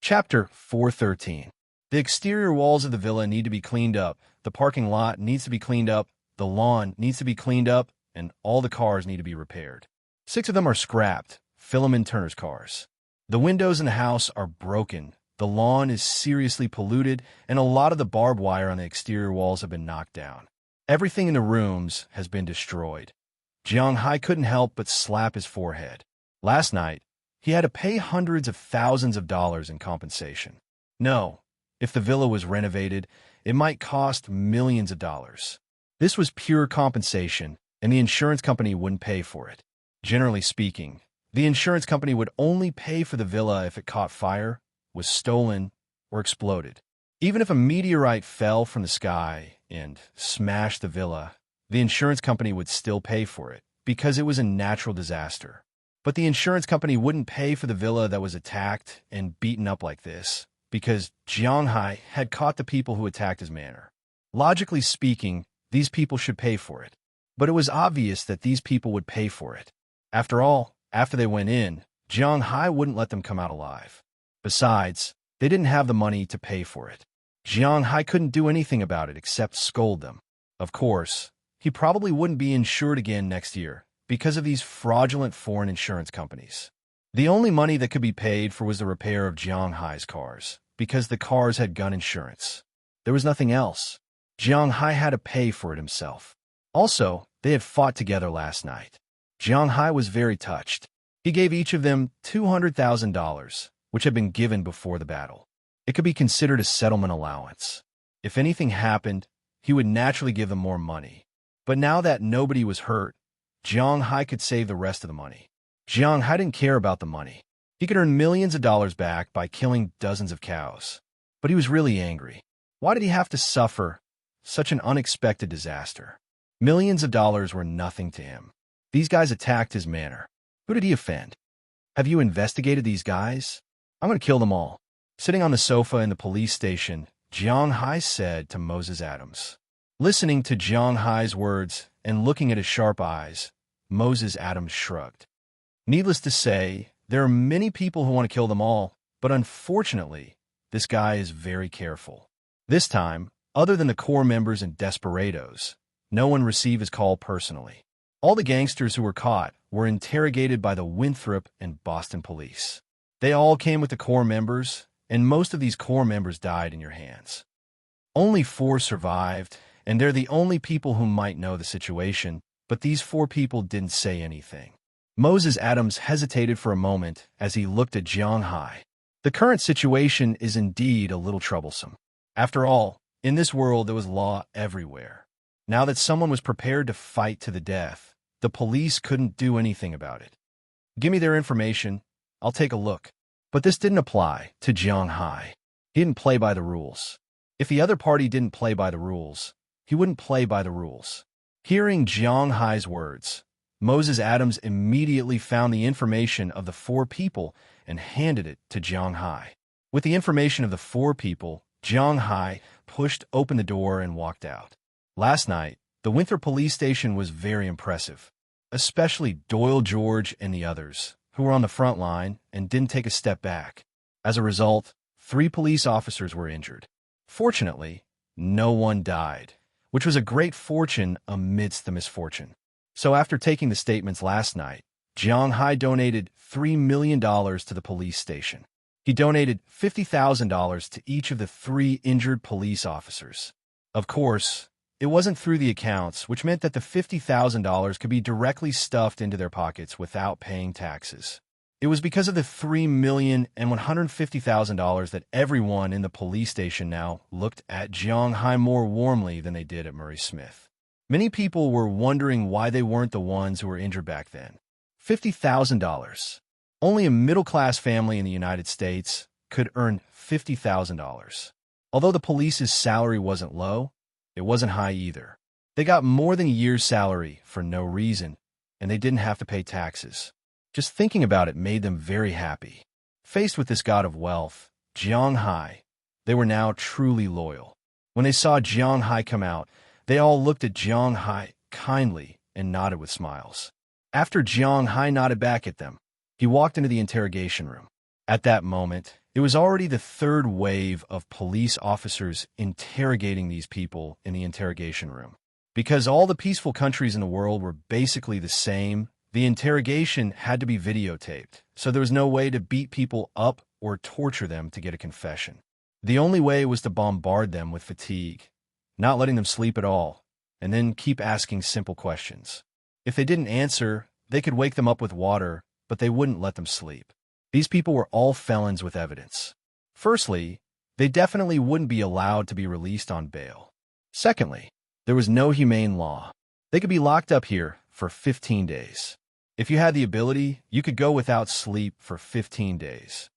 Chapter 413. The exterior walls of the villa need to be cleaned up, the parking lot needs to be cleaned up, the lawn needs to be cleaned up, and all the cars need to be repaired. 6 of them are scrapped, Philemon Turner's cars. The windows in the house are broken, the lawn is seriously polluted, and a lot of the barbed wire on the exterior walls have been knocked down. Everything in the rooms has been destroyed. Jiang Hai couldn't help but slap his forehead. Last night, he had to pay hundreds of thousands of dollars in compensation. No, if the villa was renovated, it might cost millions of dollars. This was pure compensation, and the insurance company wouldn't pay for it. Generally speaking, the insurance company would only pay for the villa if it caught fire, was stolen, or exploded. Even if a meteorite fell from the sky and smashed the villa, the insurance company would still pay for it because it was a natural disaster. But the insurance company wouldn't pay for the villa that was attacked and beaten up like this, because Jiang Hai had caught the people who attacked his manor. Logically speaking, these people should pay for it. But it was obvious that these people would pay for it. After all, after they went in, Jiang Hai wouldn't let them come out alive. Besides, they didn't have the money to pay for it. Jiang Hai couldn't do anything about it except scold them. Of course, he probably wouldn't be insured again next year, because of these fraudulent foreign insurance companies. The only money that could be paid for was the repair of Jiang Hai's cars, because the cars had gun insurance. There was nothing else. Jiang Hai had to pay for it himself. Also, they had fought together last night. Jiang Hai was very touched. He gave each of them $200,000, which had been given before the battle. It could be considered a settlement allowance. If anything happened, he would naturally give them more money. But now that nobody was hurt, Jiang Hai could save the rest of the money. Jiang Hai didn't care about the money. He could earn millions of dollars back by killing dozens of cows. But he was really angry. Why did he have to suffer such an unexpected disaster? Millions of dollars were nothing to him. These guys attacked his manor. Who did he offend? Have you investigated these guys? I'm going to kill them all. Sitting on the sofa in the police station, Jiang Hai said to Moses Adams. Listening to Jiang Hai's words and looking at his sharp eyes, Moses Adams shrugged. Needless to say, there are many people who want to kill them all, but unfortunately, this guy is very careful. This time, other than the core members and desperados, no one received his call personally. All the gangsters who were caught were interrogated by the Winthrop and Boston police. They all came with the core members, and most of these core members died in your hands. Only 4 survived, and they're the only people who might know the situation, but these 4 people didn't say anything. Moses Adams hesitated for a moment as he looked at Jiang Hai. The current situation is indeed a little troublesome. After all, in this world there was law everywhere. Now that someone was prepared to fight to the death, the police couldn't do anything about it. Give me their information, I'll take a look. But this didn't apply to Jiang Hai. He didn't play by the rules. If the other party didn't play by the rules, he wouldn't play by the rules. Hearing Jiang Hai's words, Moses Adams immediately found the information of the 4 people and handed it to Jiang Hai. With the information of the 4 people, Jiang Hai pushed open the door and walked out. Last night, the Winthrop police station was very impressive, especially Doyle George and the others, who were on the front line and didn't take a step back. As a result, 3 police officers were injured. Fortunately, no one died, which was a great fortune amidst the misfortune. So after taking the statements last night, Jiang Hai donated $3 million to the police station. He donated $50,000 to each of the 3 injured police officers. Of course, it wasn't through the accounts, which meant that the $50,000 could be directly stuffed into their pockets without paying taxes. It was because of the $3,150,000 that everyone in the police station now looked at Jiang Hai more warmly than they did at Murray Smith. Many people were wondering why they weren't the ones who were injured back then. $50,000. Only a middle-class family in the United States could earn $50,000. Although the police's salary wasn't low, it wasn't high either. They got more than a year's salary for no reason, and they didn't have to pay taxes. Just thinking about it made them very happy. Faced with this god of wealth, Jiang Hai, they were now truly loyal. When they saw Jiang Hai come out, they all looked at Jiang Hai kindly and nodded with smiles. After Jiang Hai nodded back at them, he walked into the interrogation room. At that moment, It was already the third wave of police officers interrogating these people in the interrogation room. Because all the peaceful countries in the world were basically the same, the interrogation had to be videotaped, so there was no way to beat people up or torture them to get a confession. The only way was to bombard them with fatigue, not letting them sleep at all, and then keep asking simple questions. If they didn't answer, they could wake them up with water, but they wouldn't let them sleep. These people were all felons with evidence. Firstly, they definitely wouldn't be allowed to be released on bail. Secondly, there was no humane law. They could be locked up here for 15 days. If you had the ability, you could go without sleep for 15 days.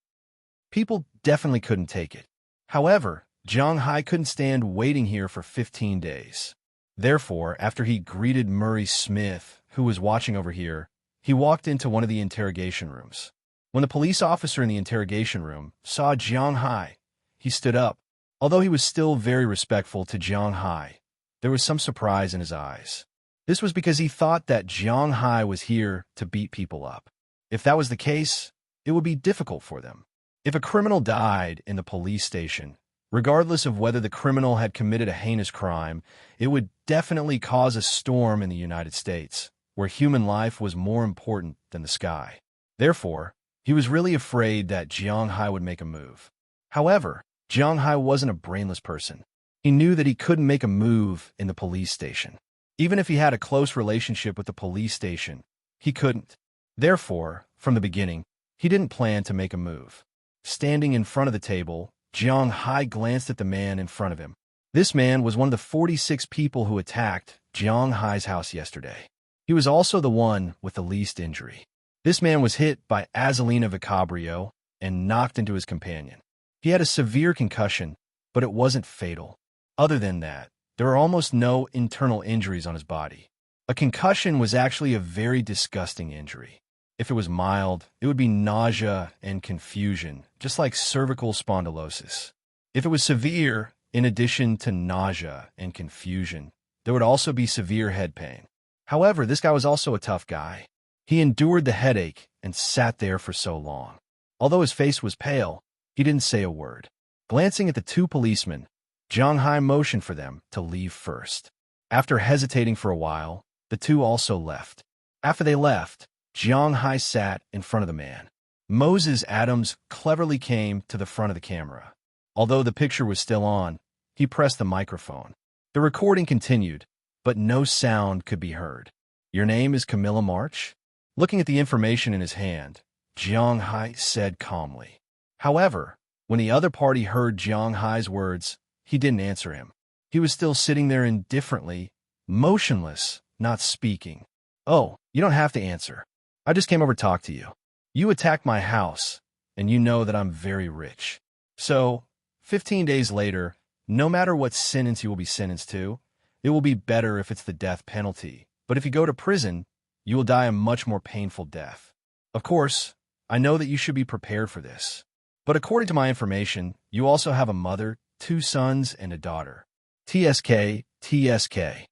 People definitely couldn't take it. However, Jiang Hai couldn't stand waiting here for 15 days. Therefore, after he greeted Murray Smith, who was watching over here, he walked into one of the interrogation rooms. When the police officer in the interrogation room saw Jiang Hai, he stood up. Although he was still very respectful to Jiang Hai, there was some surprise in his eyes. This was because he thought that Jiang Hai was here to beat people up. If that was the case, it would be difficult for them. If a criminal died in the police station, regardless of whether the criminal had committed a heinous crime, it would definitely cause a storm in the United States, where human life was more important than the sky. Therefore, he was really afraid that Jiang Hai would make a move. However, Jiang Hai wasn't a brainless person. He knew that he couldn't make a move in the police station. Even if he had a close relationship with the police station, he couldn't. Therefore, from the beginning, he didn't plan to make a move. Standing in front of the table, Jiang Hai glanced at the man in front of him. This man was one of the 46 people who attacked Jiang Hai's house yesterday. He was also the one with the least injury. This man was hit by Azalina Vicabrio and knocked into his companion. He had a severe concussion, but it wasn't fatal. Other than that, there are almost no internal injuries on his body. A concussion was actually a very disgusting injury. If it was mild, it would be nausea and confusion, just like cervical spondylosis. If it was severe, in addition to nausea and confusion, there would also be severe head pain. However, this guy was also a tough guy. He endured the headache and sat there for so long. Although his face was pale, he didn't say a word. Glancing at the two policemen, Jiang Hai motioned for them to leave first. After hesitating for a while, the two also left. After they left, Jiang Hai sat in front of the man. Moses Adams cleverly came to the front of the camera. Although the picture was still on, he pressed the microphone. The recording continued, but no sound could be heard. "Your name is Camilla March?" Looking at the information in his hand, Jiang Hai said calmly. However, when the other party heard Jiang Hai's words, he didn't answer him. He was still sitting there indifferently, motionless, not speaking. "Oh, you don't have to answer. I just came over to talk to you. You attacked my house, and you know that I'm very rich. So, 15 days later, no matter what sentence you will be sentenced to, it will be better if it's the death penalty. But if you go to prison, you will die a much more painful death. Of course, I know that you should be prepared for this. But according to my information, you also have a mother, 2 sons, and a daughter. TSK, TSK.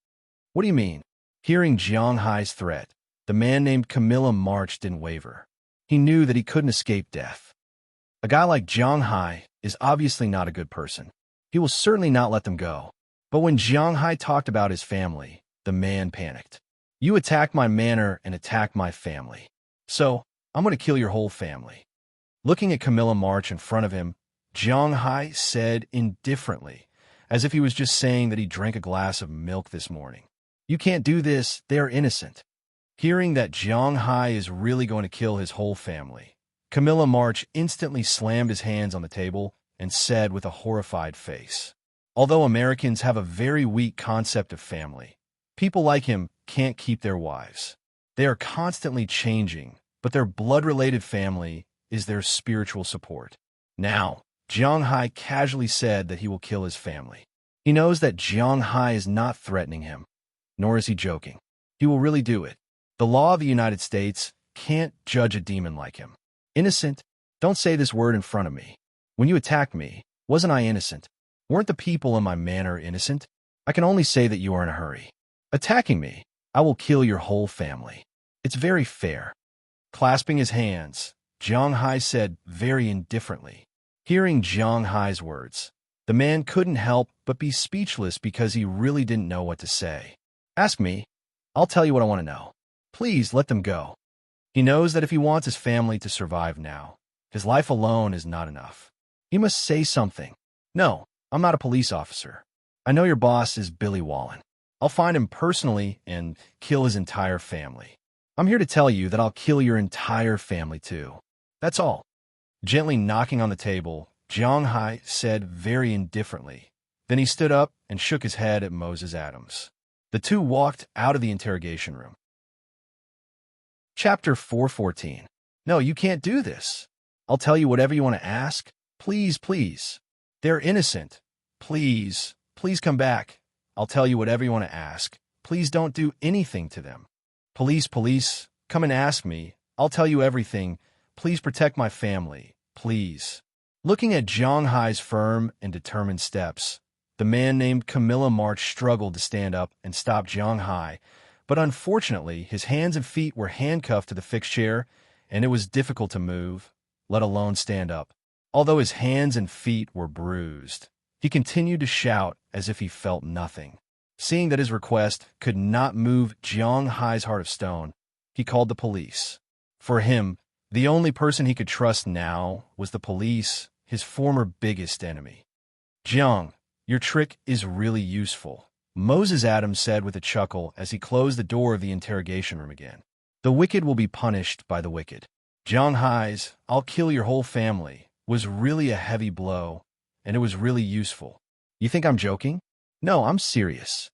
What do you mean?" Hearing Jiang Hai's threat, the man named Camilla March didn't waver. He knew that he couldn't escape death. A guy like Jiang Hai is obviously not a good person. He will certainly not let them go. But when Jiang Hai talked about his family, the man panicked. "You attacked my manor and attacked my family. So, I'm going to kill your whole family." Looking at Camilla March in front of him, Jiang Hai said indifferently, as if he was just saying that he drank a glass of milk this morning. "You can't do this, they are innocent." Hearing that Jiang Hai is really going to kill his whole family, Camilla March instantly slammed his hands on the table and said with a horrified face, "Although Americans have a very weak concept of family, people like him can't keep their wives. They are constantly changing, but their blood-related family is their spiritual support." Now, Jiang Hai casually said that he will kill his family. He knows that Jiang Hai is not threatening him, nor is he joking. He will really do it. The law of the United States can't judge a demon like him. "Innocent? Don't say this word in front of me. When you attacked me, wasn't I innocent? Weren't the people in my manor innocent? I can only say that you are in a hurry. Attacking me, I will kill your whole family. It's very fair." Clasping his hands, Jiang Hai said very indifferently, Hearing Jiang Hai's words, the man couldn't help but be speechless because he really didn't know what to say. Ask me. I'll tell you what I want to know. Please let them go. He knows that if he wants his family to survive now, his life alone is not enough. He must say something. No, I'm not a police officer. I know your boss is Billy Wallen. I'll find him personally and kill his entire family. I'm here to tell you that I'll kill your entire family too. That's all. Gently knocking on the table, Jiang Hai said very indifferently. Then he stood up and shook his head at Moses Adams. The two walked out of the interrogation room. Chapter 414. No, you can't do this. I'll tell you whatever you want to ask. Please, please. They're innocent. Please, please come back. I'll tell you whatever you want to ask. Please don't do anything to them. Police, police, come and ask me. I'll tell you everything. Please protect my family. Please. Looking at Jiang Hai's firm and determined steps, the man named Camilla March struggled to stand up and stop Jiang Hai, but unfortunately his hands and feet were handcuffed to the fixed chair, and it was difficult to move, let alone stand up. Although his hands and feet were bruised, he continued to shout as if he felt nothing. Seeing that his request could not move Jiang Hai's heart of stone, he called the police. For him, the only person he could trust now was the police, his former biggest enemy. Jiang, your trick is really useful, Moses Adams said with a chuckle as he closed the door of the interrogation room again. The wicked will be punished by the wicked. Jiang Hai's, I'll kill your whole family, was really a heavy blow, and it was really useful. You think I'm joking? No, I'm serious.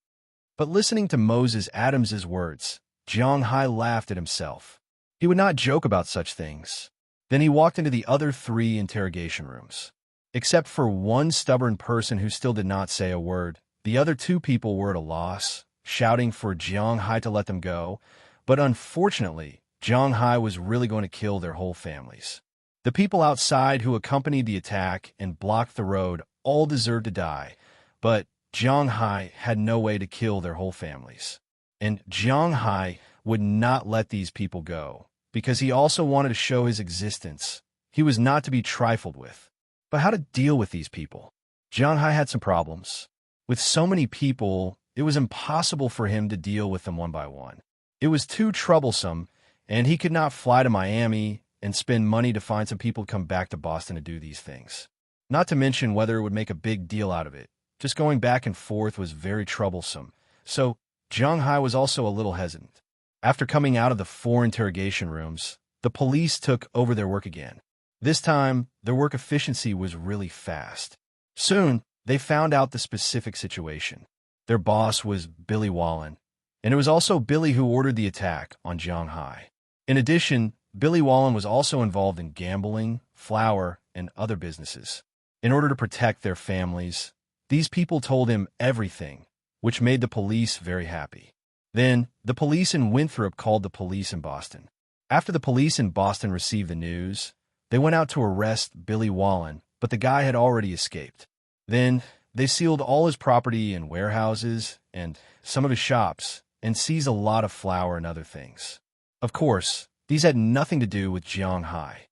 But listening to Moses Adams's words, Jiang Hai laughed at himself. He would not joke about such things. Then he walked into the other 3 interrogation rooms. Except for one stubborn person who still did not say a word, the other 2 people were at a loss, shouting for Jiang Hai to let them go, but unfortunately, Jiang Hai was really going to kill their whole families. The people outside who accompanied the attack and blocked the road all deserved to die, but Jiang Hai had no way to kill their whole families. And Jiang Hai would not let these people go, because he also wanted to show his existence. He was not to be trifled with. But how to deal with these people? Jiang Hai had some problems. With so many people, it was impossible for him to deal with them one by one. It was too troublesome, and he could not fly to Miami and spend money to find some people to come back to Boston to do these things. Not to mention whether it would make a big deal out of it. Just going back and forth was very troublesome. So Jiang Hai was also a little hesitant. After coming out of the 4 interrogation rooms, the police took over their work again. This time, their work efficiency was really fast. Soon, they found out the specific situation. Their boss was Billy Wallen, and it was also Billy who ordered the attack on Jiang Hai. In addition, Billy Wallen was also involved in gambling, flour, and other businesses. In order to protect their families, these people told him everything, which made the police very happy. Then, the police in Winthrop called the police in Boston. After the police in Boston received the news, they went out to arrest Billy Wallen, but the guy had already escaped. Then, they sealed all his property and warehouses and some of his shops and seized a lot of flour and other things. Of course, these had nothing to do with Jiang Hai.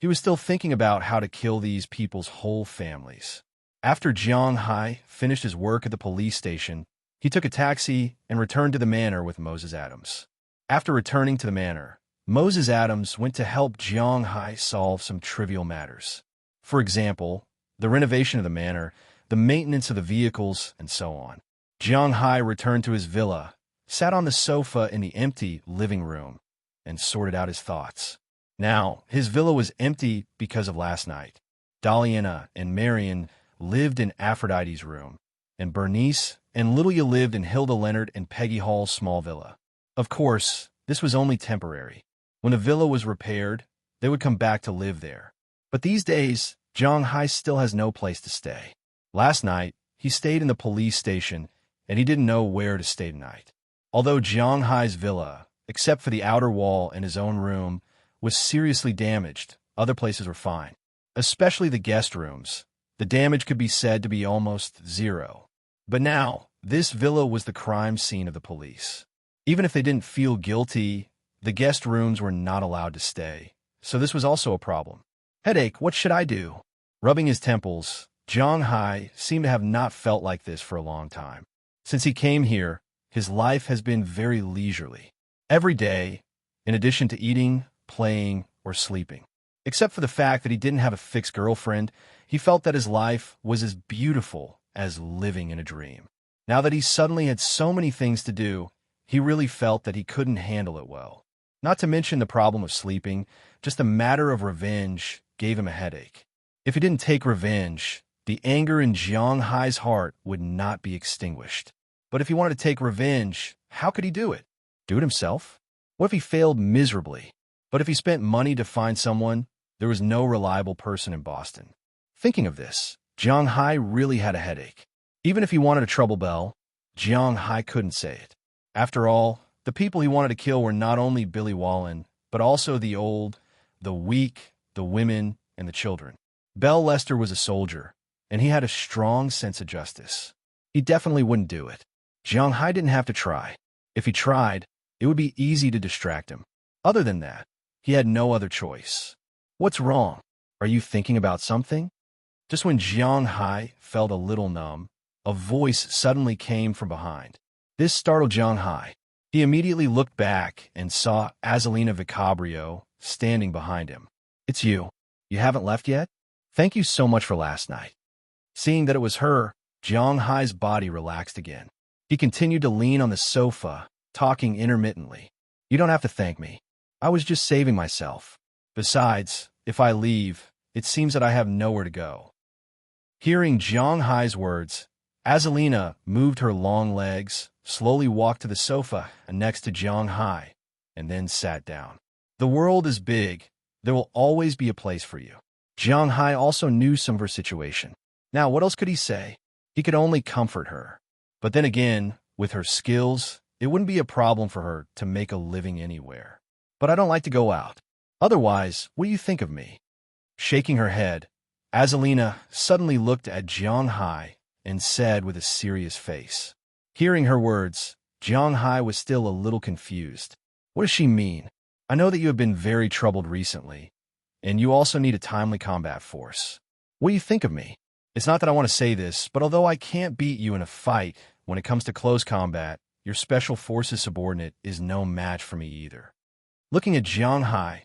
He was still thinking about how to kill these people's whole families. After Jiang Hai finished his work at the police station, he took a taxi and returned to the manor with Moses Adams. After returning to the manor, Moses Adams went to help Jiang Hai solve some trivial matters. For example, the renovation of the manor, the maintenance of the vehicles, and so on. Jiang Hai returned to his villa, sat on the sofa in the empty living room, and sorted out his thoughts. Now, his villa was empty because of last night. Daliana and Marion lived in Aphrodite's room, and Bernice and Lilia lived in Hilda Leonard and Peggy Hall's small villa. Of course, this was only temporary. When the villa was repaired, they would come back to live there. But these days, Jiang Hai still has no place to stay. Last night, he stayed in the police station, and he didn't know where to stay tonight. Although Jiang Hai's villa, except for the outer wall and his own room, was seriously damaged, other places were fine. Especially the guest rooms. The damage could be said to be almost zero. But now, this villa was the crime scene of the police. Even if they didn't feel guilty, the guest rooms were not allowed to stay. So this was also a problem. Headache, what should I do? Rubbing his temples, Jiang Hai seemed to have not felt like this for a long time. Since he came here, his life has been very leisurely. Every day, in addition to eating, playing, or sleeping. Except for the fact that he didn't have a fixed girlfriend, he felt that his life was as beautiful as living in a dream. Now that he suddenly had so many things to do, he really felt that he couldn't handle it well. Not to mention the problem of sleeping, just a matter of revenge gave him a headache. If he didn't take revenge, the anger in Jiang Hai's heart would not be extinguished. But if he wanted to take revenge, how could he do it? Do it himself? What if he failed miserably? But if he spent money to find someone, there was no reliable person in Boston. Thinking of this, Jiang Hai really had a headache. Even if he wanted to trouble Belle, Jiang Hai couldn't say it. After all, the people he wanted to kill were not only Billy Wallen, but also the old, the weak, the women, and the children. Belle Lester was a soldier, and he had a strong sense of justice. He definitely wouldn't do it. Jiang Hai didn't have to try. If he tried, it would be easy to distract him. Other than that, he had no other choice. What's wrong? Are you thinking about something? Just when Jiang Hai felt a little numb, a voice suddenly came from behind. This startled Jiang Hai. He immediately looked back and saw Azalina Vicabrio standing behind him. It's you. You haven't left yet? Thank you so much for last night. Seeing that it was her, Jiang Hai's body relaxed again. He continued to lean on the sofa, talking intermittently. You don't have to thank me. I was just saving myself. Besides, if I leave, it seems that I have nowhere to go. Hearing Jiang Hai's words, Azalina moved her long legs, slowly walked to the sofa next to Jiang Hai, and then sat down. The world is big. There will always be a place for you. Jiang Hai also knew some of her situation. Now, what else could he say? He could only comfort her. But then again, with her skills, it wouldn't be a problem for her to make a living anywhere. But I don't like to go out. Otherwise, what do you think of me? Shaking her head, Azalina suddenly looked at Jiang Hai and said with a serious face. Hearing her words, Jiang Hai was still a little confused. What does she mean? I know that you have been very troubled recently, and you also need a timely combat force. What do you think of me? It's not that I want to say this, but although I can't beat you in a fight, when it comes to close combat, your special forces subordinate is no match for me either. Looking at Jiang Hai,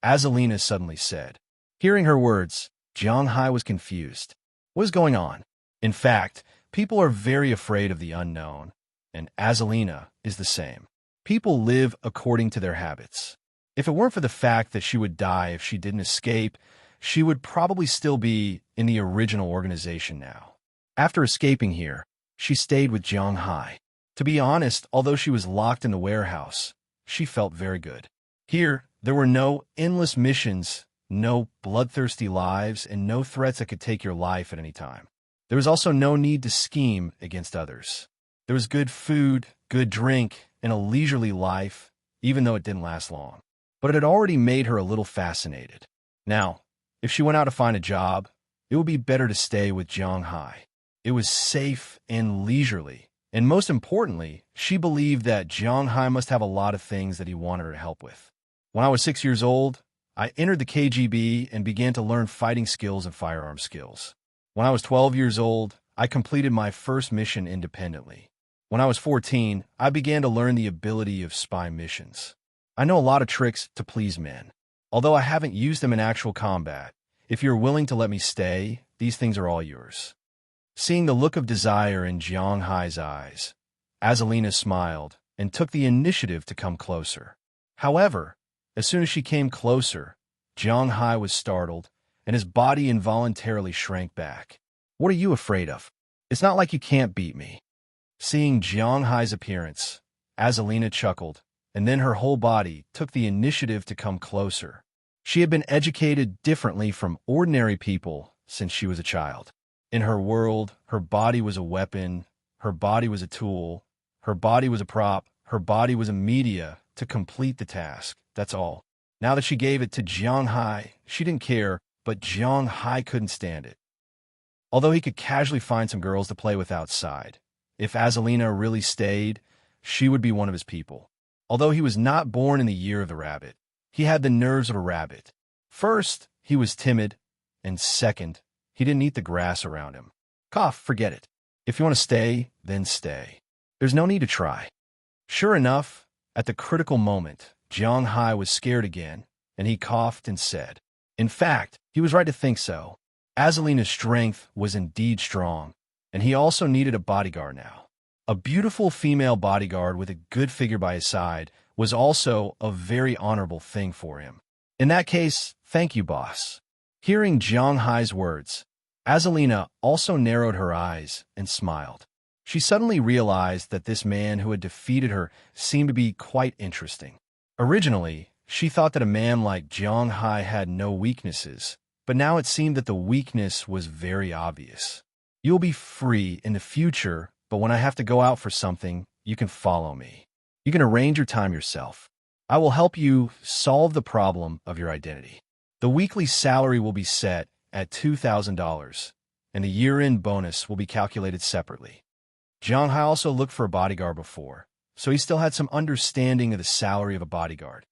Azalina suddenly said. Hearing her words, Jiang Hai was confused. What is going on? In fact, people are very afraid of the unknown, and Azalina is the same. People live according to their habits. If it weren't for the fact that she would die if she didn't escape, she would probably still be in the original organization now. After escaping here, she stayed with Jiang Hai. To be honest, although she was locked in the warehouse, she felt very good. Here, there were no endless missions, no bloodthirsty lives, and no threats that could take your life at any time. There was also no need to scheme against others. There was good food, good drink, and a leisurely life, even though it didn't last long. But it had already made her a little fascinated. Now, if she went out to find a job, it would be better to stay with Jiang Hai. It was safe and leisurely, and most importantly, she believed that Jiang Hai must have a lot of things that he wanted her to help with. When I was 6 years old, I entered the KGB and began to learn fighting skills and firearm skills. When I was 12 years old, I completed my first mission independently. When I was 14, I began to learn the ability of spy missions. I know a lot of tricks to please men. Although I haven't used them in actual combat, if you're willing to let me stay, these things are all yours. Seeing the look of desire in Jiang Hai's eyes, Azalina smiled and took the initiative to come closer. However, as soon as she came closer, Jiang Hai was startled, and his body involuntarily shrank back. What are you afraid of? It's not like you can't beat me. Seeing Jiang Hai's appearance, Azalina chuckled, and then her whole body took the initiative to come closer. She had been educated differently from ordinary people since she was a child. In her world, her body was a weapon, her body was a tool, her body was a prop, her body was a media to complete the task. That's all. Now that she gave it to Jiang Hai, she didn't care, but Jiang Hai couldn't stand it. Although he could casually find some girls to play with outside, if Azalina really stayed, she would be one of his people. Although he was not born in the year of the rabbit, he had the nerves of a rabbit. First, he was timid, and second, He didn't eat the grass around him. Cough, forget it. If you want to stay, then stay. There's no need to try. Sure enough, at the critical moment, Jiang Hai was scared again, and he coughed and said, in fact, he was right to think so. Azalina's strength was indeed strong, and he also needed a bodyguard now. A beautiful female bodyguard with a good figure by his side was also a very honorable thing for him. In that case, thank you, boss. Hearing Jiang Hai's words, Azalina also narrowed her eyes and smiled. She suddenly realized that this man who had defeated her seemed to be quite interesting. Originally, she thought that a man like Jiang Hai had no weaknesses, but now it seemed that the weakness was very obvious. You'll be free in the future, but when I have to go out for something, you can follow me. You can arrange your time yourself. I will help you solve the problem of your identity. The weekly salary will be set at $2,000, and the year-end bonus will be calculated separately. Jiang Hai also looked for a bodyguard before, so he still had some understanding of the salary of a bodyguard.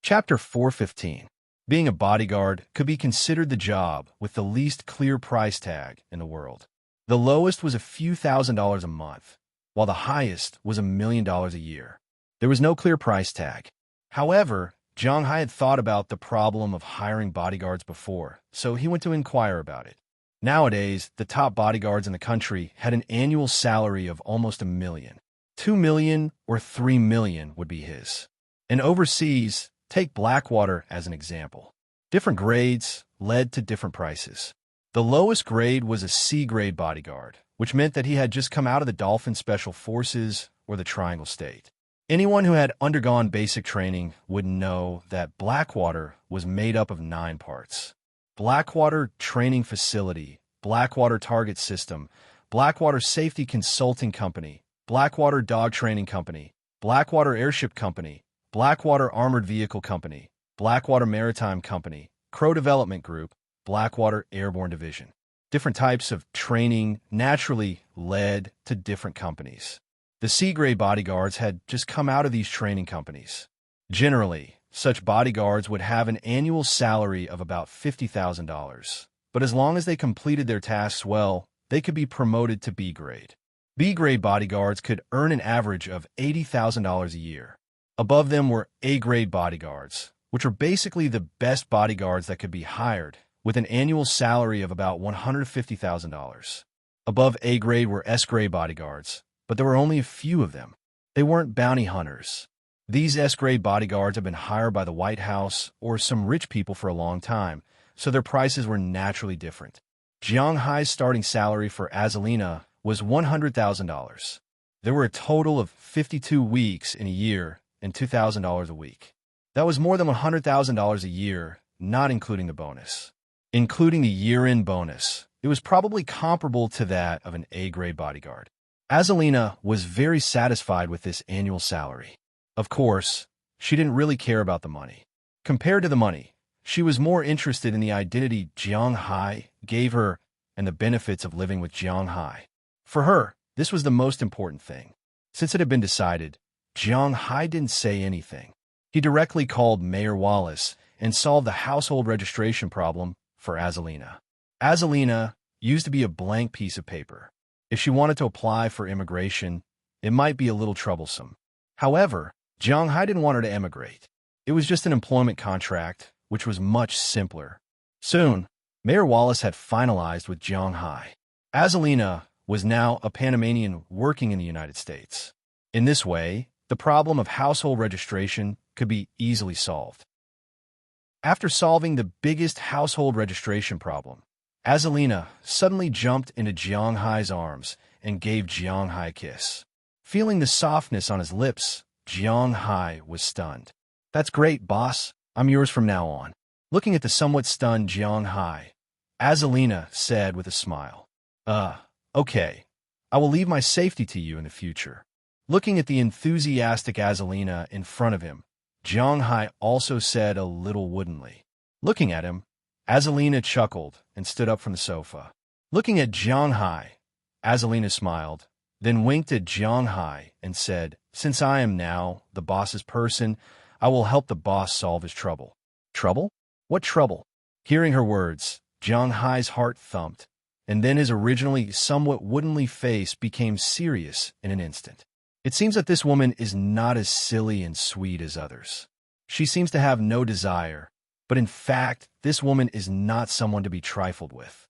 Chapter 415. Being a bodyguard could be considered the job with the least clear price tag in the world. The lowest was a few $1,000s a month, while the highest was $1 million a year. There was no clear price tag. However, Jiang Hai had thought about the problem of hiring bodyguards before, so he went to inquire about it. Nowadays, the top bodyguards in the country had an annual salary of almost $1 million. $2 million or $3 million would be his. And overseas, take Blackwater as an example. Different grades led to different prices. The lowest grade was a C-grade bodyguard, which meant that he had just come out of the Dolphin Special Forces or the Triangle State. Anyone who had undergone basic training would know that Blackwater was made up of 9 parts. Blackwater Training Facility, Blackwater Target System, Blackwater Safety Consulting Company, Blackwater Dog Training Company, Blackwater Airship Company, Blackwater Armored Vehicle Company, Blackwater Maritime Company, Crow Development Group, Blackwater Airborne Division. Different types of training naturally led to different companies. The C-grade bodyguards had just come out of these training companies. Generally, such bodyguards would have an annual salary of about $50,000, but as long as they completed their tasks well, they could be promoted to B-grade. B-grade bodyguards could earn an average of $80,000 a year. Above them were A-grade bodyguards, which were basically the best bodyguards that could be hired, with an annual salary of about $150,000. Above A-grade were S-grade bodyguards, but there were only a few of them. They weren't bounty hunters. These S-grade bodyguards had been hired by the White House or some rich people for a long time, so their prices were naturally different. Jiang Hai's starting salary for Azalina was $100,000. There were a total of 52 weeks in a year and $2,000 a week. That was more than $100,000 a year, not including the bonus. Including the year-end bonus, it was probably comparable to that of an A-grade bodyguard. Azalina was very satisfied with this annual salary. Of course, she didn't really care about the money. Compared to the money, she was more interested in the identity Jiang Hai gave her and the benefits of living with Jiang Hai. For her, this was the most important thing. Since it had been decided, Jiang Hai didn't say anything. He directly called Mayor Wallace and solved the household registration problem for Azalina. Azalina used to be a blank piece of paper. If she wanted to apply for immigration, it might be a little troublesome. However, Jiang Hai didn't want her to emigrate. It was just an employment contract, which was much simpler. Soon, Mayor Wallace had finalized with Jiang Hai. Azalina was now a Panamanian working in the United States. In this way, the problem of household registration could be easily solved. After solving the biggest household registration problem, Azalina suddenly jumped into Jiang Hai's arms and gave Jiang Hai a kiss. Feeling the softness on his lips, Jiang Hai was stunned. "That's great, boss. I'm yours from now on." Looking at the somewhat stunned Jiang Hai, Azalina said with a smile, Okay. I will leave my safety to you in the future." Looking at the enthusiastic Azalina in front of him, Jiang Hai also said a little woodenly. Looking at him, Azalina chuckled and stood up from the sofa. Looking at Jiang Hai, Azalina smiled, then winked at Jiang Hai and said, "Since I am now the boss's person, I will help the boss solve his trouble." "Trouble? What trouble?" Hearing her words, Jiang Hai's heart thumped, and then his originally somewhat woodenly face became serious in an instant. It seems that this woman is not as silly and sweet as others. She seems to have no desire, but in fact, this woman is not someone to be trifled with.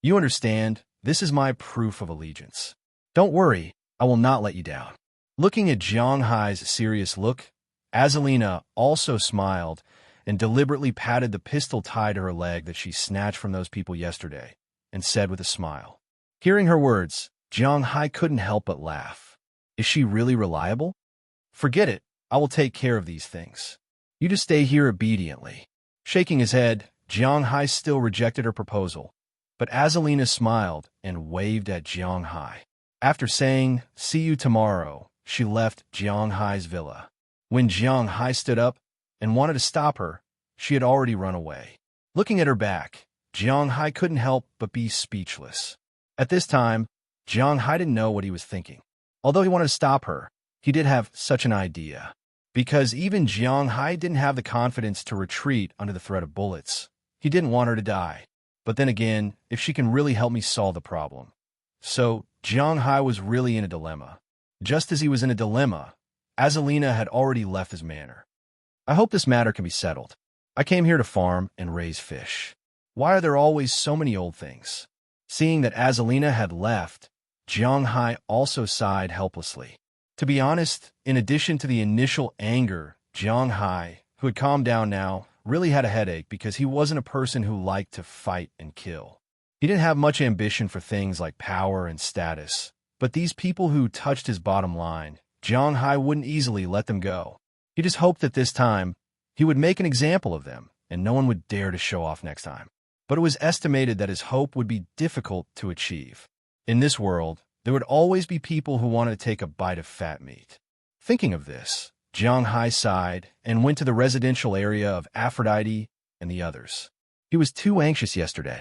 You understand, this is my proof of allegiance. Don't worry, I will not let you down. Looking at Jiang Hai's serious look, Azalina also smiled and deliberately patted the pistol tied to her leg that she snatched from those people yesterday, and said with a smile. Hearing her words, Jiang Hai couldn't help but laugh. Is she really reliable? Forget it, I will take care of these things. You just stay here obediently. Shaking his head, Jiang Hai still rejected her proposal, but Azalina smiled and waved at Jiang Hai. After saying, "See you tomorrow," she left Jiang Hai's villa. When Jiang Hai stood up and wanted to stop her, she had already run away. Looking at her back, Jiang Hai couldn't help but be speechless. At this time, Jiang Hai didn't know what he was thinking. Although he wanted to stop her, he did have such an idea. Because even Jiang Hai didn't have the confidence to retreat under the threat of bullets. He didn't want her to die. But then again, if she can really help me solve the problem. So, Jiang Hai was really in a dilemma. Just as he was in a dilemma, Azalina had already left his manor. I hope this matter can be settled. I came here to farm and raise fish. Why are there always so many old things? Seeing that Azalina had left, Jiang Hai also sighed helplessly. To be honest, in addition to the initial anger, Jiang Hai, who had calmed down now, really had a headache because he wasn't a person who liked to fight and kill. He didn't have much ambition for things like power and status, but these people who touched his bottom line, Jiang Hai wouldn't easily let them go. He just hoped that this time, he would make an example of them, and no one would dare to show off next time. But it was estimated that his hope would be difficult to achieve. In this world, there would always be people who wanted to take a bite of fat meat. Thinking of this, Jiang Hai sighed and went to the residential area of Aphrodite and the others. He was too anxious yesterday.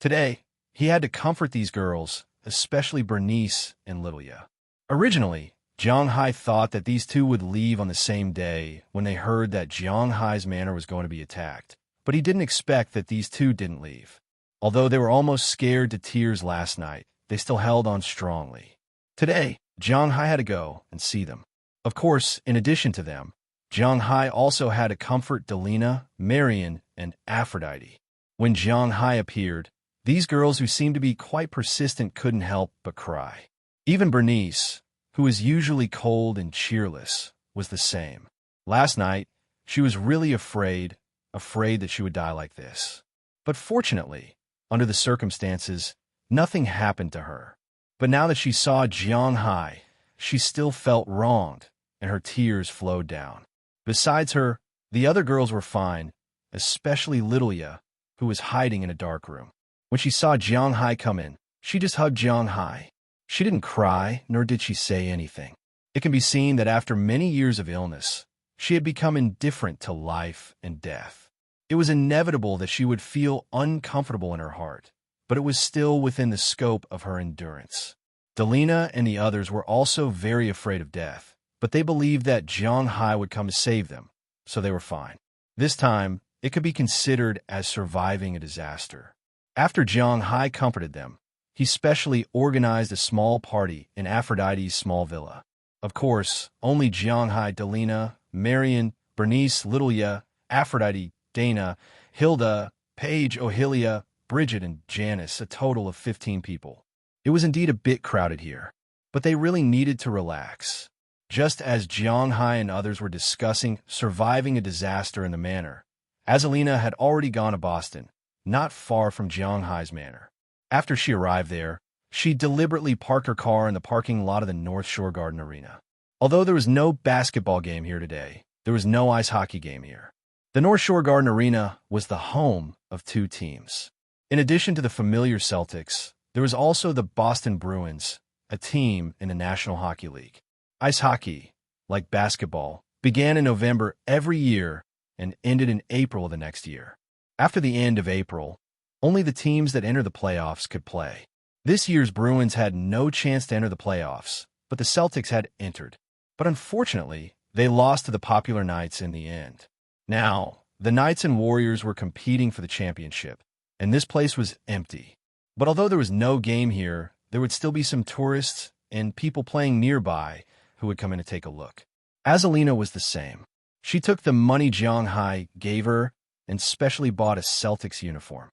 Today, he had to comfort these girls, especially Bernice and Lilia. Originally, Jiang Hai thought that these two would leave on the same day when they heard that Jiang Hai's manor was going to be attacked, but he didn't expect that these two didn't leave. Although they were almost scared to tears last night, they still held on strongly. Today, Jiang Hai had to go and see them. Of course, in addition to them, Jiang Hai also had to comfort Delina, Marian, and Aphrodite. When Jiang Hai appeared, these girls who seemed to be quite persistent couldn't help but cry. Even Bernice, who is usually cold and cheerless, was the same. Last night, she was really afraid that she would die like this. But fortunately, under the circumstances, nothing happened to her. But now that she saw Jiang Hai, she still felt wronged, and her tears flowed down. Besides her, the other girls were fine, especially Lilia, who was hiding in a dark room. When she saw Jiang Hai come in, she just hugged Jiang Hai. She didn't cry, nor did she say anything. It can be seen that after many years of illness, she had become indifferent to life and death. It was inevitable that she would feel uncomfortable in her heart, but it was still within the scope of her endurance. Delina and the others were also very afraid of death, but they believed that Jiang Hai would come to save them, so they were fine. This time, it could be considered as surviving a disaster. After Jiang Hai comforted them, he specially organized a small party in Aphrodite's small villa. Of course, only Jiang Hai, Delina, Marian, Bernice, Lilia, Aphrodite, Dana, Hilda, Paige, Ohilia, Bridget, and Janice, a total of 15 people. It was indeed a bit crowded here, but they really needed to relax. Just as Jiang Hai and others were discussing surviving a disaster in the manor, Azalina had already gone to Boston, not far from Jiang Hai's manor. After she arrived there, she deliberately parked her car in the parking lot of the North Shore Garden Arena. Although there was no basketball game here today, there was no ice hockey game here. The North Shore Garden Arena was the home of two teams. In addition to the familiar Celtics, there was also the Boston Bruins, a team in the National Hockey League. Ice hockey, like basketball, began in November every year and ended in April of the next year. After the end of April, only the teams that entered the playoffs could play. This year's Bruins had no chance to enter the playoffs, but the Celtics had entered. But unfortunately, they lost to the popular Knights in the end. Now, the Knights and Warriors were competing for the championship, and this place was empty. But although there was no game here, there would still be some tourists and people playing nearby who would come in to take a look. Azalina was the same. She took the money Jiang Hai gave her and specially bought a Celtics uniform.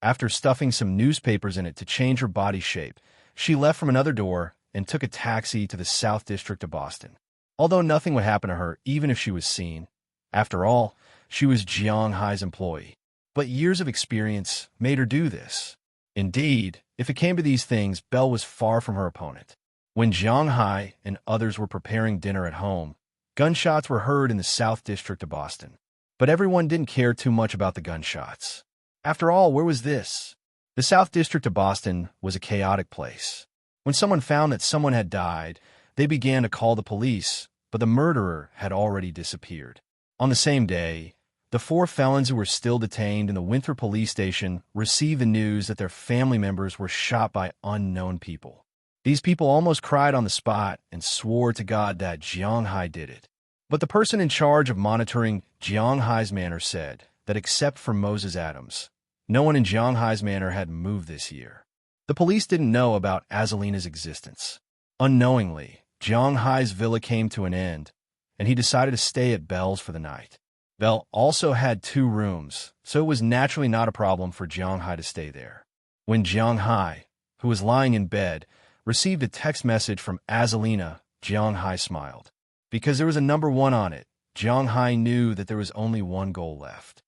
After stuffing some newspapers in it to change her body shape, she left from another door and took a taxi to the South District of Boston. Although nothing would happen to her even if she was seen. After all, she was Jiang Hai's employee. But years of experience made her do this. Indeed, if it came to these things, Belle was far from her opponent. When Jiang Hai and others were preparing dinner at home, gunshots were heard in the South District of Boston. But everyone didn't care too much about the gunshots. After all, where was this? The South District of Boston was a chaotic place. When someone found that someone had died, they began to call the police, but the murderer had already disappeared. On the same day, the 4 felons who were still detained in the Winthrop police station received the news that their family members were shot by unknown people. These people almost cried on the spot and swore to God that Jiang Hai did it. But the person in charge of monitoring Jiang Hai's manor said that except for Moses Adams, no one in Jiang Hai's manor had moved this year. The police didn't know about Azalina's existence. Unknowingly, Jiang Hai's villa came to an end, and he decided to stay at Belle's for the night. Belle also had 2 rooms, so it was naturally not a problem for Jiang Hai to stay there. When Jiang Hai, who was lying in bed, received a text message from Azalina, Jiang Hai smiled. Because there was a number 1 on it, Jiang Hai knew that there was only one goal left.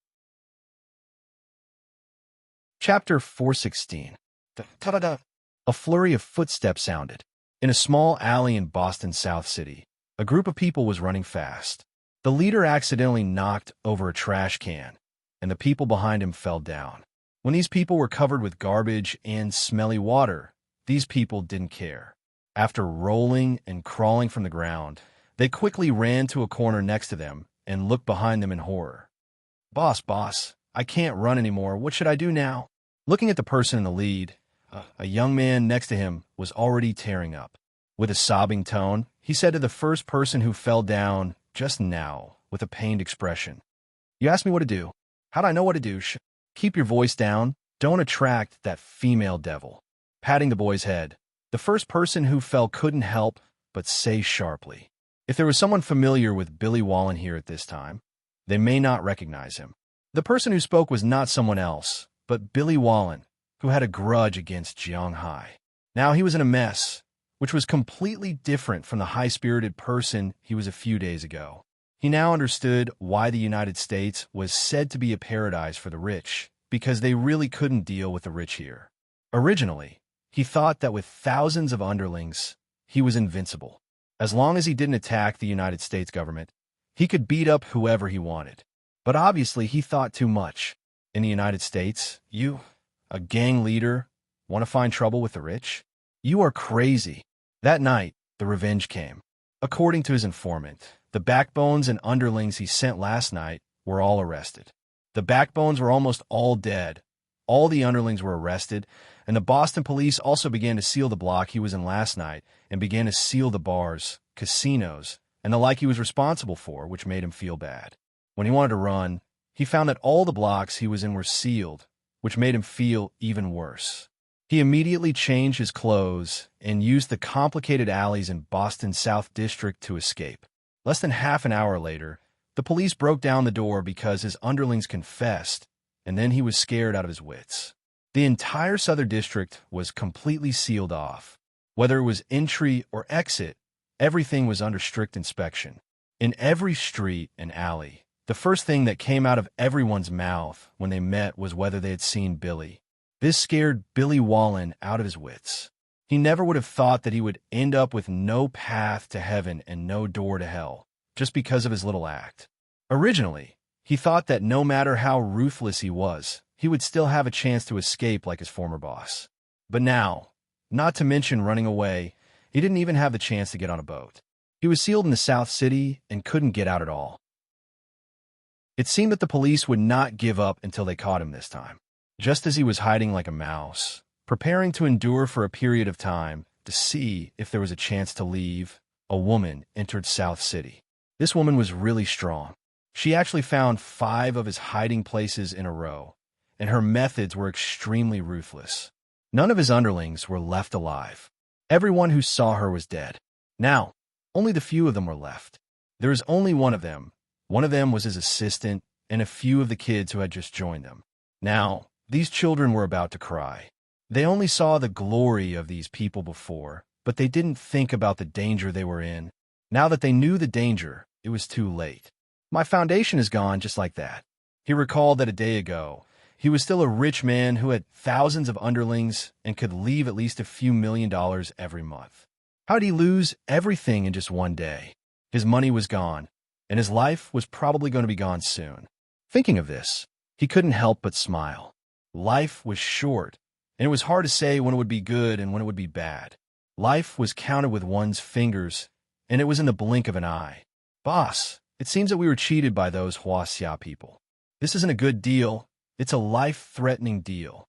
Chapter 416. Ta-da-da! A flurry of footsteps sounded. In a small alley in Boston South City, a group of people was running fast. The leader accidentally knocked over a trash can, and the people behind him fell down. When these people were covered with garbage and smelly water, these people didn't care. After rolling and crawling from the ground, they quickly ran to a corner next to them and looked behind them in horror. Boss, I can't run anymore. What should I do now?" Looking at the person in the lead, a young man next to him was already tearing up. With a sobbing tone, he said to the first person who fell down just now with a pained expression, "You asked me what to do. How'd I know what to do? Keep your voice down. Don't attract that female devil." Patting the boy's head, the first person who fell couldn't help but say sharply, "If there was someone familiar with Billy Wallen here at this time, they may not recognize him." The person who spoke was not someone else, but Billy Wallen, who had a grudge against Jiang Hai. Now he was in a mess, which was completely different from the high-spirited person he was a few days ago. He now understood why the United States was said to be a paradise for the rich, because they really couldn't deal with the rich here. Originally, he thought that with thousands of underlings, he was invincible. As long as he didn't attack the United States government, he could beat up whoever he wanted. But obviously he thought too much. In the United States, you, a gang leader, want to find trouble with the rich? You are crazy. That night, the revenge came. According to his informant, the backbones and underlings he sent last night were all arrested. The backbones were almost all dead. All the underlings were arrested, and the Boston police also began to seal the block he was in last night and began to seal the bars, casinos, and the like he was responsible for, which made him feel bad. When he wanted to run, he found that all the blocks he was in were sealed, which made him feel even worse. He immediately changed his clothes and used the complicated alleys in Boston South District to escape. Less than half an hour later, the police broke down the door because his underlings confessed, and then he was scared out of his wits. The entire Southern District was completely sealed off. Whether it was entry or exit, everything was under strict inspection. In every street and alley, the first thing that came out of everyone's mouth when they met was whether they had seen Billy. This scared Billy Wallen out of his wits. He never would have thought that he would end up with no path to heaven and no door to hell, just because of his little act. Originally, he thought that no matter how ruthless he was, he would still have a chance to escape like his former boss. But now, not to mention running away, he didn't even have the chance to get on a boat. He was sealed in the South City and couldn't get out at all. It seemed that the police would not give up until they caught him this time. Just as he was hiding like a mouse, preparing to endure for a period of time to see if there was a chance to leave, a woman entered South City. This woman was really strong. She actually found 5 of his hiding places in a row, and her methods were extremely ruthless. None of his underlings were left alive. Everyone who saw her was dead. Now, only the few of them were left. There was only one of them. One of them was his assistant and a few of the kids who had just joined them. Now, these children were about to cry. They only saw the glory of these people before, but they didn't think about the danger they were in. Now that they knew the danger, it was too late. My foundation is gone just like that. He recalled that a day ago, he was still a rich man who had thousands of underlings and could leave at least a few $1,000,000 every month. How did he lose everything in just one day? His money was gone, and his life was probably going to be gone soon. Thinking of this, he couldn't help but smile. Life was short, and it was hard to say when it would be good and when it would be bad. Life was counted with one's fingers, and it was in the blink of an eye. Boss, it seems that we were cheated by those Huaxia people. This isn't a good deal. It's a life-threatening deal.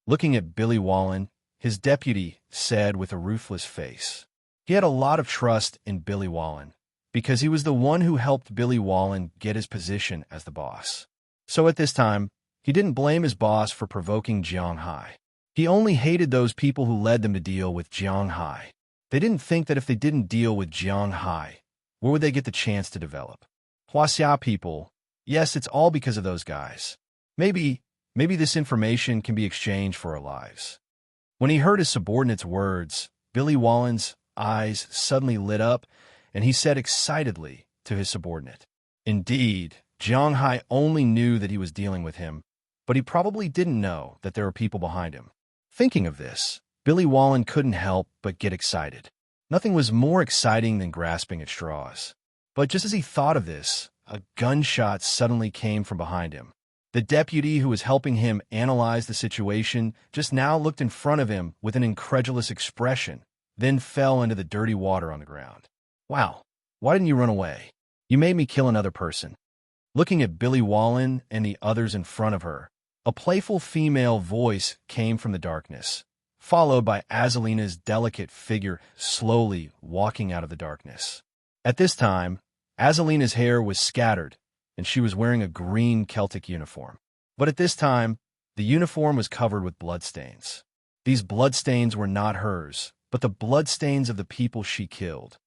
Looking at Billy Wallen, his deputy said with a ruthless face. He had a lot of trust in Billy Wallen, because he was the one who helped Billy Wallen get his position as the boss. So at this time, he didn't blame his boss for provoking Jiang Hai. He only hated those people who led them to deal with Jiang Hai. They didn't think that if they didn't deal with Jiang Hai, where would they get the chance to develop? Huaxia people, yes, it's all because of those guys. Maybe this information can be exchanged for our lives. When he heard his subordinate's words, Billy Wallen's eyes suddenly lit up, and he said excitedly to his subordinate, "Indeed, Jiang Hai only knew that he was dealing with him, but he probably didn't know that there were people behind him." Thinking of this, Billy Wallen couldn't help but get excited. Nothing was more exciting than grasping at straws. But just as he thought of this, a gunshot suddenly came from behind him. The deputy who was helping him analyze the situation just now looked in front of him with an incredulous expression, then fell into the dirty water on the ground. "Wow, why didn't you run away? You made me kill another person." Looking at Billy Wallen and the others in front of her, a playful female voice came from the darkness, followed by Azalina's delicate figure slowly walking out of the darkness. At this time, Azalina's hair was scattered, and she was wearing a green Celtic uniform. But at this time, the uniform was covered with bloodstains. These bloodstains were not hers, but the bloodstains of the people she killed.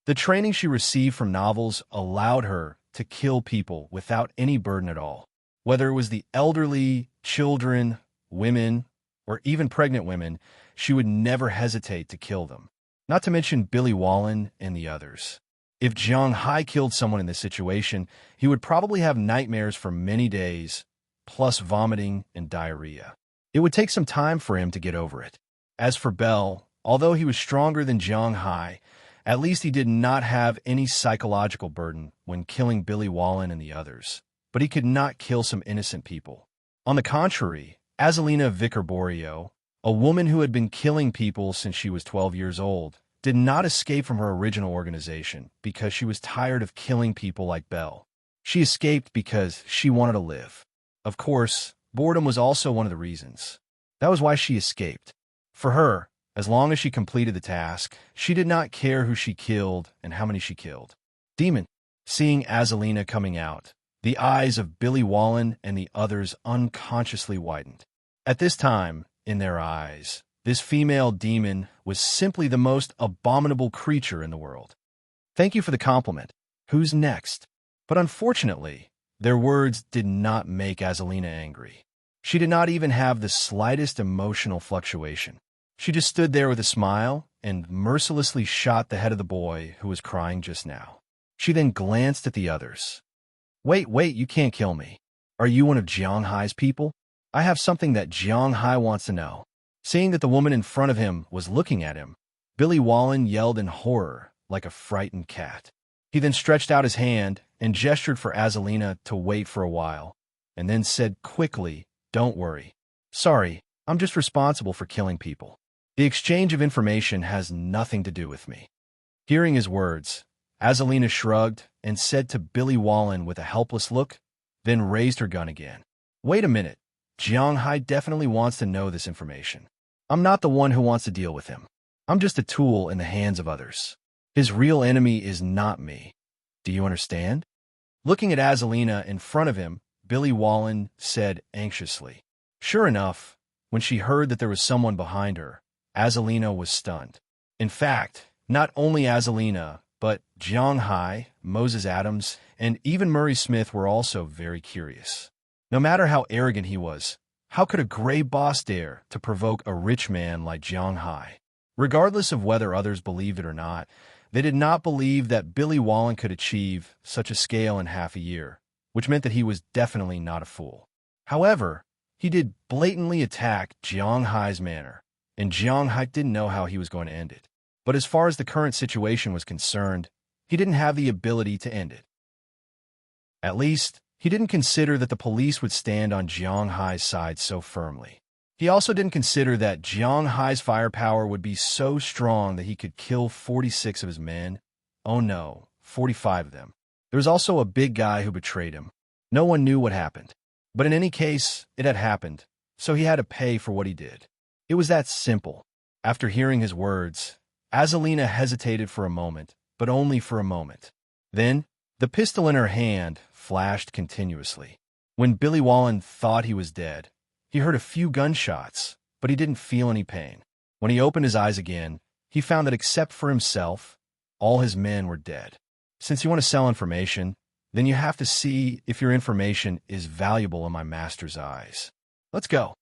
The training she received from novels allowed her to kill people without any burden at all. Whether it was the elderly, children, women, or even pregnant women, she would never hesitate to kill them. Not to mention Billy Wallen and the others. If Jiang Hai killed someone in this situation, he would probably have nightmares for many days, plus vomiting and diarrhea. It would take some time for him to get over it. As for Bell, although he was stronger than Jiang Hai, at least he did not have any psychological burden when killing Billy Wallen and the others. But he could not kill some innocent people. On the contrary, Azalina Vicarborio, a woman who had been killing people since she was 12 years old, did not escape from her original organization because she was tired of killing people like Bell. She escaped because she wanted to live. Of course, boredom was also one of the reasons. That was why she escaped. For her, as long as she completed the task, she did not care who she killed and how many she killed. Demon, seeing Azalina coming out, the eyes of Billy Wallen and the others unconsciously widened. At this time, in their eyes, this female demon was simply the most abominable creature in the world. "Thank you for the compliment. Who's next?" But unfortunately, their words did not make Azalina angry. She did not even have the slightest emotional fluctuation. She just stood there with a smile and mercilessly shot the head of the boy who was crying just now. She then glanced at the others. Wait, you can't kill me. Are you one of Jiang Hai's people? I have something that Jiang Hai wants to know." Seeing that the woman in front of him was looking at him, Billy Wallen yelled in horror like a frightened cat. He then stretched out his hand and gestured for Azalina to wait for a while, and then said quickly, "Don't worry. Sorry, I'm just responsible for killing people. The exchange of information has nothing to do with me." Hearing his words, Azalina shrugged and said to Billy Wallen with a helpless look, then raised her gun again. "Wait a minute. Jiang Hai definitely wants to know this information. I'm not the one who wants to deal with him. I'm just a tool in the hands of others. His real enemy is not me. Do you understand?" Looking at Azalina in front of him, Billy Wallen said anxiously. Sure enough, when she heard that there was someone behind her, Azalina was stunned. In fact, not only Azalina, but Jiang Hai, Moses Adams, and even Murray Smith were also very curious. No matter how arrogant he was, how could a gray boss dare to provoke a rich man like Jiang Hai? Regardless of whether others believed it or not, they did not believe that Billy Wallen could achieve such a scale in half a year, which meant that he was definitely not a fool. However, he did blatantly attack Jiang Hai's manor, and Jiang Hai didn't know how he was going to end it. But as far as the current situation was concerned, he didn't have the ability to end it. At least, he didn't consider that the police would stand on Jiang Hai's side so firmly. He also didn't consider that Jiang Hai's firepower would be so strong that he could kill 46 of his men. Oh no, 45 of them. There was also a big guy who betrayed him. No one knew what happened. But in any case, it had happened, so he had to pay for what he did. It was that simple. After hearing his words, Azalina hesitated for a moment, but only for a moment. Then, the pistol in her hand flashed continuously. When Billy Wallen thought he was dead, he heard a few gunshots, but he didn't feel any pain. When he opened his eyes again, he found that except for himself, all his men were dead. Since you want to sell information, then you have to see if your information is valuable in my master's eyes. Let's go.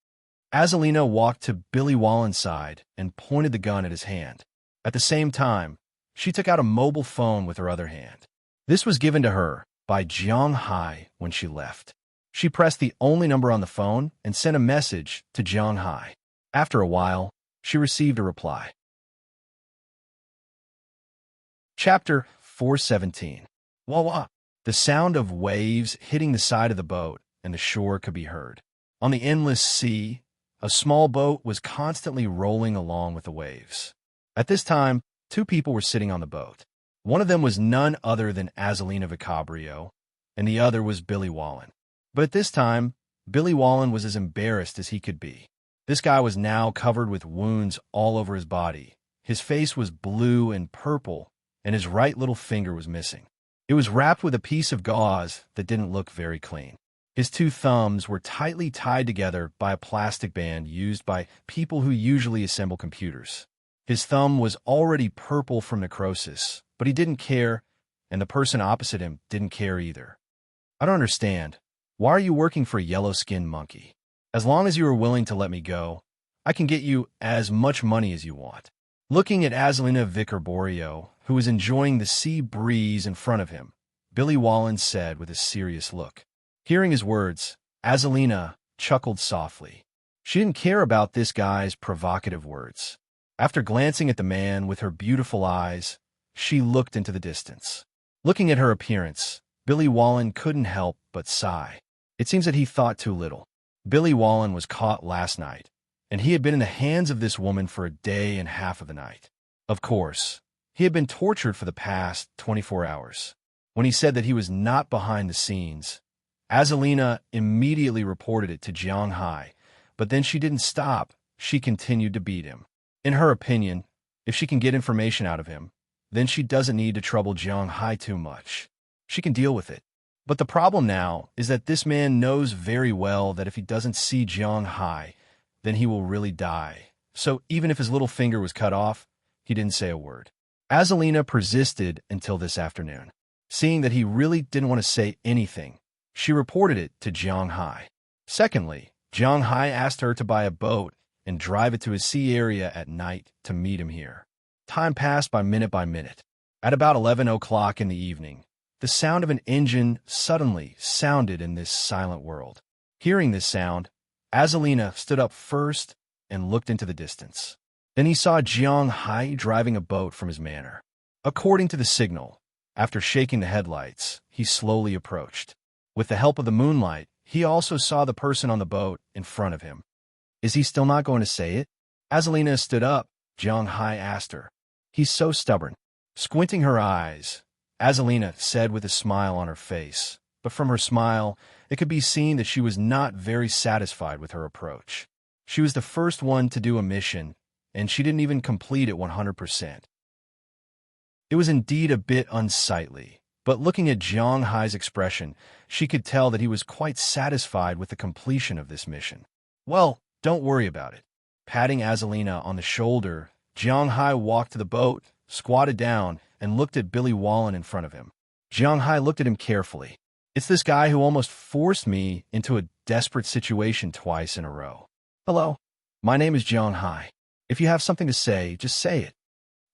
Azalina walked to Billy Wallen's side and pointed the gun at his hand. At the same time, she took out a mobile phone with her other hand. This was given to her by Jiang Hai when she left. She pressed the only number on the phone and sent a message to Jiang Hai. After a while, she received a reply. Chapter 417. Wah wah. The sound of waves hitting the side of the boat and the shore could be heard. On the endless sea, a small boat was constantly rolling along with the waves. At this time, two people were sitting on the boat. One of them was none other than Azalina Vicabrio, and the other was Billy Wallen. But at this time, Billy Wallen was as embarrassed as he could be. This guy was now covered with wounds all over his body. His face was blue and purple, and his right little finger was missing. It was wrapped with a piece of gauze that didn't look very clean. His two thumbs were tightly tied together by a plastic band used by people who usually assemble computers. His thumb was already purple from necrosis, but he didn't care, and the person opposite him didn't care either. I don't understand. Why are you working for a yellow-skinned monkey? As long as you are willing to let me go, I can get you as much money as you want. Looking at Azalina Vicabrio, who was enjoying the sea breeze in front of him, Billy Wallen said with a serious look. Hearing his words, Azalina chuckled softly. She didn't care about this guy's provocative words. After glancing at the man with her beautiful eyes, she looked into the distance. Looking at her appearance, Billy Wallen couldn't help but sigh. It seems that he thought too little. Billy Wallen was caught last night, and he had been in the hands of this woman for a day and half of the night. Of course, he had been tortured for the past 24 hours. When he said that he was not behind the scenes, Azalina immediately reported it to Jiang Hai, but then she didn't stop. She continued to beat him. In her opinion, if she can get information out of him, then she doesn't need to trouble Jiang Hai too much. She can deal with it. But the problem now is that this man knows very well that if he doesn't see Jiang Hai, then he will really die. So even if his little finger was cut off, he didn't say a word. Azalina persisted until this afternoon. Seeing that he really didn't want to say anything, she reported it to Jiang Hai. Secondly, Jiang Hai asked her to buy a boat and drive it to his sea area at night to meet him here. Time passed by minute. At about 11 o'clock in the evening, the sound of an engine suddenly sounded in this silent world. Hearing this sound, Azalina stood up first and looked into the distance. Then he saw Jiang Hai driving a boat from his manor. According to the signal, after shaking the headlights, he slowly approached. With the help of the moonlight, he also saw the person on the boat in front of him. Is he still not going to say it? Azalina stood up. Jiang Hai asked her. He's so stubborn. Squinting her eyes, Azalina said with a smile on her face, but from her smile, it could be seen that she was not very satisfied with her approach. She was the first one to do a mission, and she didn't even complete it 100%. It was indeed a bit unsightly, But looking at Jiang Hai's expression, she could tell that he was quite satisfied with the completion of this mission. Well, don't worry about it. Patting Azalina on the shoulder, Jiang Hai walked to the boat, squatted down, and looked at Billy Wallen in front of him. Jiang Hai looked at him carefully. It's this guy who almost forced me into a desperate situation twice in a row. Hello, my name is Jiang Hai. If you have something to say, just say it.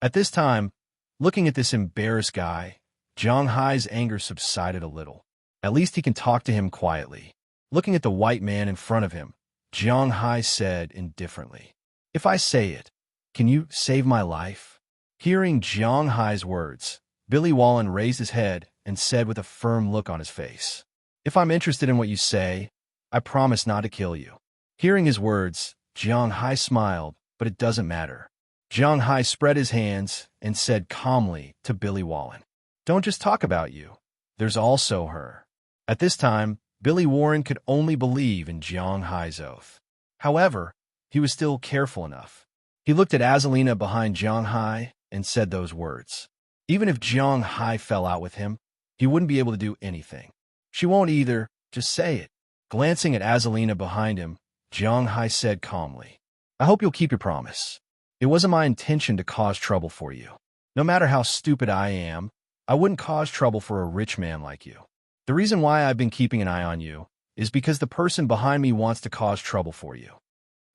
At this time, looking at this embarrassed guy, Jiang Hai's anger subsided a little. At least he can talk to him quietly. Looking at the white man in front of him, Jiang Hai said indifferently, "If I say it, can you save my life?" Hearing Jiang Hai's words, Billy Wallen raised his head and said with a firm look on his face, "If I'm interested in what you say, I promise not to kill you." Hearing his words, Jiang Hai smiled, but it doesn't matter. Jiang Hai spread his hands and said calmly to Billy Wallen, "Don't just talk about you. There's also her." At this time, Billy Warren could only believe in Jiang Hai's oath. However, he was still careful enough. He looked at Azalina behind Jiang Hai and said those words. Even if Jiang Hai fell out with him, he wouldn't be able to do anything. She won't either, just say it. Glancing at Azalina behind him, Jiang Hai said calmly, "I hope you'll keep your promise. It wasn't my intention to cause trouble for you. No matter how stupid I am, I wouldn't cause trouble for a rich man like you. The reason why I've been keeping an eye on you is because the person behind me wants to cause trouble for you."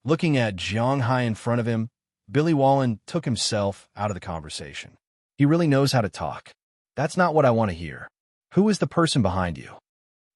Looking at Jiang Hai in front of him, Billy Wallen took himself out of the conversation. He really knows how to talk. That's not what I want to hear. Who is the person behind you?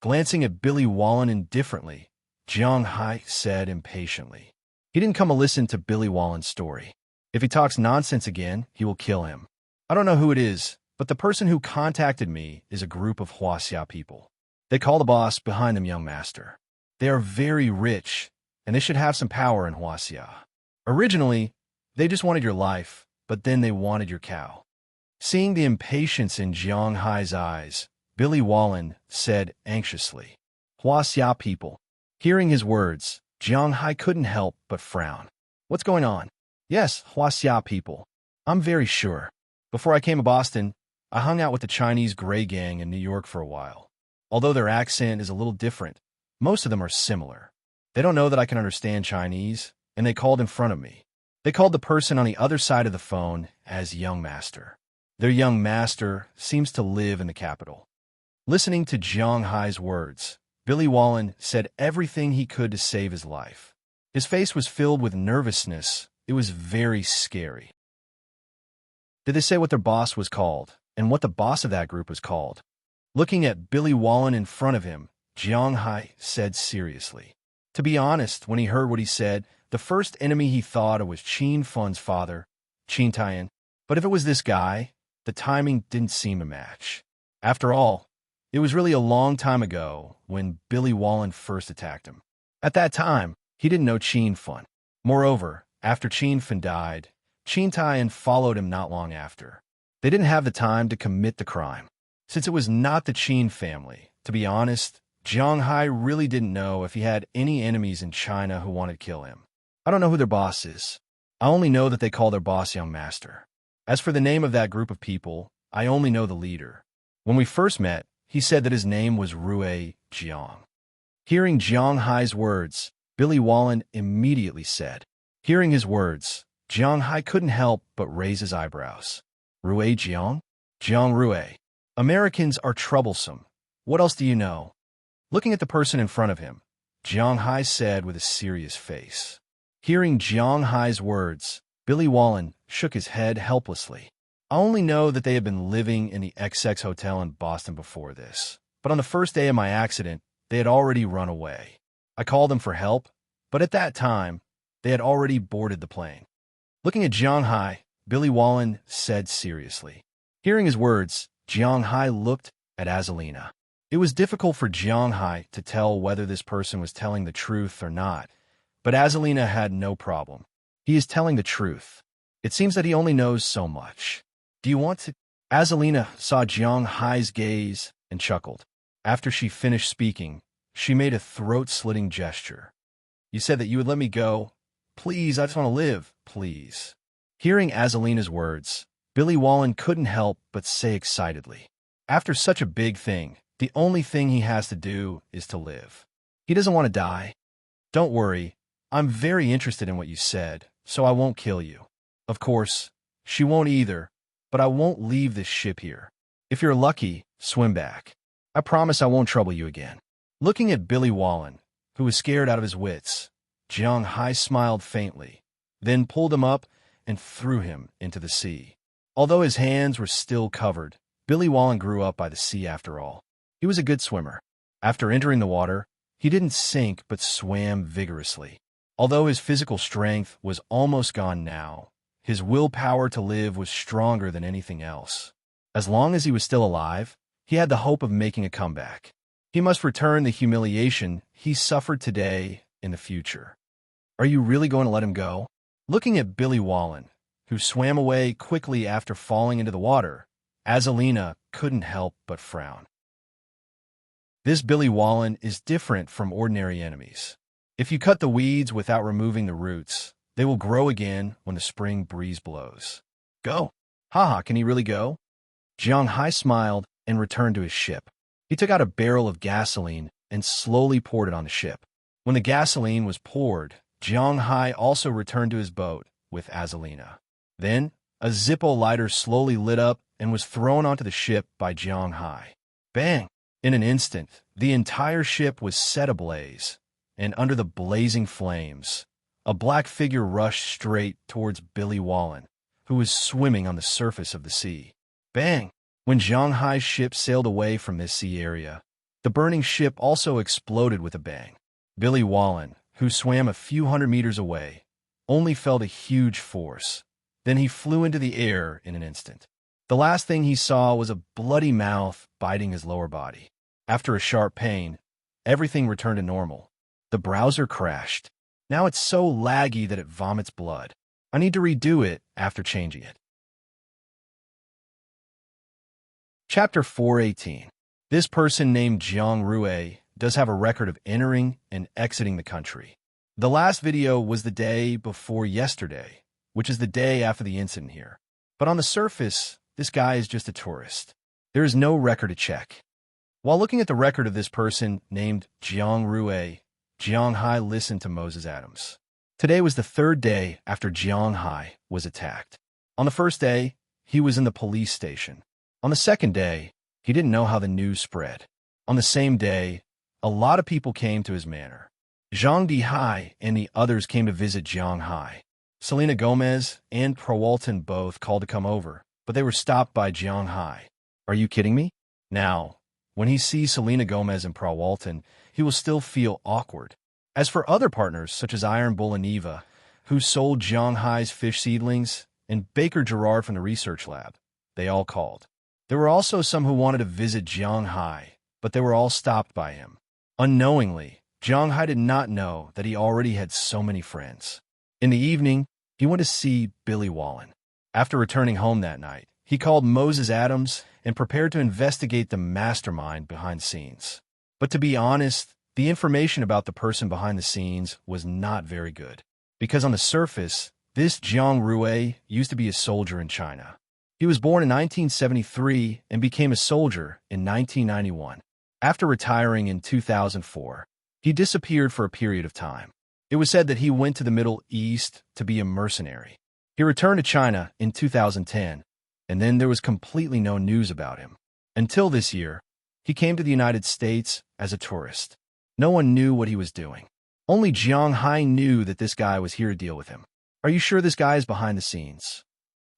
Glancing at Billy Wallen indifferently, Jiang Hai said impatiently. He didn't come to listen to Billy Wallen's story. If he talks nonsense again, he will kill him. I don't know who it is, but the person who contacted me is a group of Huaxia people. They call the boss behind them young master. They are very rich, and they should have some power in Huaxia. Originally, they just wanted your life, but then they wanted your cow. Seeing the impatience in Jiang Hai's eyes, Billy Wallen said anxiously, "Huaxia people." Hearing his words, Jiang Hai couldn't help but frown. "What's going on?" "Yes, Huaxia people. I'm very sure. Before I came to Boston, I hung out with the Chinese Gray Gang in New York for a while. Although their accent is a little different, most of them are similar. They don't know that I can understand Chinese, and they called in front of me. They called the person on the other side of the phone as young master. Their young master seems to live in the capital." Listening to Jiang Hai's words, Billy Wallen said everything he could to save his life. His face was filled with nervousness. It was very scary. Did they say what their boss was called, and what the boss of that group was called? Looking at Billy Wallen in front of him, Jiang Hai said seriously. To be honest, when he heard what he said, the first enemy he thought of was Qin Fun's father, Qin Tian. But if it was this guy, the timing didn't seem to match. After all, it was really a long time ago when Billy Wallen first attacked him. At that time, he didn't know Qin Fun. Moreover, after Qin Fun died, Qin Tian followed him not long after. They didn't have the time to commit the crime. Since it was not the Qin family, to be honest, Jiang Hai really didn't know if he had any enemies in China who wanted to kill him. I don't know who their boss is. I only know that they call their boss young master. As for the name of that group of people, I only know the leader. When we first met, he said that his name was Rue Jiang. Hearing Jiang Hai's words, Billy Wallen immediately said. Hearing his words, Jiang Hai couldn't help but raise his eyebrows. Rue Jiang? Jiang Rue. Americans are troublesome. What else do you know? Looking at the person in front of him, Jiang Hai said with a serious face. Hearing Jiang Hai's words, Billy Wallen shook his head helplessly. I only know that they had been living in the XX Hotel in Boston before this, but on the first day of my accident, they had already run away. I called them for help, but at that time, they had already boarded the plane. Looking at Jiang Hai, Billy Wallen said seriously. Hearing his words, Jiang Hai looked at Azalina. It was difficult for Jiang Hai to tell whether this person was telling the truth or not, but Azalina had no problem. He is telling the truth. It seems that he only knows so much. Do you want to? Azalina saw Jiang Hai's gaze and chuckled. After she finished speaking, she made a throat-slitting gesture. You said that you would let me go. Please, I just want to live, please. Hearing Azalina's words, Billy Wallen couldn't help but say excitedly, After such a big thing, the only thing he has to do is to live. He doesn't want to die. Don't worry, I'm very interested in what you said, so I won't kill you. Of course, she won't either, but I won't leave this ship here. If you're lucky, swim back. I promise I won't trouble you again. Looking at Billy Wallen, who was scared out of his wits, Jiang Hai smiled faintly, then pulled him up and threw him into the sea. Although his hands were still covered, Billy Wallen grew up by the sea after all. He was a good swimmer. After entering the water, he didn't sink but swam vigorously. Although his physical strength was almost gone now, his willpower to live was stronger than anything else. As long as he was still alive, he had the hope of making a comeback. He must return the humiliation he suffered today in the future. Are you really going to let him go? Looking at Billy Wallen, who swam away quickly after falling into the water, Azalina couldn't help but frown. This Billy Wallen is different from ordinary enemies. If you cut the weeds without removing the roots, they will grow again when the spring breeze blows. Go! Haha, can he really go? Jiang Hai smiled and returned to his ship. He took out a barrel of gasoline and slowly poured it on the ship. When the gasoline was poured, Jiang Hai also returned to his boat with Azalina. Then, a Zippo lighter slowly lit up and was thrown onto the ship by Jiang Hai. Bang! In an instant, the entire ship was set ablaze, and under the blazing flames, a black figure rushed straight towards Billy Wallen, who was swimming on the surface of the sea. Bang! When Jiang Hai's ship sailed away from this sea area, the burning ship also exploded with a bang. Billy Wallen, who swam a few hundred meters away, only felt a huge force. Then he flew into the air in an instant. The last thing he saw was a bloody mouth biting his lower body. After a sharp pain, everything returned to normal. The browser crashed. Now it's so laggy that it vomits blood. I need to redo it after changing it. Chapter 418. This person named Jiang Rue does have a record of entering and exiting the country. The last video was the day before yesterday, which is the day after the incident here. But on the surface, this guy is just a tourist. There is no record to check. While looking at the record of this person named Jiang Rue, Jiang Hai listened to Moses Adams. Today was the third day after Jiang Hai was attacked. On the first day, he was in the police station. On the second day, he didn't know how the news spread. On the same day, a lot of people came to his manor. Zhang Dihai and the others came to visit Jiang Hai. Selena Gomez and Prawalton both called to come over, but they were stopped by Jiang Hai. Are you kidding me? Now, when he sees Selena Gomez and Prawalton, he will still feel awkward. As for other partners, such as Iron Bull and Eva, who sold Jiang Hai's fish seedlings, and Baker Gerard from the research lab, they all called. There were also some who wanted to visit Jiang Hai, but they were all stopped by him. Unknowingly, Jiang Hai did not know that he already had so many friends. In the evening, he went to see Billy Wallen. After returning home that night, he called Moses Adams and prepared to investigate the mastermind behind the scenes. But to be honest, the information about the person behind the scenes was not very good. Because on the surface, this Jiang Rue used to be a soldier in China. He was born in 1973 and became a soldier in 1991. After retiring in 2004, he disappeared for a period of time. It was said that he went to the Middle East to be a mercenary. He returned to China in 2010, and then there was completely no news about him. Until this year, he came to the United States as a tourist. No one knew what he was doing. Only Jiang Hai knew that this guy was here to deal with him. Are you sure this guy is behind the scenes?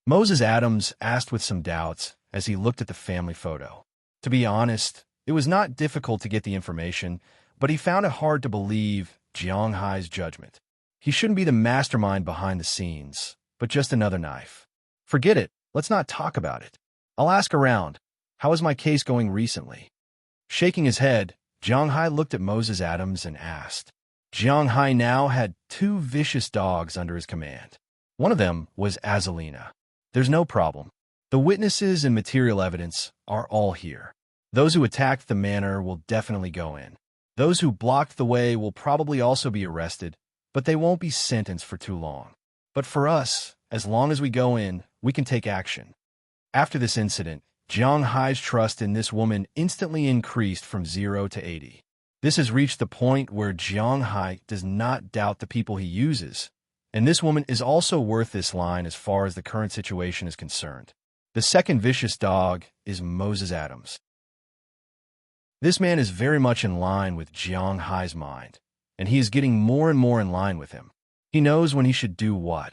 Moses Adams asked with some doubts as he looked at the family photo. To be honest, it was not difficult to get the information, but he found it hard to believe Jiang Hai's judgment. He shouldn't be the mastermind behind the scenes, but just another knife. Forget it. Let's not talk about it. I'll ask around. How is my case going recently? Shaking his head, Jiang Hai looked at Moses Adams and asked. Jiang Hai now had 2 vicious dogs under his command. One of them was Azalina. There's no problem. The witnesses and material evidence are all here. Those who attacked the manor will definitely go in. Those who blocked the way will probably also be arrested, but they won't be sentenced for too long. But for us, as long as we go in, we can take action. After this incident, Jiang Hai's trust in this woman instantly increased from 0 to 80. This has reached the point where Jiang Hai does not doubt the people he uses, and this woman is also worth this line as far as the current situation is concerned. The second vicious dog is Moses Adams. This man is very much in line with Jiang Hai's mind, and he is getting more and more in line with him. He knows when he should do what,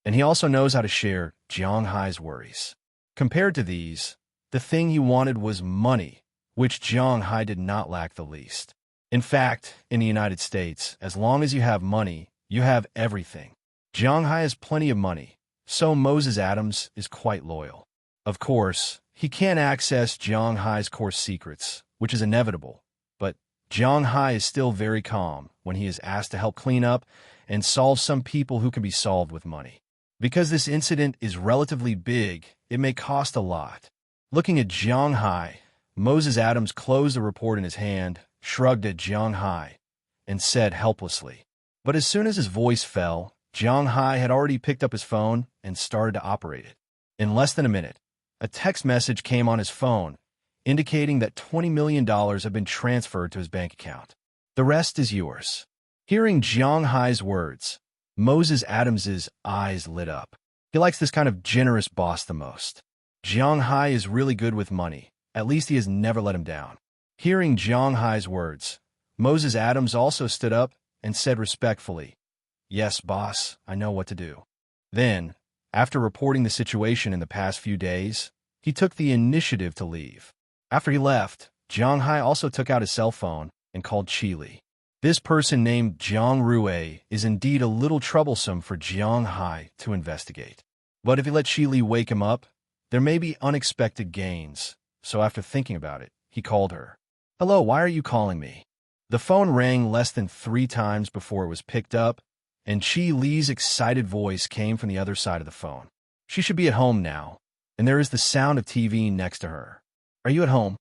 and he also knows how to share Jiang Hai's worries. Compared to these, the thing he wanted was money, which Jiang Hai did not lack the least. In fact, in the United States, as long as you have money, you have everything. Jiang Hai has plenty of money, so Moses Adams is quite loyal. Of course, he can't access Jiang Hai's core secrets, which is inevitable, but Jiang Hai is still very calm when he is asked to help clean up and solve some people who can be solved with money. Because this incident is relatively big, it may cost a lot. Looking at Jiang Hai, Moses Adams closed the report in his hand, shrugged at Jiang Hai, and said helplessly. But as soon as his voice fell, Jiang Hai had already picked up his phone and started to operate it. In less than a minute, a text message came on his phone, indicating that $20 million had been transferred to his bank account. The rest is yours. Hearing Jiang Hai's words, Moses Adams's eyes lit up. He likes this kind of generous boss the most. Jiang Hai is really good with money. At least he has never let him down. Hearing Jiang Hai's words, Moses Adams also stood up and said respectfully, "Yes, boss, I know what to do." Then, after reporting the situation in the past few days, he took the initiative to leave. After he left, Jiang Hai also took out his cell phone and called Qi. This person named Jiang Rui is indeed a little troublesome for Jiang Hai to investigate. But if he let Qi wake him up, there may be unexpected gains, so after thinking about it, he called her. "Hello, why are you calling me?" The phone rang less than 3 times before it was picked up, and Qi Li's excited voice came from the other side of the phone. She should be at home now, and there is the sound of TV next to her. "Are you at home?"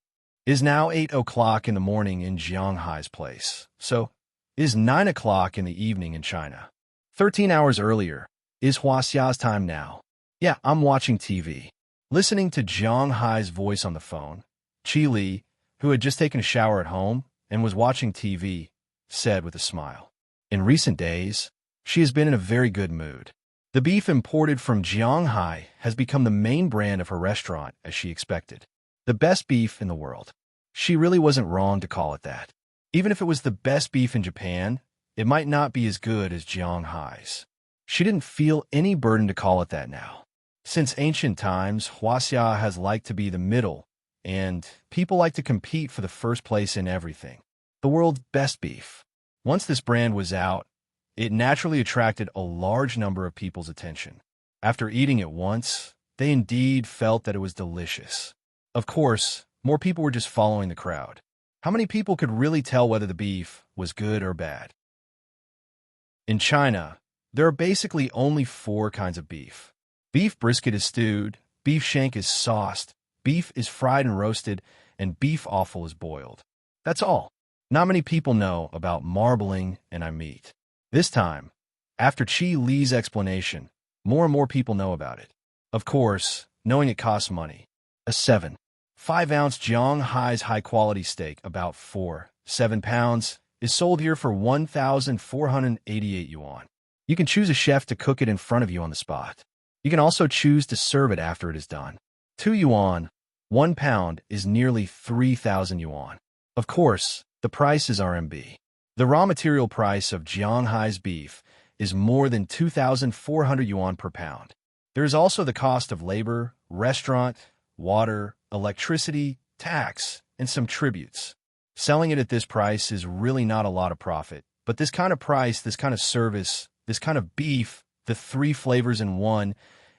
It is now 8 o'clock in the morning in Jiang Hai's place, so it is 9 o'clock in the evening in China. 13 hours earlier, is Huaxia's time now. "Yeah, I'm watching TV." Listening to Jiang Hai's voice on the phone, Qi Li, who had just taken a shower at home and was watching TV, said with a smile. In recent days, she has been in a very good mood. The beef imported from Jiang Hai has become the main brand of her restaurant, as she expected. The best beef in the world. She really wasn't wrong to call it that. Even if it was the best beef in Japan, it might not be as good as Jiang Hai's. She didn't feel any burden to call it that now. Since ancient times, Huaxia has liked to be the middle, and people like to compete for the first place in everything. The world's best beef. Once this brand was out, it naturally attracted a large number of people's attention. After eating it once, they indeed felt that it was delicious. Of course, more people were just following the crowd. How many people could really tell whether the beef was good or bad? In China, there are basically only 4 kinds of beef. Beef brisket is stewed, beef shank is sauced, beef is fried and roasted, and beef offal is boiled. That's all. Not many people know about marbling and meat. This time, after Qi Li's explanation, more and more people know about it. Of course, knowing it costs money. A 7.5-ounce Jiang Hai's high-quality steak, about 4.7 pounds, is sold here for 1,488 yuan. You can choose a chef to cook it in front of you on the spot. You can also choose to serve it after it is done. 2 yuan, 1 pound, is nearly 3,000 yuan. Of course, the price is RMB. The raw material price of Jiang Hai's beef is more than 2,400 yuan per pound. There is also the cost of labor, restaurant, water, electricity, tax, and some tributes. Selling it at this price is really not a lot of profit, but this kind of price, this kind of service, this kind of beef, the 3 flavors in one,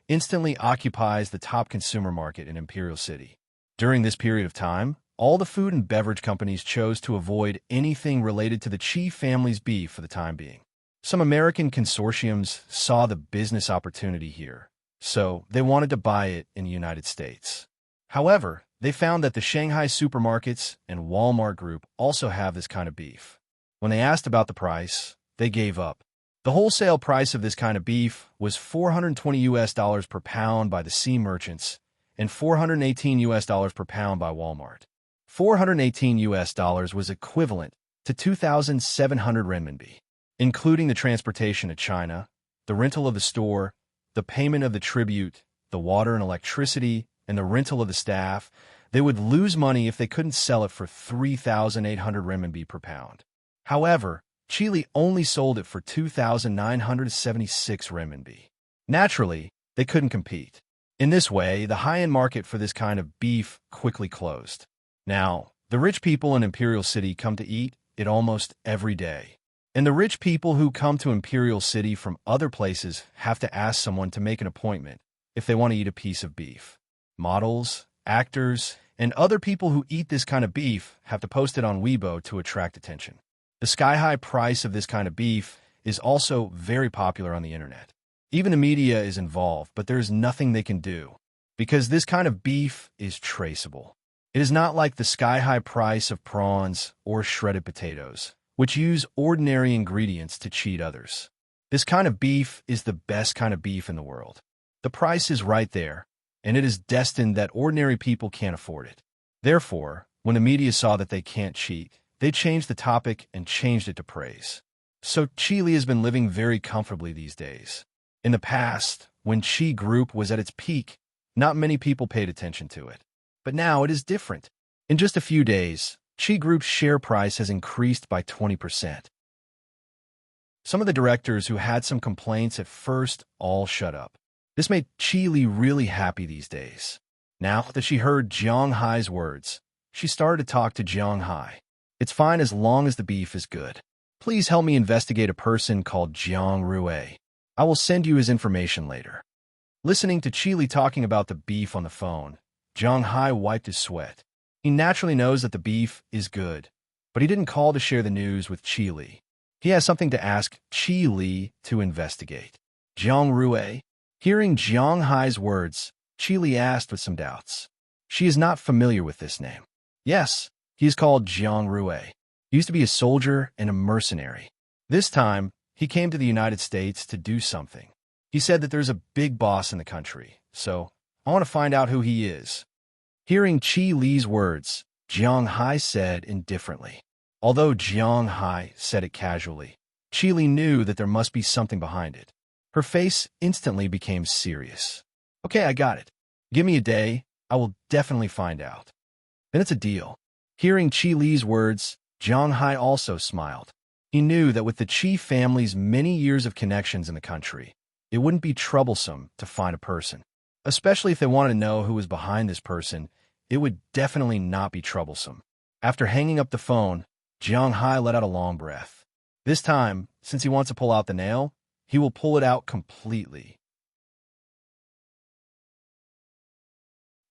instantly occupies the top consumer market in Imperial City. During this period of time, all the food and beverage companies chose to avoid anything related to the Qi family's beef for the time being. Some American consortiums saw the business opportunity here, so they wanted to buy it in the United States. However, they found that the Shanghai supermarkets and Walmart Group also have this kind of beef. When they asked about the price, they gave up. The wholesale price of this kind of beef was $420 per pound by the sea merchants, and $418 per pound by Walmart. $418 was equivalent to 2,700 renminbi, including the transportation to China, the rental of the store, the payment of the tribute, the water and electricity, and the rental of the staff. They would lose money if they couldn't sell it for 3,800 renminbi per pound. However, Chile only sold it for 2,976 renminbi. Naturally, they couldn't compete. In this way, the high-end market for this kind of beef quickly closed. Now, the rich people in Imperial City come to eat it almost every day. And the rich people who come to Imperial City from other places have to ask someone to make an appointment if they want to eat a piece of beef. Models, actors, and other people who eat this kind of beef have to post it on Weibo to attract attention. The sky-high price of this kind of beef is also very popular on the internet. Even the media is involved, but there's nothing they can do, because this kind of beef is traceable. It is not like the sky-high price of prawns or shredded potatoes, which use ordinary ingredients to cheat others. This kind of beef is the best kind of beef in the world. The price is right there, and it is destined that ordinary people can't afford it. Therefore, when the media saw that they can't cheat, they changed the topic and changed it to praise. So Chile has been living very comfortably these days. In the past, when Chi Group was at its peak, not many people paid attention to it. But now it is different. In just a few days, Chi Group's share price has increased by 20%. Some of the directors who had some complaints at first all shut up. This made Chile really happy these days. Now that she heard Jiang Hai's words, she started to talk to Jiang Hai. It's fine as long as the beef is good. Please help me investigate a person called Jiang Rue. I will send you his information later. Listening to Chile talking about the beef on the phone, Jiang Hai wiped his sweat. He naturally knows that the beef is good, but he didn't call to share the news with Chile. He has something to ask Chile to investigate. Jiang Rue. Hearing Jiang Hai's words, Chile asked with some doubts. She is not familiar with this name. Yes, he is called Jiang Rue. He used to be a soldier and a mercenary. This time, he came to the United States to do something. He said that there's a big boss in the country, so I want to find out who he is. Hearing Chi Li's words, Jiang Hai said indifferently. Although Jiang Hai said it casually, Chi Li knew that there must be something behind it. Her face instantly became serious. Okay, I got it. Give me a day, I will definitely find out. Then it's a deal. Hearing Chi Li's words, Jiang Hai also smiled. He knew that with the Chi family's many years of connections in the country, it wouldn't be troublesome to find a person. Especially if they wanted to know who was behind this person, it would definitely not be troublesome. After hanging up the phone, Jiang Hai let out a long breath. This time, since he wants to pull out the nail, he will pull it out completely.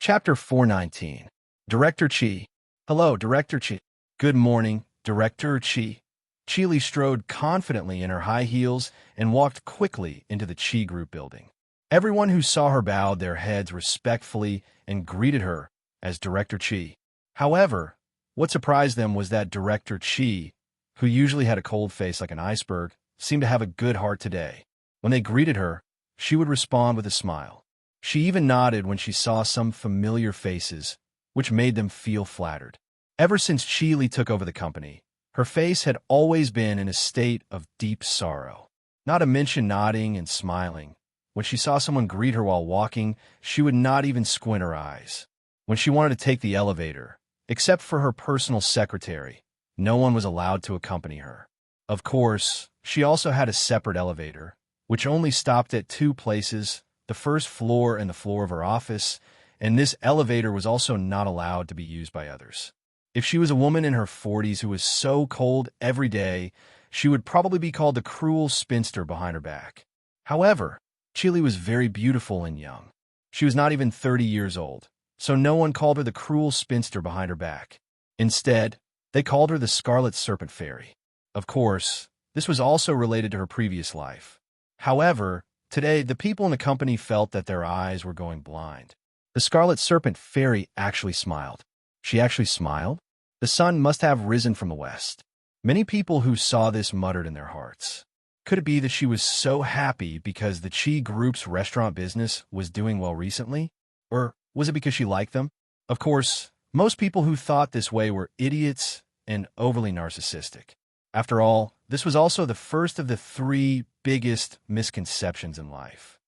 Chapter 419. Director Chi. Hello, Director Chi. Good morning, Director Chi. Chile strode confidently in her high heels and walked quickly into the Chi Group building. Everyone who saw her bowed their heads respectfully and greeted her as Director Chi. However, what surprised them was that Director Chi, who usually had a cold face like an iceberg, seemed to have a good heart today. When they greeted her, she would respond with a smile. She even nodded when she saw some familiar faces, which made them feel flattered. Ever since Chile took over the company, her face had always been in a state of deep sorrow. Not to mention nodding and smiling. When she saw someone greet her while walking, she would not even squint her eyes. When she wanted to take the elevator, except for her personal secretary, no one was allowed to accompany her. Of course, she also had a separate elevator, which only stopped at two places, the first floor and the floor of her office, and this elevator was also not allowed to be used by others. If she was a woman in her 40s who was so cold every day, she would probably be called the cruel spinster behind her back. However, Chile was very beautiful and young. She was not even 30 years old, so no one called her the cruel spinster behind her back. Instead, they called her the Scarlet Serpent Fairy. Of course, this was also related to her previous life. However, today the people in the company felt that their eyes were going blind. The Scarlet Serpent Fairy actually smiled. She actually smiled? The sun must have risen from the west. Many people who saw this muttered in their hearts. Could it be that she was so happy because the Chi Group's restaurant business was doing well recently? Or Was it because she liked them? Of course, most people who thought this way were idiots and overly narcissistic. After all, this was also the first of the three biggest misconceptions in life.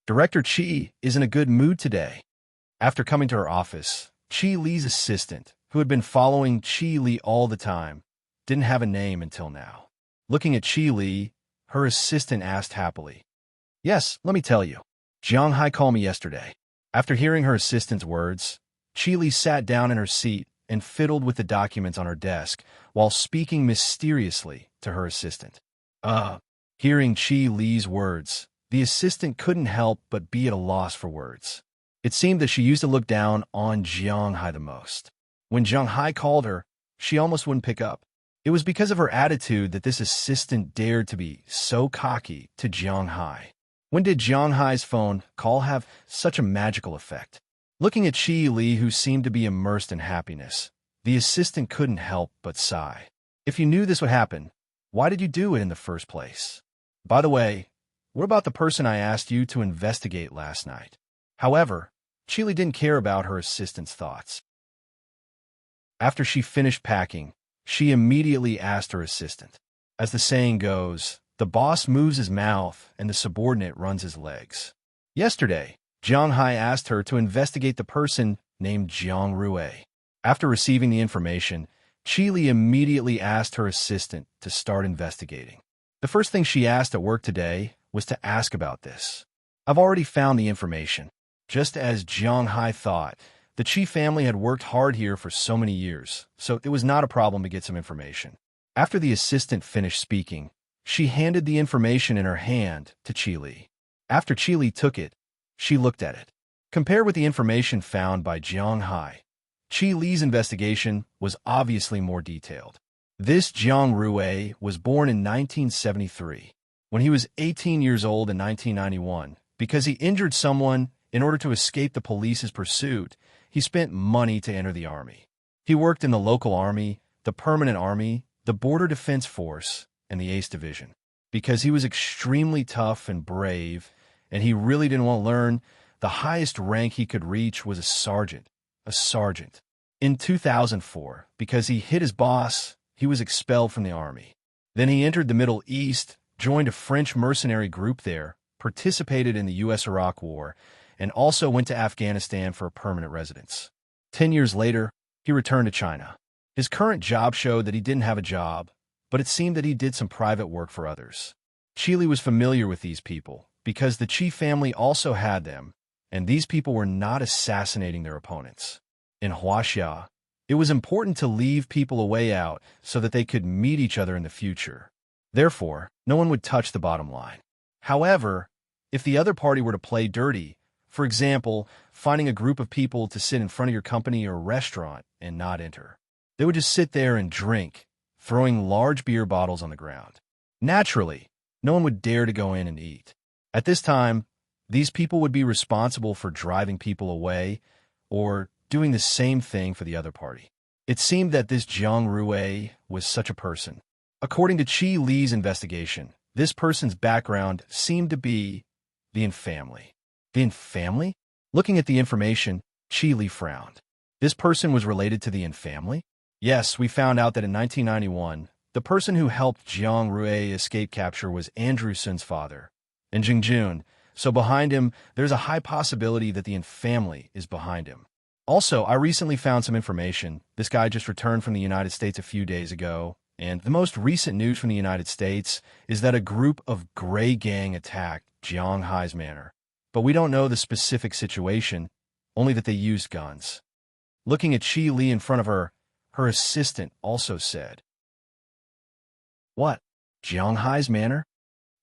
Director Chi is in a good mood today. After coming to her office, Chi Li's assistant, who had been following Chi Li all the time, didn't have a name until now. Looking at Chi Li, her assistant asked happily, "Yes, let me tell you. Jiang Hai called me yesterday." After hearing her assistant's words, Chi Li sat down in her seat and fiddled with the documents on her desk while speaking mysteriously to her assistant. Hearing Chi Li's words, the assistant couldn't help but be at a loss for words. It seemed that she used to look down on Jiang Hai the most. When Jiang Hai called her, she almost wouldn't pick up. It was because of her attitude that this assistant dared to be so cocky to Jiang Hai. When did Jiang Hai's phone call have such a magical effect? Looking at Chi Li, who seemed to be immersed in happiness, the assistant couldn't help but sigh. If you knew this would happen, why did you do it in the first place? By the way, what about the person I asked you to investigate last night? However, Chi Li didn't care about her assistant's thoughts. After she finished packing, she immediately asked her assistant. As the saying goes, the boss moves his mouth and the subordinate runs his legs. Yesterday, Jiang Hai asked her to investigate the person named Jiang Rue. After receiving the information, Chi Li immediately asked her assistant to start investigating. The first thing she asked at work today was to ask about this. I've already found the information. Just as Jiang Hai thought, the Chi family had worked hard here for so many years, so it was not a problem to get some information. After the assistant finished speaking, she handed the information in her hand to Chi Li. After Chi Li took it, she looked at it. Compared with the information found by Jiang Hai, Chi Li's investigation was obviously more detailed. This Jiang Rue was born in 1973. When he was 18 years old in 1991, because he injured someone in order to escape the police's pursuit, he spent money to enter the army. He worked in the local army, the permanent army, the Border Defense Force, and the Ace Division. Because he was extremely tough and brave, and he really didn't want to learn, the highest rank he could reach was a sergeant. In 2004, because he hit his boss, he was expelled from the army. Then he entered the Middle East, joined a French mercenary group there, participated in the U.S.-Iraq War, and also went to Afghanistan for a permanent residence. 10 years later, he returned to China. His current job showed that he didn't have a job, but it seemed that he did some private work for others. Chi Li was familiar with these people, because the Chi family also had them, and these people were not assassinating their opponents. In Huaxia, it was important to leave people a way out so that they could meet each other in the future. Therefore, no one would touch the bottom line. However, if the other party were to play dirty, for example, finding a group of people to sit in front of your company or restaurant and not enter, they would just sit there and drink, throwing large beer bottles on the ground. Naturally, no one would dare to go in and eat. At this time, these people would be responsible for driving people away or doing the same thing for the other party. It seemed that this Jiang Rue was such a person. According to Chi Li's investigation, this person's background seemed to be the Yin family. The Yin family? Looking at the information, Chi Li frowned. This person was related to the Yin family? Yes, we found out that in 1991, the person who helped Jiang Rue escape capture was Andrew Sun's father, and Jingjun, so behind him, there's a high possibility that the Yin family is behind him. Also, I recently found some information. This guy just returned from the United States a few days ago, and the most recent news from the United States is that a group of gray gang attacked Jiang Hai's manor. But we don't know the specific situation, only that they used guns. Looking at Chi Li in front of her, her assistant also said, "What? Jiang Hai's manor?"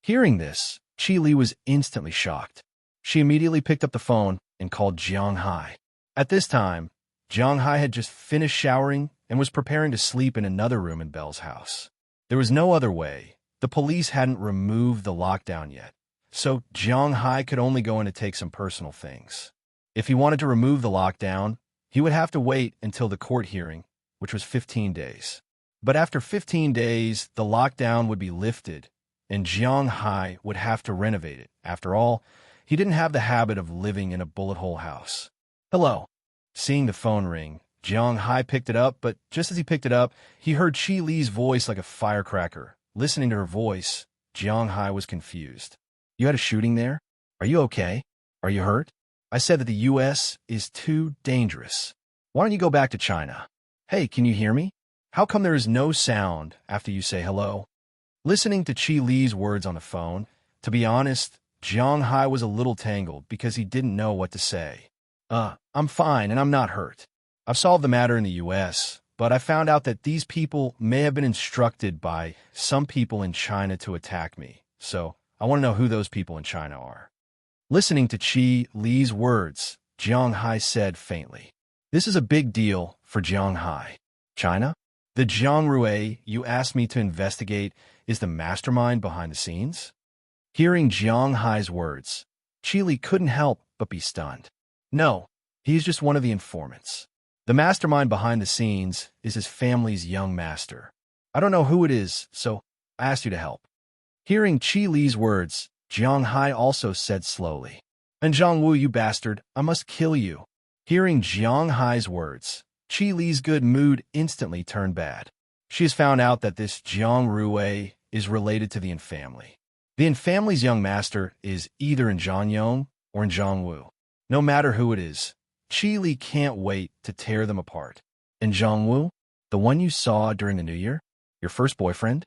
Hearing this, Chi Li was instantly shocked. She immediately picked up the phone and called Jiang Hai. At this time, Jiang Hai had just finished showering and was preparing to sleep in another room in Belle's house. There was no other way. The police hadn't removed the lockdown yet, so Jiang Hai could only go in to take some personal things. If he wanted to remove the lockdown, he would have to wait until the court hearing, which was 15 days. But after 15 days, the lockdown would be lifted, and Jiang Hai would have to renovate it. After all, he didn't have the habit of living in a bullet hole house. Hello. Seeing the phone ring, Jiang Hai picked it up, but just as he picked it up, he heard Qi Li's voice like a firecracker. Listening to her voice, Jiang Hai was confused. You had a shooting there? Are you okay? Are you hurt? I said that the U.S. is too dangerous. Why don't you go back to China? Hey, can you hear me? How come there is no sound after you say hello? Listening to Qi Li's words on the phone, to be honest, Jiang Hai was a little tangled because he didn't know what to say. I'm fine and I'm not hurt. I've solved the matter in the U.S., but I found out that these people may have been instructed by some people in China to attack me, so I want to know who those people in China are. Listening to Qi Li's words, Jiang Hai said faintly. This is a big deal for Jiang Hai. China? The Jiang Rui you asked me to investigate is the mastermind behind the scenes? Hearing Jiang Hai's words, Qi Li couldn't help but be stunned. No, he's just one of the informants. The mastermind behind the scenes is his family's young master. I don't know who it is, so I asked you to help. Hearing Qi Li's words, Jiang Hai also said slowly, And Zhang Wu, you bastard, I must kill you. Hearing Jiang Hai's words, Qi Li's good mood instantly turned bad. She has found out that this Jiang Rui is related to the Yin family. The Yin family's young master is either in Zhang Yong or in Zhang Wu. No matter who it is, Qi Li can't wait to tear them apart. And Zhang Wu, the one you saw during the New Year? Your first boyfriend?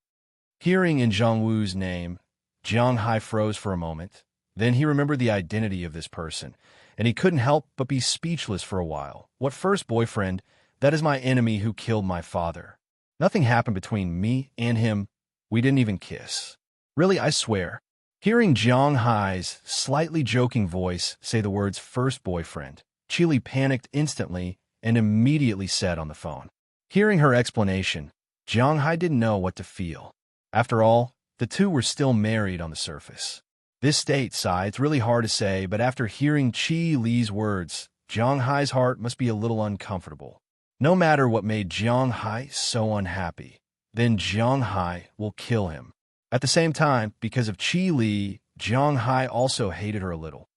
Hearing in Zhang Wu's name, Jiang Hai froze for a moment. Then he remembered the identity of this person, and he couldn't help but be speechless for a while. What first boyfriend? That is my enemy who killed my father. Nothing happened between me and him. We didn't even kiss. Really, I swear. Hearing Jiang Hai's slightly joking voice say the words first boyfriend, Qi Li panicked instantly and immediately said on the phone. Hearing her explanation, Jiang Hai didn't know what to feel. After all, the two were still married on the surface. This state, it's really hard to say, but after hearing Qi Li's words, Jiang Hai's heart must be a little uncomfortable. No matter what made Jiang Hai so unhappy, then Jiang Hai will kill him. At the same time, because of Qi Li, Jiang Hai also hated her a little.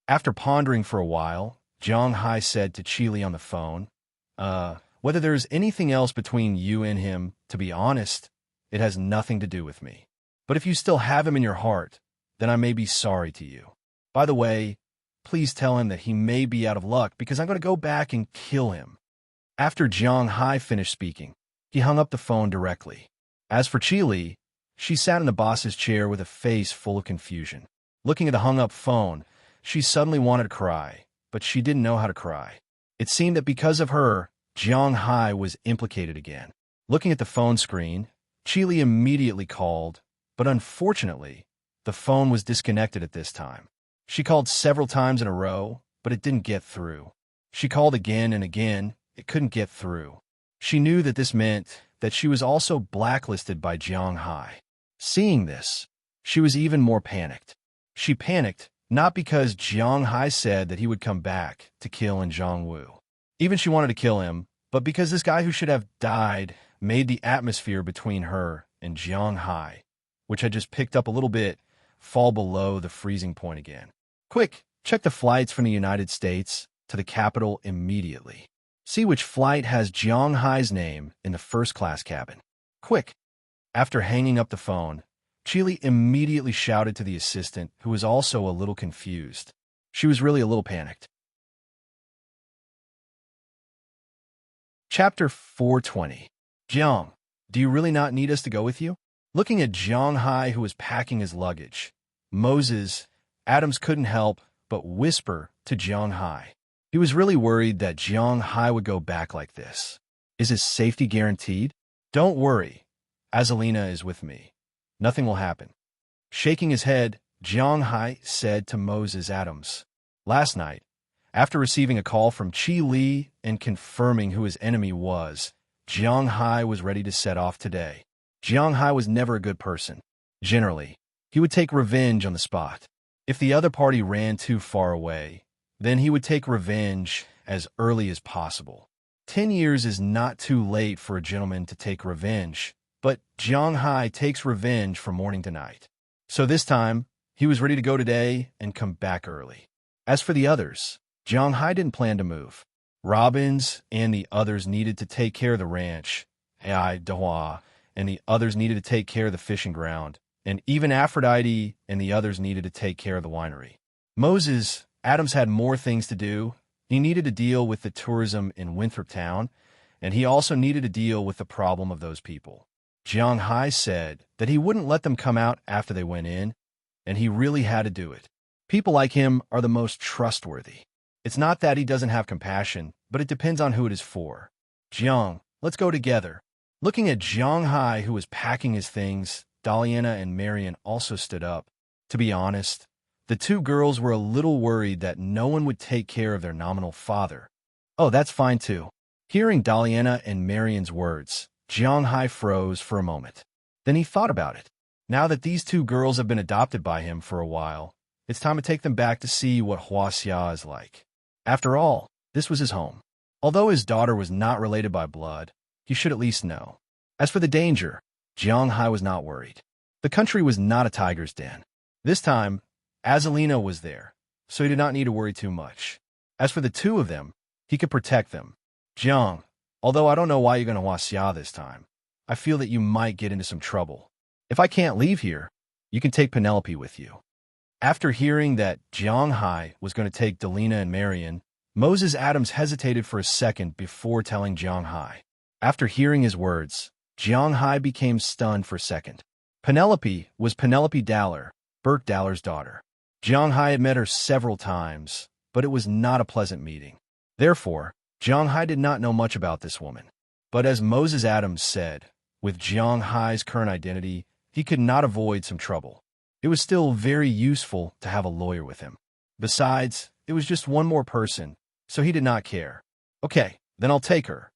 After pondering for a while, Jiang Hai said to Qi Li on the phone, whether there's anything else between you and him, to be honest, it has nothing to do with me. But if you still have him in your heart, then I may be sorry to you. By the way, please tell him that he may be out of luck because I'm going to go back and kill him. After Jiang Hai finished speaking, he hung up the phone directly. As for Qi Li, she sat in the boss's chair with a face full of confusion. Looking at the hung-up phone, she suddenly wanted to cry, but she didn't know how to cry. It seemed that because of her, Jiang Hai was implicated again. Looking at the phone screen, Qi Li immediately called, but unfortunately, the phone was disconnected at this time. She called several times in a row, but it didn't get through. She called again and again, it couldn't get through. She knew that this meant that she was also blacklisted by Jiang Hai. Seeing this, she was even more panicked. She panicked not because Jiang Hai said that he would come back to kill Zhang Wu. Even she wanted to kill him, but because this guy who should have died made the atmosphere between her and Jiang Hai, which had just picked up a little bit, fall below the freezing point again. Quick, check the flights from the United States to the capital immediately. See which flight has Jiang Hai's name in the first-class cabin. Quick. After hanging up the phone, Qi Li immediately shouted to the assistant, who was also a little confused. She was really a little panicked. Chapter 420. Jiang, do you really not need us to go with you? Looking at Jiang Hai, who was packing his luggage, Moses, Adams couldn't help but whisper to Jiang Hai. He was really worried that Jiang Hai would go back like this. Is his safety guaranteed? Don't worry. Azalina is with me. Nothing will happen. Shaking his head, Jiang Hai said to Moses Adams. Last night, after receiving a call from Qi Li and confirming who his enemy was, Jiang Hai was ready to set off today. Jiang Hai was never a good person. Generally, he would take revenge on the spot. If the other party ran too far away, then he would take revenge as early as possible. 10 years is not too late for a gentleman to take revenge, but Jiang Hai takes revenge from morning to night. So this time, he was ready to go today and come back early. As for the others, Jiang Hai didn't plan to move. Robbins and the others needed to take care of the ranch. Ai Dahua and the others needed to take care of the fishing ground. And even Aphrodite and the others needed to take care of the winery. Moses Adams had more things to do. He needed to deal with the tourism in Winthrop Town, and he also needed to deal with the problem of those people. Jiang Hai said that he wouldn't let them come out after they went in, and he really had to do it. People like him are the most trustworthy. It's not that he doesn't have compassion, but it depends on who it is for. Jiang, let's go together. Looking at Jiang Hai, who was packing his things, Daliana and Marian also stood up. To be honest, the two girls were a little worried that no one would take care of their nominal father. Oh, that's fine too. Hearing Daliana and Marian's words, Jiang Hai froze for a moment. Then he thought about it. Now that these two girls have been adopted by him for a while, it's time to take them back to see what Huaxia is like. After all, this was his home. Although his daughter was not related by blood, he should at least know. As for the danger, Jiang Hai was not worried. The country was not a tiger's den. This time, Azalina was there, so he did not need to worry too much. As for the two of them, he could protect them. Jiang, although I don't know why you're going to Huaxia this time, I feel that you might get into some trouble. If I can't leave here, you can take Penelope with you. After hearing that Jiang Hai was going to take Delina and Marian, Moses Adams hesitated for a second before telling Jiang Hai. After hearing his words, Jiang Hai became stunned for a second. Penelope was Penelope Daller, Burke Daller's daughter. Jiang Hai had met her several times, but it was not a pleasant meeting. Therefore, Jiang Hai did not know much about this woman. But as Moses Adams said, with Jiang Hai's current identity, he could not avoid some trouble. It was still very useful to have a lawyer with him. Besides, it was just one more person, so he did not care. Okay, then I'll take her.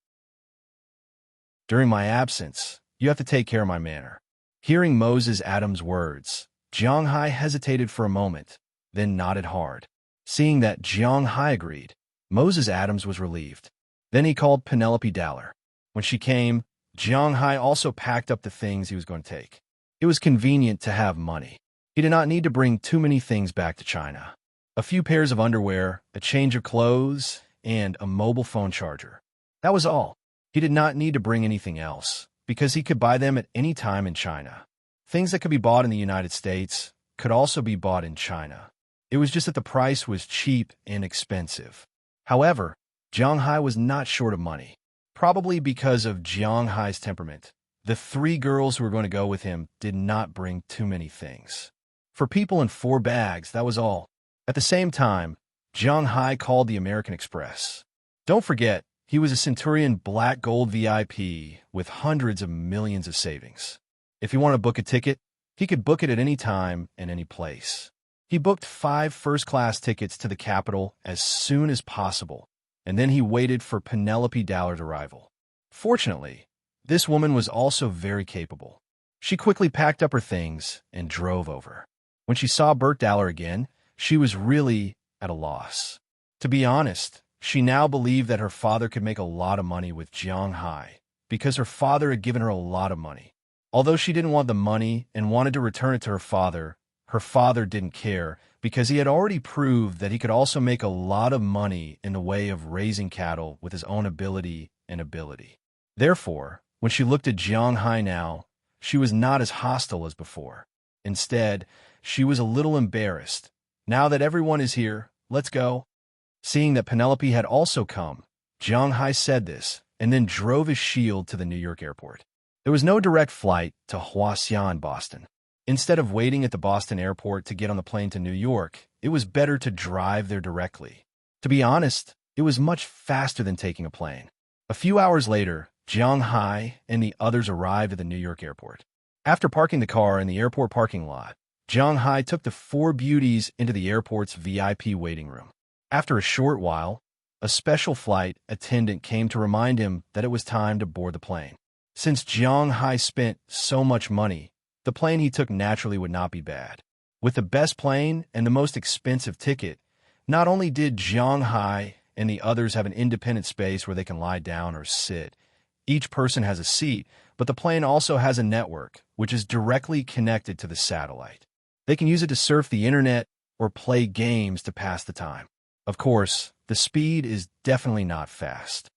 During my absence, you have to take care of my manor. Hearing Moses Adams' words, Jiang Hai hesitated for a moment, then nodded hard. Seeing that Jiang Hai agreed, Moses Adams was relieved. Then he called Penelope Daller. When she came, Jiang Hai also packed up the things he was going to take. It was convenient to have money. He did not need to bring too many things back to China. A few pairs of underwear, a change of clothes, and a mobile phone charger. That was all. He did not need to bring anything else, because he could buy them at any time in China. Things that could be bought in the United States could also be bought in China. It was just that the price was cheap and expensive. However, Jiang Hai was not short of money. Probably because of Jiang Hai's temperament, the three girls who were going to go with him did not bring too many things. For people in 4 bags, that was all. At the same time, Jiang Hai called the American Express. Don't forget, he was a Centurion Black Gold VIP with hundreds of millions of savings. If he wanted to book a ticket, he could book it at any time and any place. He booked 5 first-class tickets to the capital as soon as possible, and then he waited for Penelope Daller's arrival. Fortunately, this woman was also very capable. She quickly packed up her things and drove over. When she saw Burke Daller again, she was really at a loss. To be honest, she now believed that her father could make a lot of money with Jiang Hai, because her father had given her a lot of money. Although she didn't want the money and wanted to return it to her father didn't care, because he had already proved that he could also make a lot of money in the way of raising cattle with his own ability and ability. Therefore, when she looked at Jiang Hai now, she was not as hostile as before. Instead, she was a little embarrassed. Now that everyone is here, let's go. Seeing that Penelope had also come, Jiang Hai said this, and then drove his shield to the New York airport. There was no direct flight to Huaxia in Boston. Instead of waiting at the Boston airport to get on the plane to New York, it was better to drive there directly. To be honest, it was much faster than taking a plane. A few hours later, Jiang Hai and the others arrived at the New York airport. After parking the car in the airport parking lot, Jiang Hai took the 4 beauties into the airport's VIP waiting room. After a short while, a special flight attendant came to remind him that it was time to board the plane. Since Jiang Hai spent so much money, the plane he took naturally would not be bad. With the best plane and the most expensive ticket, not only did Jiang Hai and the others have an independent space where they can lie down or sit, each person has a seat, but the plane also has a network, which is directly connected to the satellite. They can use it to surf the internet or play games to pass the time. Of course, the speed is definitely not fast.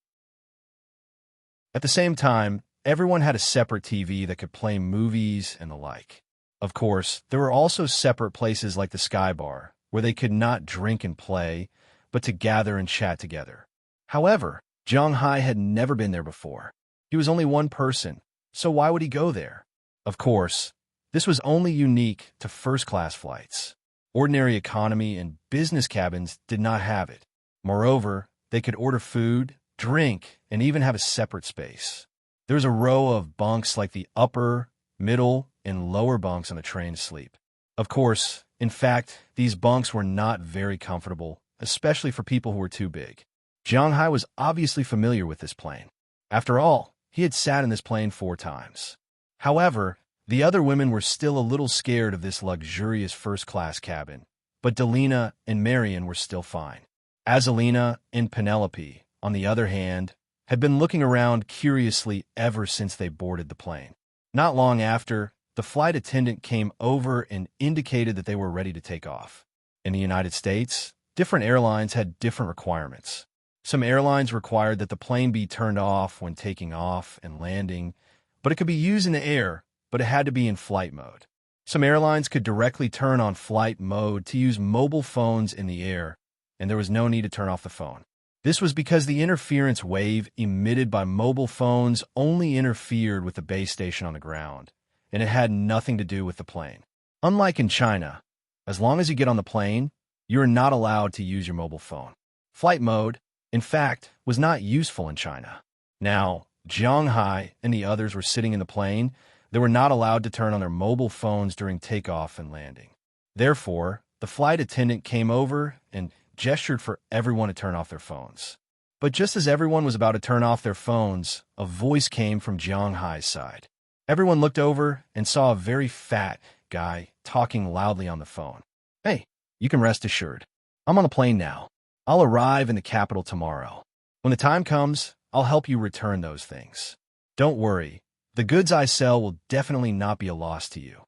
At the same time, everyone had a separate TV that could play movies and the like. Of course, there were also separate places like the Sky Bar, where they could not drink and play, but to gather and chat together. However, Jiang Hai had never been there before. He was only one person, so why would he go there? Of course, this was only unique to first-class flights. Ordinary economy and business cabins did not have it. Moreover, they could order food, drink, and even have a separate space. There was a row of bunks like the upper, middle, and lower bunks on the train to sleep. Of course, in fact, these bunks were not very comfortable, especially for people who were too big. Jiang Hai was obviously familiar with this plane. After all, he had sat in this plane 4 times. However, the other women were still a little scared of this luxurious first-class cabin, but Delina and Marion were still fine. Azalina and Penelope, on the other hand, had been looking around curiously ever since they boarded the plane. Not long after, the flight attendant came over and indicated that they were ready to take off. In the United States, different airlines had different requirements. Some airlines required that the plane be turned off when taking off and landing, but it could be used in the air, but it had to be in flight mode. Some airlines could directly turn on flight mode to use mobile phones in the air, and there was no need to turn off the phone. This was because the interference wave emitted by mobile phones only interfered with the base station on the ground, and it had nothing to do with the plane. Unlike in China, as long as you get on the plane, you are not allowed to use your mobile phone. Flight mode, in fact, was not useful in China. Now, Jiang Hai and the others were sitting in the plane. They were not allowed to turn on their mobile phones during takeoff and landing. Therefore, the flight attendant came over and gestured for everyone to turn off their phones. But just as everyone was about to turn off their phones, a voice came from Jiang Hai's side. Everyone looked over and saw a very fat guy talking loudly on the phone. "Hey, you can rest assured. I'm on a plane now. I'll arrive in the capital tomorrow. When the time comes, I'll help you return those things. Don't worry, the goods I sell will definitely not be a loss to you."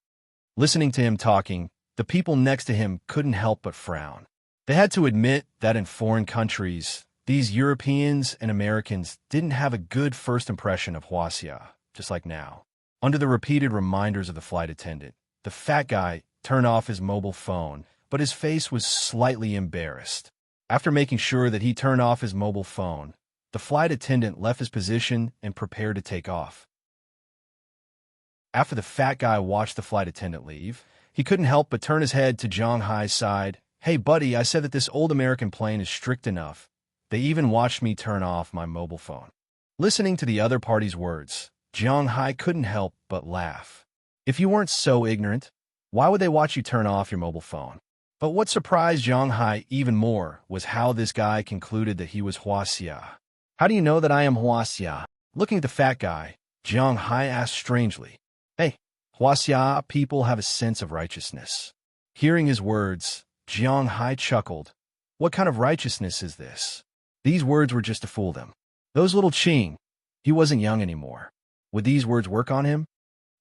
Listening to him talking, the people next to him couldn't help but frown. They had to admit that in foreign countries, these Europeans and Americans didn't have a good first impression of Huaxia, just like now. Under the repeated reminders of the flight attendant, the fat guy turned off his mobile phone, but his face was slightly embarrassed. After making sure that he turned off his mobile phone, the flight attendant left his position and prepared to take off. After the fat guy watched the flight attendant leave, he couldn't help but turn his head to Jiang Hai's side. "Hey buddy, I said that this old American plane is strict enough. They even watched me turn off my mobile phone." Listening to the other party's words, Jiang Hai couldn't help but laugh. If you weren't so ignorant, why would they watch you turn off your mobile phone? But what surprised Jiang Hai even more was how this guy concluded that he was Huaxia. "How do you know that I am Huaxia?" Looking at the fat guy, Jiang Hai asked strangely. "Hey, Huaxia people have a sense of righteousness." Hearing his words, Jiang Hai chuckled. What kind of righteousness is this? These words were just to fool them. Those little Qing, he wasn't young anymore. Would these words work on him?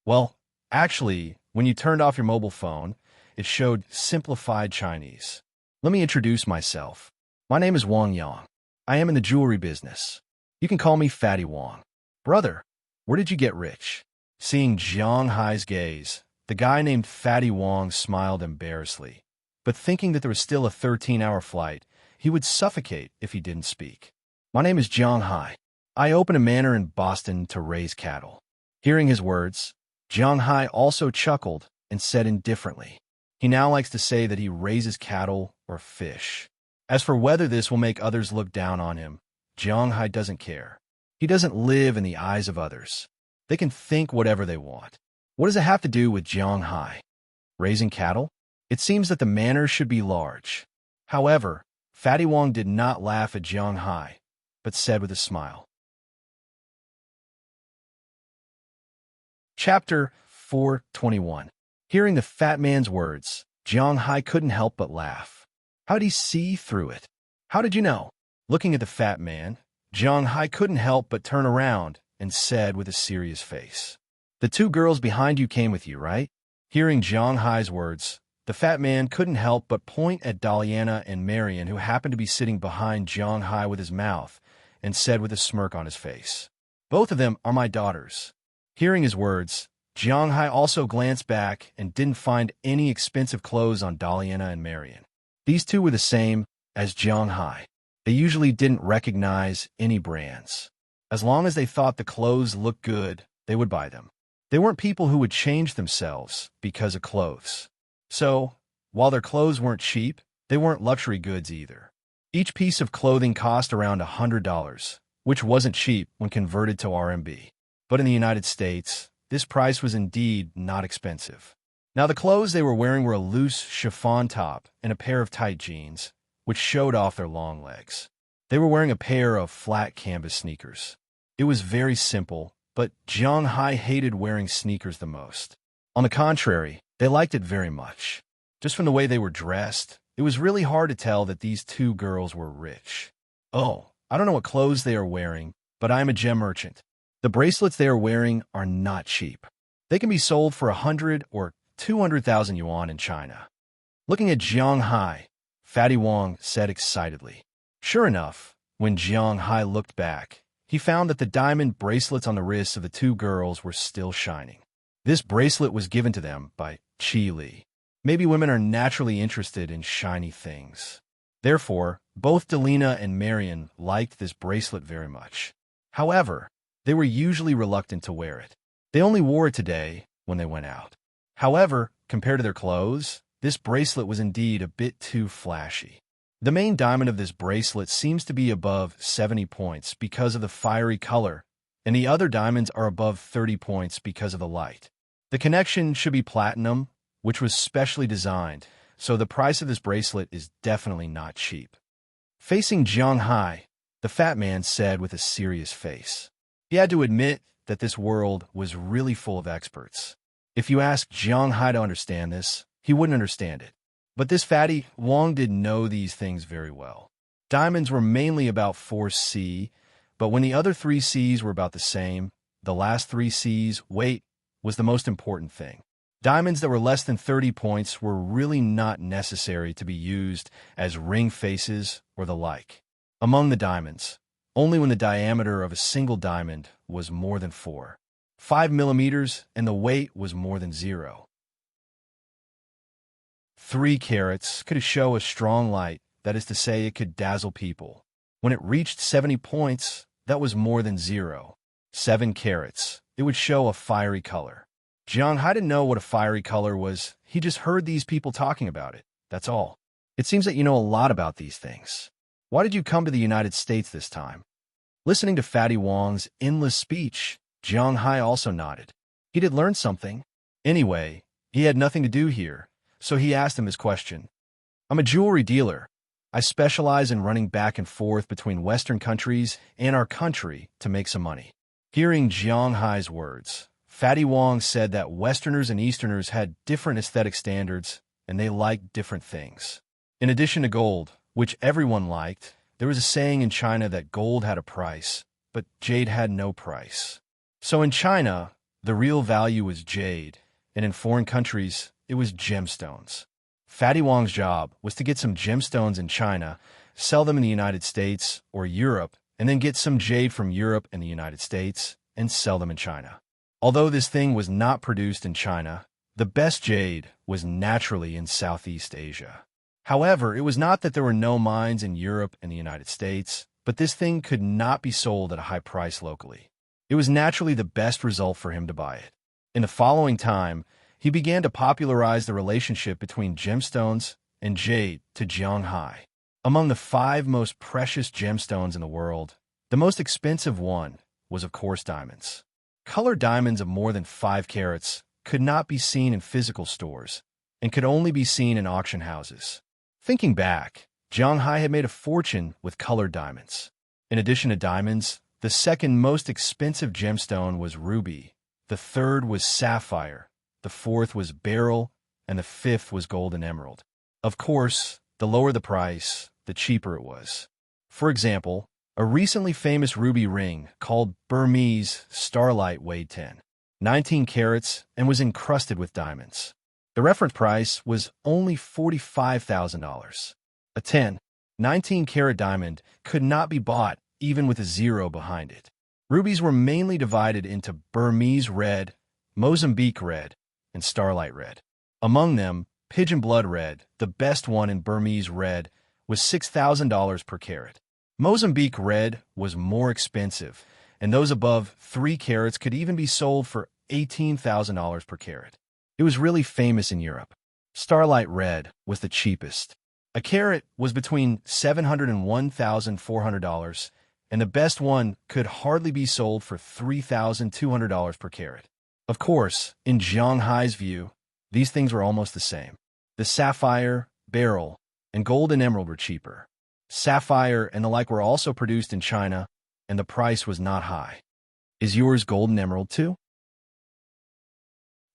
Well, actually, when you turned off your mobile phone, it showed simplified Chinese. "Let me introduce myself. My name is Wang Yang. I am in the jewelry business. You can call me Fatty Wang." "Brother, where did you get rich?" Seeing Jiang Hai's gaze, the guy named Fatty Wang smiled embarrassedly. But thinking that there was still a 13-hour flight, he would suffocate if he didn't speak. "My name is Jiang Hai. I opened a manor in Boston to raise cattle." Hearing his words, Jiang Hai also chuckled and said indifferently, he now likes to say that he raises cattle or fish. As for whether this will make others look down on him, Jiang Hai doesn't care. He doesn't live in the eyes of others. They can think whatever they want. What does it have to do with Jiang Hai? Raising cattle? It seems that the manor should be large. However, Fatty Wang did not laugh at Jiang Hai, but said with a smile. Chapter 421. Hearing the fat man's words, Jiang Hai couldn't help but laugh. How did he see through it? "How did you know?" Looking at the fat man, Jiang Hai couldn't help but turn around and said with a serious face, "The 2 girls behind you came with you, right?" Hearing Jiang Hai's words, The fat man couldn't help but point at Daliana and Marian, who happened to be sitting behind Jiang Hai with his mouth, and said with a smirk on his face, "Both of them are my daughters." Hearing his words, Jiang Hai also glanced back and didn't find any expensive clothes on Daliana and Marian. These two were the same as Jiang Hai. They usually didn't recognize any brands. As long as they thought the clothes looked good, they would buy them. They weren't people who would change themselves because of clothes. So, while their clothes weren't cheap, they weren't luxury goods either. Each piece of clothing cost around $100, which wasn't cheap when converted to RMB. But in the United States, this price was indeed not expensive. Now, the clothes they were wearing were a loose chiffon top and a pair of tight jeans, which showed off their long legs. They were wearing a pair of flat canvas sneakers. It was very simple, but Jiang Hai hated wearing sneakers the most. On the contrary, they liked it very much. Just from the way they were dressed, it was really hard to tell that these two girls were rich. "Oh, I don't know what clothes they are wearing, but I am a gem merchant. The bracelets they are wearing are not cheap. They can be sold for 100 or 200,000 yuan in China." Looking at Jiang Hai, Fatty Wong said excitedly. Sure enough, when Jiang Hai looked back, he found that the diamond bracelets on the wrists of the two girls were still shining. This bracelet was given to them by Qi Li. Maybe women are naturally interested in shiny things. Therefore, both Delina and Marian liked this bracelet very much. However, they were usually reluctant to wear it. They only wore it today when they went out. However, compared to their clothes, this bracelet was indeed a bit too flashy. The main diamond of this bracelet seems to be above 70 points because of the fiery color, and the other diamonds are above 30 points because of the light. The connection should be platinum, which was specially designed, so the price of this bracelet is definitely not cheap. Facing Jiang Hai, the fat man said with a serious face. He had to admit that this world was really full of experts. If you asked Jiang Hai to understand this, he wouldn't understand it. But this fatty Wong did know these things very well. Diamonds were mainly about 4C, but when the other 3 Cs were about the same, the last 3 Cs, weight, was the most important thing. Diamonds that were less than 30 points were really not necessary to be used as ring faces or the like. Among the diamonds, only when the diameter of a single diamond was more than 5 millimeters and the weight was more than 0.3 carats could show a strong light, that is to say it could dazzle people. When it reached 70 points, that was more than 0.7 carats. It would show a fiery color. Jiang Hai didn't know what a fiery color was. He just heard these people talking about it. That's all. It seems that you know a lot about these things. Why did you come to the United States this time? Listening to Fatty Wong's endless speech, Jiang Hai also nodded. He did learn something. Anyway, he had nothing to do here, so he asked him his question. "I'm a jewelry dealer. I specialize in running back and forth between Western countries and our country to make some money." Hearing Jiang Hai's words, Fatty Wong said that Westerners and Easterners had different aesthetic standards, and they liked different things. In addition to gold, which everyone liked, there was a saying in China that gold had a price, but jade had no price. So in China, the real value was jade, and in foreign countries, it was gemstones. Fatty Wong's job was to get some gemstones in China, sell them in the United States or Europe, and then get some jade from Europe and the United States and sell them in China. Although this thing was not produced in China, the best jade was naturally in Southeast Asia. However, it was not that there were no mines in Europe and the United States, but this thing could not be sold at a high price locally. It was naturally the best result for him to buy it. In the following time, he began to popularize the relationship between gemstones and jade to Jiang Hai. Among the 5 most precious gemstones in the world, the most expensive one was, of course, diamonds. Colored diamonds of more than 5 carats could not be seen in physical stores and could only be seen in auction houses. Thinking back, Jiang Hai had made a fortune with colored diamonds. In addition to diamonds, the second most expensive gemstone was ruby, the third was sapphire, the fourth was beryl, and the fifth was gold and emerald. Of course, the lower the price, the cheaper it was. For example, a recently famous ruby ring called Burmese Starlight weighed 19 carats and was encrusted with diamonds. The reference price was only $45,000. A 10, 19-carat diamond could not be bought even with a zero behind it. Rubies were mainly divided into Burmese red, Mozambique red, and starlight red. Among them, pigeon blood red, the best one in Burmese red, was $6,000 per carat. Mozambique red was more expensive, and those above 3 carats could even be sold for $18,000 per carat. It was really famous in Europe. Starlight red was the cheapest. A carat was between $700 and $1,400, and the best one could hardly be sold for $3,200 per carat. Of course, in Zhang Hai's view, these things were almost the same. The sapphire, beryl, and gold and emerald were cheaper. Sapphire and the like were also produced in China, and the price was not high. Is yours gold and emerald too?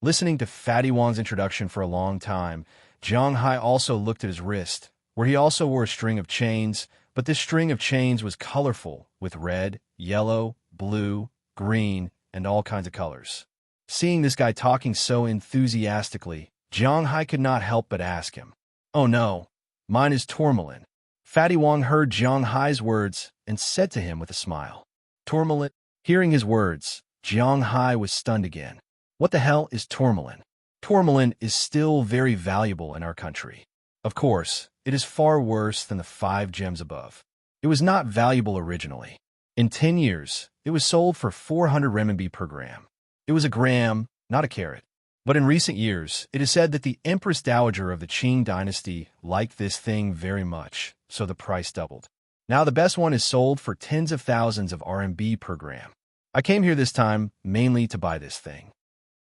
Listening to Fatty Wong's introduction for a long time, Zhang Hai also looked at his wrist, where he also wore a string of chains, but this string of chains was colorful, with red, yellow, blue, green, and all kinds of colors. Seeing this guy talking so enthusiastically, Zhang Hai could not help but ask him, "Oh no, mine is tourmaline." Fatty Wong heard Zhang Hai's words and said to him with a smile, "Tourmaline?" Hearing his words, Zhang Hai was stunned again. What the hell is tourmaline? Tourmaline is still very valuable in our country. Of course, it is far worse than the 5 gems above. It was not valuable originally. In 10 years, it was sold for 400 renminbi per gram. It was a gram, not a carat. But in recent years, it is said that the Empress Dowager of the Qing dynasty liked this thing very much, so the price doubled. Now the best one is sold for tens of thousands of RMB per gram. I came here this time mainly to buy this thing.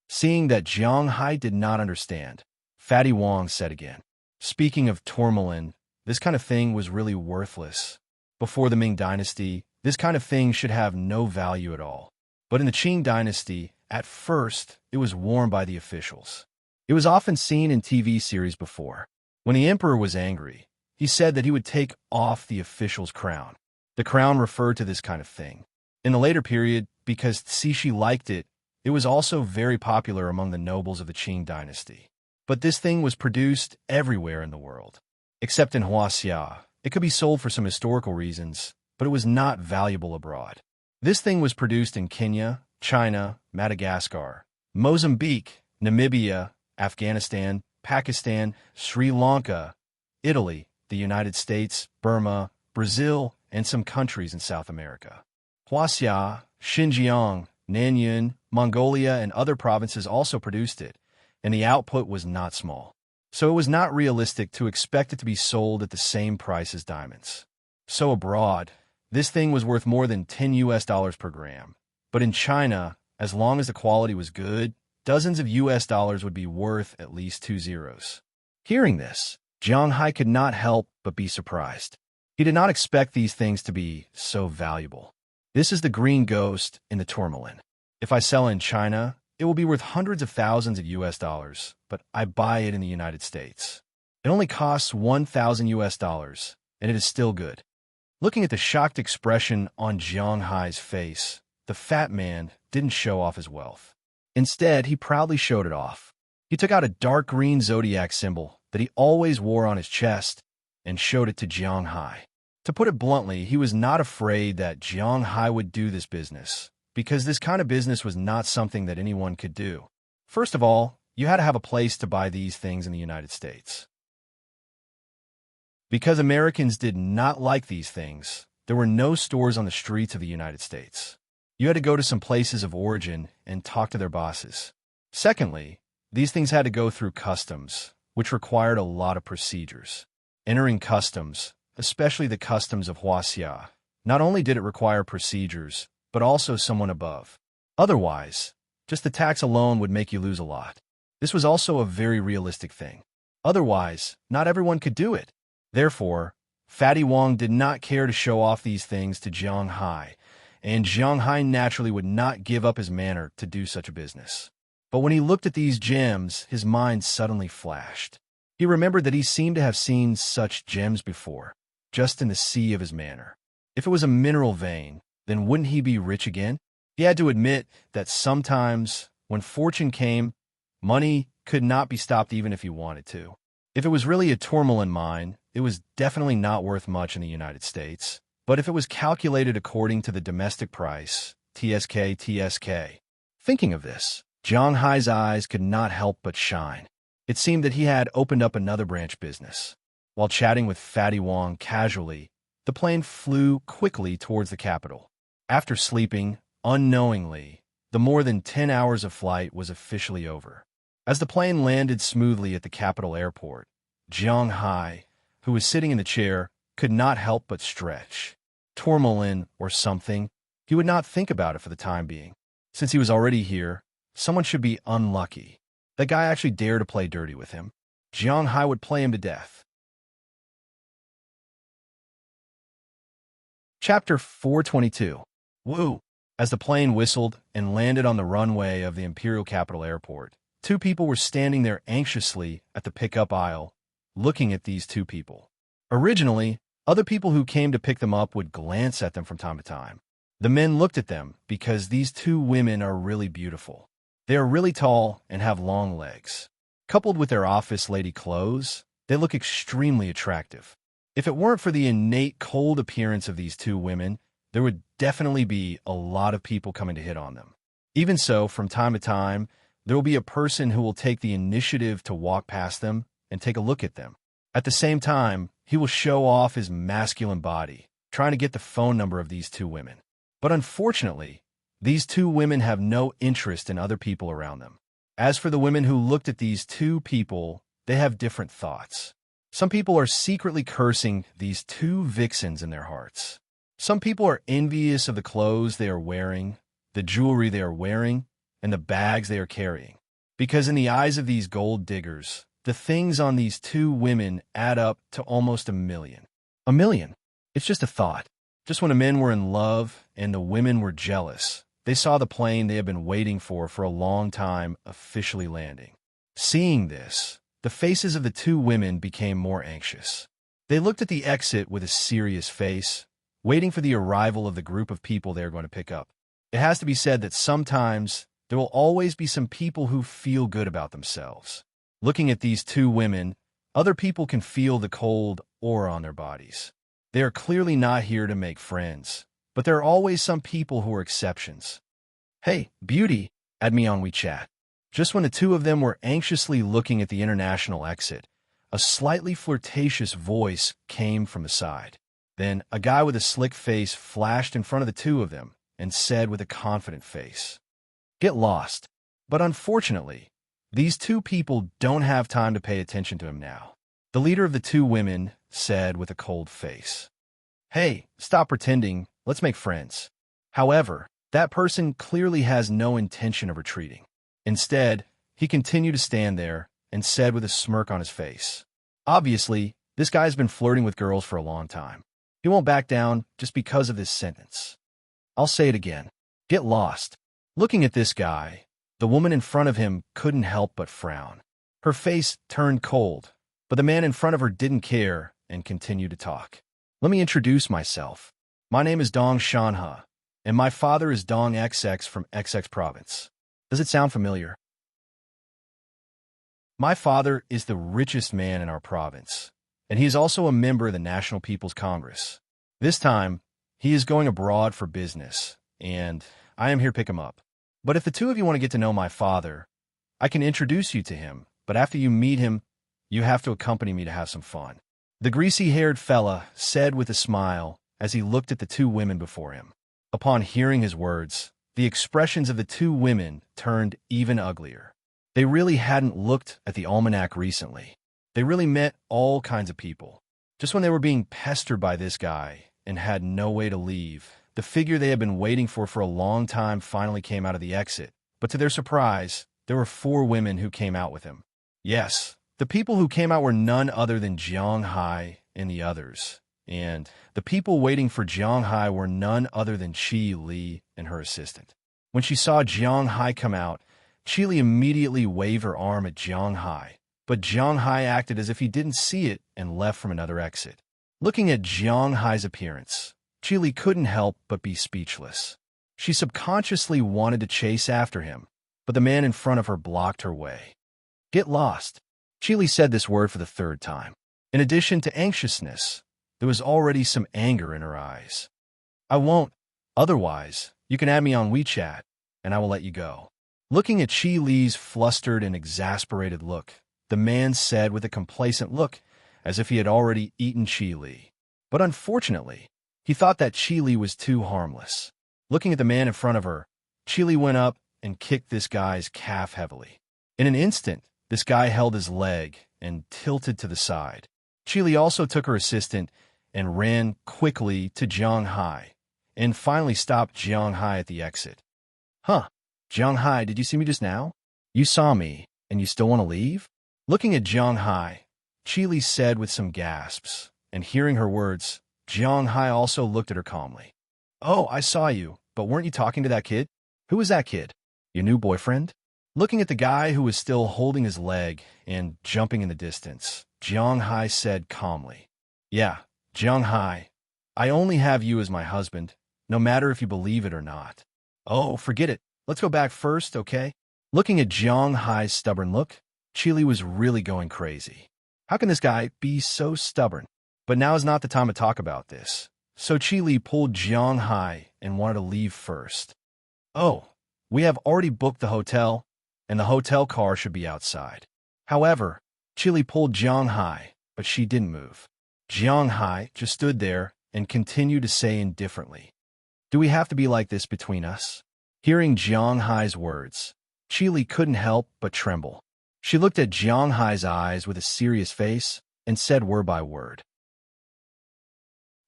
Seeing that Zhang Hai did not understand, Fatty Wong said again, "Speaking of tourmaline, this kind of thing was really worthless. Before the Ming dynasty, this kind of thing should have no value at all. But in the Qing dynasty, at first, it was worn by the officials. It was often seen in TV series before. When the emperor was angry, he said that he would take off the official's crown. The crown referred to this kind of thing. In the later period, because Cixi liked it, it was also very popular among the nobles of the Qing dynasty. But this thing was produced everywhere in the world. Except in Huaxia, it could be sold for some historical reasons, but it was not valuable abroad. This thing was produced in Kenya, China, Madagascar, Mozambique, Namibia, Afghanistan, Pakistan, Sri Lanka, Italy, the United States, Burma, Brazil, and some countries in South America. Huaxia, Xinjiang, Nanyuan, Mongolia, and other provinces also produced it, and the output was not small. So it was not realistic to expect it to be sold at the same price as diamonds. So abroad, this thing was worth more than $10 per gram. But in China, as long as the quality was good, dozens of US would be worth at least 2 zeros. Hearing this, Zhang Hai could not help but be surprised. He did not expect these things to be so valuable. This is the green ghost in the tourmaline. If I sell in China, it will be worth hundreds of thousands of US, but I buy it in the United States. It only costs 1,000 US, and it is still good. Looking at the shocked expression on Zhang Hai's face, the fat man didn't show off his wealth. Instead, he proudly showed it off. He took out a dark green zodiac symbol that he always wore on his chest and showed it to Zhang Hai. To put it bluntly, he was not afraid that Zhang Hai would do this business, because this kind of business was not something that anyone could do. First of all, you had to have a place to buy these things in the United States. Because Americans did not like these things, there were no stores on the streets of the United States. You had to go to some places of origin and talk to their bosses. Secondly, these things had to go through customs, which required a lot of procedures. Entering customs, especially the customs of Huaxia, not only did it require procedures, but also someone above. Otherwise, just the tax alone would make you lose a lot. This was also a very realistic thing. Otherwise, not everyone could do it. Therefore, Fatty Wong did not care to show off these things to Zhang Hai, and Zhang Hai naturally would not give up his manner to do such a business. But when he looked at these gems, his mind suddenly flashed. He remembered that he seemed to have seen such gems before, just in the sea of his manner. If it was a mineral vein, then wouldn't he be rich again? He had to admit that sometimes, when fortune came, money could not be stopped even if he wanted to. If it was really a tourmaline mine, it was definitely not worth much in the United States. But if it was calculated according to the domestic price, TSK. Thinking of this, Jiang Hai's eyes could not help but shine. It seemed that he had opened up another branch business. While chatting with Fatty Wong casually, the plane flew quickly towards the capital. After sleeping, unknowingly, the more than 10 hours of flight was officially over. As the plane landed smoothly at the capital airport, Jiang Hai, who was sitting in the chair, could not help but stretch. Tourmaline or something, he would not think about it for the time being. Since he was already here, someone should be unlucky. That guy actually dared to play dirty with him. Jiang Hai would play him to death. Chapter 422. Woo! As the plane whistled and landed on the runway of the Imperial Capital Airport, two people were standing there anxiously at the pickup aisle, looking at these two people. Originally, other people who came to pick them up would glance at them from time to time. The men looked at them because these two women are really beautiful. They are really tall and have long legs. Coupled with their office lady clothes, they look extremely attractive. If it weren't for the innate cold appearance of these two women, there would definitely be a lot of people coming to hit on them. Even so, from time to time, there will be a person who will take the initiative to walk past them and take a look at them. At the same time, he will show off his masculine body, trying to get the phone number of these two women. But unfortunately, these two women have no interest in other people around them. As for the women who looked at these two people, they have different thoughts. Some people are secretly cursing these two vixens in their hearts. Some people are envious of the clothes they are wearing, the jewelry they are wearing, and the bags they are carrying. Because in the eyes of these gold diggers, the things on these two women add up to almost 1 million. 1 million. It's just a thought. Just when the men were in love and the women were jealous, they saw the plane they had been waiting for a long time officially landing. Seeing this, the faces of the two women became more anxious. They looked at the exit with a serious face, waiting for the arrival of the group of people they are going to pick up. It has to be said that sometimes there will always be some people who feel good about themselves. Looking at these two women, other people can feel the cold aura on their bodies. They are clearly not here to make friends, but there are always some people who are exceptions. Hey, beauty, add me on WeChat. Just when the two of them were anxiously looking at the international exit, a slightly flirtatious voice came from the side. Then a guy with a slick face flashed in front of the two of them and said with a confident face, "Get lost." But unfortunately, these two people don't have time to pay attention to him now. The leader of the two women said with a cold face, "Hey, stop pretending, let's make friends." However, that person clearly has no intention of retreating. Instead, he continued to stand there and said with a smirk on his face, "Obviously, this guy's been flirting with girls for a long time. He won't back down just because of this sentence. I'll say it again. Get lost." Looking at this guy, the woman in front of him couldn't help but frown. Her face turned cold, but the man in front of her didn't care and continued to talk. "Let me introduce myself. My name is Dong Shanha, and my father is Dong XX from XX province. Does it sound familiar? My father is the richest man in our province, and he is also a member of the National People's Congress. This time, he is going abroad for business, and I am here to pick him up. But if the two of you want to get to know my father, I can introduce you to him, but after you meet him, you have to accompany me to have some fun." The greasy-haired fella said with a smile as he looked at the two women before him. Upon hearing his words, the expressions of the two women turned even uglier. They really hadn't looked at the almanac recently. They really met all kinds of people. Just when they were being pestered by this guy and had no way to leave, the figure they had been waiting for a long time finally came out of the exit. But to their surprise, there were 4 women who came out with him. Yes, the people who came out were none other than Jiang Hai and the others. And the people waiting for Jiang Hai were none other than Qi Li and her assistant. When she saw Jiang Hai come out, Qi Li immediately waved her arm at Jiang Hai, but Jiang Hai acted as if he didn't see it and left from another exit. Looking at Jiang Hai's appearance, Qi Li couldn't help but be speechless. She subconsciously wanted to chase after him, but the man in front of her blocked her way. Get lost. Chi said this word for the third time. In addition to anxiousness, there was already some anger in her eyes. I won't. Otherwise, you can add me on WeChat, and I will let you go. Looking at Chi Li's flustered and exasperated look, the man said with a complacent look, as if he had already eaten Chi Li. But unfortunately, he thought that Chi Li was too harmless. Looking at the man in front of her, Chi Li went up and kicked this guy's calf heavily. In an instant, this guy held his leg and tilted to the side. Chi Li also took her assistant and ran quickly to Jiang Hai, and finally stopped Jiang Hai at the exit. Huh, Jiang Hai, did you see me just now? You saw me, and you still want to leave? Looking at Jiang Hai, Chi Li said with some gasps, and hearing her words, Jiang Hai also looked at her calmly. Oh, I saw you, but weren't you talking to that kid? Who was that kid? Your new boyfriend? Looking at the guy who was still holding his leg and jumping in the distance, Jiang Hai said calmly, Yeah, Jiang Hai, I only have you as my husband, no matter if you believe it or not. Oh, forget it. Let's go back first, okay? Looking at Jiang Hai's stubborn look, Chi Li was really going crazy. How can this guy be so stubborn? But now is not the time to talk about this. So Chi Li pulled Jiang Hai and wanted to leave first. Oh, we have already booked the hotel, and the hotel car should be outside. However, Chi Li pulled Jiang Hai, but she didn't move. Jiang Hai just stood there and continued to say indifferently, Do we have to be like this between us? Hearing Jiang Hai's words, Chi Li couldn't help but tremble. She looked at Jiang Hai's eyes with a serious face and said word by word.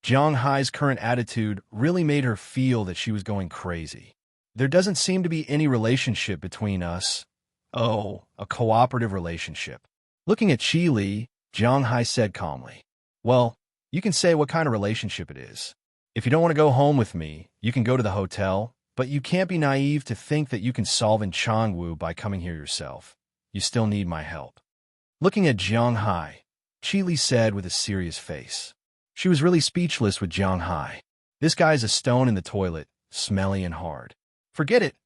Jiang Hai's current attitude really made her feel that she was going crazy. There doesn't seem to be any relationship between us. Oh, a cooperative relationship. Looking at Chi Li, Jiang Hai said calmly, Well, you can say what kind of relationship it is. If you don't want to go home with me, you can go to the hotel, but you can't be naive to think that you can solve in Changwu by coming here yourself. You still need my help. Looking at Jiang Hai, Chi Li said with a serious face. She was really speechless with Jiang Hai. This guy's a stone in the toilet, smelly and hard. Forget it.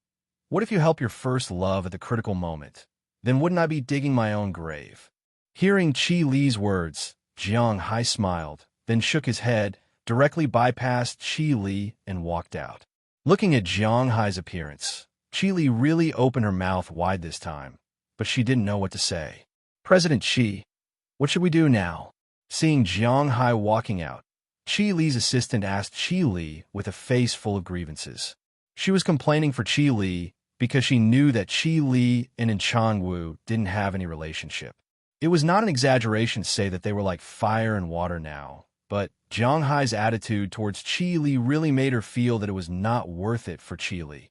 What if you help your first love at the critical moment? Then wouldn't I be digging my own grave? Hearing Chi Li's words, Jiang Hai smiled, then shook his head, directly bypassed Chi Li and walked out. Looking at Jiang Hai's appearance, Chi Li really opened her mouth wide this time, but she didn't know what to say. President Chi, what should we do now? Seeing Jiang Hai walking out, Chi Li's assistant asked Chi Li with a face full of grievances. She was complaining for Chi Li because she knew that Chi Li and Changwu didn't have any relationship. It was not an exaggeration to say that they were like fire and water now, but Jiang Hai's attitude towards Chi Li really made her feel that it was not worth it for Chi Li.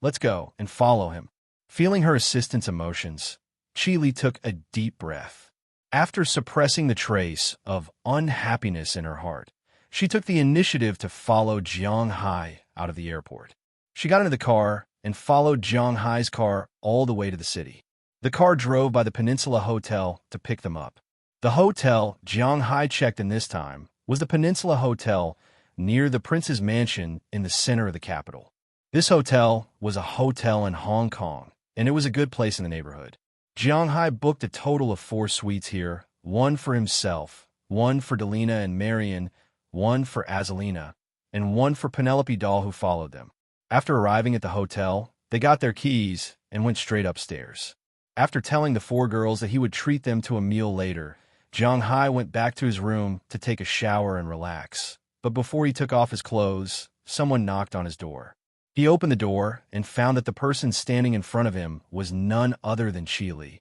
Let's go and follow him. Feeling her assistant's emotions, Chi Li took a deep breath. After suppressing the trace of unhappiness in her heart, she took the initiative to follow Jiang Hai out of the airport. She got into the car and followed Jiang Hai's car all the way to the city. The car drove by the Peninsula Hotel to pick them up. The hotel Jiang Hai checked in this time was the Peninsula Hotel near the prince's mansion in the center of the capital. This hotel was a hotel in Hong Kong, and it was a good place in the neighborhood. Jiang Hai booked a total of 4 suites here, 1 for himself, 1 for Delina and Marion, 1 for Azalina, and 1 for Penelope Doll who followed them. After arriving at the hotel, they got their keys and went straight upstairs. After telling the 4 girls that he would treat them to a meal later, Jiang Hai went back to his room to take a shower and relax. But before he took off his clothes, someone knocked on his door. He opened the door and found that the person standing in front of him was none other than Chi Li.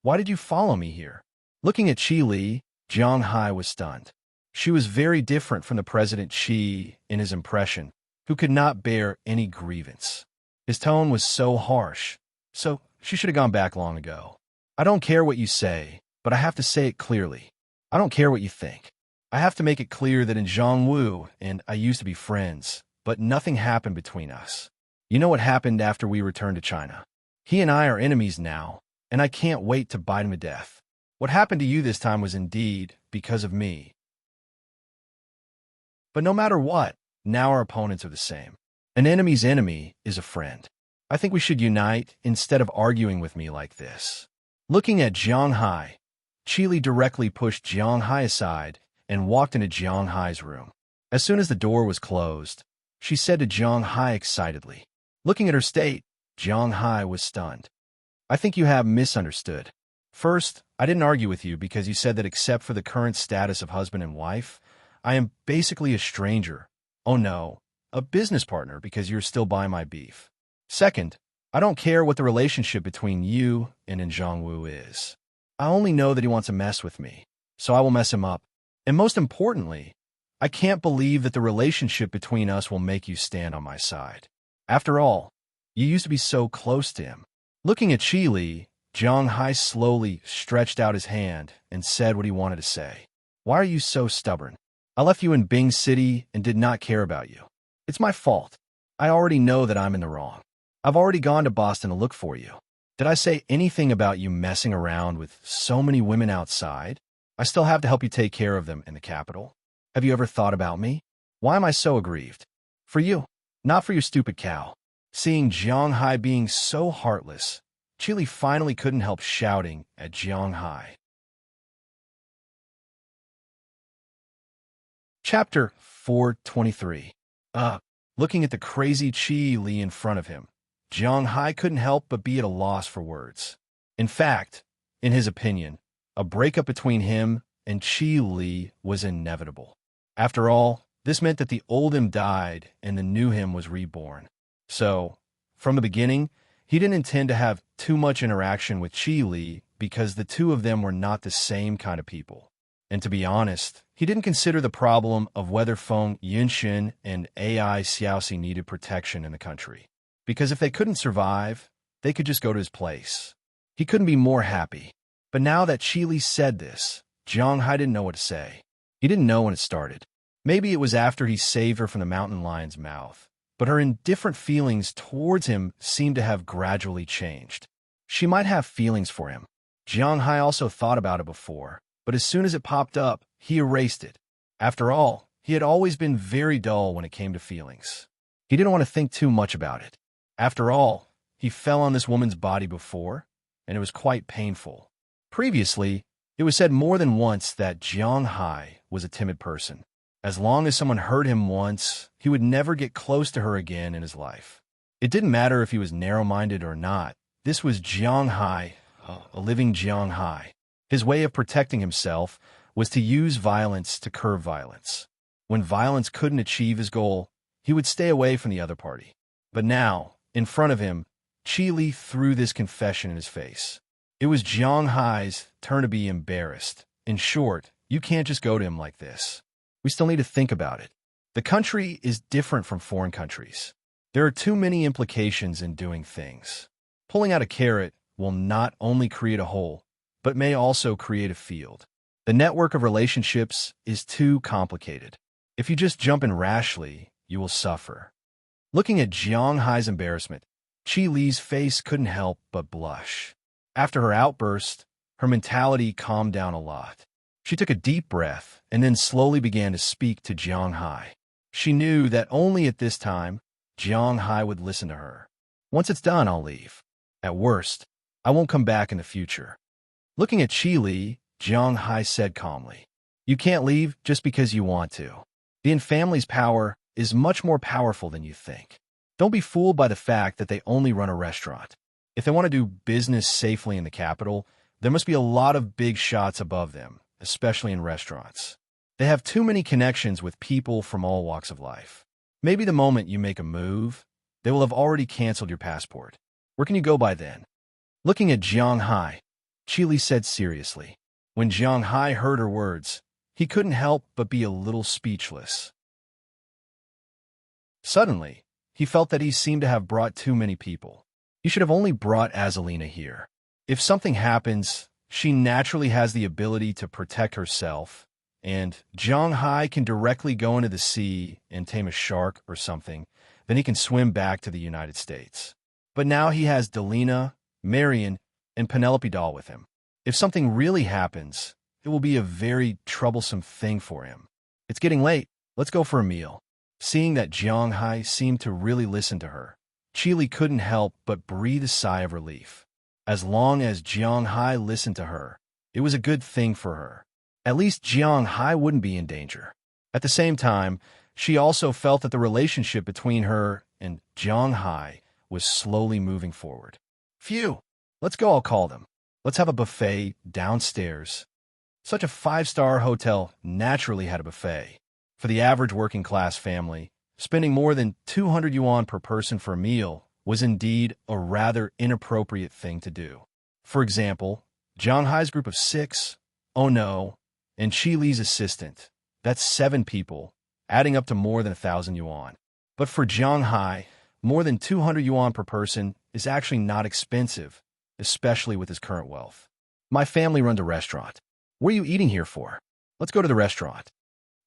Why did you follow me here? Looking at Chi Li, Jiang Hai was stunned. She was very different from the President Chi in his impression, who could not bear any grievance. His tone was so harsh, so she should have gone back long ago. I don't care what you say, but I have to say it clearly. I don't care what you think. I have to make it clear that in Zhongwu and I used to be friends, but nothing happened between us. You know what happened after we returned to China. He and I are enemies now, and I can't wait to bite him to death. What happened to you this time was indeed because of me. But no matter what, now our opponents are the same. An enemy's enemy is a friend. I think we should unite instead of arguing with me like this. Looking at Jiang Hai, Qili directly pushed Jiang Hai aside and walked into Jiang Hai's room. As soon as the door was closed, she said to Jiang Hai excitedly. Looking at her state, Jiang Hai was stunned. I think you have misunderstood. First, I didn't argue with you because you said that except for the current status of husband and wife, I am basically a stranger. Oh no, a business partner because you're still buying my beef. Second, I don't care what the relationship between you and Zhangwu is. I only know that he wants to mess with me, so I will mess him up. And most importantly, I can't believe that the relationship between us will make you stand on my side. After all, you used to be so close to him. Looking at Qili, Jiang Hai slowly stretched out his hand and said what he wanted to say. Why are you so stubborn? I left you in Bing City and did not care about you. It's my fault. I already know that I'm in the wrong. I've already gone to Boston to look for you. Did I say anything about you messing around with so many women outside? I still have to help you take care of them in the capital. Have you ever thought about me? Why am I so aggrieved? For you, not for your stupid cow. Seeing Jiang Hai being so heartless, Qili finally couldn't help shouting at Jiang Hai. Chapter 423. Looking at the crazy Qili in front of him, Jiang Hai couldn't help but be at a loss for words. In fact, in his opinion, a breakup between him and Qili was inevitable. After all, this meant that the old him died and the new him was reborn. So, from the beginning, he didn't intend to have too much interaction with Qili because the two of them were not the same kind of people. And to be honest, he didn't consider the problem of whether Feng Yunshin and AI Xiaoxi needed protection in the country. Because if they couldn't survive, they could just go to his place. He couldn't be more happy. But now that Qili said this, Jiang Hai didn't know what to say. He didn't know when it started. Maybe it was after he saved her from the mountain lion's mouth, but her indifferent feelings towards him seemed to have gradually changed. She might have feelings for him. Jiang Hai also thought about it before, but as soon as it popped up, he erased it. After all, he had always been very dull when it came to feelings. He didn't want to think too much about it. After all, he fell on this woman's body before, and it was quite painful. Previously, it was said more than once that Jiang Hai was a timid person. As long as someone hurt him once, he would never get close to her again in his life. It didn't matter if he was narrow-minded or not. This was Jiang Hai, a living Jiang Hai. His way of protecting himself was to use violence to curb violence. When violence couldn't achieve his goal, he would stay away from the other party. But now, in front of him, Qili threw this confession in his face. It was Jiang Hai's turn to be embarrassed. In short, you can't just go to him like this. We still need to think about it. The country is different from foreign countries. There are too many implications in doing things. Pulling out a carrot will not only create a hole, but may also create a field. The network of relationships is too complicated. If you just jump in rashly, you will suffer. Looking at Jiang Hai's embarrassment, Qili's face couldn't help but blush. After her outburst, her mentality calmed down a lot. She took a deep breath and then slowly began to speak to Jiang Hai. She knew that only at this time, Jiang Hai would listen to her. Once it's done, I'll leave. At worst, I won't come back in the future. Looking at Qili, Jiang Hai said calmly, You can't leave just because you want to. The family's power is much more powerful than you think. Don't be fooled by the fact that they only run a restaurant. If they want to do business safely in the capital, there must be a lot of big shots above them, especially in restaurants. They have too many connections with people from all walks of life. Maybe the moment you make a move, they will have already canceled your passport. Where can you go by then? Looking at Jiang Hai, Qili said seriously. When Jiang Hai heard her words, he couldn't help but be a little speechless. Suddenly, he felt that he seemed to have brought too many people. He should have only brought Azalina here. If something happens, she naturally has the ability to protect herself, and Jiang Hai can directly go into the sea and tame a shark or something, then he can swim back to the United States. But now he has Delina, Marion, and Penelope Doll with him. If something really happens, it will be a very troublesome thing for him. It's getting late. Let's go for a meal. Seeing that Jiang Hai seemed to really listen to her, Qili couldn't help but breathe a sigh of relief. As long as Jiang Hai listened to her, it was a good thing for her. At least Jiang Hai wouldn't be in danger. At the same time, she also felt that the relationship between her and Jiang Hai was slowly moving forward. Phew! Let's go, I'll call them. Let's have a buffet downstairs. Such a five-star hotel naturally had a buffet. For the average working-class family, spending more than 200 yuan per person for a meal was indeed a rather inappropriate thing to do. For example, Jiang Hai's group of 6, oh no, and Qi Li's assistant, that's 7 people, adding up to more than 1,000 yuan. But for Jiang Hai, more than 200 yuan per person is actually not expensive, especially with his current wealth. My family runs a restaurant. What are you eating here for? Let's go to the restaurant.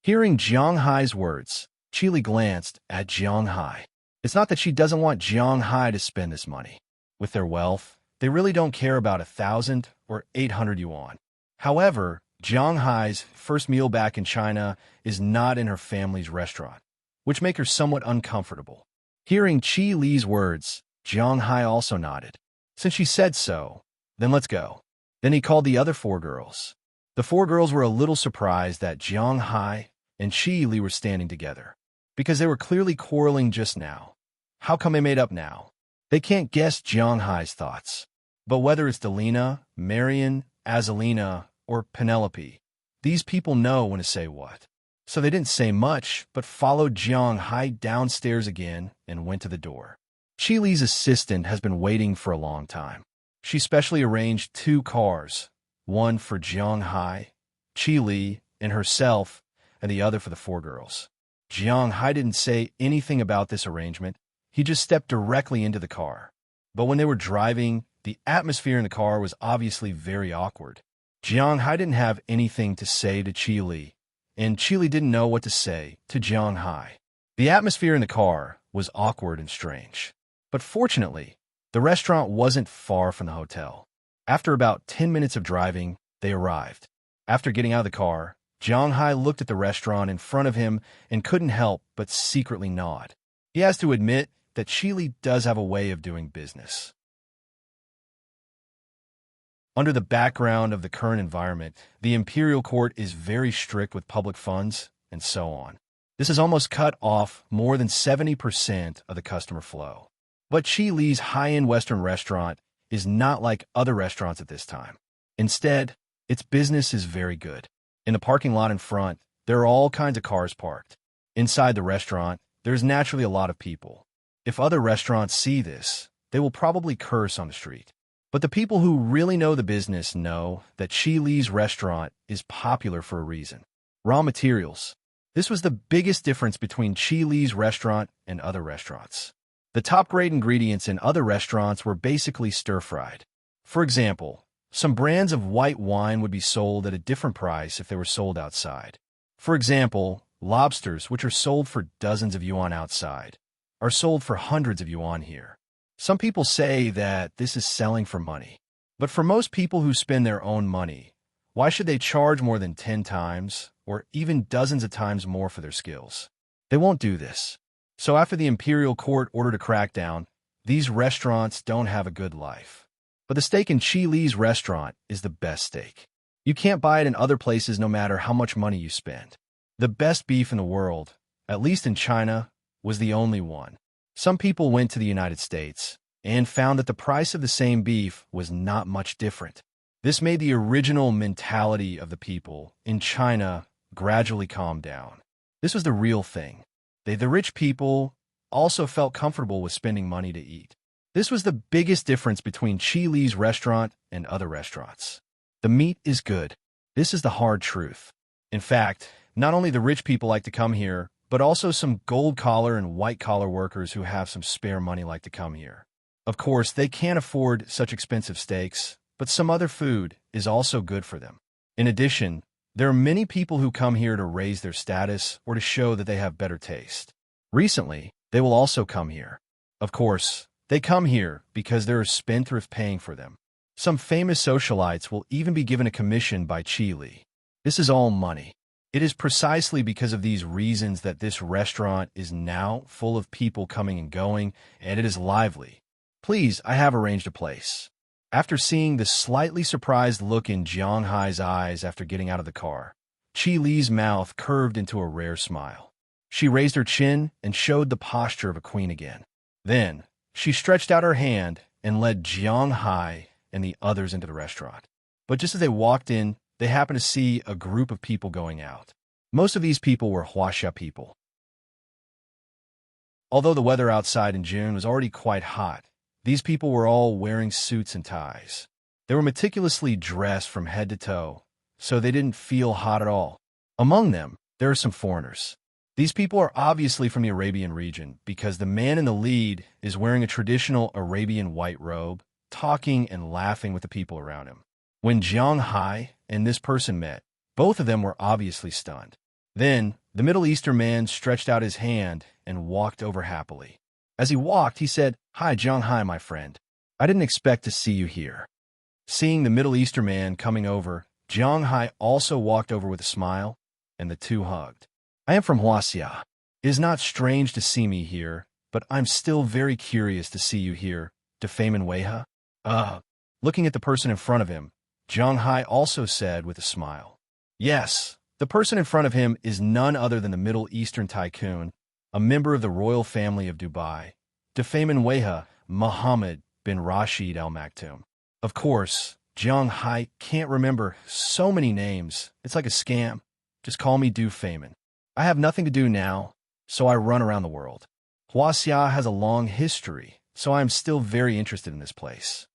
Hearing Jiang Hai's words, Qi Li glanced at Jiang Hai. It's not that she doesn't want Jiang Hai to spend this money. With their wealth, they really don't care about 1,000 or 800 yuan. However, Jiang Hai's first meal back in China is not in her family's restaurant, which make her somewhat uncomfortable. Hearing Qi Li's words, Jiang Hai also nodded. Since she said so, then let's go. Then he called the other 4 girls. The 4 girls were a little surprised that Jiang Hai and Qi Li were standing together, because they were clearly quarreling just now. How come they made up now? They can't guess Jiang Hai's thoughts. But whether it's Delina, Marian, Azalina, or Penelope, these people know when to say what. So they didn't say much, but followed Jiang Hai downstairs again and went to the door. Qi Li's assistant has been waiting for a long time. She specially arranged 2 cars, one for Jiang Hai, Qi Li, and herself, and the other for the 4 girls. Jiang Hai didn't say anything about this arrangement. He just stepped directly into the car. But when they were driving, the atmosphere in the car was obviously very awkward. Jiang Hai didn't have anything to say to Qi Li, and Qi Li didn't know what to say to Jiang Hai. The atmosphere in the car was awkward and strange. But fortunately, the restaurant wasn't far from the hotel. After about 10 minutes of driving, they arrived. After getting out of the car, Jiang Hai looked at the restaurant in front of him and couldn't help but secretly nod. He has to admit that Qi Li does have a way of doing business. Under the background of the current environment, the imperial court is very strict with public funds and so on. This has almost cut off more than 70% of the customer flow. But Qi Li's high-end Western restaurant is not like other restaurants at this time. Instead, its business is very good. In the parking lot in front, there are all kinds of cars parked. Inside the restaurant, there's naturally a lot of people. If other restaurants see this, they will probably curse on the street. But the people who really know the business know that Qi Li's restaurant is popular for a reason. Raw materials. This was the biggest difference between Qi Li's restaurant and other restaurants. The top-grade ingredients in other restaurants were basically stir-fried. For example, some brands of white wine would be sold at a different price if they were sold outside. For example, lobsters, which are sold for dozens of yuan outside, are sold for hundreds of yuan here. Some people say that this is selling for money. But for most people who spend their own money, why should they charge more than 10 times or even dozens of times more for their skills? They won't do this. So after the imperial court ordered a crackdown, these restaurants don't have a good life. But the steak in Qi Li's restaurant is the best steak. You can't buy it in other places no matter how much money you spend. The best beef in the world, at least in China, was the only one. Some people went to the United States and found that the price of the same beef was not much different. This made the original mentality of the people in China gradually calm down. This was the real thing. The rich people also felt comfortable with spending money to eat. This was the biggest difference between Qi Li's restaurant and other restaurants. The meat is good. This is the hard truth. In fact, not only the rich people like to come here, but also some gold-collar and white-collar workers who have some spare money like to come here. Of course, they can't afford such expensive steaks, but some other food is also good for them. In addition, there are many people who come here to raise their status or to show that they have better taste. Recently, they will also come here. Of course, they come here because there are spendthrifts paying for them. Some famous socialites will even be given a commission by Qi Li. This is all money. It is precisely because of these reasons that this restaurant is now full of people coming and going, and it is lively. Please, I have arranged a place. After seeing the slightly surprised look in Jiang Hai's eyes after getting out of the car, Qi Li's mouth curved into a rare smile. She raised her chin and showed the posture of a queen again. Then, she stretched out her hand and led Jiang Hai and the others into the restaurant. But just as they walked in, they happened to see a group of people going out. Most of these people were Huaxia people. Although the weather outside in June was already quite hot, these people were all wearing suits and ties. They were meticulously dressed from head to toe, so they didn't feel hot at all. Among them, there are some foreigners. These people are obviously from the Arabian region because the man in the lead is wearing a traditional Arabian white robe, talking and laughing with the people around him. When Jiang Hai and this person met, both of them were obviously stunned. Then, the Middle Eastern man stretched out his hand and walked over happily. As he walked, he said, "Hi, Jiang Hai, my friend. I didn't expect to see you here." Seeing the Middle Eastern man coming over, Jiang Hai also walked over with a smile, and the two hugged. "I am from Huaxia. It is not strange to see me here, but I'm still very curious to see you here, Defamen Weiha." Looking at the person in front of him, Jiang Hai also said with a smile. Yes, the person in front of him is none other than the Middle Eastern tycoon, a member of the royal family of Dubai, Defamen Weiha Mohammed bin Rashid Al Maktoum. Of course, Jiang Hai can't remember so many names. It's like a scam. Just call me Defamen. I have nothing to do now, so I run around the world. Huaxia has a long history, so I am still very interested in this place.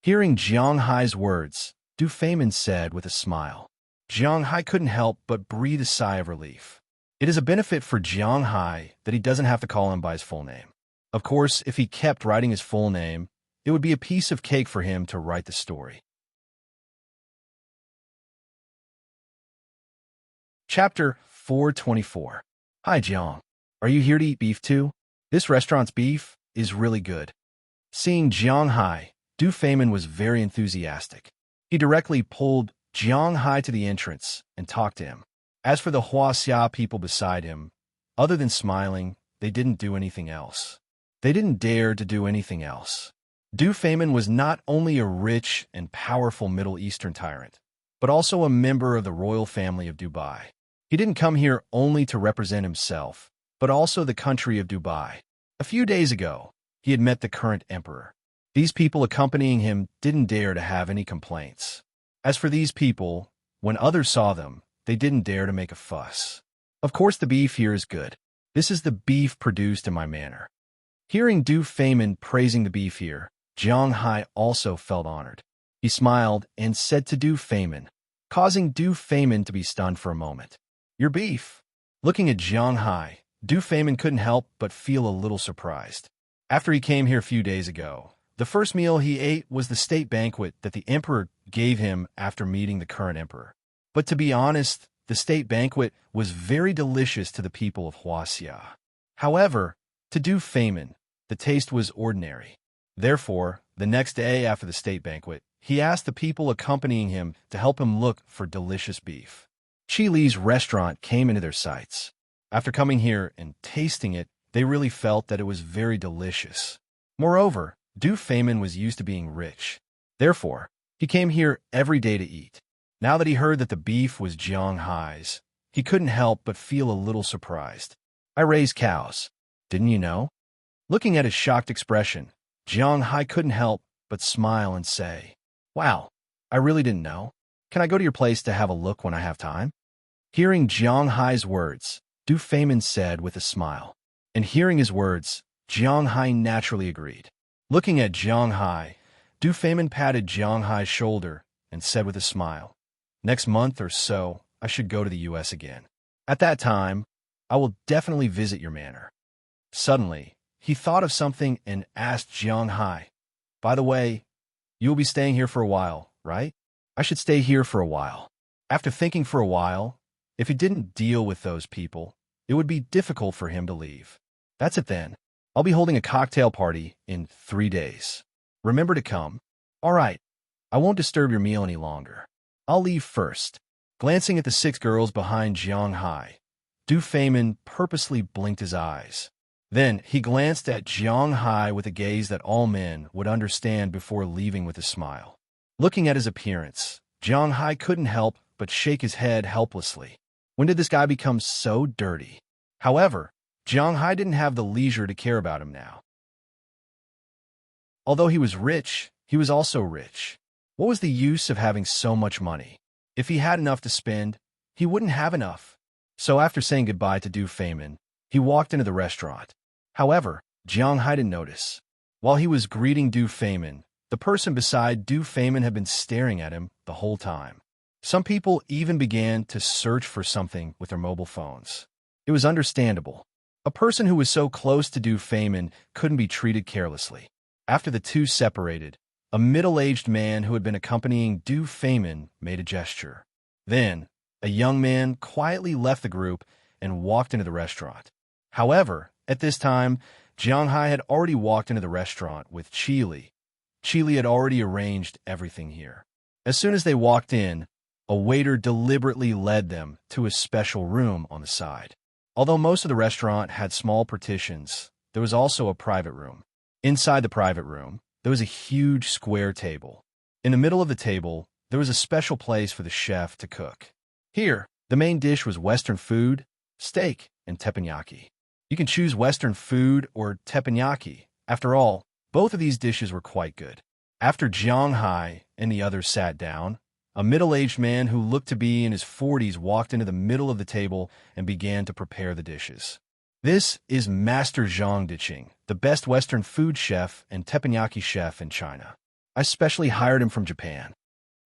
Hearing Jiang Hai's words, Defamen said with a smile. Jiang Hai couldn't help but breathe a sigh of relief. It is a benefit for Jiang Hai that he doesn't have to call him by his full name. Of course, if he kept writing his full name, it would be a piece of cake for him to write the story. Chapter 424. Hi, Jiang. Are you here to eat beef too? This restaurant's beef is really good. Seeing Jiang Hai, Defamen was very enthusiastic. He directly pulled Jiang Hai to the entrance and talked to him. As for the Huaxia people beside him, other than smiling, they didn't do anything else. They didn't dare to do anything else. Defamen was not only a rich and powerful Middle Eastern tyrant, but also a member of the royal family of Dubai. He didn't come here only to represent himself, but also the country of Dubai. A few days ago, he had met the current emperor. These people accompanying him didn't dare to have any complaints. As for these people, when others saw them, they didn't dare to make a fuss. Of course, the beef here is good. This is the beef produced in my manor. Hearing Defamen praising the beef here, Jiang Hai also felt honored. He smiled and said to Defamen, causing Defamen to be stunned for a moment. "Your beef?" Looking at Jiang Hai, Defamen couldn't help but feel a little surprised. After he came here a few days ago, the first meal he ate was the state banquet that the emperor gave him after meeting the current emperor. But to be honest, the state banquet was very delicious to the people of Huaxia. However, to Defamen, the taste was ordinary. Therefore, the next day after the state banquet, he asked the people accompanying him to help him look for delicious beef. Qi Li's restaurant came into their sights. After coming here and tasting it, they really felt that it was very delicious. Moreover, Defamen was used to being rich. Therefore, he came here every day to eat. Now that he heard that the beef was Jiang Hai's, he couldn't help but feel a little surprised. "I raise cows. Didn't you know?" Looking at his shocked expression, Jiang Hai couldn't help but smile and say, "Wow, I really didn't know. Can I go to your place to have a look when I have time?" Hearing Jiang Hai's words, Defamen said with a smile. And hearing his words, Jiang Hai naturally agreed. Looking at Jiang Hai, Defamen patted Jiang Hai's shoulder and said with a smile, "Next month or so, I should go to the US again. At that time, I will definitely visit your manor." Suddenly, he thought of something and asked Jiang Hai, "By the way, you will be staying here for a while, right?" "I should stay here for a while." After thinking for a while, if he didn't deal with those people, it would be difficult for him to leave. "That's it then. I'll be holding a cocktail party in 3 days. Remember to come." "All right. I won't disturb your meal any longer. I'll leave first." Glancing at the 6 girls behind Jiang Hai, Defamen purposely blinked his eyes. Then he glanced at Jiang Hai with a gaze that all men would understand before leaving with a smile. Looking at his appearance, Jiang Hai couldn't help but shake his head helplessly. When did this guy become so dirty? However, Jiang Hai didn't have the leisure to care about him now. Although he was rich, he was also rich. What was the use of having so much money? If he had enough to spend, he wouldn't have enough. So after saying goodbye to Du Feynman, he walked into the restaurant. However, Jiang Hai didn't notice. While he was greeting Du Feynman, the person beside Du Feynman had been staring at him the whole time. Some people even began to search for something with their mobile phones. It was understandable. A person who was so close to Du Feynman couldn't be treated carelessly. After the two separated, a middle-aged man who had been accompanying Du Feynman made a gesture. Then, a young man quietly left the group and walked into the restaurant. However, at this time, Jiang Hai had already walked into the restaurant with Qi Li. Qi Li had already arranged everything here. As soon as they walked in, a waiter deliberately led them to a special room on the side. Although most of the restaurant had small partitions, there was also a private room. Inside the private room, there was a huge square table. In the middle of the table, there was a special place for the chef to cook. Here, the main dish was Western food, steak, and teppanyaki. You can choose Western food or teppanyaki. After all, both of these dishes were quite good. After Jiang Hai and the others sat down, a middle-aged man who looked to be in his 40s walked into the middle of the table and began to prepare the dishes. This is Master Zhang Diqing, the best Western food chef and teppanyaki chef in China. I specially hired him from Japan.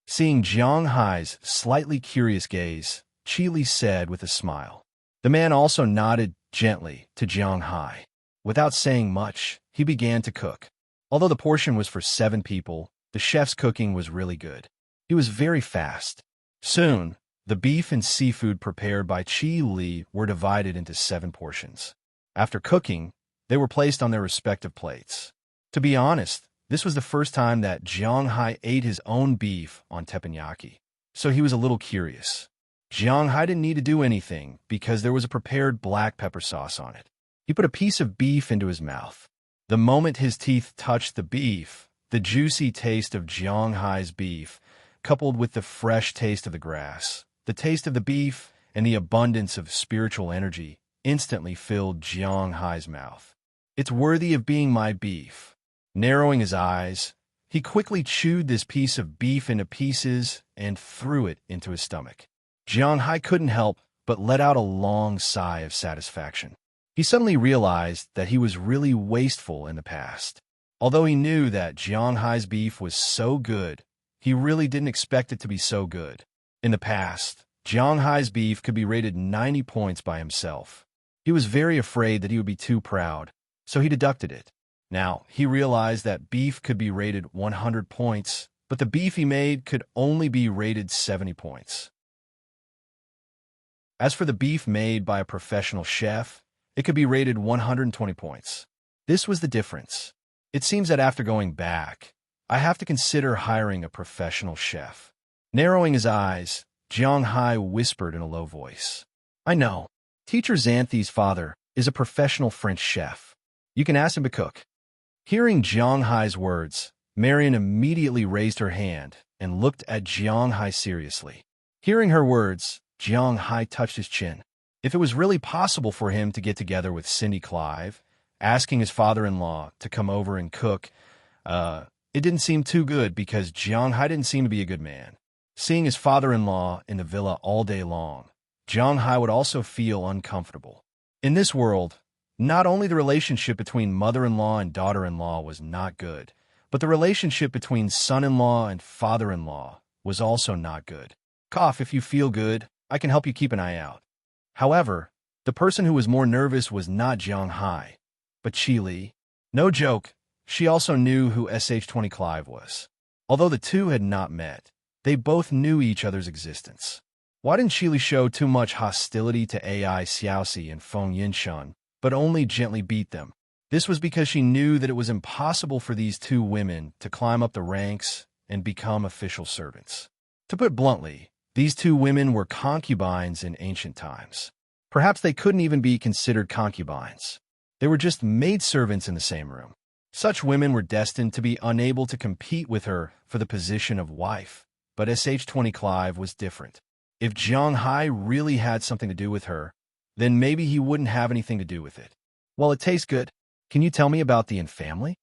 Seeing Jiang Hai's slightly curious gaze, Qi Li said with a smile. The man also nodded gently to Jiang Hai. Without saying much, he began to cook. Although the portion was for 7 people, the chef's cooking was really good. He was very fast. Soon, the beef and seafood prepared by Qi Li were divided into 7 portions. After cooking, they were placed on their respective plates. To be honest, this was the first time that Jiang Hai ate his own beef on teppanyaki, so he was a little curious. Jiang Hai didn't need to do anything because there was a prepared black pepper sauce on it. He put a piece of beef into his mouth. The moment his teeth touched the beef, the juicy taste of Jiang Hai's beef, coupled with the fresh taste of the grass, the taste of the beef, and the abundance of spiritual energy, instantly filled Jiang Hai's mouth. It's worthy of being my beef. Narrowing his eyes, he quickly chewed this piece of beef into pieces and threw it into his stomach. Jiang Hai couldn't help but let out a long sigh of satisfaction. He suddenly realized that he was really wasteful in the past. Although he knew that Jiang Hai's beef was so good, he really didn't expect it to be so good. In the past, Jiang Hai's beef could be rated 90 points by himself. He was very afraid that he would be too proud, so he deducted it. Now, he realized that beef could be rated 100 points, but the beef he made could only be rated 70 points. As for the beef made by a professional chef, it could be rated 120 points. This was the difference. It seems that after going back, I have to consider hiring a professional chef. Narrowing his eyes, Jiang Hai whispered in a low voice. I know. Teacher Xanthi's father is a professional French chef. You can ask him to cook. Hearing Jiang Hai's words, Marion immediately raised her hand and looked at Jiang Hai seriously. Hearing her words, Jiang Hai touched his chin. If it was really possible for him to get together with Cindy Clive, asking his father-in-law to come over and cook, it didn't seem too good because Jiang Hai didn't seem to be a good man. Seeing his father-in-law in the villa all day long, Jiang Hai would also feel uncomfortable. In this world, not only the relationship between mother-in-law and daughter-in-law was not good, but the relationship between son-in-law and father-in-law was also not good. Cough if you feel good, I can help you keep an eye out. However, the person who was more nervous was not Jiang Hai, but Qi Li. No joke, she also knew who SH-20 Clive was. Although the two had not met, they both knew each other's existence. Why didn't Qi Li show too much hostility to AI Xiaoxi and Feng Yinshan, but only gently beat them? This was because she knew that it was impossible for these two women to climb up the ranks and become official servants. To put bluntly, these two women were concubines in ancient times. Perhaps they couldn't even be considered concubines. They were just maidservants in the same room. Such women were destined to be unable to compete with her for the position of wife. But SH-20 Clive was different. If Jiang Hai really had something to do with her, then maybe he wouldn't have anything to do with it. Well, it tastes good. Can you tell me about the family?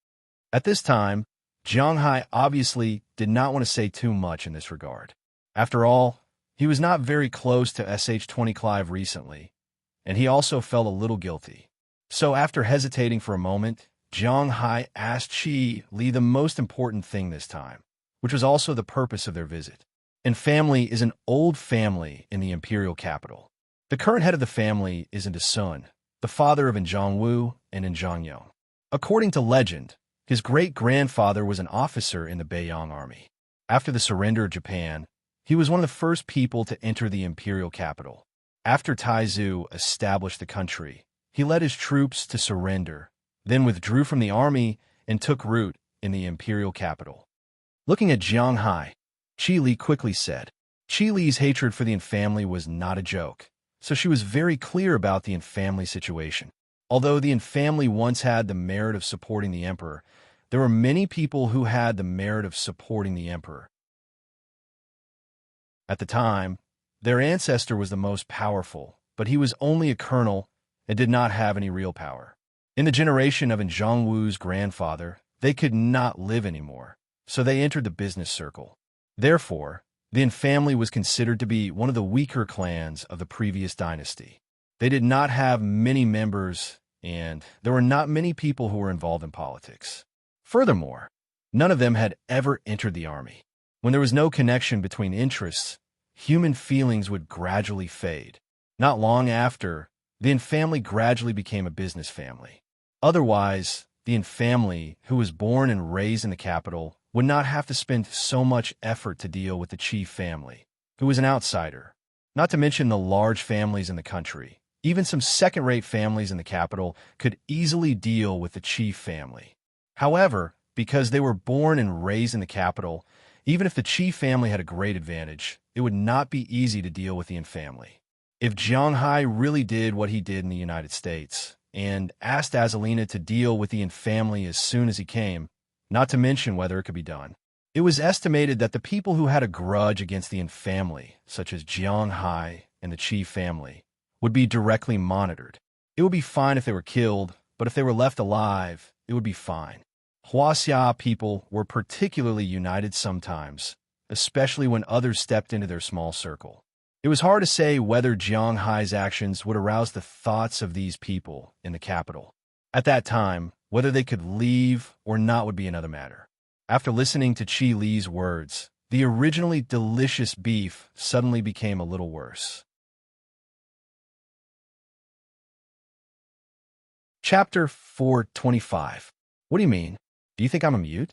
At this time, Jiang Hai obviously did not want to say too much in this regard. After all, he was not very close to SH-20 Clive recently, and he also felt a little guilty. So after hesitating for a moment, Jiang Hai asked Qi Li the most important thing this time, which was also the purpose of their visit. And family is an old family in the imperial capital. The current head of the family is Sun, the father of Wu and Yong. According to legend, his great-grandfather was an officer in the Beiyang army. After the surrender of Japan, he was one of the first people to enter the imperial capital. After Taizu established the country, he led his troops to surrender, then withdrew from the army and took root in the imperial capital. Looking at Jiang Hai, Qi Li quickly said, Qi Li's hatred for the family was not a joke, so she was very clear about the family situation. Although the family once had the merit of supporting the emperor, there were many people who had the merit of supporting the emperor. At the time, their ancestor was the most powerful, but he was only a colonel and did not have any real power. In the generation of Wu's grandfather, they could not live anymore, so they entered the business circle. Therefore, the family was considered to be one of the weaker clans of the previous dynasty. They did not have many members, and there were not many people who were involved in politics. Furthermore, none of them had ever entered the army. When there was no connection between interests, human feelings would gradually fade. Not long after, the family gradually became a business family. Otherwise, the family, who was born and raised in the capital, would not have to spend so much effort to deal with the chief family, who was an outsider. Not to mention the large families in the country. Even some second-rate families in the capital could easily deal with the chief family. However, because they were born and raised in the capital, even if the chief family had a great advantage, it would not be easy to deal with the family. If Jiang Hai really did what he did in the United States and asked Azalina to deal with the family as soon as he came, not to mention whether it could be done, it was estimated that the people who had a grudge against the family, such as Jiang Hai and the chief family, would be directly monitored. It would be fine if they were killed, but if they were left alive, it would be fine. Huaxia people were particularly united sometimes, especially when others stepped into their small circle. It was hard to say whether Jiang Hai's actions would arouse the thoughts of these people in the capital. At that time, whether they could leave or not would be another matter. After listening to Qi Li's words, the originally delicious beef suddenly became a little worse. Chapter 425. What do you mean? Do you think I'm a mute?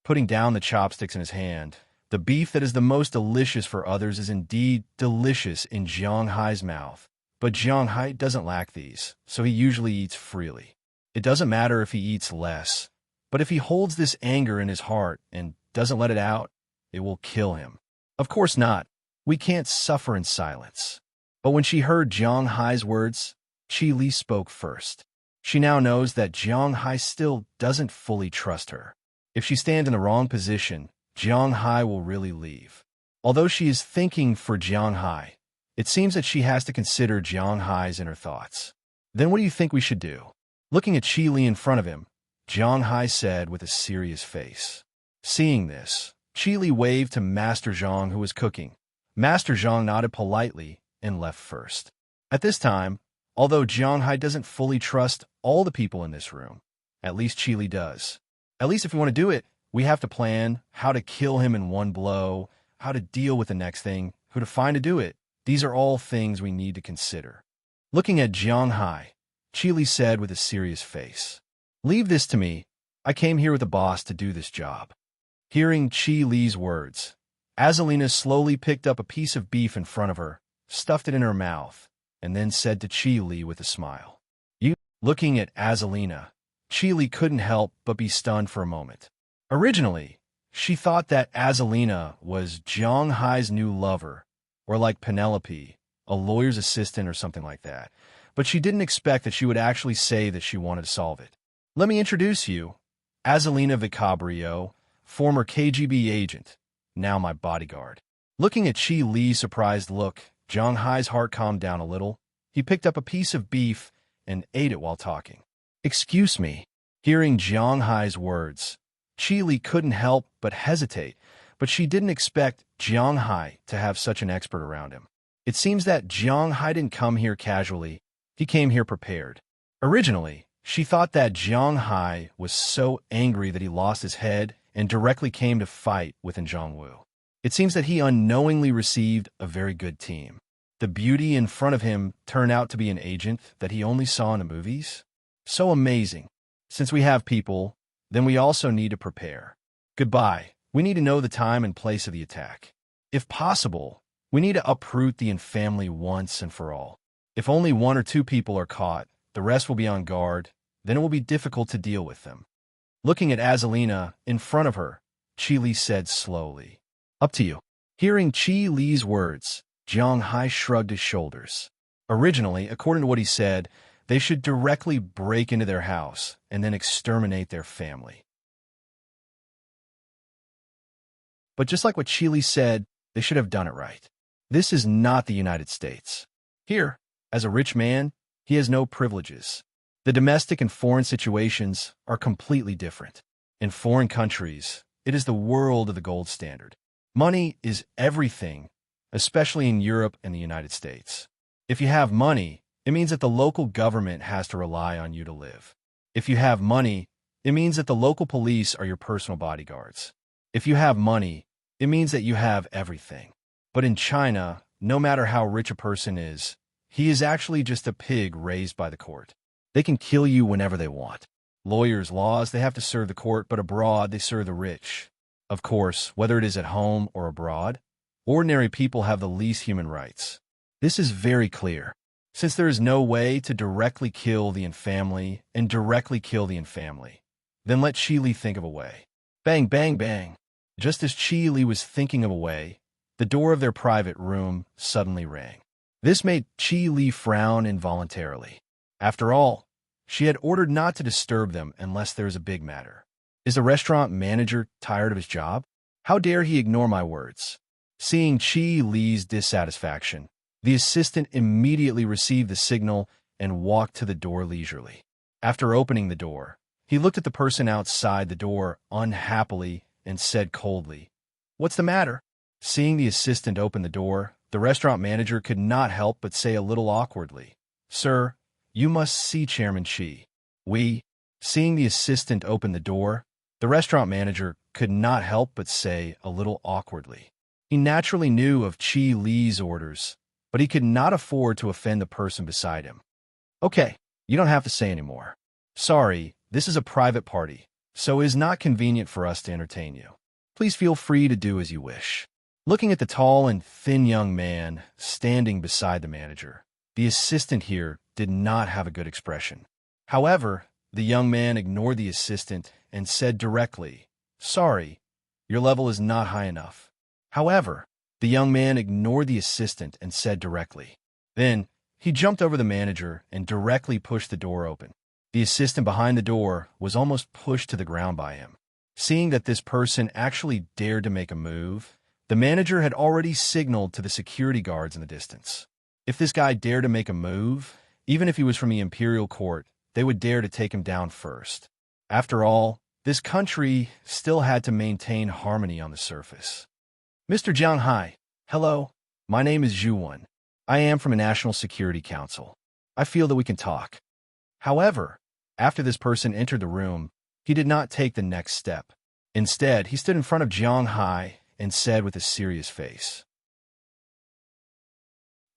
Putting down the chopsticks in his hand, the beef that is the most delicious for others is indeed delicious in Jiang Hai's mouth. But Jiang Hai doesn't lack these, so he usually eats freely. It doesn't matter if he eats less, but if he holds this anger in his heart and doesn't let it out, it will kill him. Of course not. We can't suffer in silence. But when she heard Jiang Hai's words, Qi Li spoke first. She now knows that Jiang Hai still doesn't fully trust her. If she stands in the wrong position, Jiang Hai will really leave. Although she is thinking for Jiang Hai, it seems that she has to consider Jiang Hai's inner thoughts. Then what do you think we should do? Looking at Qi Li in front of him, Jiang Hai said with a serious face. Seeing this, Qi Li waved to Master Zhang, who was cooking. Master Zhang nodded politely and left first. At this time, although Jiang Hai doesn't fully trust all the people in this room, at least Qi Li does. At least if we want to do it, we have to plan how to kill him in one blow, how to deal with the next thing, who to find to do it. These are all things we need to consider. Looking at Jiang Hai, Qi Li said with a serious face, Leave this to me. I came here with the boss to do this job. Hearing Qi Li's words, Azalina slowly picked up a piece of beef in front of her, stuffed it in her mouth, and then said to Qi Li with a smile, You. Looking at Azalina, Qi Li couldn't help but be stunned for a moment. Originally, she thought that Azalina was Jiang Hai's new lover, or like Penelope, a lawyer's assistant or something like that. but she didn't expect that she would actually say that she wanted to solve it. Let me introduce you, Azalina Vicabrio, former KGB agent, now my bodyguard. Looking at Chi Li's surprised look, Jiang Hai's heart calmed down a little. He picked up a piece of beef and ate it while talking. Excuse me. Hearing Jiang Hai's words, Chi Li couldn't help but hesitate, but she didn't expect Jiang Hai to have such an expert around him. It seems that Jiang Hai didn't come here casually. He came here prepared. Originally, she thought that Jiang Hai was so angry that he lost his head and directly came to fight with Zhongwu. It seems that he unknowingly received a very good team. The beauty in front of him turned out to be an agent that he only saw in the movies. So amazing. Since we have people, then we also need to prepare. Goodbye. We need to know the time and place of the attack. If possible, we need to uproot the family once and for all. If only 1 or 2 people are caught, the rest will be on guard, then it will be difficult to deal with them. Looking at Azalina in front of her, Chi Li said slowly, "Up to you." Hearing Chi Li's words, Jiang Hai shrugged his shoulders. Originally, according to what he said, they should directly break into their house and then exterminate their family. But just like what Chi Li said, they should have done it right. This is not the United States. Here, as a rich man, he has no privileges. The domestic and foreign situations are completely different. In foreign countries, it is the world of the gold standard. Money is everything, especially in Europe and the United States. If you have money, it means that the local government has to rely on you to live. If you have money, it means that the local police are your personal bodyguards. If you have money, it means that you have everything. But in China, no matter how rich a person is, he is actually just a pig raised by the court. They can kill you whenever they want. Lawyers' laws, they have to serve the court, but abroad, they serve the rich. Of course, whether it is at home or abroad, ordinary people have the least human rights. This is very clear. Since there is no way to directly kill the family and directly kill the family, then let Chi Li think of a way. Bang, bang, bang. Just as Chi Li was thinking of a way, the door of their private room suddenly rang. This made Chi Li frown involuntarily. After all, she had ordered not to disturb them unless there is a big matter. Is the restaurant manager tired of his job? How dare he ignore my words? Seeing Chi Li's dissatisfaction, the assistant immediately received the signal and walked to the door leisurely. After opening the door, he looked at the person outside the door unhappily and said coldly, "What's the matter?" Seeing the assistant open the door, the restaurant manager could not help but say a little awkwardly, "Sir, you must see Chairman Chi." Seeing the assistant open the door, the restaurant manager could not help but say a little awkwardly. He naturally knew of Chi Li's orders, but he could not afford to offend the person beside him. "Okay, you don't have to say anymore. Sorry, this is a private party, so it is not convenient for us to entertain you. Please feel free to do as you wish." Looking at the tall and thin young man standing beside the manager, the assistant here did not have a good expression. However, the young man ignored the assistant and said directly, "Sorry, your level is not high enough." Then, he jumped over the manager and directly pushed the door open. The assistant behind the door was almost pushed to the ground by him. Seeing that this person actually dared to make a move, the manager had already signaled to the security guards in the distance. If this guy dared to make a move, even if he was from the imperial court, they would dare to take him down first. After all, this country still had to maintain harmony on the surface. "Mr. Jiang Hai, hello. My name is Zhu Wen. I am from a National Security Council. I feel that we can talk." However, after this person entered the room, he did not take the next step. Instead, he stood in front of Jiang Hai and said with a serious face,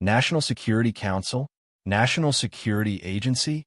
"National Security Council? National Security Agency?"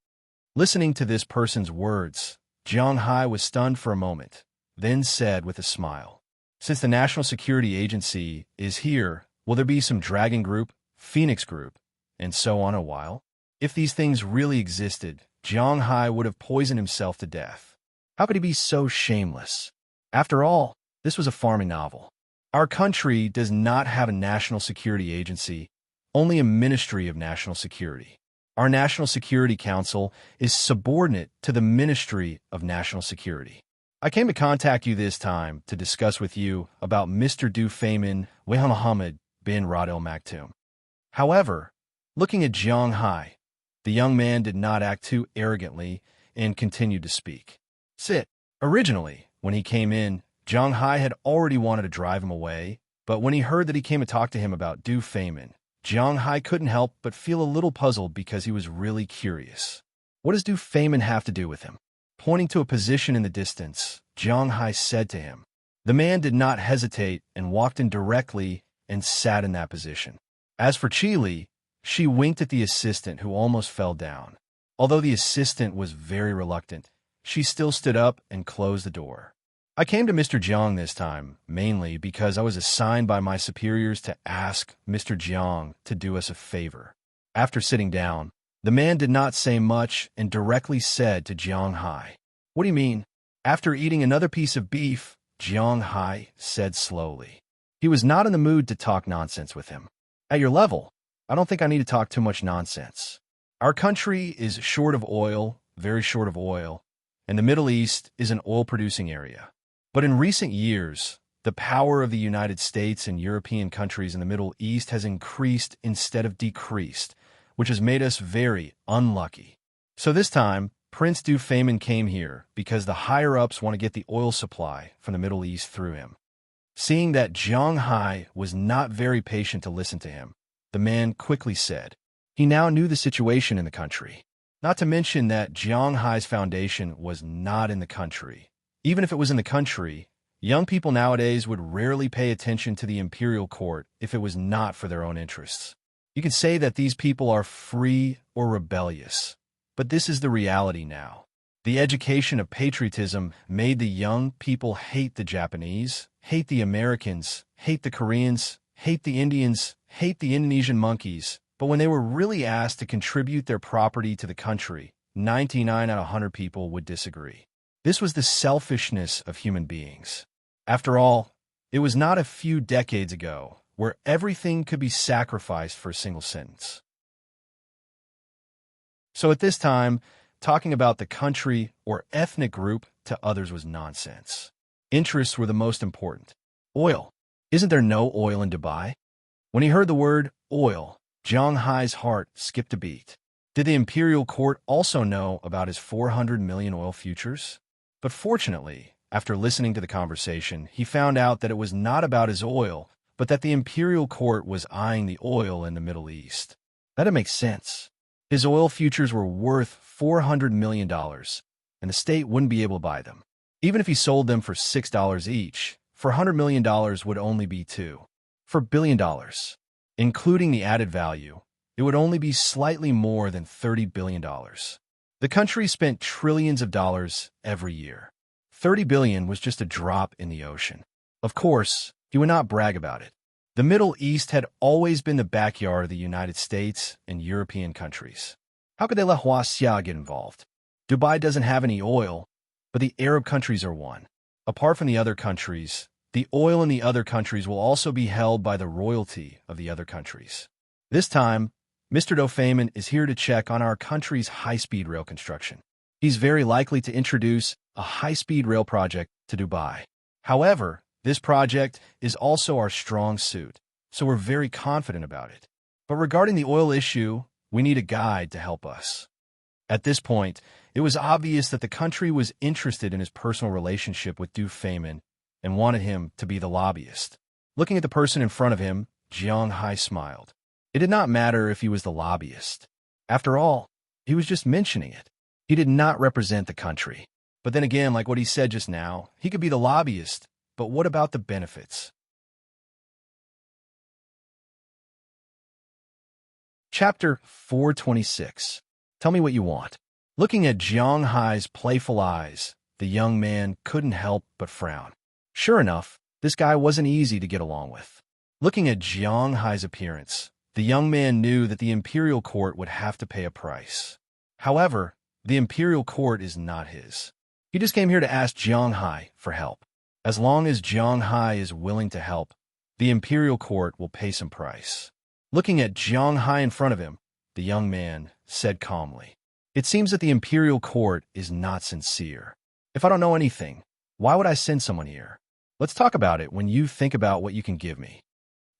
Listening to this person's words, Jiang Hai was stunned for a moment, then said with a smile, "Since the National Security Agency is here, will there be some Dragon Group, Phoenix Group, and so on a while?" If these things really existed, Jiang Hai would have poisoned himself to death. How could he be so shameless? After all, this was a farming novel. Our country does not have a national security agency, only a Ministry of National Security. Our National Security Council is subordinate to the Ministry of National Security. I came to contact you this time to discuss with you about Mr. Dufayman Muhammad bin Rad al Maktoum. However, looking at Jiang Hai, the young man did not act too arrogantly and continued to speak. Sit. Originally, when he came in, Jiang Hai had already wanted to drive him away, but when he heard that he came to talk to him about Dufayman, Jiang Hai couldn't help but feel a little puzzled because he was really curious. What does Dufayman have to do with him? Pointing to a position in the distance, Jiang Hai said to him. The man did not hesitate and walked in directly and sat in that position. As for Chili, she winked at the assistant who almost fell down. Although the assistant was very reluctant, she still stood up and closed the door. I came to Mr. Jiang this time, mainly because I was assigned by my superiors to ask Mr. Jiang to do us a favor. After sitting down, the man did not say much and directly said to Jiang Hai, "What do you mean?" After eating another piece of beef, Jiang Hai said slowly. He was not in the mood to talk nonsense with him. At your level, I don't think I need to talk too much nonsense. Our country is short of oil, very short of oil, and the Middle East is an oil-producing area. But in recent years, the power of the United States and European countries in the Middle East has increased instead of decreased, which has made us very unlucky. So this time, Prince Dufayman came here because the higher-ups want to get the oil supply from the Middle East through him. Seeing that Jiang Hai was not very patient to listen to him, the man quickly said. He now knew the situation in the country. Not to mention that Jiang Hai's foundation was not in the country. Even if it was in the country, young people nowadays would rarely pay attention to the imperial court if it was not for their own interests. You could say that these people are free or rebellious, but this is the reality now. The education of patriotism made the young people hate the Japanese, hate the Americans, hate the Koreans, hate the Indians, hate the Indonesian monkeys, but when they were really asked to contribute their property to the country, 99 out of 100 people would disagree. This was the selfishness of human beings. After all, it was not a few decades ago where everything could be sacrificed for a single sentence. So at this time, talking about the country or ethnic group to others was nonsense. Interests were the most important. Oil. Isn't there no oil in Dubai? When he heard the word oil, Jiang Hai's heart skipped a beat. Did the imperial court also know about his 400 million oil futures? But fortunately, after listening to the conversation, he found out that it was not about his oil, but that the imperial court was eyeing the oil in the Middle East. That'd make sense. His oil futures were worth $400 million, and the state wouldn't be able to buy them. Even if he sold them for $6 each, $400 million would only be $4 billion. Including the added value, it would only be slightly more than $30 billion. The country spent trillions of dollars every year. $30 billion was just a drop in the ocean. Of course, he would not brag about it. The Middle East had always been the backyard of the United States and European countries. How could they let Xia get involved? Dubai doesn't have any oil, but the Arab countries are one. Apart from the other countries, the oil in the other countries will also be held by the royalty of the other countries. This time, Mr. Dufayman is here to check on our country's high-speed rail construction. He's very likely to introduce a high-speed rail project to Dubai. However, this project is also our strong suit, so we're very confident about it. But regarding the oil issue, we need a guide to help us. At this point, it was obvious that the country was interested in his personal relationship with Dufayman and wanted him to be the lobbyist. Looking at the person in front of him, Jiang Hai smiled. It did not matter if he was the lobbyist. After all, he was just mentioning it. He did not represent the country. But then again, like what he said just now, he could be the lobbyist, but what about the benefits? Chapter 426. Tell me what you want. Looking at Jiang Hai's playful eyes, the young man couldn't help but frown. Sure enough, this guy wasn't easy to get along with. Looking at Jiang Hai's appearance, the young man knew that the imperial court would have to pay a price. However, the imperial court is not his. He just came here to ask Jiang Hai for help. As long as Jiang Hai is willing to help, the imperial court will pay some price. Looking at Jiang Hai in front of him, the young man said calmly. It seems that the imperial court is not sincere. If I don't know anything, why would I send someone here? Let's talk about it when you think about what you can give me.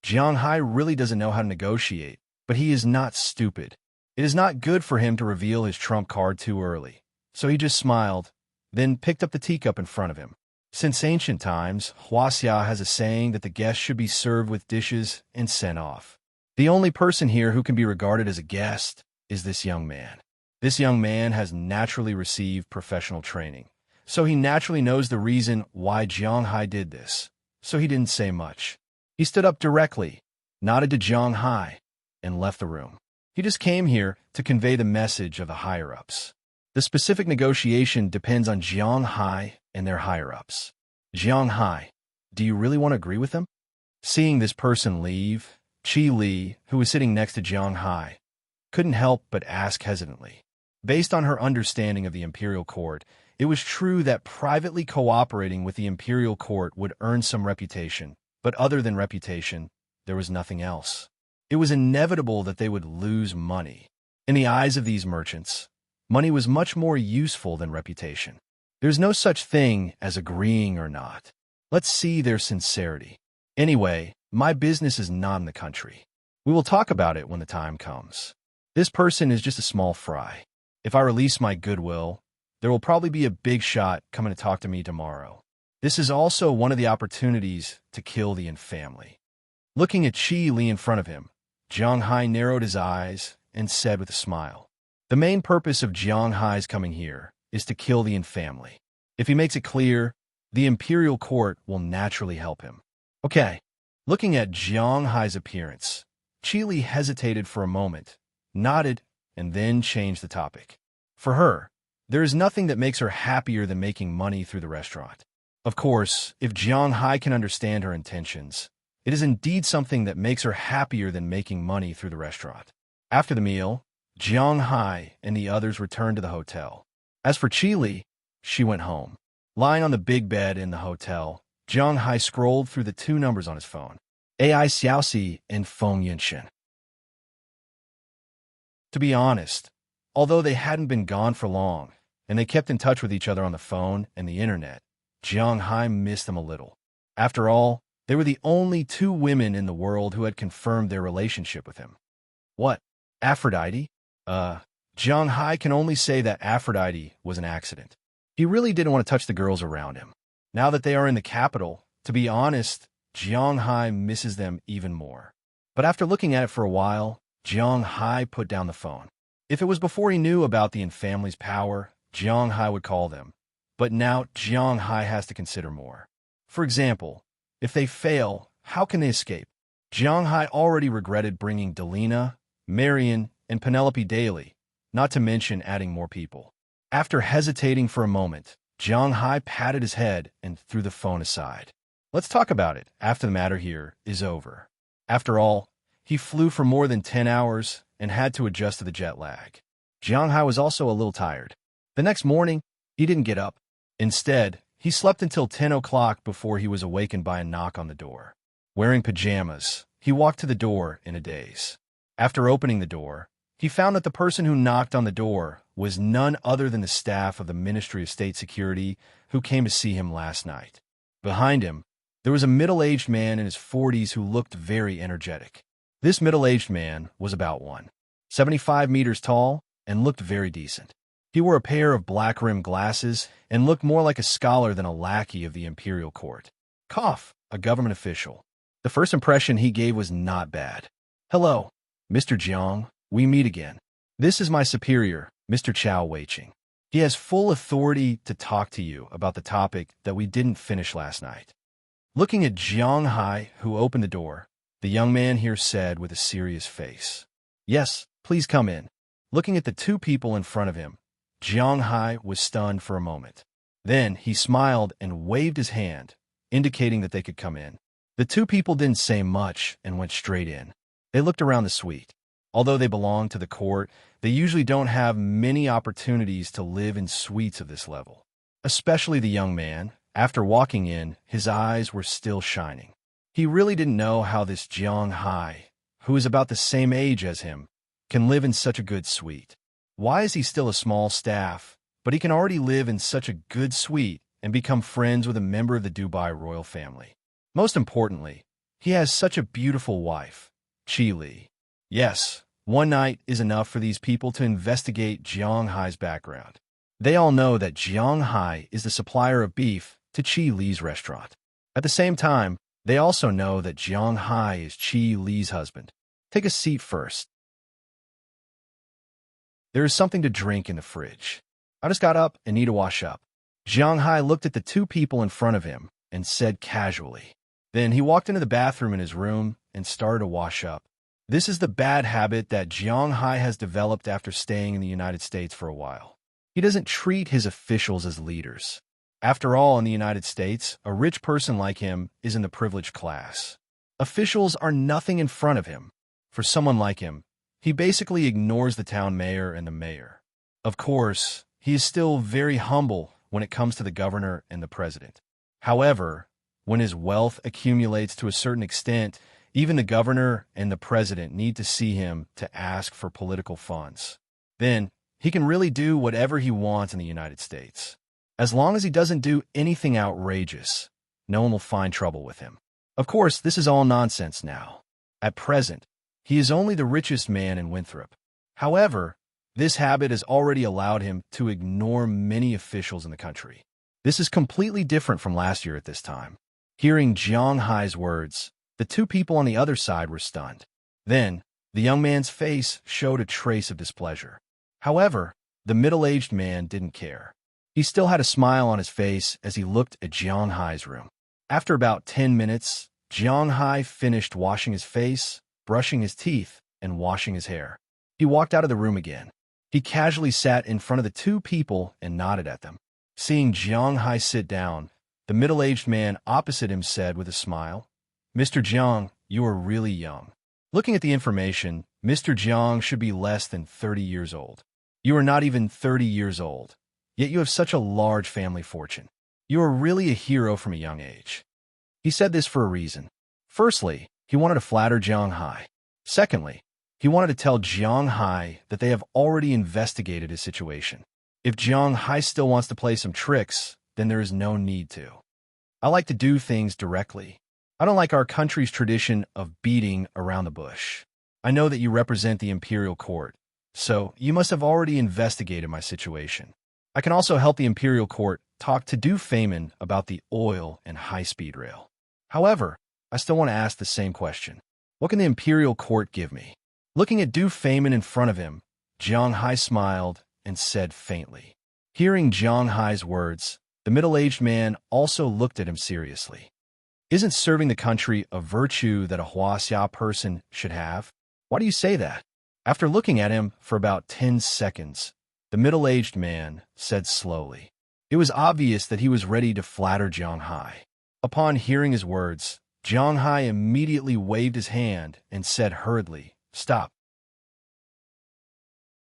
Jiang Hai really doesn't know how to negotiate, but he is not stupid. It is not good for him to reveal his trump card too early. So he just smiled, then picked up the teacup in front of him. Since ancient times, Huaxia has a saying that the guest should be served with dishes and sent off. The only person here who can be regarded as a guest is this young man. This young man has naturally received professional training, so he naturally knows the reason why Jiang Hai did this. So he didn't say much. He stood up directly, nodded to Jiang Hai, and left the room. He just came here to convey the message of the higher-ups. The specific negotiation depends on Jiang Hai and their higher-ups. Jiang Hai, do you really want to agree with them? Seeing this person leave, Qi Li, who was sitting next to Jiang Hai, couldn't help but ask hesitantly. Based on her understanding of the imperial court, it was true that privately cooperating with the imperial court would earn some reputation, but other than reputation, there was nothing else. It was inevitable that they would lose money. In the eyes of these merchants, money was much more useful than reputation. There's no such thing as agreeing or not. Let's see their sincerity. Anyway, my business is not in the country. We will talk about it when the time comes. This person is just a small fry. If I release my goodwill, there will probably be a big shot coming to talk to me tomorrow. This is also one of the opportunities to kill the family. Looking at Qi Li in front of him, Jiang Hai narrowed his eyes and said with a smile, the main purpose of Jiang Hai's coming here is to kill the family. If he makes it clear, the imperial court will naturally help him. Okay. Looking at Jiang Hai's appearance, Qi Li hesitated for a moment, nodded, and then changed the topic. For her, there is nothing that makes her happier than making money through the restaurant. Of course, if Jiang Hai can understand her intentions, it is indeed something that makes her happier than making money through the restaurant. After the meal, Jiang Hai and the others returned to the hotel. As for Qi Li, she went home. Lying on the big bed in the hotel, Jiang Hai scrolled through the 2 numbers on his phone, AI Xiaoxi and Feng Yunshin. To be honest, although they hadn't been gone for long, and they kept in touch with each other on the phone and the internet, Jiang Hai missed them a little. After all, they were the only 2 women in the world who had confirmed their relationship with him. What? Aphrodite? Jiang Hai can only say that Aphrodite was an accident. He really didn't want to touch the girls around him. Now that they are in the capital, to be honest, Jiang Hai misses them even more. But after looking at it for a while, Jiang Hai put down the phone. If it was before he knew about the family's power, Jiang Hai would call them. But now Jiang Hai has to consider more. For example, if they fail, how can they escape? Jiang Hai already regretted bringing Delina, Marion, and Penelope daily, not to mention adding more people. After hesitating for a moment, Jiang Hai patted his head and threw the phone aside. Let's talk about it after the matter here is over. After all, he flew for more than 10 hours and had to adjust to the jet lag. Jiang Hai was also a little tired. The next morning, he didn't get up. Instead, he slept until 10 o'clock before he was awakened by a knock on the door. Wearing pajamas, he walked to the door in a daze. After opening the door, he found that the person who knocked on the door was none other than the staff of the Ministry of State Security who came to see him last night. Behind him, there was a middle-aged man in his 40s who looked very energetic. This middle-aged man was about 175 meters tall and looked very decent. He wore a pair of black-rimmed glasses and looked more like a scholar than a lackey of the imperial court. Cough, a government official. The first impression he gave was not bad. Hello, Mr. Jiang, we meet again. This is my superior, Mr. Chao Weiqing. He has full authority to talk to you about the topic that we didn't finish last night. Looking at Jiang Hai, who opened the door, the young man here said with a serious face, Yes, please come in. Looking at the 2 people in front of him, Jiang Hai was stunned for a moment. Then he smiled and waved his hand, indicating that they could come in. The 2 people didn't say much and went straight in. They looked around the suite. Although they belong to the court, they usually don't have many opportunities to live in suites of this level. Especially the young man, after walking in, his eyes were still shining. He really didn't know how this Jiang Hai, who is about the same age as him, can live in such a good suite? Why is he still a small staff, but he can already live in such a good suite and become friends with a member of the Dubai royal family? Most importantly, he has such a beautiful wife, Chi Li. Yes, one night is enough for these people to investigate Jiang Hai's background. They all know that Jiang Hai is the supplier of beef to Chi Li's restaurant. At the same time, they also know that Jiang Hai is Chi Li's husband. Take a seat first. There is something to drink in the fridge. I just got up and need to wash up. Jiang Hai looked at the two people in front of him and said casually. Then he walked into the bathroom in his room and started to wash up. This is the bad habit that Jiang Hai has developed after staying in the United States for a while. He doesn't treat his officials as leaders. After all, in the United States, a rich person like him is in the privileged class. Officials are nothing in front of him. For someone like him, he basically ignores the town mayor and the mayor. Of course, he is still very humble when it comes to the governor and the president. However, when his wealth accumulates to a certain extent, even the governor and the president need to see him to ask for political funds. Then, he can really do whatever he wants in the United States. As long as he doesn't do anything outrageous, no one will find trouble with him. Of course, this is all nonsense now. At present, he is only the richest man in Winthrop. However, this habit has already allowed him to ignore many officials in the country. This is completely different from last year at this time. Hearing Jiang Hai's words, the two people on the other side were stunned. Then, the young man's face showed a trace of displeasure. However, the middle-aged man didn't care. He still had a smile on his face as he looked at Jiang Hai's room. After about 10 minutes, Jiang Hai finished washing his face, brushing his teeth, and washing his hair. He walked out of the room again. He casually sat in front of the two people and nodded at them. Seeing Jiang Hai sit down, the middle-aged man opposite him said with a smile, "Mr. Jiang, you are really young. Looking at the information, Mr. Jiang should be less than 30 years old. You are not even 30 years old, yet you have such a large family fortune. You are really a hero from a young age." He said this for a reason. Firstly, he wanted to flatter Jiang Hai. Secondly, he wanted to tell Jiang Hai that they have already investigated his situation. If Jiang Hai still wants to play some tricks, then there is no need to. I like to do things directly. I don't like our country's tradition of beating around the bush. I know that you represent the imperial court, so you must have already investigated my situation. I can also help the imperial court talk to Du Feynman about the oil and high-speed rail. However, I still want to ask the same question. What can the imperial court give me? Looking at Du Feynman in front of him, Jiang Hai smiled and said faintly. Hearing Jiang Hai's words, the middle-aged man also looked at him seriously. Isn't serving the country a virtue that a Huaxia person should have? Why do you say that? After looking at him for about 10 seconds, the middle-aged man said slowly. It was obvious that he was ready to flatter Jiang Hai. Upon hearing his words, Jiang Hai immediately waved his hand and said hurriedly, "Stop.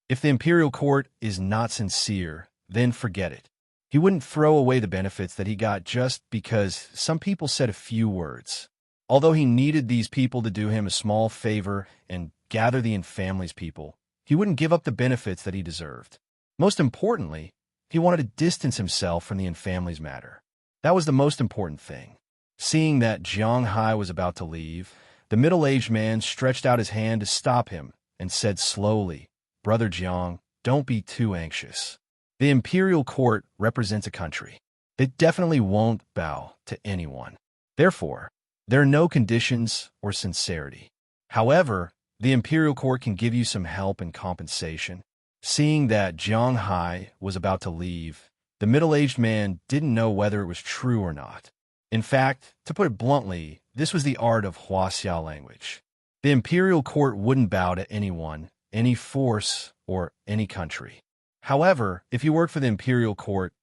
If the imperial court is not sincere, then forget it." He wouldn't throw away the benefits that he got just because some people said a few words. Although he needed these people to do him a small favor and gather the family's people, he wouldn't give up the benefits that he deserved. Most importantly, he wanted to distance himself from the family's matter. That was the most important thing. Seeing that Jiang Hai was about to leave, the middle-aged man stretched out his hand to stop him and said slowly, "Brother Jiang, don't be too anxious. The imperial court represents a country. It definitely won't bow to anyone. Therefore, there are no conditions or sincerity. However, the imperial court can give you some help and compensation." Seeing that Jiang Hai was about to leave, the middle-aged man didn't know whether it was true or not. In fact, to put it bluntly, this was the art of Huaxia language. The imperial court wouldn't bow to anyone, any force, or any country. However, if you worked for the imperial court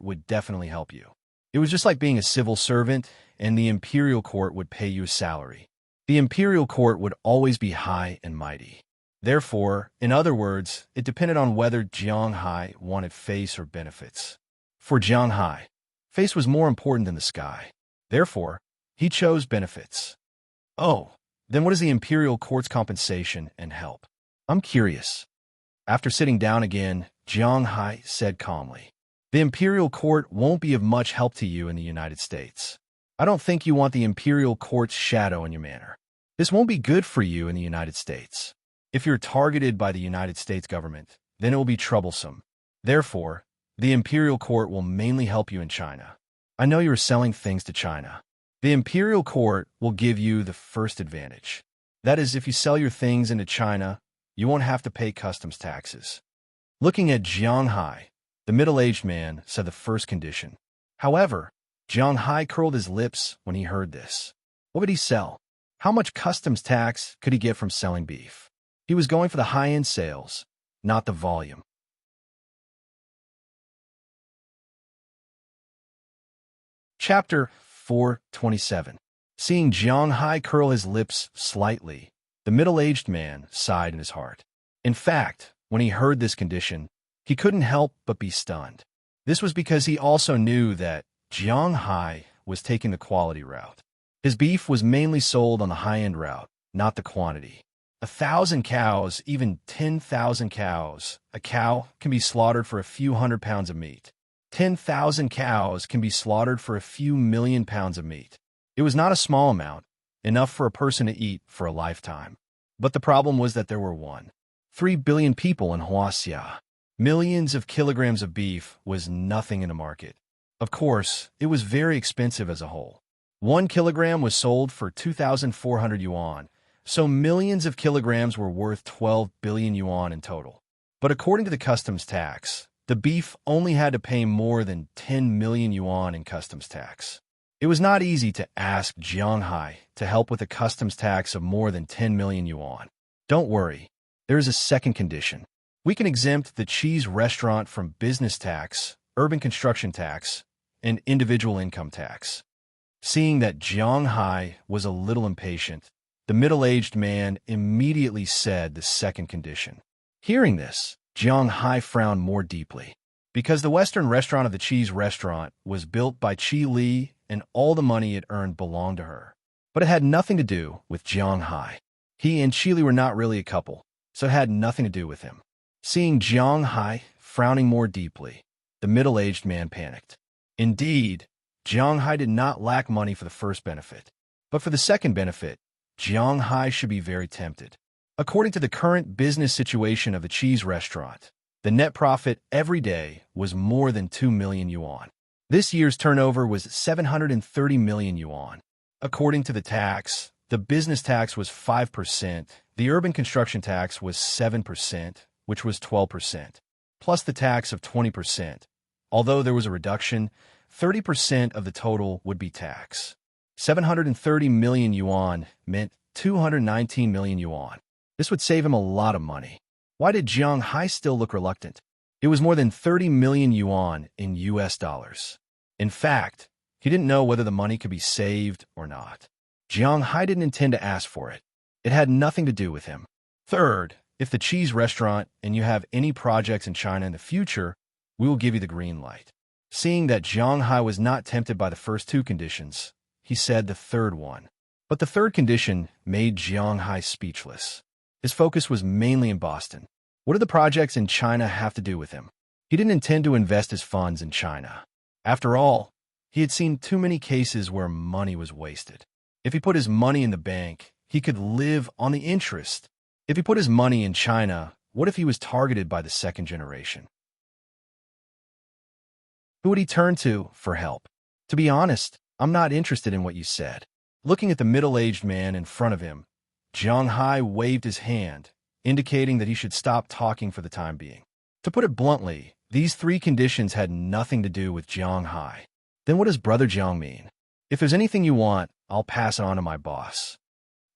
would definitely help you. It was just like being a civil servant, and the imperial court would pay you a salary. The imperial court would always be high and mighty. Therefore, in other words, it depended on whether Jiang Hai wanted face or benefits. For Jiang Hai, face was more important than the sky. Therefore, he chose benefits. Oh, then what is the imperial court's compensation and help? I'm curious. After sitting down again, Jiang Hai said calmly, the imperial court won't be of much help to you in the United States. I don't think you want the imperial court's shadow in your manor. This won't be good for you in the United States. If you're targeted by the United States government, then it will be troublesome. Therefore, the imperial court will mainly help you in China. I know you're selling things to China. The imperial court will give you the first advantage. That is, if you sell your things into China, you won't have to pay customs taxes. Looking at Jiang Hai, the middle-aged man said the first condition. However, Jiang Hai curled his lips when he heard this. What would he sell? How much customs tax could he get from selling beef? He was going for the high-end sales, not the volume. Chapter 427. Seeing Jiang Hai curl his lips slightly, the middle-aged man sighed in his heart. In fact, when he heard this condition, he couldn't help but be stunned. This was because he also knew that Jiang Hai was taking the quality route. His beef was mainly sold on the high-end route, not the quantity. 1,000 cows, even 10,000 cows. A cow can be slaughtered for a few hundred pounds of meat. 10,000 cows can be slaughtered for a few million pounds of meat. It was not a small amount, enough for a person to eat for a lifetime. But the problem was that there were 1.3 billion people in Huaxia. Millions of kilograms of beef was nothing in a market. Of course, it was very expensive as a whole. 1 kilogram was sold for 2,400 yuan, so millions of kilograms were worth 12 billion yuan in total. But according to the customs tax, the beef only had to pay more than 10 million yuan in customs tax. It was not easy to ask Jiang Hai to help with a customs tax of more than 10 million yuan. Don't worry, there is a second condition. We can exempt the cheese restaurant from business tax, urban construction tax, and individual income tax. Seeing that Jiang Hai was a little impatient, the middle-aged man immediately said the second condition. Hearing this, Jiang Hai frowned more deeply. Because the Western restaurant of the cheese restaurant was built by Qi Li and all the money it earned belonged to her. But it had nothing to do with Jiang Hai. He and Qi Li were not really a couple, so it had nothing to do with him. Seeing Jiang Hai frowning more deeply, the middle-aged man panicked. Indeed, Jiang Hai did not lack money for the first benefit. But for the second benefit, Jiang Hai should be very tempted. According to the current business situation of the cheese restaurant, the net profit every day was more than 2 million yuan. This year's turnover was 730 million yuan. According to the tax, the business tax was 5%, the urban construction tax was 7%, which was 12%, plus the tax of 20%. Although there was a reduction, 30% of the total would be tax. 730 million yuan meant 219 million yuan. This would save him a lot of money. Why did Jiang Hai still look reluctant? It was more than 30 million yuan in US dollars. In fact, he didn't know whether the money could be saved or not. Jiang Hai didn't intend to ask for it. It had nothing to do with him. Third, if the cheese restaurant and you have any projects in China in the future, we will give you the green light. Seeing that Jiang Hai was not tempted by the first two conditions, he said the third one. But the third condition made Jiang Hai speechless. His focus was mainly in Boston. What did the projects in China have to do with him? He didn't intend to invest his funds in China. After all, he had seen too many cases where money was wasted. If he put his money in the bank, he could live on the interest. If he put his money in China, what if he was targeted by the second generation? Who would he turn to for help? To be honest, I'm not interested in what you said. Looking at the middle-aged man in front of him, Jiang Hai waved his hand, indicating that he should stop talking for the time being. To put it bluntly, these three conditions had nothing to do with Jiang Hai. Then what does Brother Jiang mean? If there's anything you want, I'll pass it on to my boss.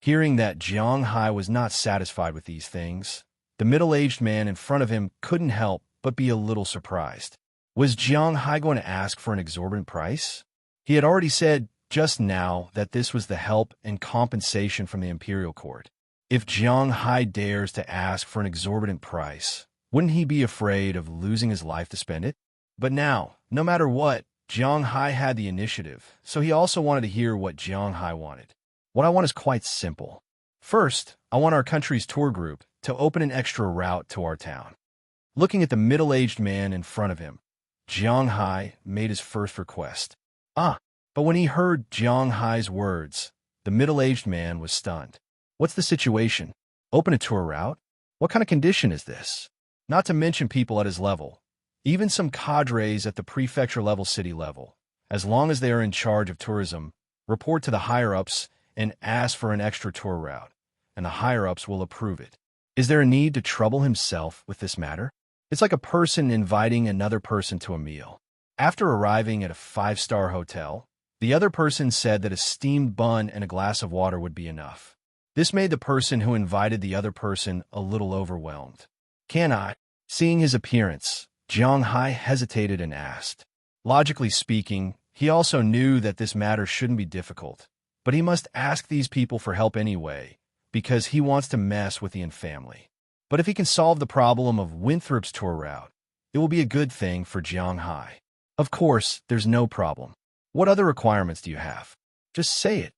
Hearing that Jiang Hai was not satisfied with these things, the middle-aged man in front of him couldn't help but be a little surprised. Was Jiang Hai going to ask for an exorbitant price? He had already said just now that this was the help and compensation from the imperial court. If Jiang Hai dares to ask for an exorbitant price, wouldn't he be afraid of losing his life to spend it? But now, no matter what, Jiang Hai had the initiative, so he also wanted to hear what Jiang Hai wanted. What I want is quite simple. First, I want our country's tour group to open an extra route to our town. Looking at the middle-aged man in front of him, Jiang Hai made his first request. But when he heard Jiang Hai's words, the middle-aged man was stunned. What's the situation? Open a tour route? What kind of condition is this? Not to mention people at his level, even some cadres at the prefecture-level city level, as long as they are in charge of tourism, report to the higher-ups and ask for an extra tour route, and the higher-ups will approve it. Is there a need to trouble himself with this matter? It's like a person inviting another person to a meal. After arriving at a 5-star hotel, the other person said that a steamed bun and a glass of water would be enough. This made the person who invited the other person a little overwhelmed. Can I? Seeing his appearance, Jiang Hai hesitated and asked. Logically speaking, he also knew that this matter shouldn't be difficult, but he must ask these people for help anyway, because he wants to mess with the Yin family. But if he can solve the problem of Winthrop's tour route, it will be a good thing for Jiang Hai. Of course, there's no problem. What other requirements do you have? Just say it.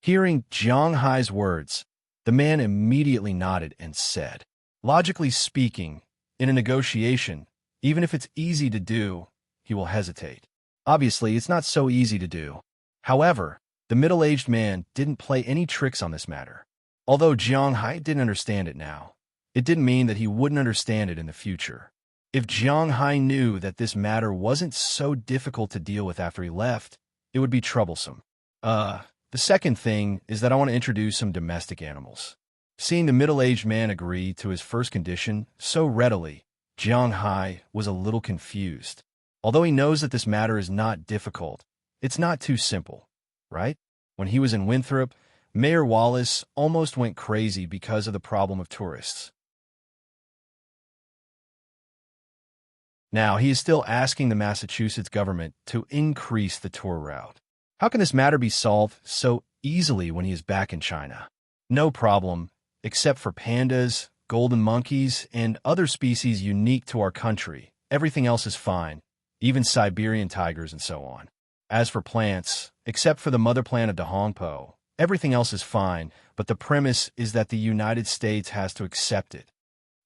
Hearing Jiang Hai's words, the man immediately nodded and said, logically speaking, in a negotiation, even if it's easy to do, he will hesitate. Obviously, it's not so easy to do. However, the middle-aged man didn't play any tricks on this matter. Although Jiang Hai didn't understand it now, it didn't mean that he wouldn't understand it in the future. If Jiang Hai knew that this matter wasn't so difficult to deal with after he left, it would be troublesome. The second thing is that I want to introduce some domestic animals. Seeing the middle-aged man agree to his first condition so readily, Jiang Hai was a little confused. Although he knows that this matter is not difficult, it's not too simple, right? When he was in Winthrop, Mayor Wallace almost went crazy because of the problem of tourists. Now, he is still asking the Massachusetts government to increase the tour route. How can this matter be solved so easily when he is back in China? No problem, except for pandas, golden monkeys, and other species unique to our country. Everything else is fine, even Siberian tigers and so on. As for plants, except for the mother plant of Dahongpo, everything else is fine, but the premise is that the United States has to accept it.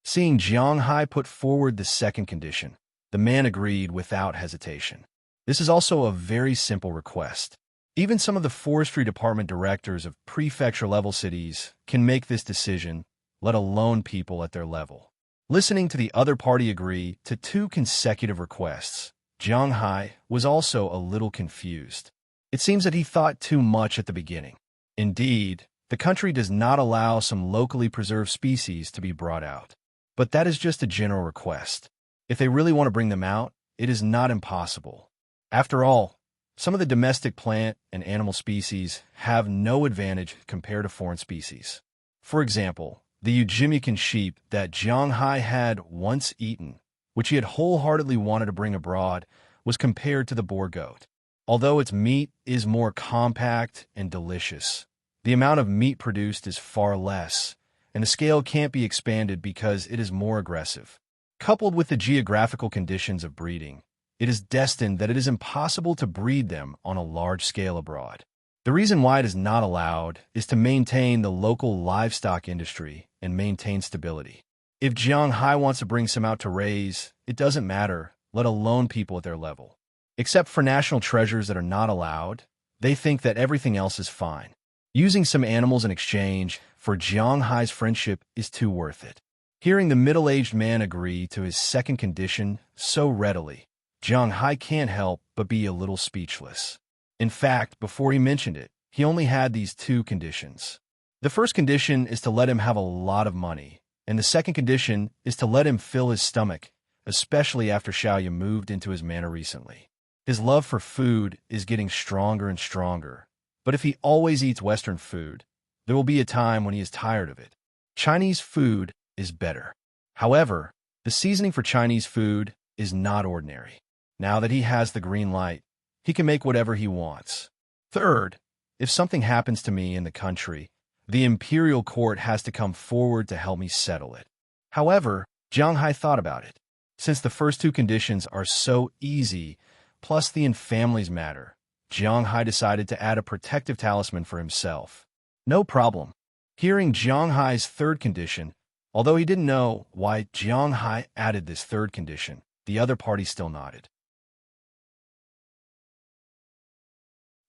Seeing Jiang Hai put forward the second condition, the man agreed without hesitation. This is also a very simple request. Even some of the forestry department directors of prefecture-level cities can make this decision, let alone people at their level. Listening to the other party agree to 2 consecutive requests, Jiang Hai was also a little confused. It seems that he thought too much at the beginning. Indeed, the country does not allow some locally preserved species to be brought out. But that is just a general request. If they really want to bring them out, it is not impossible. After all, some of the domestic plant and animal species have no advantage compared to foreign species. For example, the Ujimikan sheep that Jiang Hai had once eaten, which he had wholeheartedly wanted to bring abroad, was compared to the boar goat. Although its meat is more compact and delicious, the amount of meat produced is far less, and the scale can't be expanded because it is more aggressive. Coupled with the geographical conditions of breeding, it is destined that it is impossible to breed them on a large scale abroad. The reason why it is not allowed is to maintain the local livestock industry and maintain stability. If Jiang Hai wants to bring some out to raise, it doesn't matter, let alone people at their level. Except for national treasures that are not allowed, they think that everything else is fine. Using some animals in exchange for Jiang Hai's friendship is too worth it. Hearing the middle-aged man agree to his second condition so readily, Jiang Hai can't help but be a little speechless. In fact, before he mentioned it, he only had these 2 conditions. The first condition is to let him have a lot of money, and the second condition is to let him fill his stomach, especially after Xiaoya moved into his manor recently. His love for food is getting stronger and stronger, but if he always eats Western food, there will be a time when he is tired of it. Chinese food is better. However, the seasoning for Chinese food is not ordinary. Now that he has the green light, he can make whatever he wants. Third, if something happens to me in the country, the imperial court has to come forward to help me settle it. However, Jiang Hai thought about it. Since the first 2 conditions are so easy, plus the in families matter, Jiang Hai decided to add a protective talisman for himself. No problem. Hearing Jiang Hai's third condition, Although he didn't know why Jiang Hai added this third condition, the other party still nodded.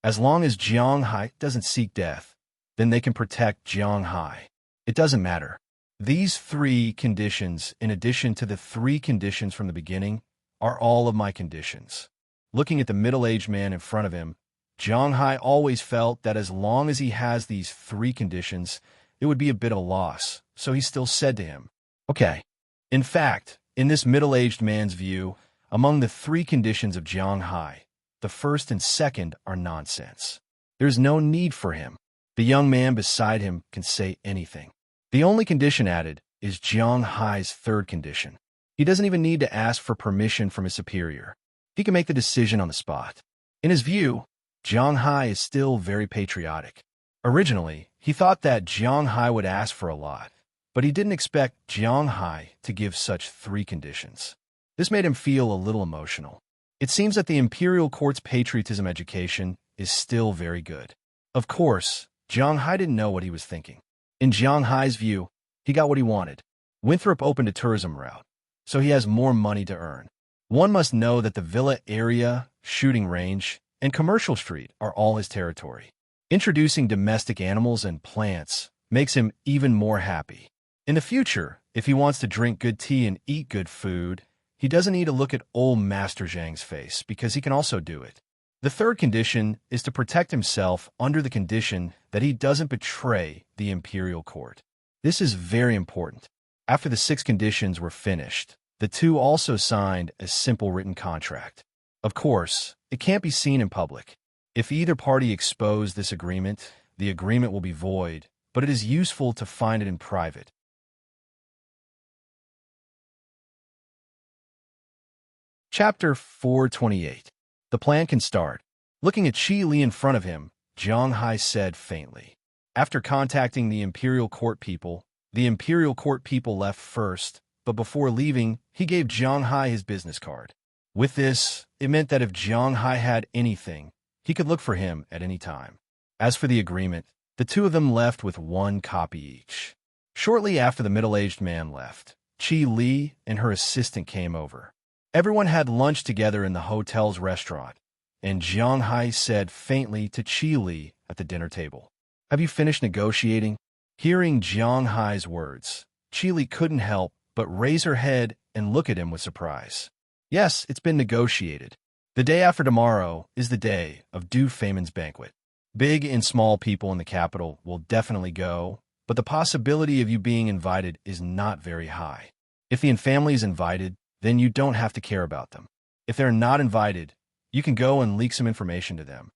As long as Jiang Hai doesn't seek death, then they can protect Jiang Hai. It doesn't matter. These three conditions, in addition to the three conditions from the beginning, are all of my conditions. Looking at the middle-aged man in front of him, Jiang Hai always felt that as long as he has these three conditions, it would be a bit of a loss, so he still said to him, "Okay." In fact, in this middle-aged man's view, among the three conditions of Jiang Hai, the first and second are nonsense. There's no need for him. The young man beside him can say anything. The only condition added is Jiang Hai's third condition. He doesn't even need to ask for permission from his superior. He can make the decision on the spot. In his view, Jiang Hai is still very patriotic. Originally, he thought that Jiang Hai would ask for a lot, but he didn't expect Jiang Hai to give such three conditions. This made him feel a little emotional. It seems that the imperial court's patriotism education is still very good. Of course, Jiang Hai didn't know what he was thinking. In Jiang Hai's view, he got what he wanted. Winthrop opened a tourism route, so he has more money to earn. One must know that the villa area, shooting range, and commercial street are all his territory. Introducing domestic animals and plants makes him even more happy. In the future, if he wants to drink good tea and eat good food, he doesn't need to look at old Master Zhang's face because he can also do it. The third condition is to protect himself under the condition that he doesn't betray the imperial court. This is very important. After the 6 conditions were finished, the two also signed a simple written contract. Of course, it can't be seen in public. If either party exposed this agreement, the agreement will be void, but it is useful to find it in private. Chapter 428. The plan can start. Looking at Qi Li in front of him, Jiang Hai said faintly. After contacting the imperial court people left first, but before leaving, he gave Jiang Hai his business card. With this, it meant that if Jiang Hai had anything, he could look for him at any time. As for the agreement, the two of them left with 1 copy each. Shortly after the middle-aged man left, Qi Li and her assistant came over. Everyone had lunch together in the hotel's restaurant, and Jiang Hai said faintly to Qi Li at the dinner table, "Have you finished negotiating?" Hearing Jiang Hai's words, Qi Li couldn't help but raise her head and look at him with surprise. "Yes, it's been negotiated. The day after tomorrow is the day of Du Feimin's banquet. Big and small people in the capital will definitely go, but the possibility of you being invited is not very high. If the family is invited, then you don't have to care about them. If they're not invited, you can go and leak some information to them."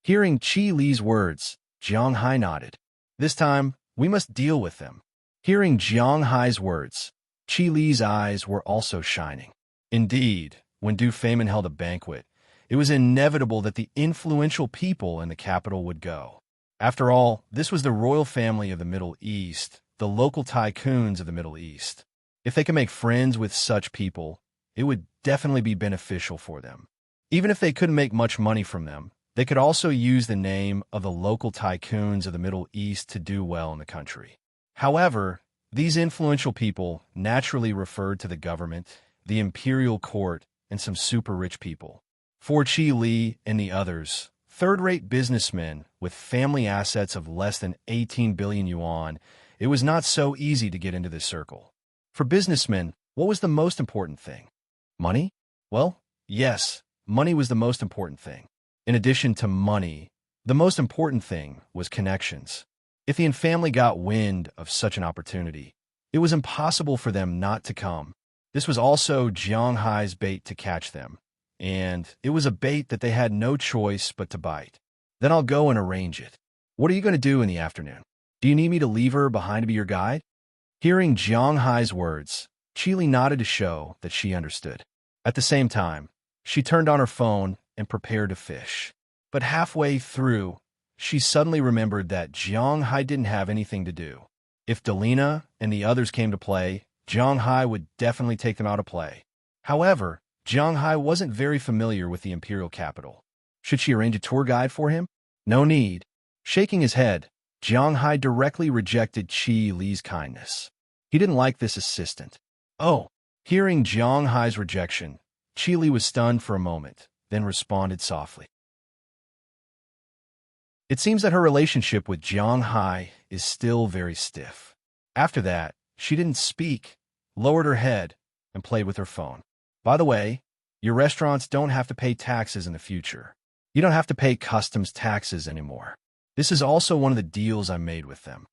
Hearing Qi Li's words, Jiang Hai nodded. "This time, we must deal with them." Hearing Jiang Hai's words, Qi Li's eyes were also shining. Indeed, when Du Feimin held a banquet, it was inevitable that the influential people in the capital would go. After all, this was the royal family of the Middle East, the local tycoons of the Middle East. If they could make friends with such people, it would definitely be beneficial for them. Even if they couldn't make much money from them, they could also use the name of the local tycoons of the Middle East to do well in the country. However, these influential people naturally referred to the government, the imperial court, and some super rich people. For Qi Li and the others, third-rate businessmen with family assets of less than 18 billion yuan, it was not so easy to get into this circle. For businessmen, what was the most important thing? Money? Well, yes, money was the most important thing. In addition to money, the most important thing was connections. If the family got wind of such an opportunity, it was impossible for them not to come. This was also Jiang Hai's bait to catch them, and it was a bait that they had no choice but to bite. "Then I'll go and arrange it. What are you going to do in the afternoon? Do you need me to leave her behind to be your guide?" Hearing Jiang Hai's words, Qi Li nodded to show that she understood. At the same time, she turned on her phone and prepared to fish. But halfway through, she suddenly remembered that Jiang Hai didn't have anything to do. If Delina and the others came to play, Jiang Hai would definitely take them out to play. However, Jiang Hai wasn't very familiar with the imperial capital. Should she arrange a tour guide for him? No need. Shaking his head, Jiang Hai directly rejected Qi Li's kindness. He didn't like this assistant. Oh, hearing Jiang Hai's rejection, Qi Li was stunned for a moment, then responded softly. It seems that her relationship with Jiang Hai is still very stiff. After that, she didn't speak, lowered her head, and played with her phone. By the way, your restaurants don't have to pay taxes in the future. You don't have to pay customs taxes anymore. This is also one of the deals I made with them.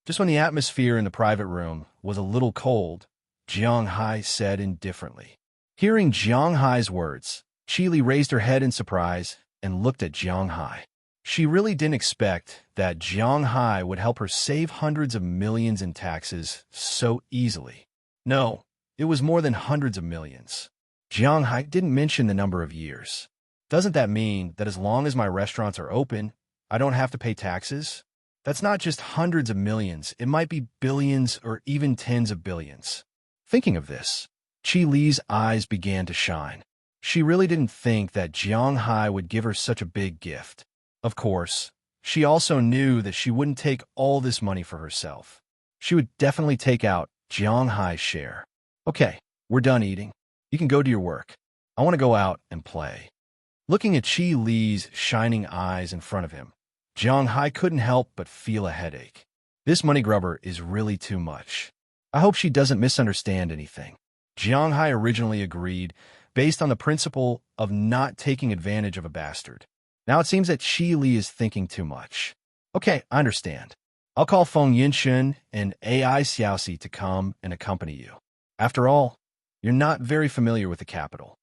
Just when the atmosphere in the private room was a little cold, Jiang Hai said indifferently. Hearing Jiang Hai's words, Qi Li raised her head in surprise and looked at Jiang Hai. She really didn't expect that Jiang Hai would help her save hundreds of millions in taxes so easily. No, it was more than hundreds of millions. Jiang Hai didn't mention the number of years. Doesn't that mean that as long as my restaurants are open, I don't have to pay taxes? That's not just hundreds of millions, it might be billions or even tens of billions. Thinking of this, Qi Li's eyes began to shine. She really didn't think that Jiang Hai would give her such a big gift. Of course, she also knew that she wouldn't take all this money for herself. She would definitely take out Jiang Hai's share. Okay, we're done eating. You can go to your work. I want to go out and play. Looking at Qi Li's shining eyes in front of him, Jiang Hai couldn't help but feel a headache. This money grubber is really too much. I hope she doesn't misunderstand anything. Jiang Hai originally agreed based on the principle of not taking advantage of a bastard. Now it seems that Qi Li is thinking too much. Okay, I understand. I'll call Feng Yinshun and AI Xiaoxi to come and accompany you. After all, you're not very familiar with the capital.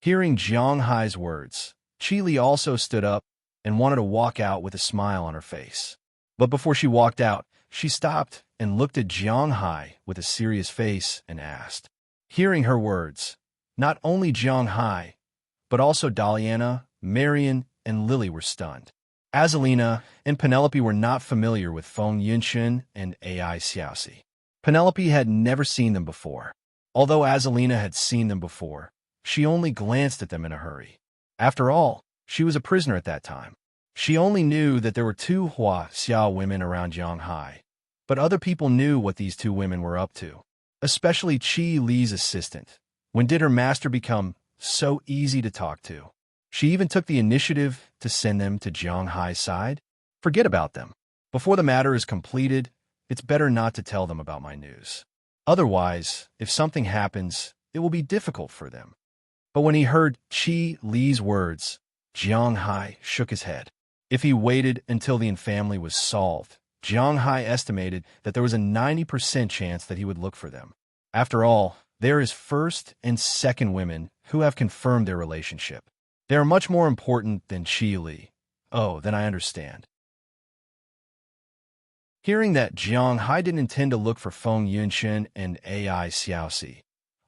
Hearing Jiang Hai's words, Qi Li also stood up and wanted to walk out with a smile on her face. But before she walked out, she stopped and looked at Jiang Hai with a serious face and asked. Hearing her words, not only Jiang Hai, but also Daliana, Marian, and Lily were stunned. Azalina and Penelope were not familiar with Feng Yinshun and AI Xiaoxi. Penelope had never seen them before. Although Azalina had seen them before, she only glanced at them in a hurry. After all, she was a prisoner at that time. She only knew that there were two Hua Xiao women around Jiang Hai, but other people knew what these two women were up to, especially Qi Li's assistant. When did her master become so easy to talk to? She even took the initiative to send them to Jiang Hai's side? Forget about them. Before the matter is completed, it's better not to tell them about my news. Otherwise, if something happens, it will be difficult for them. But when he heard Qi Li's words, Jiang Hai shook his head. If he waited until the infamy was solved, Jiang Hai estimated that there was a 90% chance that he would look for them. After all, they are his first and second women who have confirmed their relationship. They are much more important than Qi Li. Oh, then I understand. Hearing that Jiang Hai didn't intend to look for Feng Yunxin and AI Xiaoxi,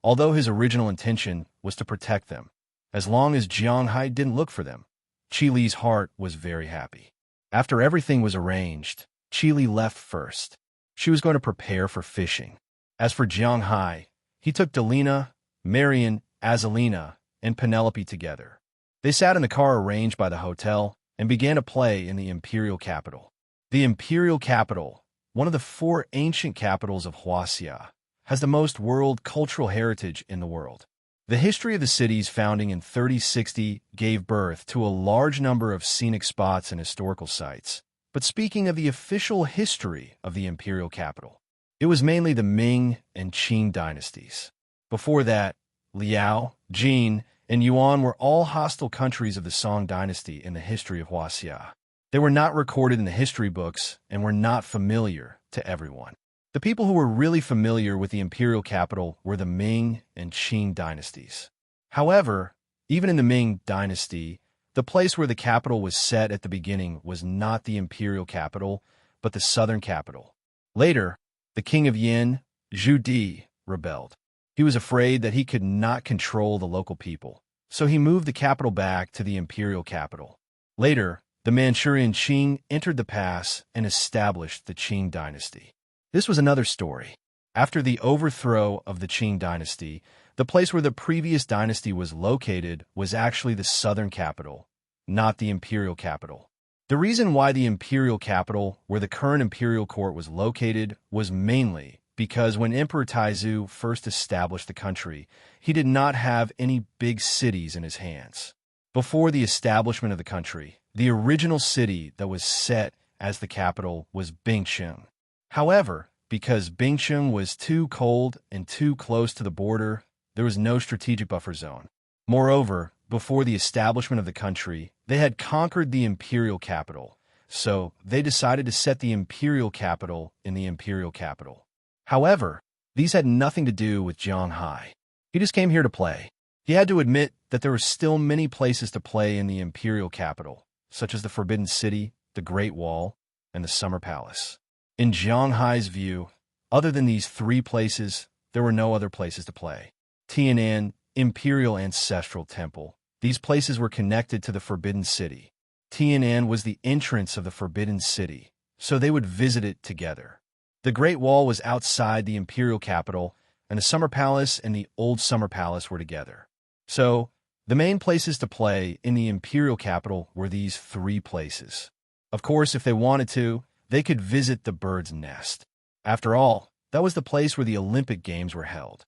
although his original intention was to protect them. As long as Jiang Hai didn't look for them, Qi Li's heart was very happy. After everything was arranged, Qi Li left first. She was going to prepare for fishing. As for Jiang Hai, he took Delina, Marian, Azalina, and Penelope together. They sat in the car arranged by the hotel and began to play in the imperial capital. The imperial capital, one of the 4 ancient capitals of Huaxia, has the most world cultural heritage in the world. The history of the city's founding in 3060 gave birth to a large number of scenic spots and historical sites. But speaking of the official history of the imperial capital, it was mainly the Ming and Qing dynasties. Before that, Liao, Jin, and Yuan were all hostile countries of the Song dynasty in the history of Huaxia. They were not recorded in the history books and were not familiar to everyone. The people who were really familiar with the imperial capital were the Ming and Qing dynasties. However, even in the Ming dynasty, the place where the capital was set at the beginning was not the imperial capital, but the southern capital. Later, the king of Yin, Zhu Di, rebelled. He was afraid that he could not control the local people, so he moved the capital back to the imperial capital. Later, the Manchurian Qing entered the pass and established the Qing dynasty. This was another story. After the overthrow of the Qing dynasty, the place where the previous dynasty was located was actually the southern capital, not the imperial capital. The reason why the imperial capital, where the current imperial court was located, was mainly because when Emperor Taizu first established the country, he did not have any big cities in his hands. Before the establishment of the country, the original city that was set as the capital was Bingcheng. However, because Bingcheng was too cold and too close to the border, there was no strategic buffer zone. Moreover, before the establishment of the country, they had conquered the imperial capital, so they decided to set the imperial capital in the imperial capital. However, these had nothing to do with Jiang Hai. He just came here to play. He had to admit that there were still many places to play in the imperial capital, such as the Forbidden City, the Great Wall, and the Summer Palace. In Jiang Hai's view, other than these three places, there were no other places to play. Tianan, Imperial Ancestral Temple. These places were connected to the Forbidden City. Tianan was the entrance of the Forbidden City, so they would visit it together. The Great Wall was outside the imperial capital, and the Summer Palace and the Old Summer Palace were together. So, the main places to play in the imperial capital were these three places. Of course, if they wanted to, they could visit the Bird's Nest. After all, that was the place where the Olympic Games were held.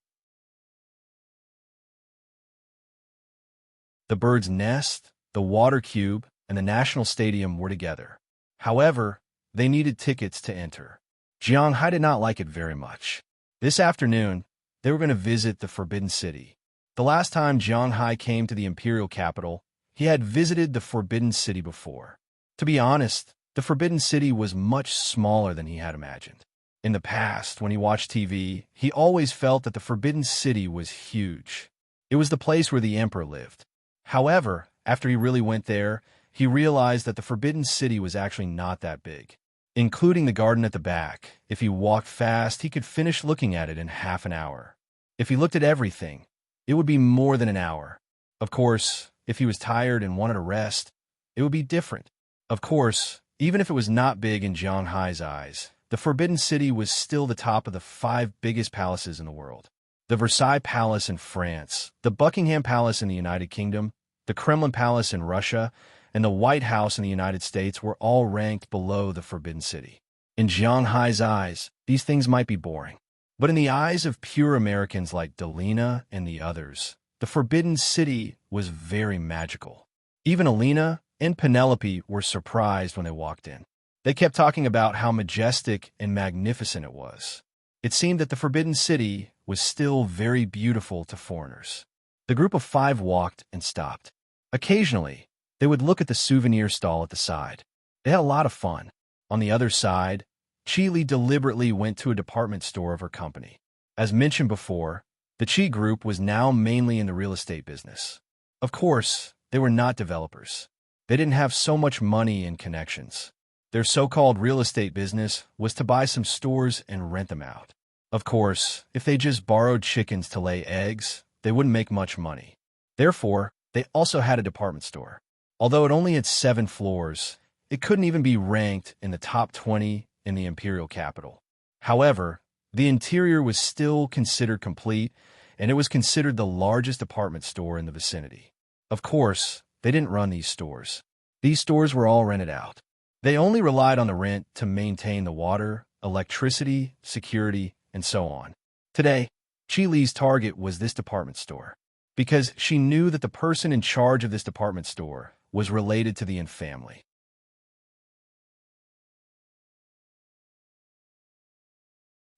The Bird's Nest, the Water Cube, and the National Stadium were together. However, they needed tickets to enter. Jiang Hai did not like it very much. This afternoon, they were going to visit the Forbidden City. The last time Jiang Hai came to the imperial capital, he had visited the Forbidden City before. To be honest, the Forbidden City was much smaller than he had imagined. In the past, when he watched TV, he always felt that the Forbidden City was huge. It was the place where the emperor lived. However, after he really went there, he realized that the Forbidden City was actually not that big. Including the garden at the back, if he walked fast, he could finish looking at it in half an hour. If he looked at everything, it would be more than an hour. Of course, if he was tired and wanted a rest, it would be different. Of course, even if it was not big in Jiang Hai's eyes, the Forbidden City was still the top of the 5 biggest palaces in the world. The Versailles Palace in France, the Buckingham Palace in the United Kingdom, the Kremlin Palace in Russia, and the White House in the United States were all ranked below the Forbidden City. In Jiang Hai's eyes, these things might be boring. But in the eyes of pure Americans like Delina and the others, the Forbidden City was very magical. Even Alina and Penelope were surprised when they walked in. They kept talking about how majestic and magnificent it was. It seemed that the Forbidden City was still very beautiful to foreigners. The group of 5 walked and stopped. Occasionally, they would look at the souvenir stall at the side. They had a lot of fun. On the other side, Chi deliberately went to a department store of her company. As mentioned before, the Chi group was now mainly in the real estate business. Of course, they were not developers. They didn't have so much money and connections. Their so-called real estate business was to buy some stores and rent them out. Of course, if they just borrowed chickens to lay eggs, they wouldn't make much money. Therefore, they also had a department store. Although it only had 7 floors, it couldn't even be ranked in the top 20 in the imperial capital. However, the interior was still considered complete, and it was considered the largest department store in the vicinity. Of course, they didn't run these stores. These stores were all rented out. They only relied on the rent to maintain the water, electricity, security, and so on. Today, Chi Li's target was this department store, because she knew that the person in charge of this department store was related to the Yin family.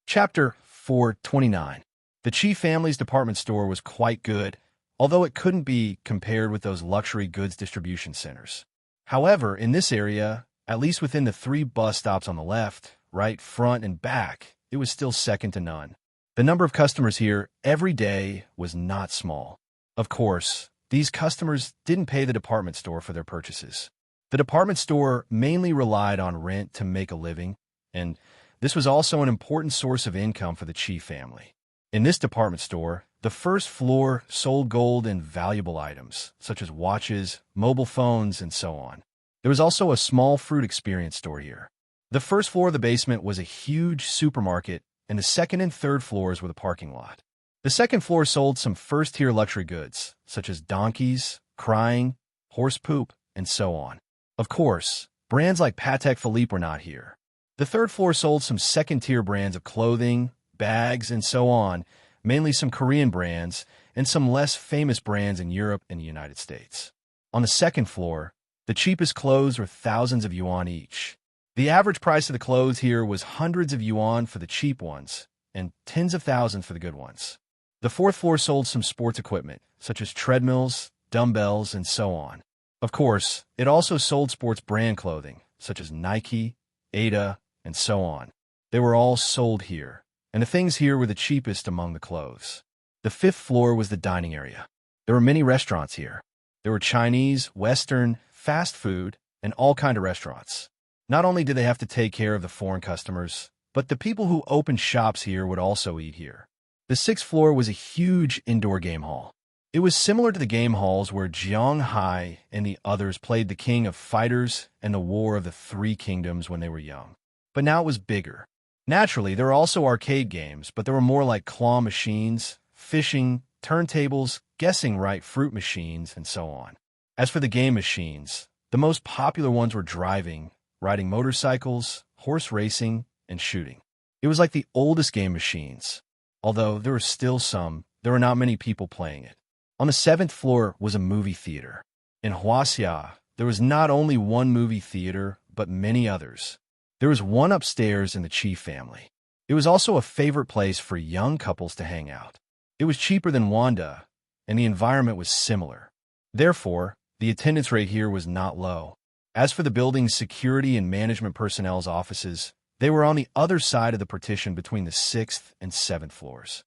Chapter 429. The Chi family's department store was quite good, although it couldn't be compared with those luxury goods distribution centers. However, in this area, at least within the 3 bus stops on the left, right, front, and back, it was still second to none. The number of customers here every day was not small. Of course, these customers didn't pay the department store for their purchases. The department store mainly relied on rent to make a living, and this was also an important source of income for the Chi family. In this department store, the first floor sold gold and valuable items, such as watches, mobile phones, and so on. There was also a small fruit experience store here. The first floor of the basement was a huge supermarket, and the second and third floors were the parking lot. The second floor sold some first-tier luxury goods, such as donkeys, crying, horse poop, and so on. Of course, brands like Patek Philippe were not here. The third floor sold some second-tier brands of clothing, bags, and so on, mainly some Korean brands and some less famous brands in Europe and the United States. On the second floor, the cheapest clothes were thousands of yuan each. The average price of the clothes here was hundreds of yuan for the cheap ones and tens of thousands for the good ones. The fourth floor sold some sports equipment, such as treadmills, dumbbells, and so on. Of course, it also sold sports brand clothing, such as Nike, Ada, and so on. They were all sold here, and the things here were the cheapest among the clothes. The fifth floor was the dining area. There were many restaurants here. There were Chinese, Western, fast food, and all kinds of restaurants. Not only did they have to take care of the foreign customers, but the people who opened shops here would also eat here. The sixth floor was a huge indoor game hall. It was similar to the game halls where Jiang Hai and the others played the King of Fighters and the War of the Three Kingdoms when they were young. But now it was bigger. Naturally, there were also arcade games, but there were more like claw machines, fishing, turntables, guessing right fruit machines, and so on. As for the game machines, the most popular ones were driving, riding motorcycles, horse racing, and shooting. It was like the oldest game machines. Although there were still some, there were not many people playing it. On the seventh floor was a movie theater. In Huaxia, there was not only one movie theater, but many others. There was one upstairs in the Qi family. It was also a favorite place for young couples to hang out. It was cheaper than Wanda, and the environment was similar. Therefore, the attendance rate here was not low. As for the building's security and management personnel's offices, they were on the other side of the partition between the 6th and 7th floors.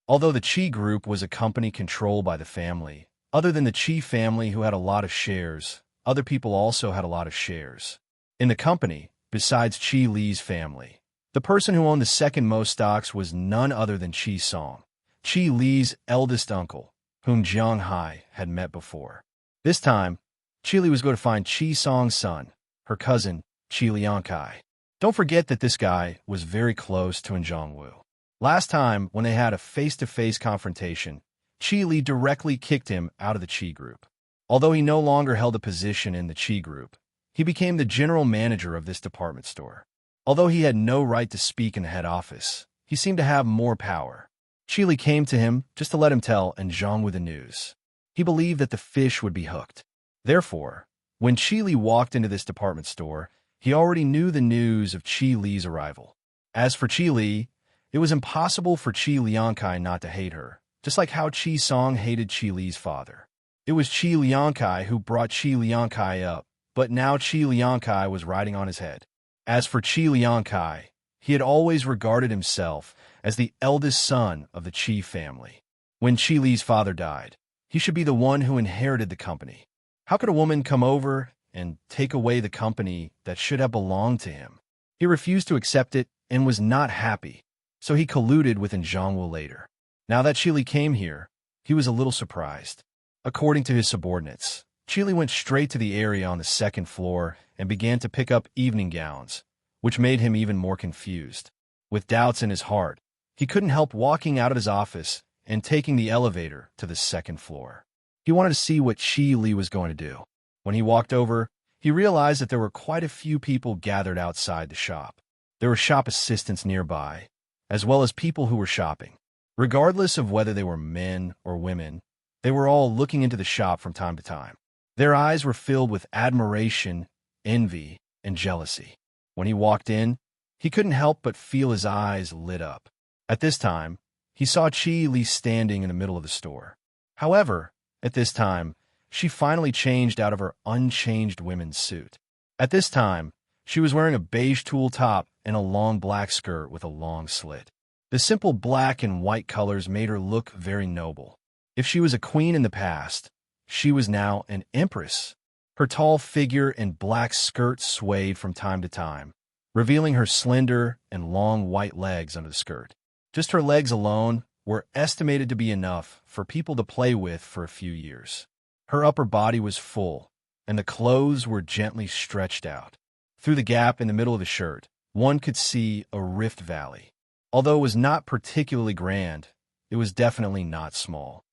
Although the Qi Group was a company controlled by the family, other than the Qi family who had a lot of shares, other people also had a lot of shares. In the company, besides Qi Li's family, the person who owned the second most stocks was none other than Qi Song, Qi Li's eldest uncle, whom Jiang Hai had met before. This time, Qi Li was going to find Qi Song's son, her cousin, Qi Liangkai. Don't forget that this guy was very close to Zhongwu. Last time, when they had a face-to-face confrontation, Qi Li directly kicked him out of the Qi Group. Although he no longer held a position in the Qi Group, he became the general manager of this department store. Although he had no right to speak in the head office, he seemed to have more power. Qi Li came to him just to let him tell Zhongwu the news. He believed that the fish would be hooked. Therefore, when Qi Li walked into this department store, he already knew the news of Qi Li's arrival. As for Qi Li, it was impossible for Qi Liangkai not to hate her, just like how Qi Song hated Qi Li's father. It was Qi Liangkai who brought Qi Liangkai up, but now Qi Liangkai was riding on his head. As for Qi Liangkai, he had always regarded himself as the eldest son of the Qi family. When Qi Li's father died, he should be the one who inherited the company. How could a woman come over and take away the company that should have belonged to him? He refused to accept it and was not happy, so he colluded with Zhongwu later. Now that Qi Li came here, he was a little surprised. According to his subordinates, Qi Li went straight to the area on the second floor and began to pick up evening gowns, which made him even more confused. With doubts in his heart, he couldn't help walking out of his office and taking the elevator to the second floor. He wanted to see what Qi Li was going to do. When he walked over, he realized that there were quite a few people gathered outside the shop. There were shop assistants nearby, as well as people who were shopping. Regardless of whether they were men or women, they were all looking into the shop from time to time. Their eyes were filled with admiration, envy, and jealousy. When he walked in, he couldn't help but feel his eyes lit up. At this time, he saw Qi Li standing in the middle of the store. However, at this time, she finally changed out of her unchanged women's suit. At this time, she was wearing a beige tulle top and a long black skirt with a long slit. The simple black and white colors made her look very noble. If she was a queen in the past, she was now an empress. Her tall figure and black skirt swayed from time to time, revealing her slender and long white legs under the skirt. Just her legs alone were estimated to be enough for people to play with for a few years. Her upper body was full, and the clothes were gently stretched out. Through the gap in the middle of the shirt, one could see a rift valley. Although it was not particularly grand, it was definitely not small.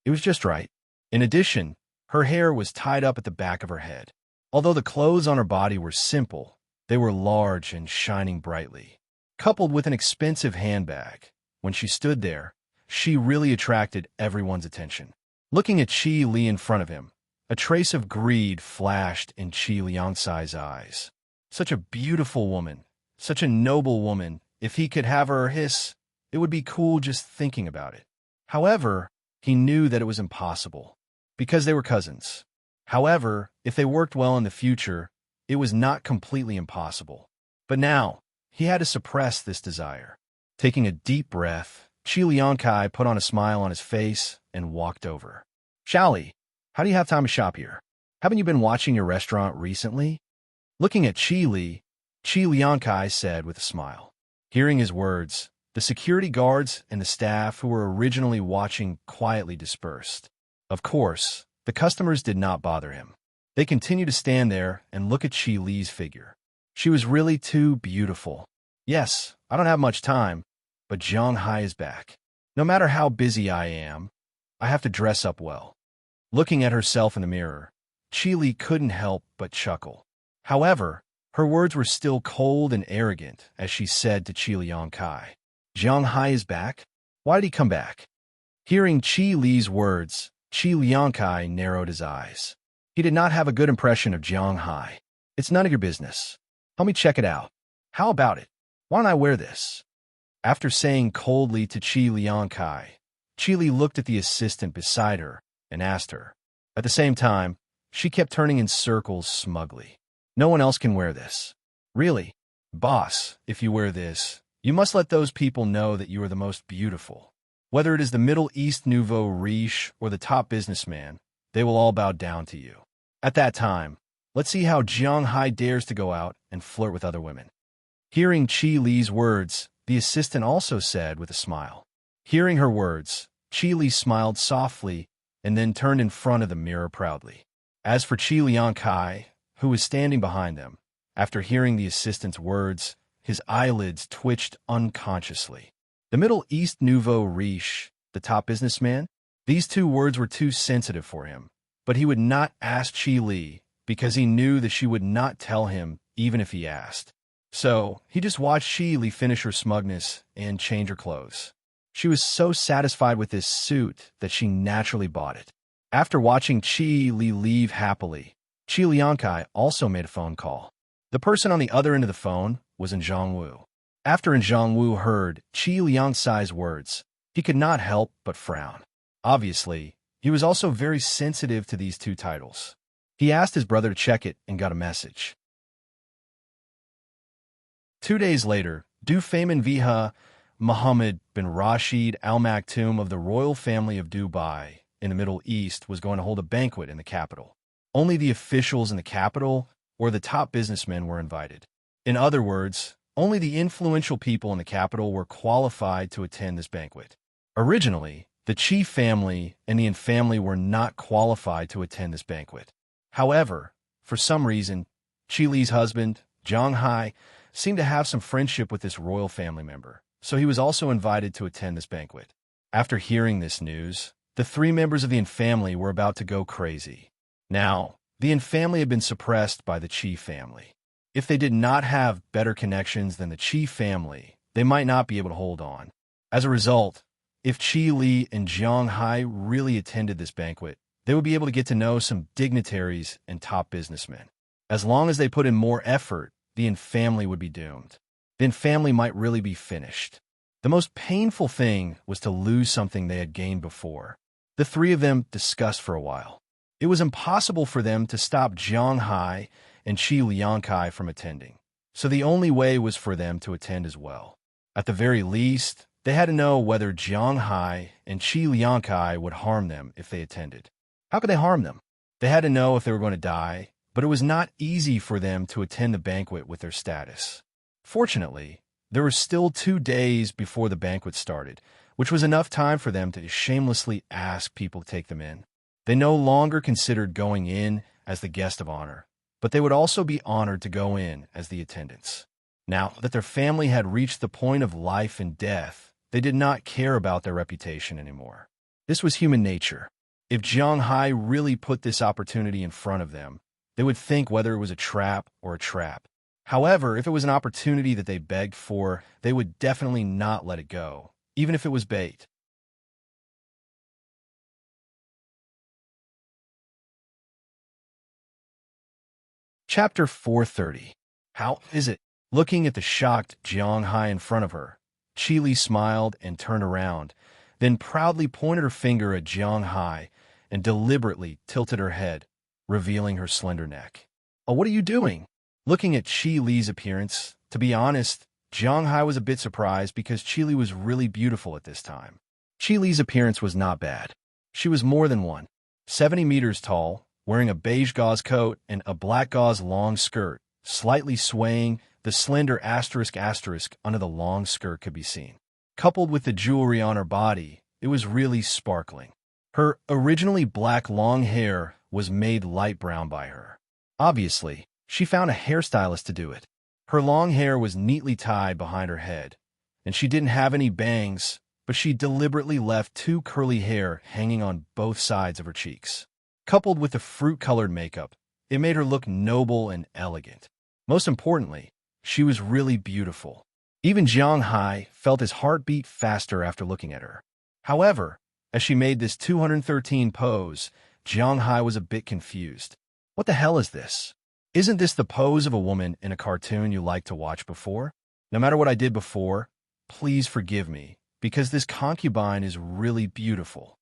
It was just right. In addition, Her hair was tied up at the back of her head. Although the clothes on her body were simple, they were large and shining brightly. Coupled with an expensive handbag, when she stood there, she really attracted everyone's attention. Looking at Qi Li in front of him, a trace of greed flashed in Qi Liangsai's eyes. Such a beautiful woman, such a noble woman. If he could have her it would be cool just thinking about it. However, he knew that it was impossible, because they were cousins. However, if they worked well in the future, it was not completely impossible. But now, he had to suppress this desire. Taking a deep breath, Qi Liangkai put on a smile on his face and walked over. Xiaoli, how do you have time to shop here? Haven't you been watching your restaurant recently? Looking at Qi Li, Qi Liangkai said with a smile. Hearing his words, the security guards and the staff who were originally watching quietly dispersed. Of course, the customers did not bother him. They continued to stand there and look at Qi Li's figure. She was really too beautiful. Yes, I don't have much time, but Zhang Hai is back. No matter how busy I am, I have to dress up well. Looking at herself in the mirror, Qi Li couldn't help but chuckle. However, her words were still cold and arrogant as she said to Qi Liangkai, Zhang Hai is back? Why did he come back? Hearing Qi Li's words, Qi Liangkai narrowed his eyes. He did not have a good impression of Zhang Hai. It's none of your business. Help me check it out. How about it? Why don't I wear this? After saying coldly to Qi Liangkai, Qi Li looked at the assistant beside her and asked her. At the same time, she kept turning in circles smugly. No one else can wear this. Really? Boss, if you wear this, you must let those people know that you are the most beautiful. Whether it is the Middle East nouveau riche or the top businessman, they will all bow down to you. At that time, let's see how Zhang Hai dares to go out and flirt with other women. Hearing Qi Li's words, the assistant also said with a smile. Hearing her words, Qi Li smiled softly and then turned in front of the mirror proudly. As for Qi Liangkai, who was standing behind them, after hearing the assistant's words, his eyelids twitched unconsciously. The Middle East nouveau riche, the top businessman? These two words were too sensitive for him, but he would not ask Qi Li because he knew that she would not tell him even if he asked. So, he just watched Qi Li finish her smugness and change her clothes. She was so satisfied with this suit that she naturally bought it. After watching Qi Li leave happily, Qi Liangkai also made a phone call. The person on the other end of the phone was Zhangwu. After Zhangwu heard Qi Liangsai's words, he could not help but frown. Obviously, he was also very sensitive to these two titles. He asked his brother to check it and got a message. 2 days later, Dufayman Viha Mohammed bin Rashid Al Maktoum of the royal family of Dubai in the Middle East was going to hold a banquet in the capital. Only the officials in the capital or the top businessmen were invited. In other words, only the influential people in the capital were qualified to attend this banquet. Originally, the Qi family and the Yin family were not qualified to attend this banquet. However, for some reason, Qi Li's husband, Zhang Hai, seemed to have some friendship with this royal family member, so he was also invited to attend this banquet. After hearing this news, the 3 members of the Yin family were about to go crazy. Now, the Yin family had been suppressed by the Qi family. If they did not have better connections than the Qi family, they might not be able to hold on. As a result, if Qi Li and Zhang Hai really attended this banquet, they would be able to get to know some dignitaries and top businessmen. As long as they put in more effort, the Yin family would be doomed. The Yin family might really be finished. The most painful thing was to lose something they had gained before. The 3 of them discussed for a while. It was impossible for them to stop Zhang Hai and Qi Liangkai from attending, so the only way was for them to attend as well. At the very least, they had to know whether Zhang Hai and Qi Liangkai would harm them if they attended. How could they harm them? They had to know if they were going to die, but it was not easy for them to attend the banquet with their status. Fortunately, there were still 2 days before the banquet started, which was enough time for them to shamelessly ask people to take them in. They no longer considered going in as the guest of honor, but they would also be honored to go in as the attendants. Now that their family had reached the point of life and death, they did not care about their reputation anymore. This was human nature. If Jianghai really put this opportunity in front of them, they would think whether it was a trap or a trap. However, if it was an opportunity that they begged for, they would definitely not let it go, even if it was bait. Chapter 430. How is it? Looking at the shocked Jianghai in front of her, Qi smiled and turned around, then proudly pointed her finger at Jianghai and deliberately tilted her head, revealing her slender neck. Oh, what are you doing? Looking at Qi appearance, to be honest, Jianghai was a bit surprised because Qi was really beautiful at this time. Qi appearance was not bad. She was more than 170 meters tall, wearing a beige gauze coat and a black gauze long skirt, slightly swaying. The slender asterisk under the long skirt could be seen. Coupled with the jewelry on her body, it was really sparkling. Her originally black long hair was made light brown by her. Obviously, she found a hairstylist to do it. Her long hair was neatly tied behind her head, and she didn't have any bangs, but she deliberately left 2 curly hair hanging on both sides of her cheeks. Coupled with the fruit-colored makeup, it made her look noble and elegant. Most importantly, she was really beautiful. Even Jianghai felt his heart beat faster after looking at her. However, as she made this 213 pose, Jianghai was a bit confused. What the hell is this? Isn't this the pose of a woman in a cartoon you liked to watch before? No matter what I did before, please forgive me, because this concubine is really beautiful.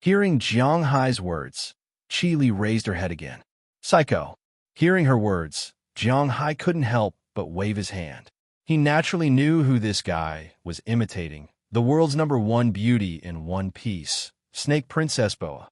Hearing Jianghai's words, Qi raised her head again. Psycho. Hearing her words, Jianghai couldn't help but wave his hand. He naturally knew who this guy was imitating. The world's #1 beauty in One Piece, Snake Princess Boa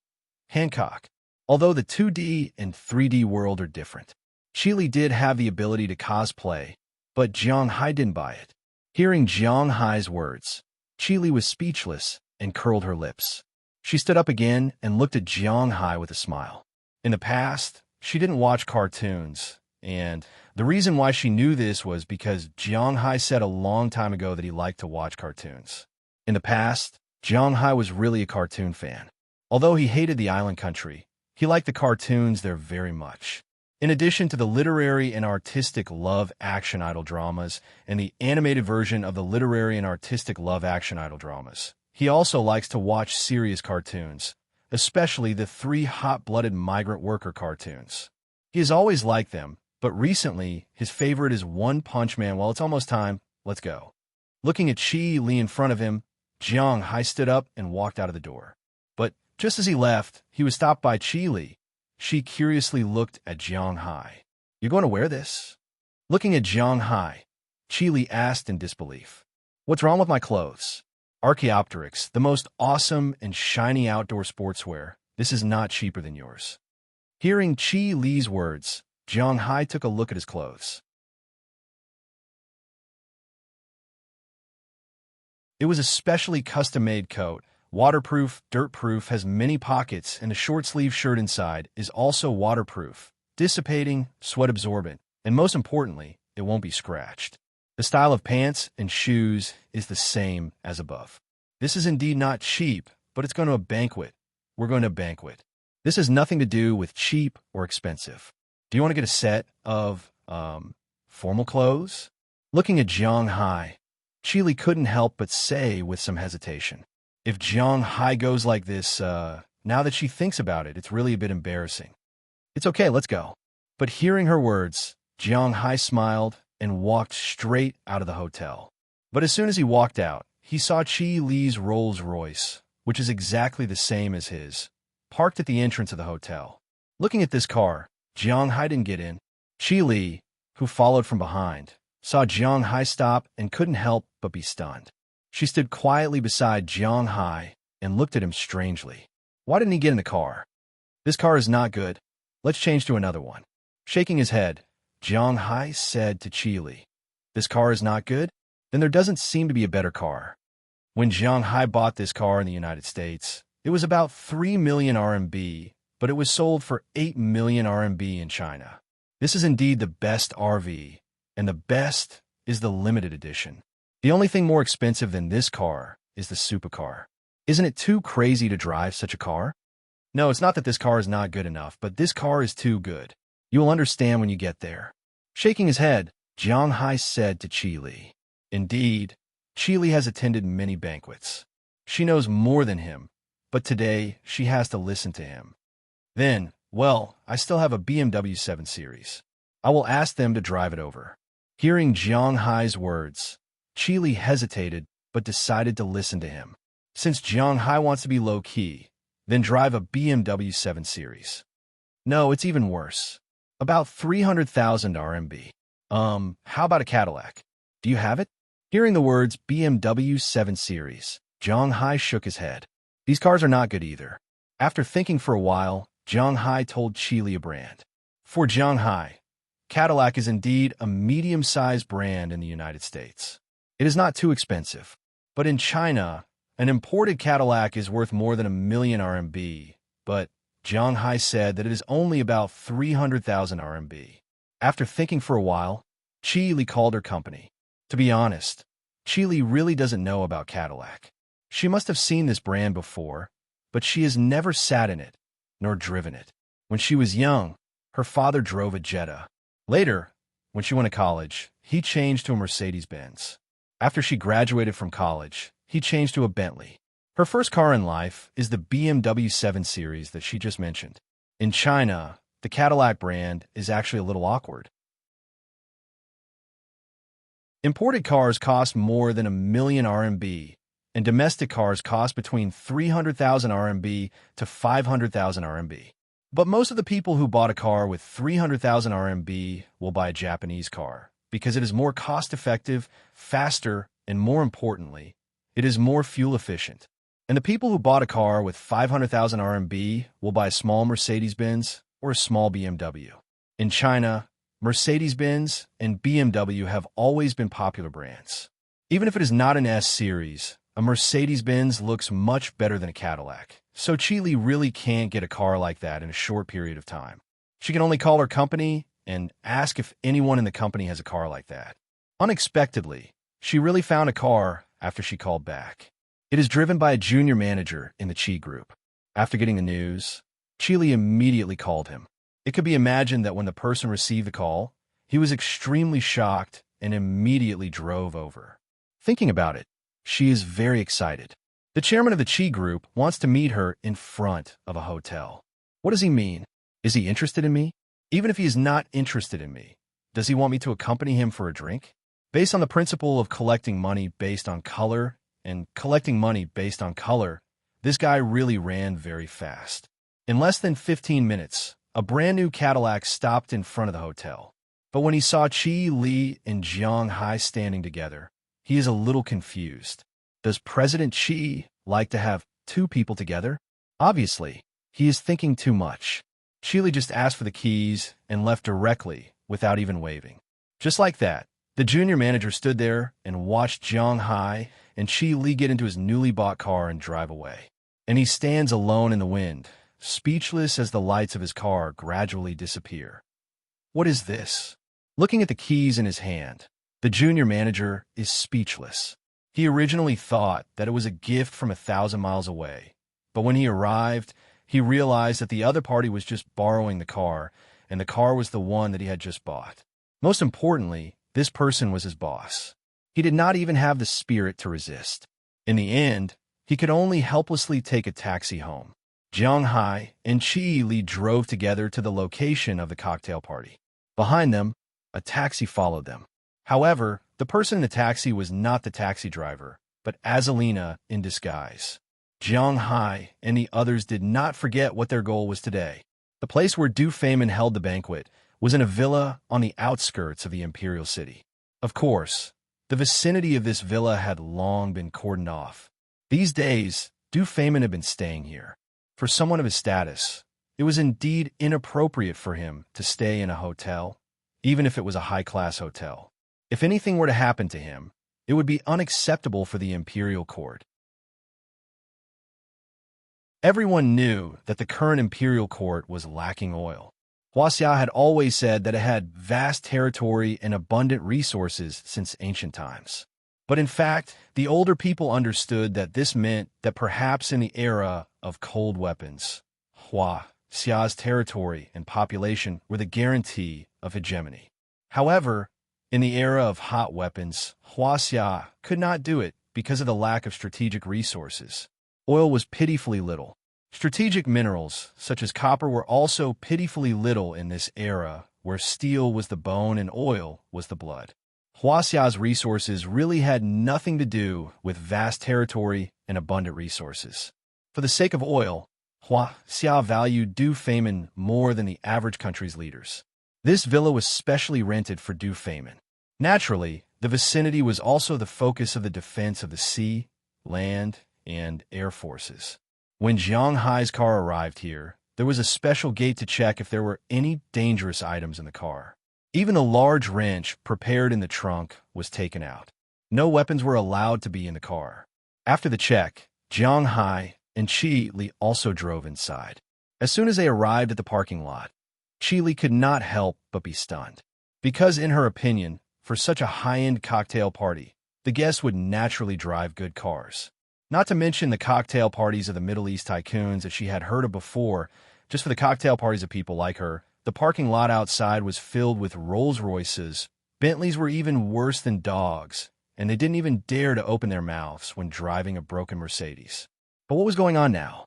Hancock. Although the 2D and 3D world are different, Qi did have the ability to cosplay, but Jianghai didn't buy it. Hearing Jianghai's words, Qi was speechless and curled her lips. She stood up again and looked at Jianghai with a smile. In the past, she didn't watch cartoons, and the reason why she knew this was because Jianghai said a long time ago that he liked to watch cartoons. In the past, Jianghai was really a cartoon fan. Although he hated the island country, he liked the cartoons there very much. In addition to the literary and artistic love action idol dramas and the animated version of the literary and artistic love action idol dramas, he also likes to watch serious cartoons, especially the 3 hot-blooded migrant worker cartoons. He has always liked them, but recently his favorite is One Punch Man. Well, it's almost time. Let's go. Looking at Qi in front of him, Jianghai stood up and walked out of the door. But just as he left, he was stopped by Qi. She curiously looked at Jianghai. "You're going to wear this?" Looking at Jianghai, Qi asked in disbelief. "What's wrong with my clothes?" Archaeopteryx, the most awesome and shiny outdoor sportswear. This is not cheaper than yours. Hearing Qi's words, Jianghai took a look at his clothes. It was a specially custom-made coat, waterproof, dirt-proof, has many pockets, and a short-sleeve shirt inside is also waterproof, dissipating, sweat-absorbent, and most importantly, it won't be scratched. The style of pants and shoes is the same as above. This is indeed not cheap, but it's going to a banquet. We're going to a banquet. This has nothing to do with cheap or expensive. Do you want to get a set of, formal clothes? Looking at Jianghai, Qi couldn't help but say with some hesitation, if Jianghai goes like this, now that she thinks about it, it's really a bit embarrassing. It's okay, let's go. But hearing her words, Jianghai smiled and walked straight out of the hotel. But as soon as he walked out, he saw Qi's Rolls Royce, which is exactly the same as his, parked at the entrance of the hotel. Looking at this car, Jianghai didn't get in. Qi, who followed from behind, saw Jianghai stop and couldn't help but be stunned. She stood quietly beside Jianghai and looked at him strangely. Why didn't he get in the car? This car is not good. Let's change to another one. Shaking his head, Jianghai said to Qi, "This car is not good? Then there doesn't seem to be a better car." When Jianghai bought this car in the United States, it was about 3 million RMB, but it was sold for 8 million RMB in China. This is indeed the best RV, and the best is the limited edition. The only thing more expensive than this car is the supercar. Isn't it too crazy to drive such a car? No, it's not that this car is not good enough, but this car is too good. You will understand when you get there. Shaking his head, Jiang Hai said to Qi Li. Indeed, Qi Li has attended many banquets. She knows more than him, but today she has to listen to him. Then, well, I still have a BMW 7 Series. I will ask them to drive it over. Hearing Jiang Hai's words, Qi Li hesitated but decided to listen to him. Since Jiang Hai wants to be low-key, then drive a BMW 7 Series. No, it's even worse. About 300,000 RMB. How about a Cadillac? Do you have it? Hearing the words BMW 7 Series, Jiang Hai shook his head. These cars are not good either. After thinking for a while, Jiang Hai told Qi Li a brand. For Jiang Hai, Cadillac is indeed a medium-sized brand in the United States. It is not too expensive. But in China, an imported Cadillac is worth more than 1,000,000 RMB, but Jiang Hai said that it is only about 300,000 RMB. After thinking for a while, Qi Li called her company. To be honest, Qi Li really doesn't know about Cadillac. She must have seen this brand before, but she has never sat in it, nor driven it. When she was young, her father drove a Jetta. Later, when she went to college, he changed to a Mercedes-Benz. After she graduated from college, he changed to a Bentley. Her first car in life is the BMW 7 Series that she just mentioned. In China, the Cadillac brand is actually a little awkward. Imported cars cost more than 1,000,000 RMB, and domestic cars cost between 300,000 RMB to 500,000 RMB. But most of the people who bought a car with 300,000 RMB will buy a Japanese car because it is more cost-effective, faster, and more importantly, it is more fuel-efficient. And the people who bought a car with 500,000 RMB will buy a small Mercedes-Benz or a small BMW. In China, Mercedes-Benz and BMW have always been popular brands. Even if it is not an S-Series, a Mercedes-Benz looks much better than a Cadillac, so Qi Li really can't get a car like that in a short period of time. She can only call her company and ask if anyone in the company has a car like that. Unexpectedly, she really found a car after she called back. It is driven by a junior manager in the Qi group. After getting the news, Qi Li immediately called him. It could be imagined that when the person received the call, he was extremely shocked and immediately drove over. Thinking about it, she is very excited. The chairman of the Qi group wants to meet her in front of a hotel. What does he mean? Is he interested in me? Even if he is not interested in me, does he want me to accompany him for a drink? Based on the principle of collecting money based on color and collecting money based on color, this guy really ran very fast. In less than 15 minutes, a brand new Cadillac stopped in front of the hotel. But when he saw Qi Li and Jiang Hai standing together, he is a little confused. Does President Qi like to have two people together? Obviously, he is thinking too much. Qi Li just asked for the keys and left directly without even waving. Just like that, the junior manager stood there and watched Jiang Hai and Qi Li get into his newly bought car and drive away. And he stands alone in the wind, speechless as the lights of his car gradually disappear. What is this? Looking at the keys in his hand, the junior manager is speechless. He originally thought that it was a gift from 1,000 miles away, but when he arrived, he realized that the other party was just borrowing the car, and the car was the one that he had just bought. Most importantly, this person was his boss. He did not even have the spirit to resist. In the end, he could only helplessly take a taxi home. Jiang Hai and Qi Li drove together to the location of the cocktail party. Behind them, a taxi followed them. However, the person in the taxi was not the taxi driver, but Azalina in disguise. Jiang Hai and the others did not forget what their goal was today. The place where Du Feynman held the banquet was in a villa on the outskirts of the imperial city. Of course, the vicinity of this villa had long been cordoned off. These days, Du Feynman had been staying here. For someone of his status, it was indeed inappropriate for him to stay in a hotel, even if it was a high-class hotel. If anything were to happen to him, it would be unacceptable for the imperial court. Everyone knew that the current imperial court was lacking oil. Huaxia had always said that it had vast territory and abundant resources since ancient times. But in fact, the older people understood that this meant that perhaps in the era of cold weapons, Hua Xia's territory and population were the guarantee of hegemony. However, in the era of hot weapons, Hua Xia could not do it because of the lack of strategic resources. Oil was pitifully little. Strategic minerals, such as copper, were also pitifully little in this era, where steel was the bone and oil was the blood. Hua Xia's resources really had nothing to do with vast territory and abundant resources. For the sake of oil, Hua Xia valued Du Femin more than the average country's leaders. This villa was specially rented for Du Femin. Naturally, the vicinity was also the focus of the defense of the sea, land, and air forces. When Jiang Hai's car arrived here, there was a special gate to check if there were any dangerous items in the car. Even a large wrench prepared in the trunk was taken out. No weapons were allowed to be in the car. After the check, Jiang Hai and Qi Li also drove inside. As soon as they arrived at the parking lot, Qi Li could not help but be stunned. Because, in her opinion, for such a high-end cocktail party, the guests would naturally drive good cars. Not to mention the cocktail parties of the Middle East tycoons that she had heard of before. Just for the cocktail parties of people like her, the parking lot outside was filled with Rolls-Royces. Bentleys were even worse than dogs, and they didn't even dare to open their mouths when driving a broken Mercedes. But what was going on now?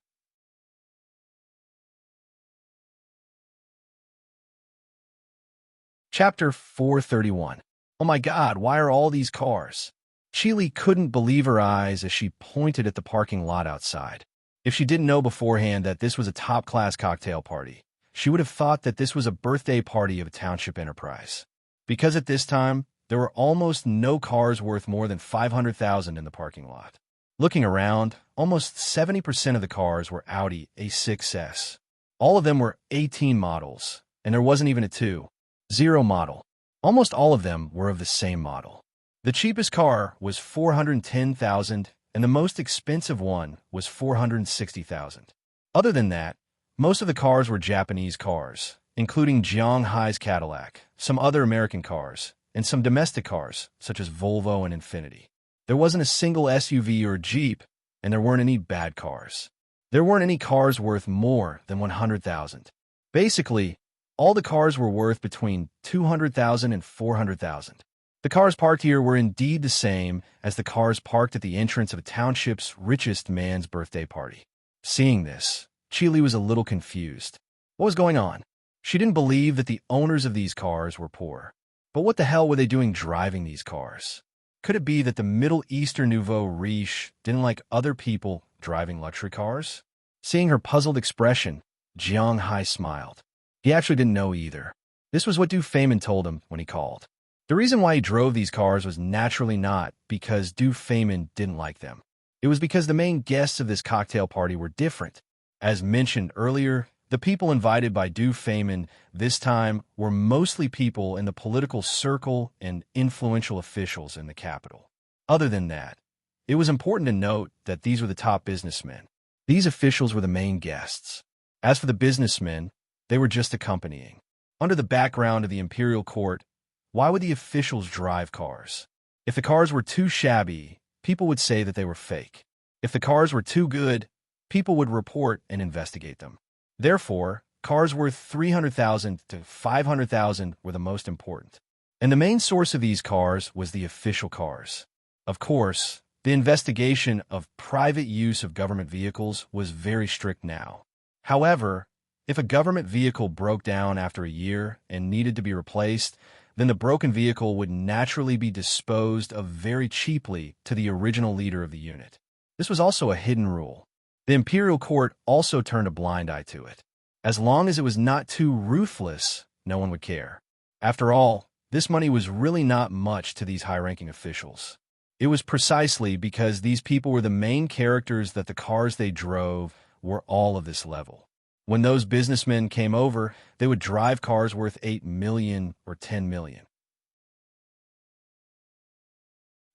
Chapter 431. Oh my God, why are all these cars? Qi Li couldn't believe her eyes as she pointed at the parking lot outside. If she didn't know beforehand that this was a top-class cocktail party, she would have thought that this was a birthday party of a township enterprise. Because at this time, there were almost no cars worth more than $500,000 in the parking lot. Looking around, almost 70% of the cars were Audi A6s. All of them were 18 models, and there wasn't even a 2.0 model. Almost all of them were of the same model. The cheapest car was $410,000, and the most expensive one was $460,000. Other than that, most of the cars were Japanese cars, including Jiang Hai's Cadillac, some other American cars, and some domestic cars, such as Volvo and Infiniti. There wasn't a single SUV or Jeep, and there weren't any bad cars. There weren't any cars worth more than $100,000. Basically, all the cars were worth between $200,000 and $400,000. The cars parked here were indeed the same as the cars parked at the entrance of a township's richest man's birthday party. Seeing this, Qi Li was a little confused. What was going on? She didn't believe that the owners of these cars were poor. But what the hell were they doing driving these cars? Could it be that the Middle Eastern nouveau riche didn't like other people driving luxury cars? Seeing her puzzled expression, Jiang Hai smiled. He actually didn't know either. This was what Du Femin told him when he called. The reason why he drove these cars was naturally not because Du Femin didn't like them. It was because the main guests of this cocktail party were different. As mentioned earlier, the people invited by Du Femin this time were mostly people in the political circle and influential officials in the capital. Other than that, it was important to note that these were the top businessmen. These officials were the main guests. As for the businessmen, they were just accompanying. Under the background of the imperial court, why would the officials drive cars? If the cars were too shabby, people would say that they were fake. If the cars were too good, people would report and investigate them. Therefore, cars worth $300,000 to $500,000 were the most important. And the main source of these cars was the official cars. Of course, the investigation of private use of government vehicles was very strict now. However, if a government vehicle broke down after a year and needed to be replaced, then the broken vehicle would naturally be disposed of very cheaply to the original leader of the unit. This was also a hidden rule. The imperial court also turned a blind eye to it. As long as it was not too ruthless, no one would care. After all, this money was really not much to these high-ranking officials. It was precisely because these people were the main characters that the cars they drove were all of this level. When those businessmen came over, they would drive cars worth $8 million or $10 million.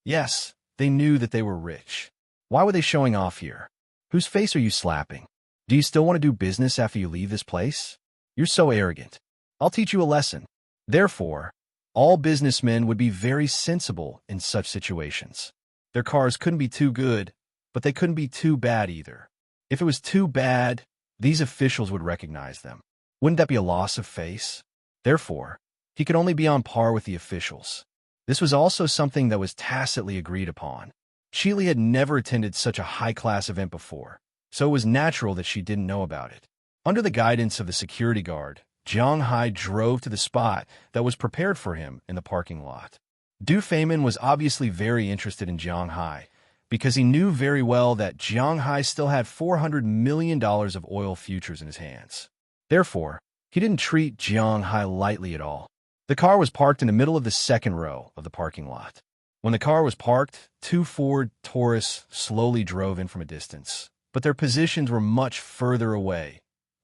Yes, they knew that they were rich. Why were they showing off here? Whose face are you slapping? Do you still want to do business after you leave this place? You're so arrogant. I'll teach you a lesson. Therefore, all businessmen would be very sensible in such situations. Their cars couldn't be too good, but they couldn't be too bad either. If it was too bad, these officials would recognize them. Wouldn't that be a loss of face? Therefore, he could only be on par with the officials. This was also something that was tacitly agreed upon. Qili had never attended such a high-class event before, so it was natural that she didn't know about it. Under the guidance of the security guard, Jiang Hai drove to the spot that was prepared for him in the parking lot. Du Feimin was obviously very interested in Jiang Hai, because he knew very well that Jiang Hai still had $400 million of oil futures in his hands. Therefore, he didn't treat Jiang Hai lightly at all. The car was parked in the middle of the second row of the parking lot. When the car was parked, two Ford Taurus slowly drove in from a distance, but their positions were much further away,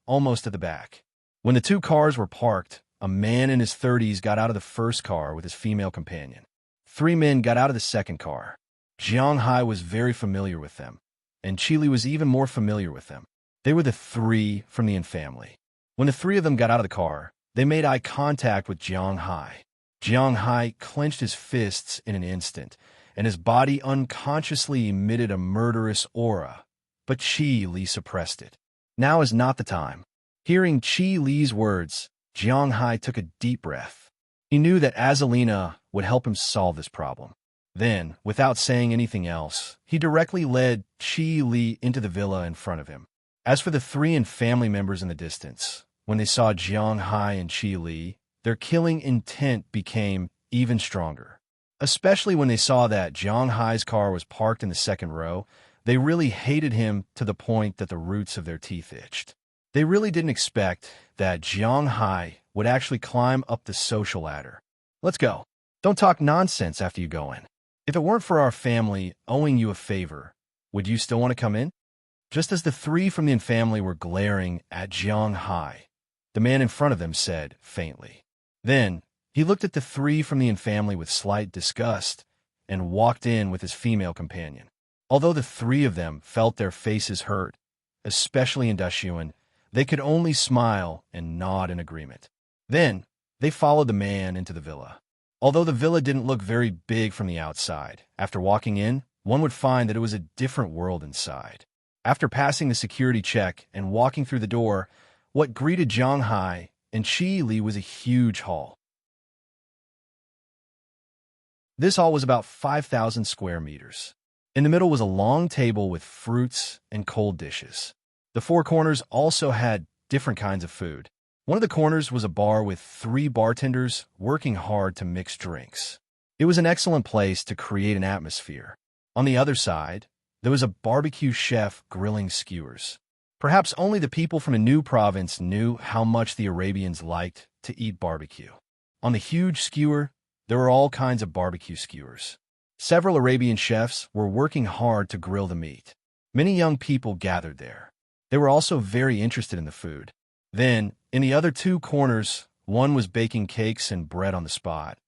almost at the back. When the two cars were parked, a man in his 30s got out of the first car with his female companion. 3 men got out of the second car. Jiang Hai was very familiar with them, and Qili was even more familiar with them. They were the 3 from the family. When the 3 of them got out of the car, they made eye contact with Jiang Hai. Jiang Hai clenched his fists in an instant, and his body unconsciously emitted a murderous aura, but Qili suppressed it. Now is not the time. Hearing Qili's words, Jiang Hai took a deep breath. He knew that Azalina would help him solve this problem. Then, without saying anything else, he directly led Qili into the villa in front of him. As for the 3 family members in the distance, when they saw Jiang Hai and Qili, their killing intent became even stronger. Especially when they saw that Jiang Hai's car was parked in the second row, they really hated him to the point that the roots of their teeth itched. They really didn't expect that Jiang Hai would actually climb up the social ladder. Let's go. Don't talk nonsense after you go in. If it weren't for our family owing you a favor, would you still want to come in? Just as the 3 from the family were glaring at Jiang Hai, the man in front of them said faintly. Then, he looked at the 3 from the family with slight disgust and walked in with his female companion. Although the 3 of them felt their faces hurt, especially in Dashuan, they could only smile and nod in agreement. Then, they followed the man into the villa. Although the villa didn't look very big from the outside, after walking in, one would find that it was a different world inside. After passing the security check and walking through the door, what greeted Jiang Hai and Qili was a huge hall. This hall was about 5,000 square meters. In the middle was a long table with fruits and cold dishes. The 4 corners also had different kinds of food. One of the corners was a bar with 3 bartenders working hard to mix drinks. It was an excellent place to create an atmosphere. On the other side, there was a barbecue chef grilling skewers. Perhaps only the people from a new province knew how much the Arabians liked to eat barbecue. On the huge skewer, there were all kinds of barbecue skewers. Several Arabian chefs were working hard to grill the meat. Many young people gathered there. They were also very interested in the food. Then, in the other 2 corners, one was baking cakes and bread on the spot,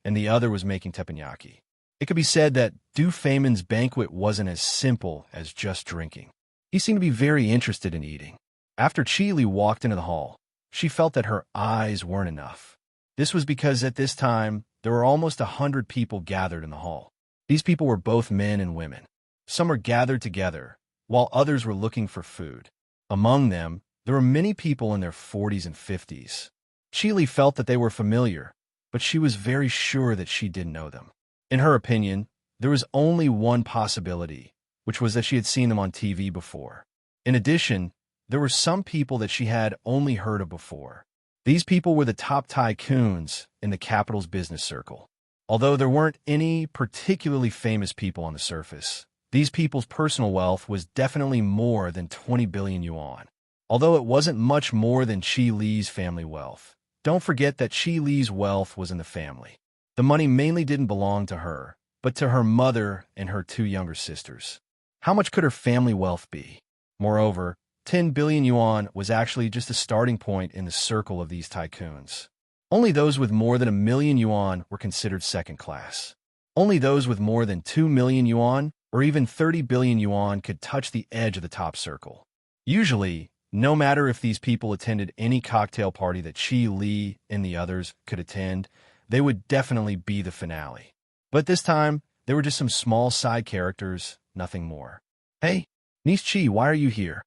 and the other was making teppanyaki. It could be said that Du Feimin's banquet wasn't as simple as just drinking. He seemed to be very interested in eating. After Qili walked into the hall, she felt that her eyes weren't enough. This was because at this time, there were almost 100 people gathered in the hall. These people were both men and women. Some were gathered together, while others were looking for food. Among them, there were many people in their 40s and 50s. Qili felt that they were familiar, but she was very sure that she didn't know them. In her opinion, there was only one possibility, which was that she had seen them on TV before. In addition, there were some people that she had only heard of before. These people were the top tycoons in the capital's business circle. Although there weren't any particularly famous people on the surface, these people's personal wealth was definitely more than 20 billion yuan. Although it wasn't much more than Qili's family wealth, don't forget that Qili's wealth was in the family. The money mainly didn't belong to her, but to her mother and her 2 younger sisters. How much could her family wealth be? Moreover, 10 billion yuan was actually just a starting point in the circle of these tycoons. Only those with more than 1 million yuan were considered second class. Only those with more than 2 million yuan or even 30 billion yuan could touch the edge of the top circle. Usually, no matter if these people attended any cocktail party that Qili and the others could attend, they would definitely be the finale. But this time, they were just some small side characters, nothing more. Hey, Niece Qi, why are you here?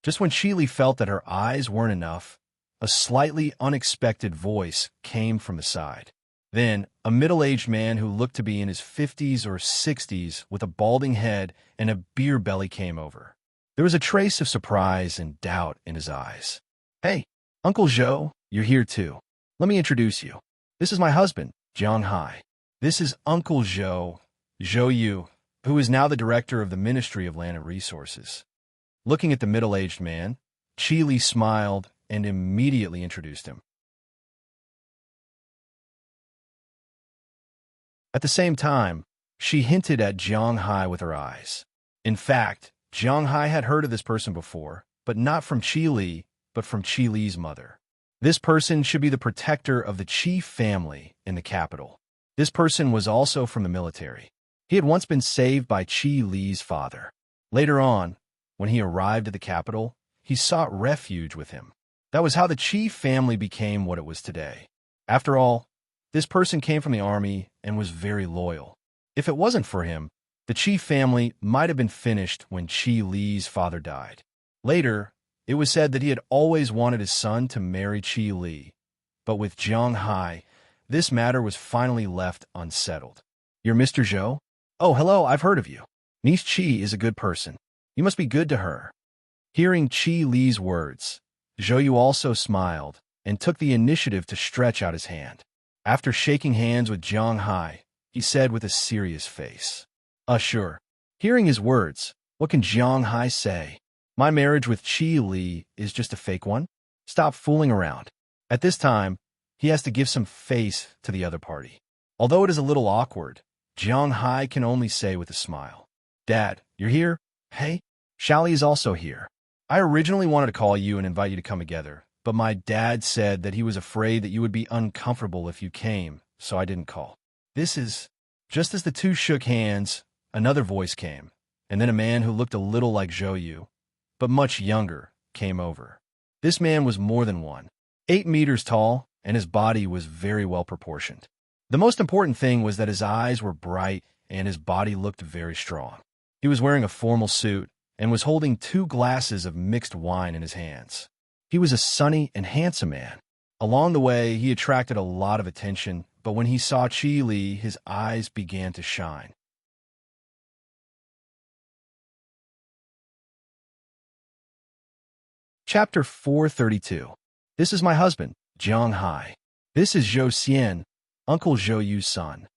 Just when Chi Li felt that her eyes weren't enough, a slightly unexpected voice came from the side. Then, a middle-aged man who looked to be in his 50s or 60s with a balding head and a beer belly came over. There was a trace of surprise and doubt in his eyes. "Hey, Uncle Zhou, you're here too. Let me introduce you. This is my husband, Jiang Hai. This is Uncle Zhou, Zhou Yu, who is now the director of the Ministry of Land and Resources." Looking at the middle-aged man, Chi Li smiled and immediately introduced him. At the same time, she hinted at Jiang Hai with her eyes. In fact, Jiang Hai had heard of this person before, but not from Chi Li, but from Chi Li's mother. This person should be the protector of the Qi family in the capital. This person was also from the military. He had once been saved by Chi Li's father. Later on, when he arrived at the capital, he sought refuge with him. That was how the Qi family became what it was today. After all, this person came from the army and was very loyal. If it wasn't for him, the Qi family might have been finished when Chi Li's father died. Later, it was said that he had always wanted his son to marry Chi Li, but with Jiang Hai, this matter was finally left unsettled. "You're Mr. Zhou? Oh, hello, I've heard of you. Niece Chi is a good person. You must be good to her." Hearing Chi Li's words, Zhou Yu also smiled and took the initiative to stretch out his hand. After shaking hands with Jiang Hai, he said with a serious face, "Sure." Hearing his words, what can Jiang Hai say? My marriage with Chi Li is just a fake one? Stop fooling around. At this time, he has to give some face to the other party. Although it is a little awkward, Jiang Hai can only say with a smile, "Dad, you're here? Hey, Xiaoli is also here. I originally wanted to call you and invite you to come together, but my dad said that he was afraid that you would be uncomfortable if you came, so I didn't call." This is... Just as the two shook hands, another voice came, and then a man who looked a little like Zhou Yu, but much younger, came over. This man was more than 8 meters tall, and his body was very well proportioned. The most important thing was that his eyes were bright and his body looked very strong. He was wearing a formal suit and was holding 2 glasses of mixed wine in his hands. He was a sunny and handsome man. Along the way, he attracted a lot of attention, but when he saw Chi Li, his eyes began to shine. Chapter 432. This is my husband, Jiang Hai. This is Zhou Xian, Uncle Zhou Yu's son.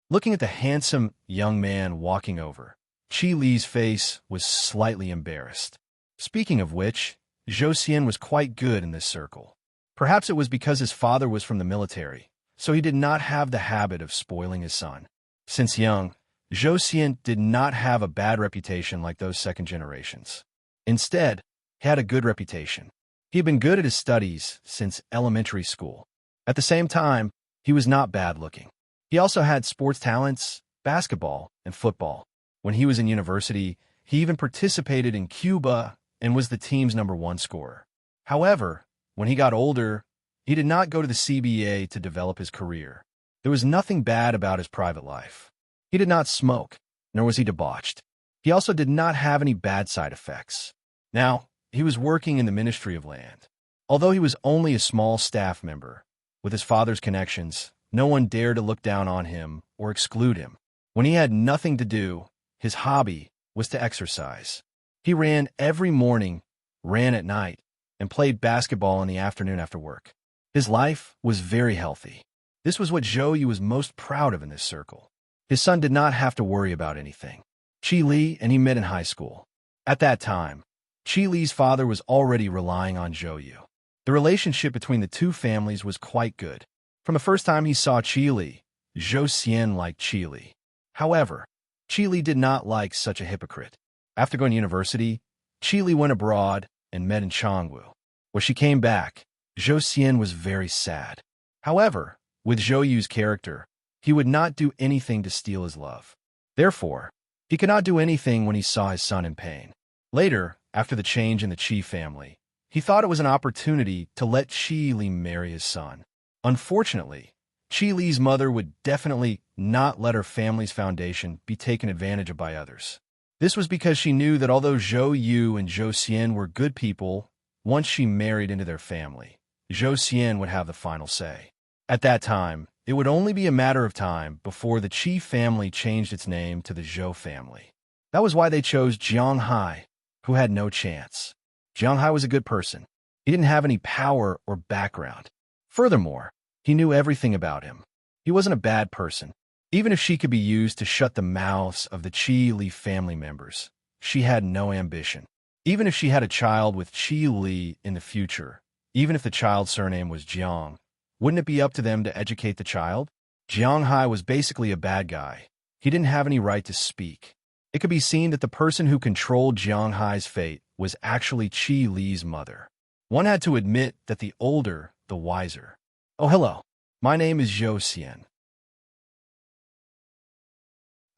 Looking at the handsome young man walking over, Chi Li's face was slightly embarrassed. Speaking of which, Zhou Xian was quite good in this circle. Perhaps it was because his father was from the military, so he did not have the habit of spoiling his son. Since young, Zhou Xian did not have a bad reputation like those second generations. Instead, he had a good reputation. He had been good at his studies since elementary school. At the same time, he was not bad looking. He also had sports talents, basketball, and football. When he was in university, he even participated in Cuba and was the team's #1 scorer. However, when he got older, he did not go to the CBA to develop his career. There was nothing bad about his private life. He did not smoke, nor was he debauched. He also did not have any bad side effects. Now, he was working in the Ministry of Land. Although he was only a small staff member, with his father's connections, no one dared to look down on him or exclude him. When he had nothing to do, his hobby was to exercise. He ran every morning, ran at night, and played basketball in the afternoon after work. His life was very healthy. This was what Zhou Yu was most proud of in this circle. His son did not have to worry about anything. Chi Li and he met in high school. At that time, Chi Li's father was already relying on Zhou Yu. The relationship between the two families was quite good. From the first time he saw Chi Li, Zhou Xian liked Chi Li. However, Chi Li did not like such a hypocrite. After going to university, Chi Li went abroad and met in Changwu. When she came back, Zhou Xian was very sad. However, with Zhou Yu's character, he would not do anything to steal his love. Therefore, he could not do anything when he saw his son in pain. Later, after the change in the Qi family, he thought it was an opportunity to let Chi Li marry his son. Unfortunately, Chi Li's mother would definitely not let her family's foundation be taken advantage of by others. This was because she knew that although Zhou Yu and Zhou Xian were good people, once she married into their family, Zhou Xian would have the final say. At that time, it would only be a matter of time before the Qi family changed its name to the Zhou family. That was why they chose Jiang Hai, who had no chance. Jiang Hai was a good person. He didn't have any power or background. Furthermore, he knew everything about him. He wasn't a bad person. Even if she could be used to shut the mouths of the Qi Li family members, she had no ambition. Even if she had a child with Qi Li in the future, even if the child's surname was Jiang, wouldn't it be up to them to educate the child? Jiang Hai was basically a bad guy. He didn't have any right to speak. It could be seen that the person who controlled Jiang Hai's fate was actually Qi Li's mother. One had to admit that the older, the wiser. Oh, hello. My name is Zhou Xian.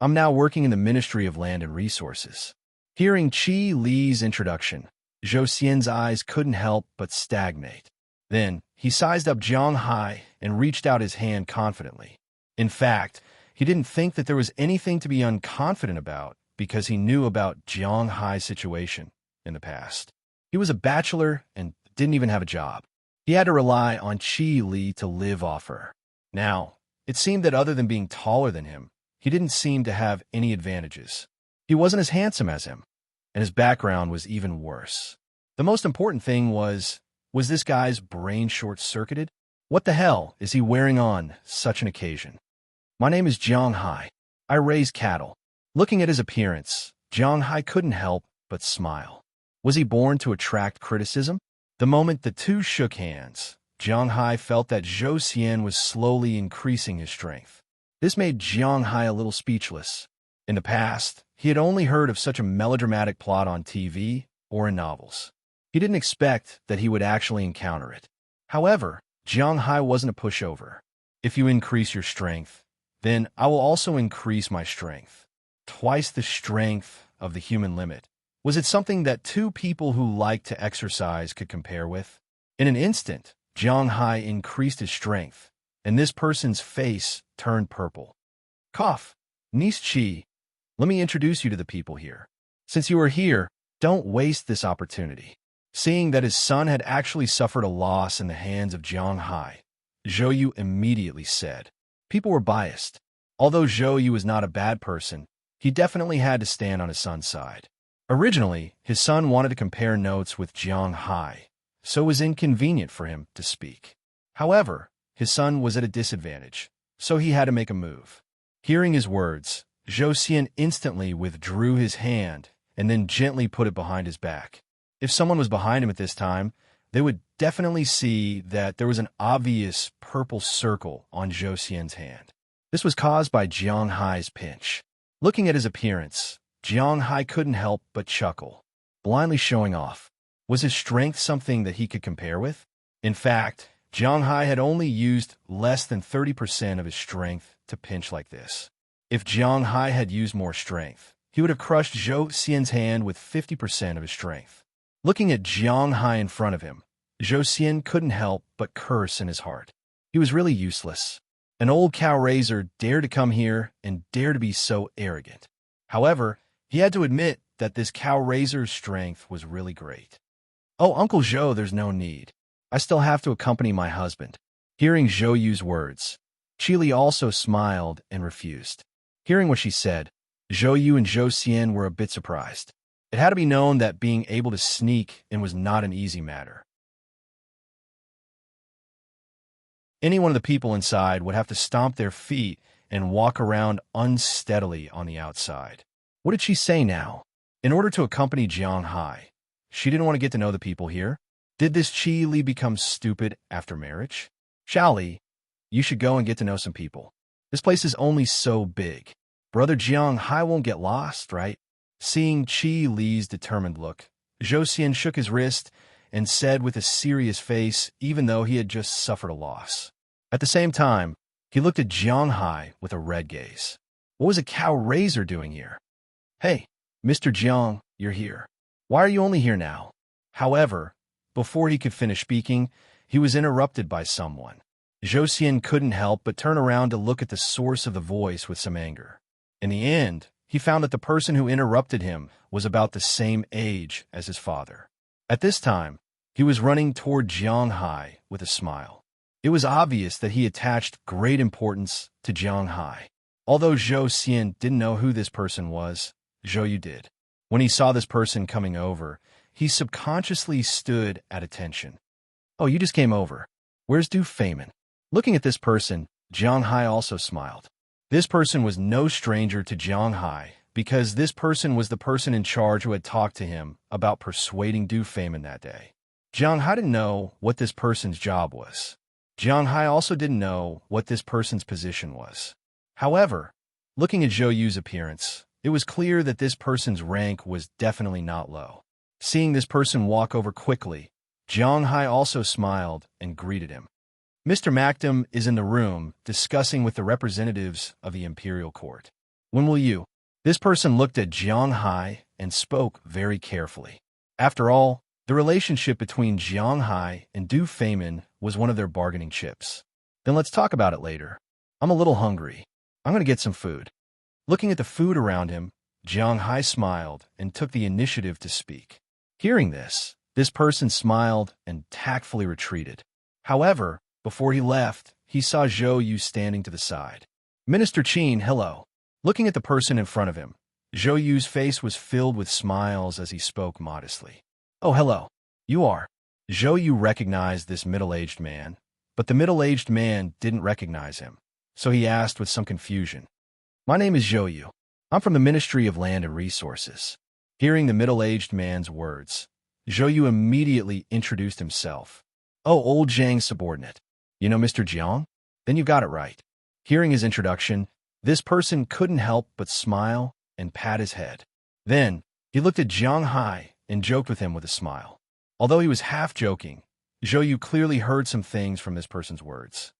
I'm now working in the Ministry of Land and Resources. Hearing Qi Li's introduction, Zhou Xian's eyes couldn't help but stagnate. Then, he sized up Jiang Hai and reached out his hand confidently. In fact, he didn't think that there was anything to be unconfident about because he knew about Jiang Hai's situation in the past. He was a bachelor and didn't even have a job. He had to rely on Qi Li to live off her. Now, it seemed that other than being taller than him, he didn't seem to have any advantages. He wasn't as handsome as him, and his background was even worse. The most important thing was this guy's brain short-circuited? What the hell is he wearing on such an occasion? My name is Jiang Hai. I raise cattle. Looking at his appearance, Jiang Hai couldn't help but smile. Was he born to attract criticism? The moment the two shook hands, Jiang Hai felt that Zhou Xian was slowly increasing his strength. This made Jiang Hai a little speechless. In the past, he had only heard of such a melodramatic plot on TV or in novels. He didn't expect that he would actually encounter it. However, Jiang Hai wasn't a pushover. If you increase your strength, then I will also increase my strength. Twice the strength of the human limit. Was it something that two people who liked to exercise could compare with? In an instant, Jiang Hai increased his strength, and this person's face turned purple. Cough. Niece Qi, let me introduce you to the people here. Since you are here, don't waste this opportunity. Seeing that his son had actually suffered a loss in the hands of Jiang Hai, Zhou Yu immediately said. People were biased. Although Zhou Yu was not a bad person, he definitely had to stand on his son's side. Originally, his son wanted to compare notes with Jiang Hai, so it was inconvenient for him to speak. However, his son was at a disadvantage, so he had to make a move. Hearing his words, Zhou Xian instantly withdrew his hand and then gently put it behind his back. If someone was behind him at this time, they would definitely see that there was an obvious purple circle on Zhou Xian's hand. This was caused by Jiang Hai's pinch. Looking at his appearance, Jiang Hai couldn't help but chuckle, blindly showing off. Was his strength something that he could compare with? In fact, Jiang Hai had only used less than 30% of his strength to pinch like this. If Jiang Hai had used more strength, he would have crushed Zhou Xian's hand with 50% of his strength. Looking at Jiang Hai in front of him, Zhou Xian couldn't help but curse in his heart. He was really useless. An old cow raiser dared to come here and dare to be so arrogant. However, he had to admit that this cow raiser's strength was really great. Oh, Uncle Zhou, there's no need. I still have to accompany my husband. Hearing Zhou Yu's words, Qi Li also smiled and refused. Hearing what she said, Zhou Yu and Zhou Xian were a bit surprised. It had to be known that being able to sneak in was not an easy matter. Any one of the people inside would have to stomp their feet and walk around unsteadily on the outside. What did she say now? In order to accompany Jiang Hai, she didn't want to get to know the people here. Did this Qi Li become stupid after marriage? Xiao Li, you should go and get to know some people. This place is only so big. Brother Jiang Hai won't get lost, right? Seeing Qi Li's determined look, Zhou Xian shook his wrist and said with a serious face, even though he had just suffered a loss. At the same time, he looked at Jiang Hai with a red gaze. What was a cow raiser doing here? Hey, Mr. Jiang, you're here. Why are you only here now? However, before he could finish speaking, he was interrupted by someone. Zhou Xian couldn't help but turn around to look at the source of the voice with some anger. In the end, he found that the person who interrupted him was about the same age as his father. At this time, he was running toward Jiang Hai with a smile. It was obvious that he attached great importance to Jiang Hai. Although Zhou Xian didn't know who this person was, Zhou Yu did. When he saw this person coming over, he subconsciously stood at attention. "Oh, you just came over. Where's Du Feynman?" Looking at this person, Jiang Hai also smiled. This person was no stranger to Jiang Hai because this person was the person in charge who had talked to him about persuading Du Feynman that day. Jiang Hai didn't know what this person's job was. Jiang Hai also didn't know what this person's position was. However, looking at Zhou Yu's appearance, it was clear that this person's rank was definitely not low. Seeing this person walk over quickly, Jiang Hai also smiled and greeted him. "Mr. Macdam is in the room discussing with the representatives of the imperial court. When will you?" This person looked at Jiang Hai and spoke very carefully. After all, the relationship between Jiang Hai and Du Feynman was one of their bargaining chips. "Then let's talk about it later. I'm a little hungry. I'm going to get some food." Looking at the food around him, Jiang Hai smiled and took the initiative to speak. Hearing this person smiled and tactfully retreated. However, before he left, he saw Zhou Yu standing to the side. "Minister Qin, hello." Looking at the person in front of him, Zhou Yu's face was filled with smiles as he spoke modestly. "Oh, hello. You are." Zhou Yu recognized this middle-aged man, but the middle-aged man didn't recognize him, so he asked with some confusion, "My name is Zhou Yu. I'm from the Ministry of Land and Resources." Hearing the middle-aged man's words, Zhou Yu immediately introduced himself. "Oh, old Zhang's subordinate. You know Mr. Jiang? Then you got it right." Hearing his introduction, this person couldn't help but smile and pat his head. Then, he looked at Jiang Hai and joked with him with a smile. Although he was half joking, Zhou Yu clearly heard some things from this person's words.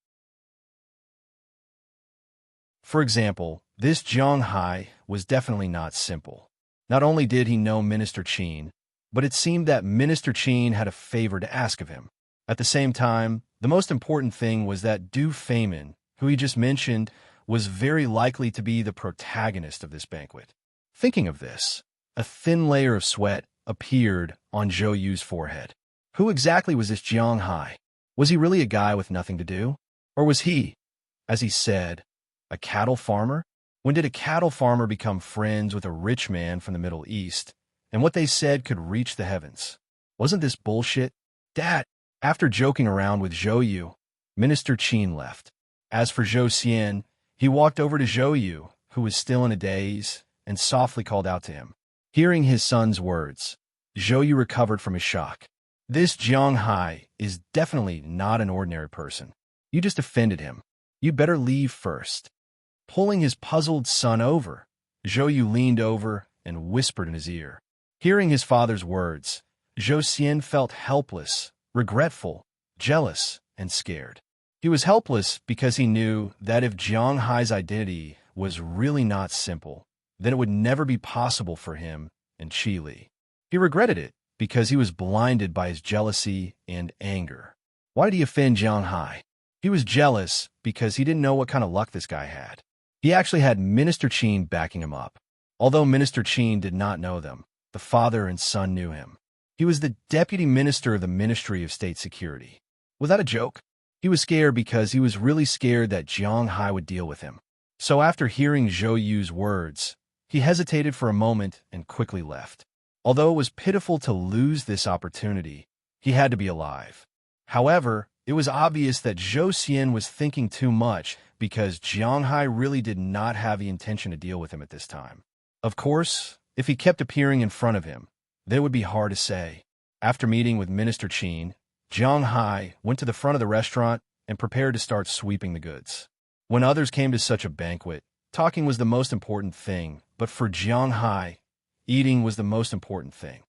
For example, this Jiang Hai was definitely not simple. Not only did he know Minister Qin, but it seemed that Minister Qin had a favor to ask of him. At the same time, the most important thing was that Du Feynman, who he just mentioned, was very likely to be the protagonist of this banquet. Thinking of this, a thin layer of sweat appeared on Zhou Yu's forehead. Who exactly was this Jiang Hai? Was he really a guy with nothing to do? Or was he, as he said, a cattle farmer? When did a cattle farmer become friends with a rich man from the Middle East, and what they said could reach the heavens? Wasn't this bullshit? Dad! After joking around with Zhou Yu, Minister Qin left. As for Zhou Xian, he walked over to Zhou Yu, who was still in a daze, and softly called out to him. Hearing his son's words, Zhou Yu recovered from his shock. This Jiang Hai is definitely not an ordinary person. You just offended him. You better leave first. Pulling his puzzled son over, Zhou Yu leaned over and whispered in his ear. Hearing his father's words, Zhou Xian felt helpless, regretful, jealous, and scared. He was helpless because he knew that if Jiang Hai's identity was really not simple, then it would never be possible for him and Qi Li. He regretted it because he was blinded by his jealousy and anger. Why did he offend Jiang Hai? He was jealous because he didn't know what kind of luck this guy had. He actually had Minister Qin backing him up. Although Minister Qin did not know them, the father and son knew him. He was the deputy minister of the Ministry of State Security. Was that a joke? He was scared because he was really scared that Jiang Hai would deal with him. So after hearing Zhou Yu's words, he hesitated for a moment and quickly left. Although it was pitiful to lose this opportunity, he had to be alive. However, it was obvious that Zhou Xian was thinking too much because Jiang Hai really did not have the intention to deal with him at this time. Of course, if he kept appearing in front of him, that would be hard to say. After meeting with Minister Qin, Jiang Hai went to the front of the restaurant and prepared to start sweeping the goods. When others came to such a banquet, talking was the most important thing, but for Jiang Hai, eating was the most important thing.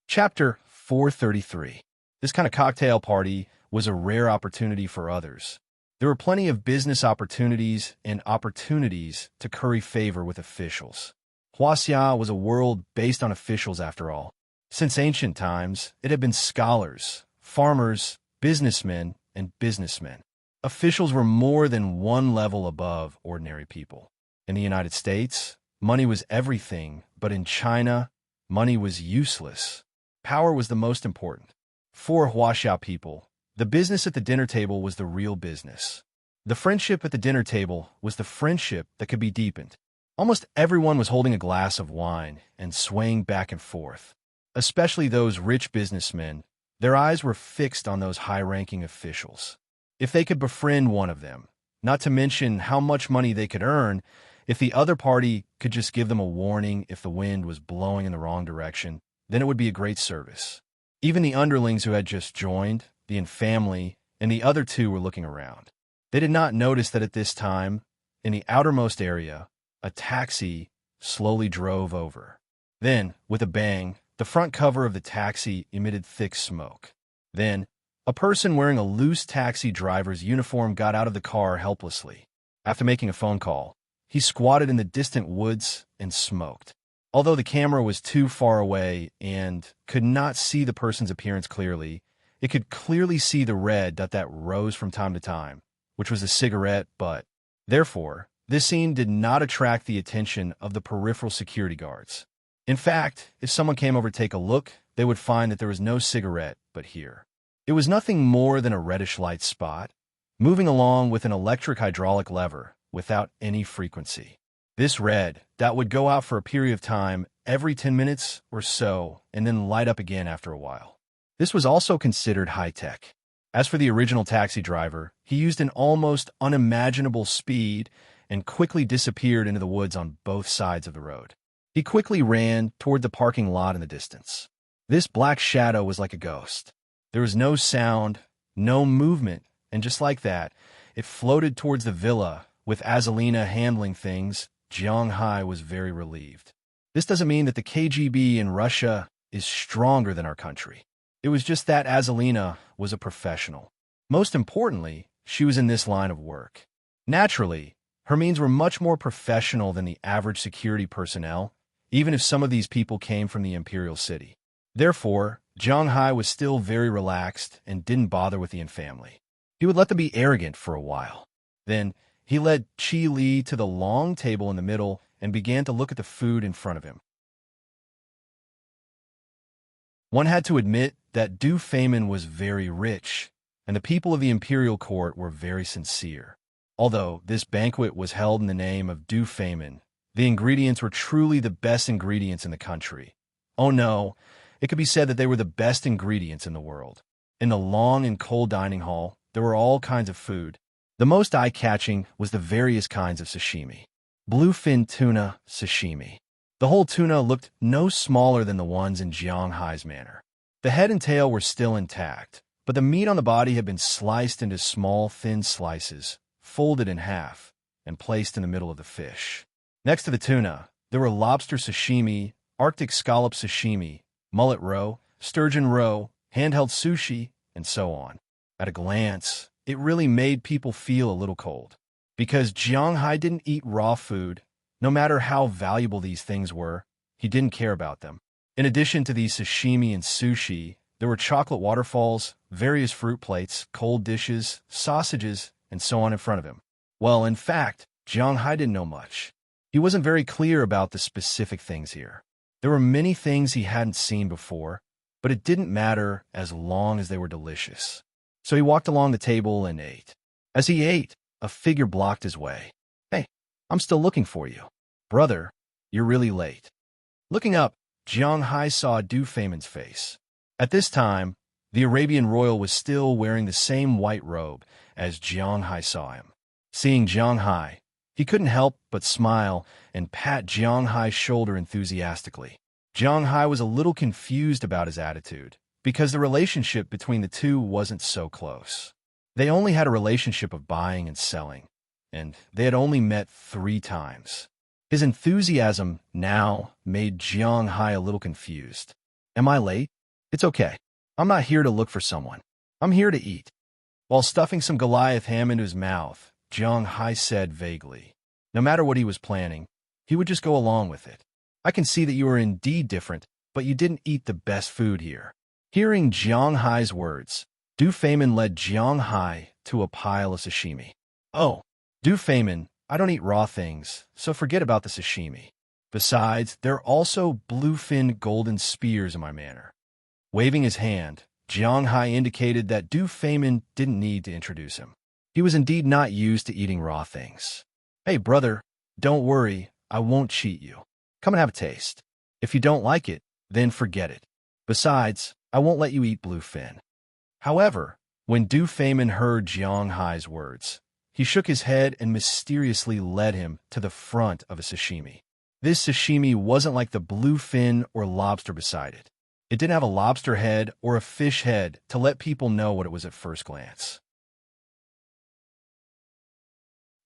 Chapter 433. This kind of cocktail party was a rare opportunity for others. There were plenty of business opportunities and opportunities to curry favor with officials. Huaxia was a world based on officials after all. Since ancient times, it had been scholars, farmers, businessmen, and businessmen. Officials were more than one level above ordinary people. In the United States, money was everything, but in China, money was useless. Power was the most important. For Huaxia people, the business at the dinner table was the real business. The friendship at the dinner table was the friendship that could be deepened. Almost everyone was holding a glass of wine and swaying back and forth, especially those rich businessmen. Their eyes were fixed on those high-ranking officials. If they could befriend one of them, not to mention how much money they could earn, if the other party could just give them a warning if the wind was blowing in the wrong direction, then it would be a great service. Even the underlings who had just joined, the family, and the other two were looking around. They did not notice that at this time, in the outermost area, a taxi slowly drove over. Then, with a bang, the front cover of the taxi emitted thick smoke. Then, a person wearing a loose taxi driver's uniform got out of the car helplessly. After making a phone call, he squatted in the distant woods and smoked. Although the camera was too far away and could not see the person's appearance clearly, it could clearly see the red dot that rose from time to time, which was a cigarette butt. Therefore, this scene did not attract the attention of the peripheral security guards. In fact, if someone came over to take a look, they would find that there was no cigarette but here. It was nothing more than a reddish light spot, moving along with an electric hydraulic lever without any frequency. This red dot would go out for a period of time every 10 minutes or so and then light up again after a while. This was also considered high-tech. As for the original taxi driver, he used an almost unimaginable speed and quickly disappeared into the woods on both sides of the road. He quickly ran toward the parking lot in the distance. This black shadow was like a ghost. There was no sound, no movement, and just like that, it floated towards the villa. With Azalina handling things, Jiang Hai was very relieved. This doesn't mean that the KGB in Russia is stronger than our country. It was just that Azalina was a professional. Most importantly, she was in this line of work. Naturally, her means were much more professional than the average security personnel, even if some of these people came from the imperial city. Therefore, Jiang Hai was still very relaxed and didn't bother with the family. He would let them be arrogant for a while. Then, he led Qi Li to the long table in the middle and began to look at the food in front of him. One had to admit that Du Feynman was very rich, and the people of the imperial court were very sincere. Although this banquet was held in the name of Du Feynman, the ingredients were truly the best ingredients in the country. Oh no, it could be said that they were the best ingredients in the world. In the long and cold dining hall, there were all kinds of food. The most eye-catching was the various kinds of sashimi. Bluefin tuna sashimi. The whole tuna looked no smaller than the ones in Jiang Hai's manner. The head and tail were still intact, but the meat on the body had been sliced into small, thin slices, folded in half, and placed in the middle of the fish. Next to the tuna, there were lobster sashimi, Arctic scallop sashimi, mullet roe, sturgeon roe, handheld sushi, and so on. At a glance, it really made people feel a little cold. Because Jiang Hai didn't eat raw food, no matter how valuable these things were, he didn't care about them. In addition to these sashimi and sushi, there were chocolate waterfalls, various fruit plates, cold dishes, sausages, and so on in front of him. Well, in fact, Jiang Hai didn't know much. He wasn't very clear about the specific things here. There were many things he hadn't seen before, but it didn't matter as long as they were delicious. So he walked along the table and ate. As he ate, a figure blocked his way. "Hey, I'm still looking for you. Brother, you're really late." Looking up, Jiang Hai saw Du Feynman's face. At this time, the Arabian royal was still wearing the same white robe as Jiang Hai saw him. Seeing Jiang Hai, he couldn't help but smile and pat Jiang Hai's shoulder enthusiastically. Jiang Hai was a little confused about his attitude, because the relationship between the two wasn't so close. They only had a relationship of buying and selling, and they had only met 3 times. His enthusiasm now made Jiang Hai a little confused. "Am I late? It's okay. I'm not here to look for someone. I'm here to eat." While stuffing some Goliath ham into his mouth, Jiang Hai said vaguely. No matter what he was planning, he would just go along with it. "I can see that you are indeed different, but you didn't eat the best food here." Hearing Jiang Hai's words, Du Feynman led Jiang Hai to a pile of sashimi. "Oh, Du Feynman, I don't eat raw things, so forget about the sashimi. Besides, there are also bluefin golden spears in my manor." Waving his hand, Jiang Hai indicated that Du Feynman didn't need to introduce him. He was indeed not used to eating raw things. "Hey, brother, don't worry, I won't cheat you. Come and have a taste. If you don't like it, then forget it. Besides, I won't let you eat bluefin." However, when Du Feynman heard Jiang Hai's words, he shook his head and mysteriously led him to the front of a sashimi. This sashimi wasn't like the bluefin or lobster beside it. It didn't have a lobster head or a fish head to let people know what it was at first glance.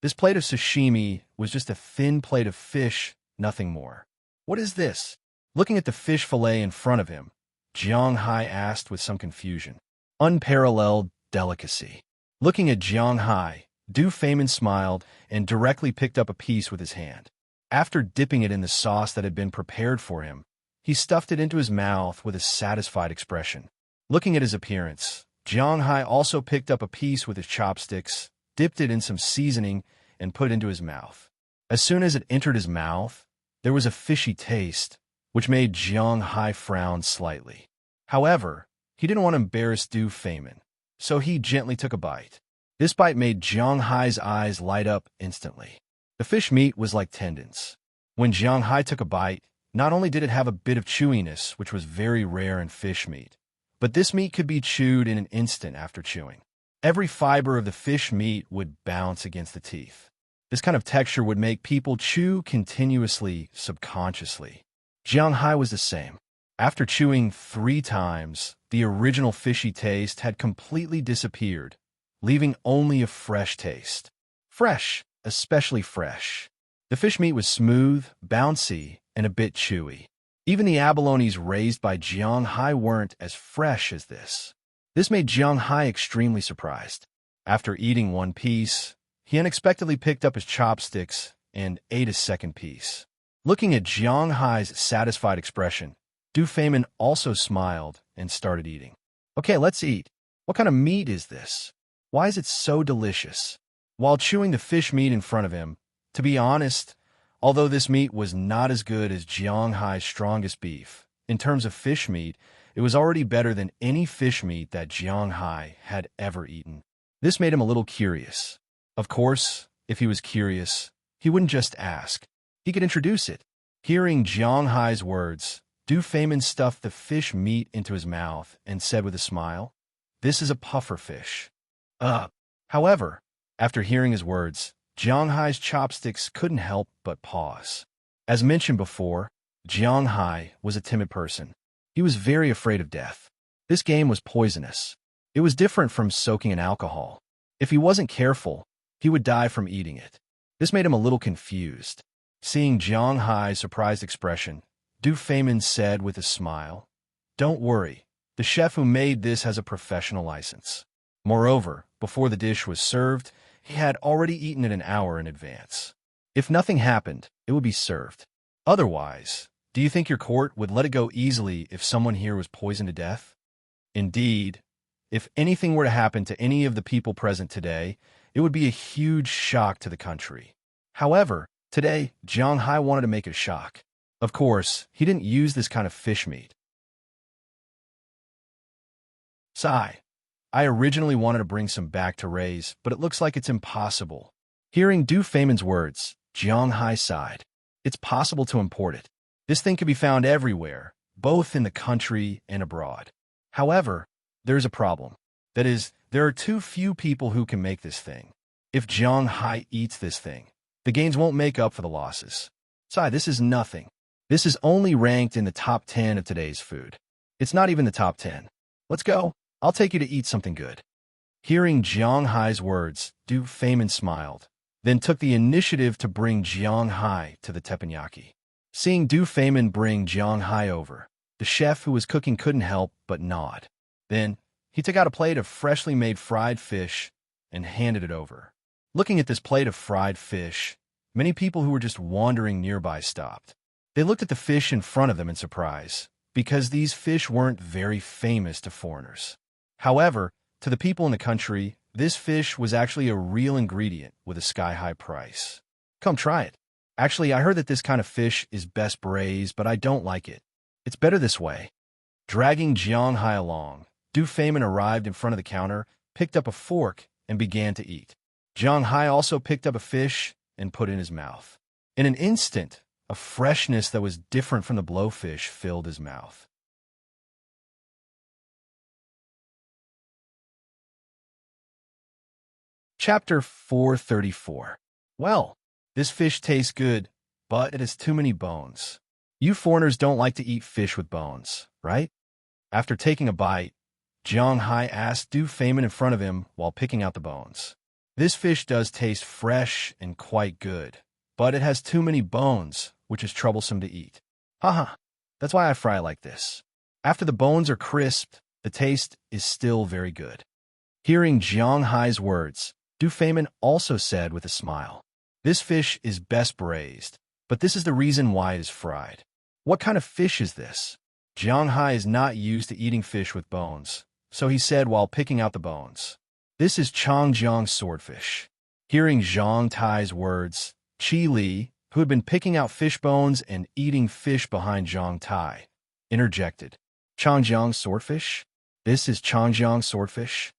This plate of sashimi was just a thin plate of fish, nothing more. "What is this?" Looking at the fish fillet in front of him, Jiang Hai asked with some confusion. "Unparalleled delicacy." Looking at Jiang Hai, Du Feynman smiled and directly picked up a piece with his hand. After dipping it in the sauce that had been prepared for him, he stuffed it into his mouth with a satisfied expression. Looking at his appearance, Jiang Hai also picked up a piece with his chopsticks, dipped it in some seasoning, and put it into his mouth. As soon as it entered his mouth, there was a fishy taste, which made Jiang Hai frown slightly. However, he didn't want to embarrass Du Feynman, so he gently took a bite. This bite made Jiang Hai's eyes light up instantly. The fish meat was like tendons. When Jiang Hai took a bite, not only did it have a bit of chewiness, which was very rare in fish meat, but this meat could be chewed in an instant after chewing. Every fiber of the fish meat would bounce against the teeth. This kind of texture would make people chew continuously, subconsciously. Jiang Hai was the same. After chewing 3 times, the original fishy taste had completely disappeared, leaving only a fresh taste. Fresh, especially fresh. The fish meat was smooth, bouncy, and a bit chewy. Even the abalones raised by Jiang Hai weren't as fresh as this. This made Jiang Hai extremely surprised. After eating 1 piece, he unexpectedly picked up his chopsticks and ate a second piece. Looking at Jiang Hai's satisfied expression, Du Feynman also smiled and started eating. "Okay, let's eat. What kind of meat is this? Why is it so delicious?" While chewing the fish meat in front of him, to be honest, although this meat was not as good as Jiang Hai's strongest beef, in terms of fish meat, it was already better than any fish meat that Jiang Hai had ever eaten. This made him a little curious. Of course, if he was curious, he wouldn't just ask. He could introduce it. Hearing Jiang Hai's words, Du Feynman stuffed the fish meat into his mouth and said with a smile, "This is a puffer fish." However, after hearing his words, Jiang Hai's chopsticks couldn't help but pause. As mentioned before, Jiang Hai was a timid person. He was very afraid of death. This game was poisonous. It was different from soaking in alcohol. If he wasn't careful, he would die from eating it. This made him a little confused. Seeing Jiang Hai's surprised expression, Du Feynman said with a smile, "Don't worry, the chef who made this has a professional license. Moreover, before the dish was served, he had already eaten it an hour in advance. If nothing happened, it would be served. Otherwise, do you think your court would let it go easily if someone here was poisoned to death? Indeed, if anything were to happen to any of the people present today, it would be a huge shock to the country. However, today, Jiang Hai wanted to make a shock. Of course, he didn't use this kind of fish meat. Sigh. I originally wanted to bring some back to raise, but it looks like it's impossible." Hearing Du Feynman's words, Jiang Hai sighed. "It's possible to import it. This thing can be found everywhere, both in the country and abroad. However, there's a problem. That is, there are too few people who can make this thing. If Jiang Hai eats this thing, the gains won't make up for the losses. Sigh, this is nothing. This is only ranked in the top 10 of today's food. It's not even the top 10. Let's go. I'll take you to eat something good." Hearing Jiang Hai's words, Du Feynman smiled, then took the initiative to bring Jiang Hai to the teppanyaki. Seeing Du Feynman bring Jiang Hai over, the chef who was cooking couldn't help but nod. Then, he took out a plate of freshly made fried fish and handed it over. Looking at this plate of fried fish, many people who were just wandering nearby stopped. They looked at the fish in front of them in surprise, because these fish weren't very famous to foreigners. However, to the people in the country, This fish was actually a real ingredient with a sky-high price. Come try it. Actually, I heard that this kind of fish is best braised, but I don't like it. It's better this way. Dragging Jiang Hai along, Du Feynman arrived in front of the counter, picked up a fork, and began to eat. Jiang Hai also picked up a fish and put it in his mouth. In an instant, a freshness that was different from the blowfish filled his mouth. Chapter 434. Well, this fish tastes good, but it has too many bones. You foreigners don't like to eat fish with bones, right? After taking a bite, Jiang Hai asked Du Feynman in front of him while picking out the bones. This fish does taste fresh and quite good, but it has too many bones, which is troublesome to eat. Haha, that's why I fry like this. After the bones are crisped, the taste is still very good. Hearing Jiang Hai's words, Du Feynman also said with a smile, "This fish is best braised, but this is the reason why it is fried." What kind of fish is this? Jiang Hai is not used to eating fish with bones, so he said while picking out the bones, "This is Changjiang swordfish." Hearing Zhang Tai's words, Qi Li, who had been picking out fish bones and eating fish behind Zhang Tai, interjected, "Changjiang swordfish? This is Changjiang swordfish?"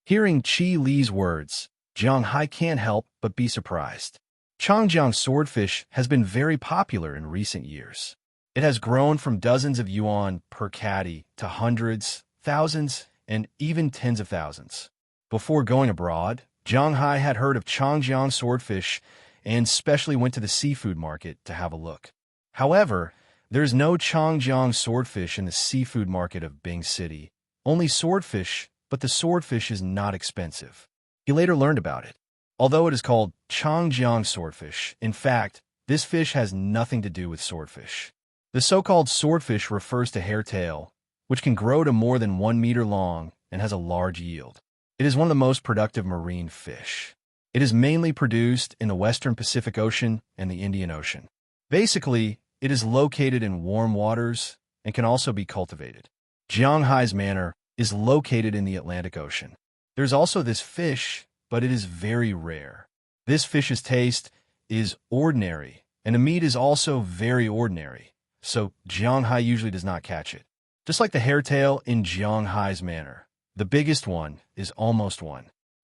Hearing Qi Li's words, Jiang Hai can't help but be surprised. Changjiang swordfish has been very popular in recent years. It has grown from dozens of yuan per catty to hundreds, thousands, and even tens of thousands. Before going abroad, Jiang Hai had heard of Changjiang swordfish and specially went to the seafood market to have a look. However, there is no Changjiang swordfish in the seafood market of Bing City. Only swordfish, but the swordfish is not expensive. He later learned about it. Although it is called Changjiang swordfish, in fact, this fish has nothing to do with swordfish. The so-called swordfish refers to hairtail, which can grow to more than 1 meter long and has a large yield. It is one of the most productive marine fish. It is mainly produced in the western Pacific Ocean and the Indian Ocean. Basically, it is located in warm waters and can also be cultivated. Jiang Hai's manor is located in the Atlantic Ocean. There's also this fish, but it is very rare. This fish's taste is ordinary, and the meat is also very ordinary. So Jiang Hai usually does not catch it. Just like the hairtail in Jiang Hai's manor, the biggest one is almost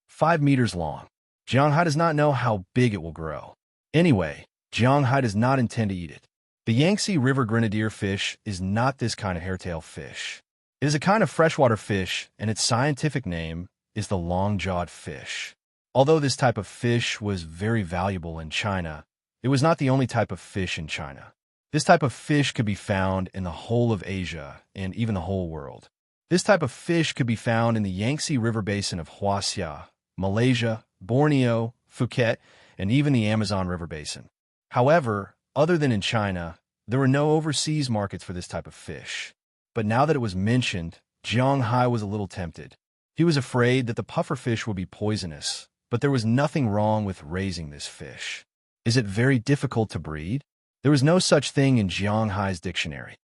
5 meters long. Jiang Hai does not know how big it will grow. Anyway, Jiang Hai does not intend to eat it. The Yangtze River grenadier fish is not this kind of hairtail fish. It is a kind of freshwater fish, and its scientific name is the long-jawed fish. Although this type of fish was very valuable in China, it was not the only type of fish in China. This type of fish could be found in the whole of Asia and even the whole world. This type of fish could be found in the Yangtze River basin of Huaxia, Malaysia, Borneo, Phuket, and even the Amazon River basin. However, other than in China, there were no overseas markets for this type of fish. But now that it was mentioned, Jiang Hai was a little tempted. He was afraid that the pufferfish would be poisonous, but there was nothing wrong with raising this fish. Is it very difficult to breed? There was no such thing in Jiang Hai's dictionary.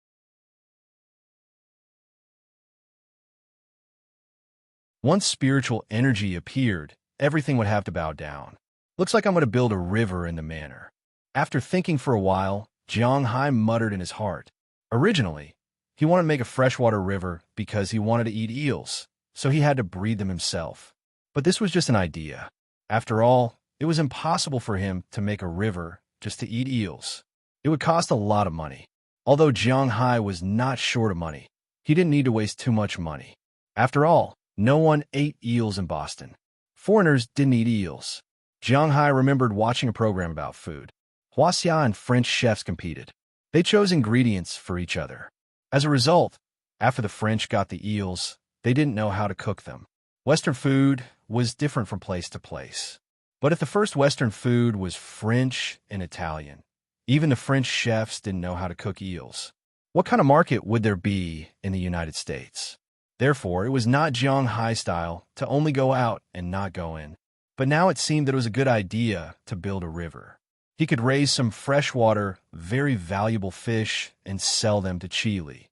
Once spiritual energy appeared, everything would have to bow down. Looks like I'm going to build a river in the manor. After thinking for a while, Jiang Hai muttered in his heart. Originally, he wanted to make a freshwater river because he wanted to eat eels, so he had to breed them himself. But this was just an idea. After all, it was impossible for him to make a river just to eat eels. It would cost a lot of money. Although Jiang Hai was not short of money, he didn't need to waste too much money. After all, no one ate eels in Boston. Foreigners didn't eat eels. Jiang Hai remembered watching a program about food. Huaxia and French chefs competed. They chose ingredients for each other. As a result, after the French got the eels, they didn't know how to cook them. Western food was different from place to place. But if the first Western food was French and Italian, even the French chefs didn't know how to cook eels. What kind of market would there be in the United States? Therefore, it was not Jiang Hai style to only go out and not go in. But now it seemed that it was a good idea to build a river. He could raise some freshwater, very valuable fish and sell them to Qi Li.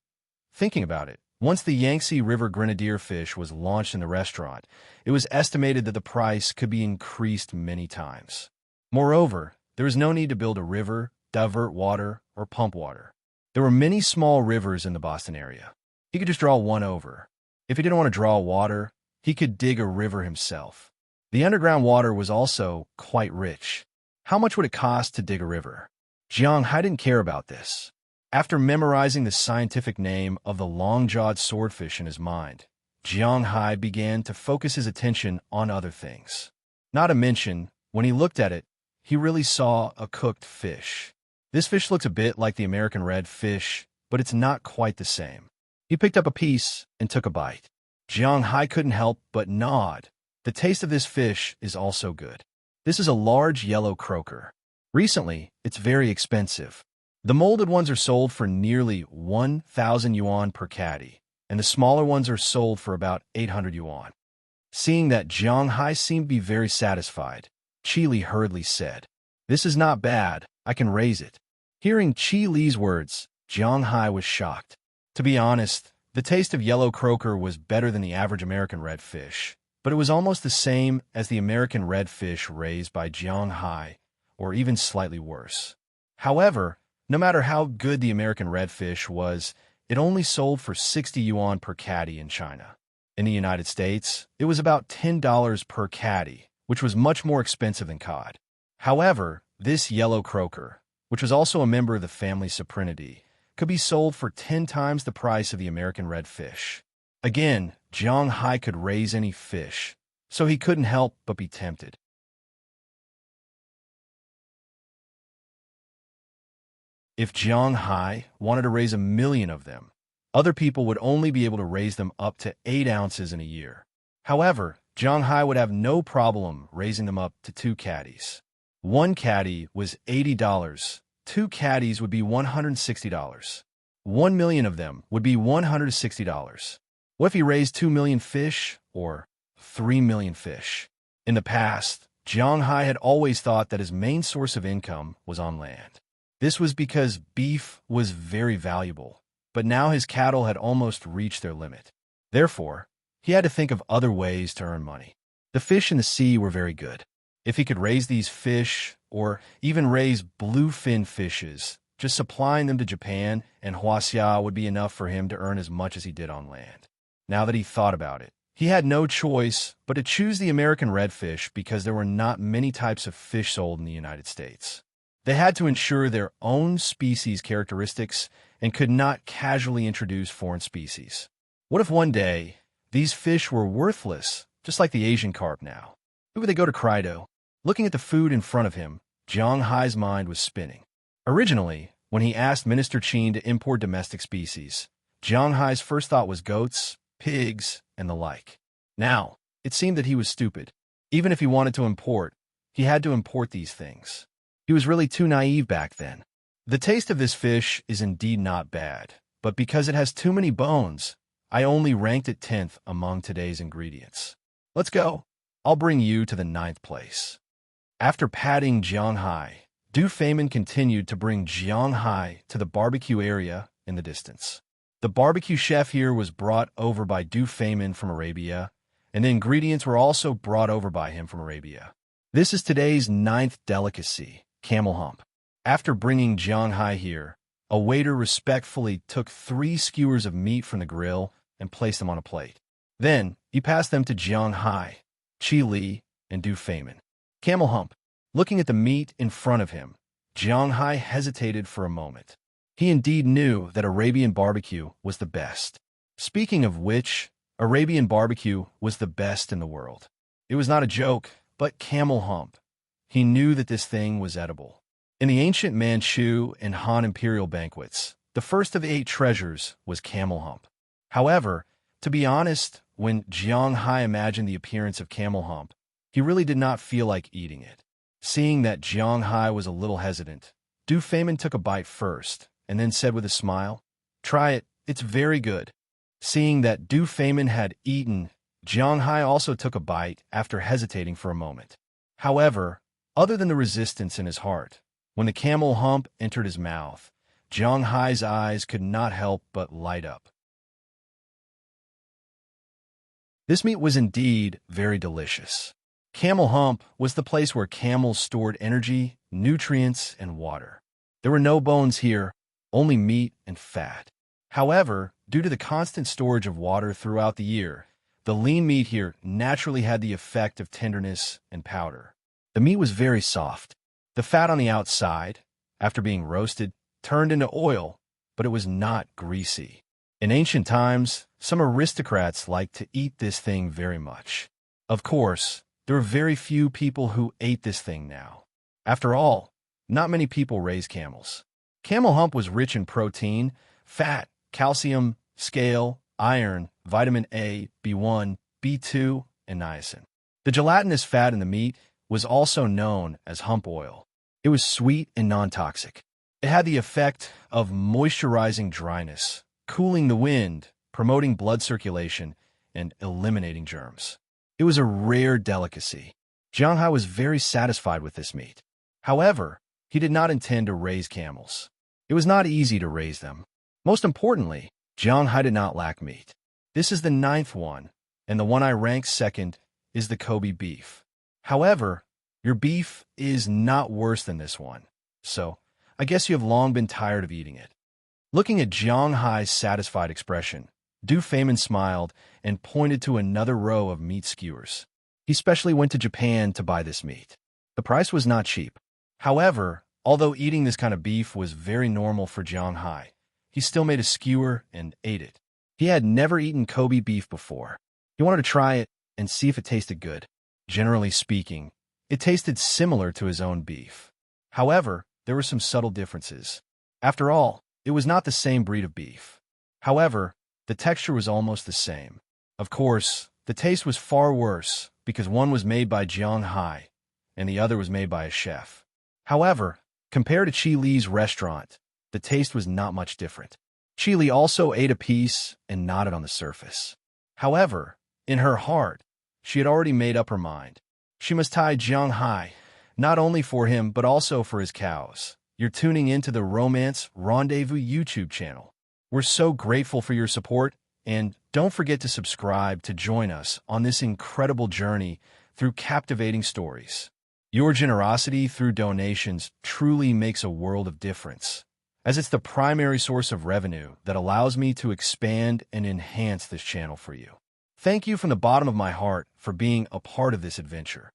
Thinking about it, Once the Yangtze River grenadier fish was launched in the restaurant, it was estimated that the price could be increased many times. Moreover, there was no need to build a river, divert water, or pump water. There were many small rivers in the Boston area. He could just draw one over. If he didn't want to draw water, he could dig a river himself. The underground water was also quite rich. How much would it cost to dig a river? Jiang Hai didn't care about this. After memorizing the scientific name of the long-jawed swordfish in his mind, Jiang Hai began to focus his attention on other things. Not to mention, when he looked at it, he really saw a cooked fish. This fish looks a bit like the American red fish, but it's not quite the same. He picked up a piece and took a bite. Jiang Hai couldn't help but nod. The taste of this fish is also good. This is a large yellow croaker. Recently, it's very expensive. The molded ones are sold for nearly 1,000 yuan per catty, and the smaller ones are sold for about 800 yuan. Seeing that Jiang Hai seemed to be very satisfied, Qi Li hurriedly said, "This is not bad, I can raise it." Hearing Qi Li's words, Jiang Hai was shocked. To be honest, the taste of yellow croaker was better than the average American red fish, but it was almost the same as the American red fish raised by Jiang Hai, or even slightly worse. However, no matter how good the American redfish was, it only sold for 60 yuan per catty in China. In the United States, it was about $10 per catty, which was much more expensive than cod. However, this yellow croaker, which was also a member of the family Cyprinidae, could be sold for 10 times the price of the American redfish. Again, Jiang Hai could raise any fish, so he couldn't help but be tempted. If Jiang Hai wanted to raise 1,000,000 of them, other people would only be able to raise them up to 8 ounces in a year. However, Jiang Hai would have no problem raising them up to 2 caddies. One caddy was $80, 2 caddies would be $160. 1,000,000 of them would be $160. What if he raised 2,000,000 fish, or 3,000,000 fish? In the past, Jiang Hai had always thought that his main source of income was on land. This was because beef was very valuable, but now his cattle had almost reached their limit. Therefore, he had to think of other ways to earn money. The fish in the sea were very good. If he could raise these fish, or even raise bluefin fishes, just supplying them to Japan and Huaxia would be enough for him to earn as much as he did on land. Now that he thought about it, he had no choice but to choose the American redfish because there were not many types of fish sold in the United States. They had to ensure their own species characteristics and could not casually introduce foreign species. What if one day, these fish were worthless, just like the Asian carp now? Who would they go to Cryo? Looking at the food in front of him, Jiang Hai's mind was spinning. Originally, when he asked Minister Qin to import domestic species, Jiang Hai's first thought was goats, pigs, and the like. Now, it seemed that he was stupid. Even if he wanted to import, he had to import these things. He was really too naive back then. The taste of this fish is indeed not bad, but because it has too many bones, I only ranked it 10th among today's ingredients. Let's go. I'll bring you to the 9th place. After patting Jiang Hai, Du Feimin continued to bring Jiang Hai to the barbecue area in the distance. The barbecue chef here was brought over by Du Feimin from Arabia, and the ingredients were also brought over by him from Arabia. This is today's 9th delicacy, camel hump. After bringing Jiang Hai here, a waiter respectfully took 3 skewers of meat from the grill and placed them on a plate. Then, he passed them to Jiang Hai, Qi Li, and Du Feimin. Camel hump. Looking at the meat in front of him, Jiang Hai hesitated for a moment. He indeed knew that Arabian barbecue was the best. Speaking of which, Arabian barbecue was the best in the world. It was not a joke, but camel hump. He knew that this thing was edible. In the ancient Manchu and Han imperial banquets, the first of the 8 treasures was camel hump. However, to be honest, when Jiang Hai imagined the appearance of camel hump, he really did not feel like eating it. Seeing that Jiang Hai was a little hesitant, Du Feimin took a bite first, and then said with a smile, "Try it, it's very good." Seeing that Du Feimin had eaten, Jiang Hai also took a bite after hesitating for a moment. However, other than the resistance in his heart, when the camel hump entered his mouth, Jiang Hai's eyes could not help but light up. This meat was indeed very delicious. Camel Hump was the place where camels stored energy, nutrients, and water. There were no bones here, only meat and fat. However, due to the constant storage of water throughout the year, the lean meat here naturally had the effect of tenderness and powder. The meat was very soft. The fat on the outside, after being roasted, turned into oil, but it was not greasy. In ancient times, some aristocrats liked to eat this thing very much. Of course, there are very few people who ate this thing now. After all, not many people raise camels. Camel Hump was rich in protein, fat, calcium, scale, iron, vitamin A, B1, B2, and niacin. The gelatinous fat in the meat was also known as hump oil. It was sweet and non-toxic. It had the effect of moisturizing dryness, cooling the wind, promoting blood circulation, and eliminating germs. It was a rare delicacy. Jiang Hai was very satisfied with this meat. However, he did not intend to raise camels. It was not easy to raise them. Most importantly, Jiang Hai did not lack meat. This is the 9th one, and the one I rank second is the Kobe beef. However, your beef is not worse than this one, so I guess you have long been tired of eating it. Looking at Jiang Hai's satisfied expression, Du Feynman smiled and pointed to another row of meat skewers. He specially went to Japan to buy this meat. The price was not cheap. However, although eating this kind of beef was very normal for Jiang Hai, he still made a skewer and ate it. He had never eaten Kobe beef before. He wanted to try it and see if it tasted good. Generally speaking, it tasted similar to his own beef. However, there were some subtle differences. After all, it was not the same breed of beef. However, the texture was almost the same. Of course, the taste was far worse because one was made by Jiang Hai and the other was made by a chef. However, compared to Qi Li's restaurant, the taste was not much different. Qi Li also ate a piece and nodded on the surface. However, in her heart, she had already made up her mind. She must tie Jiang Hai, not only for him but also for his cows. You're tuning into the Romance Rendezvous YouTube channel. We're so grateful for your support, and don't forget to subscribe to join us on this incredible journey through captivating stories. Your generosity through donations truly makes a world of difference, as it's the primary source of revenue that allows me to expand and enhance this channel for you. Thank you from the bottom of my heart for being a part of this adventure.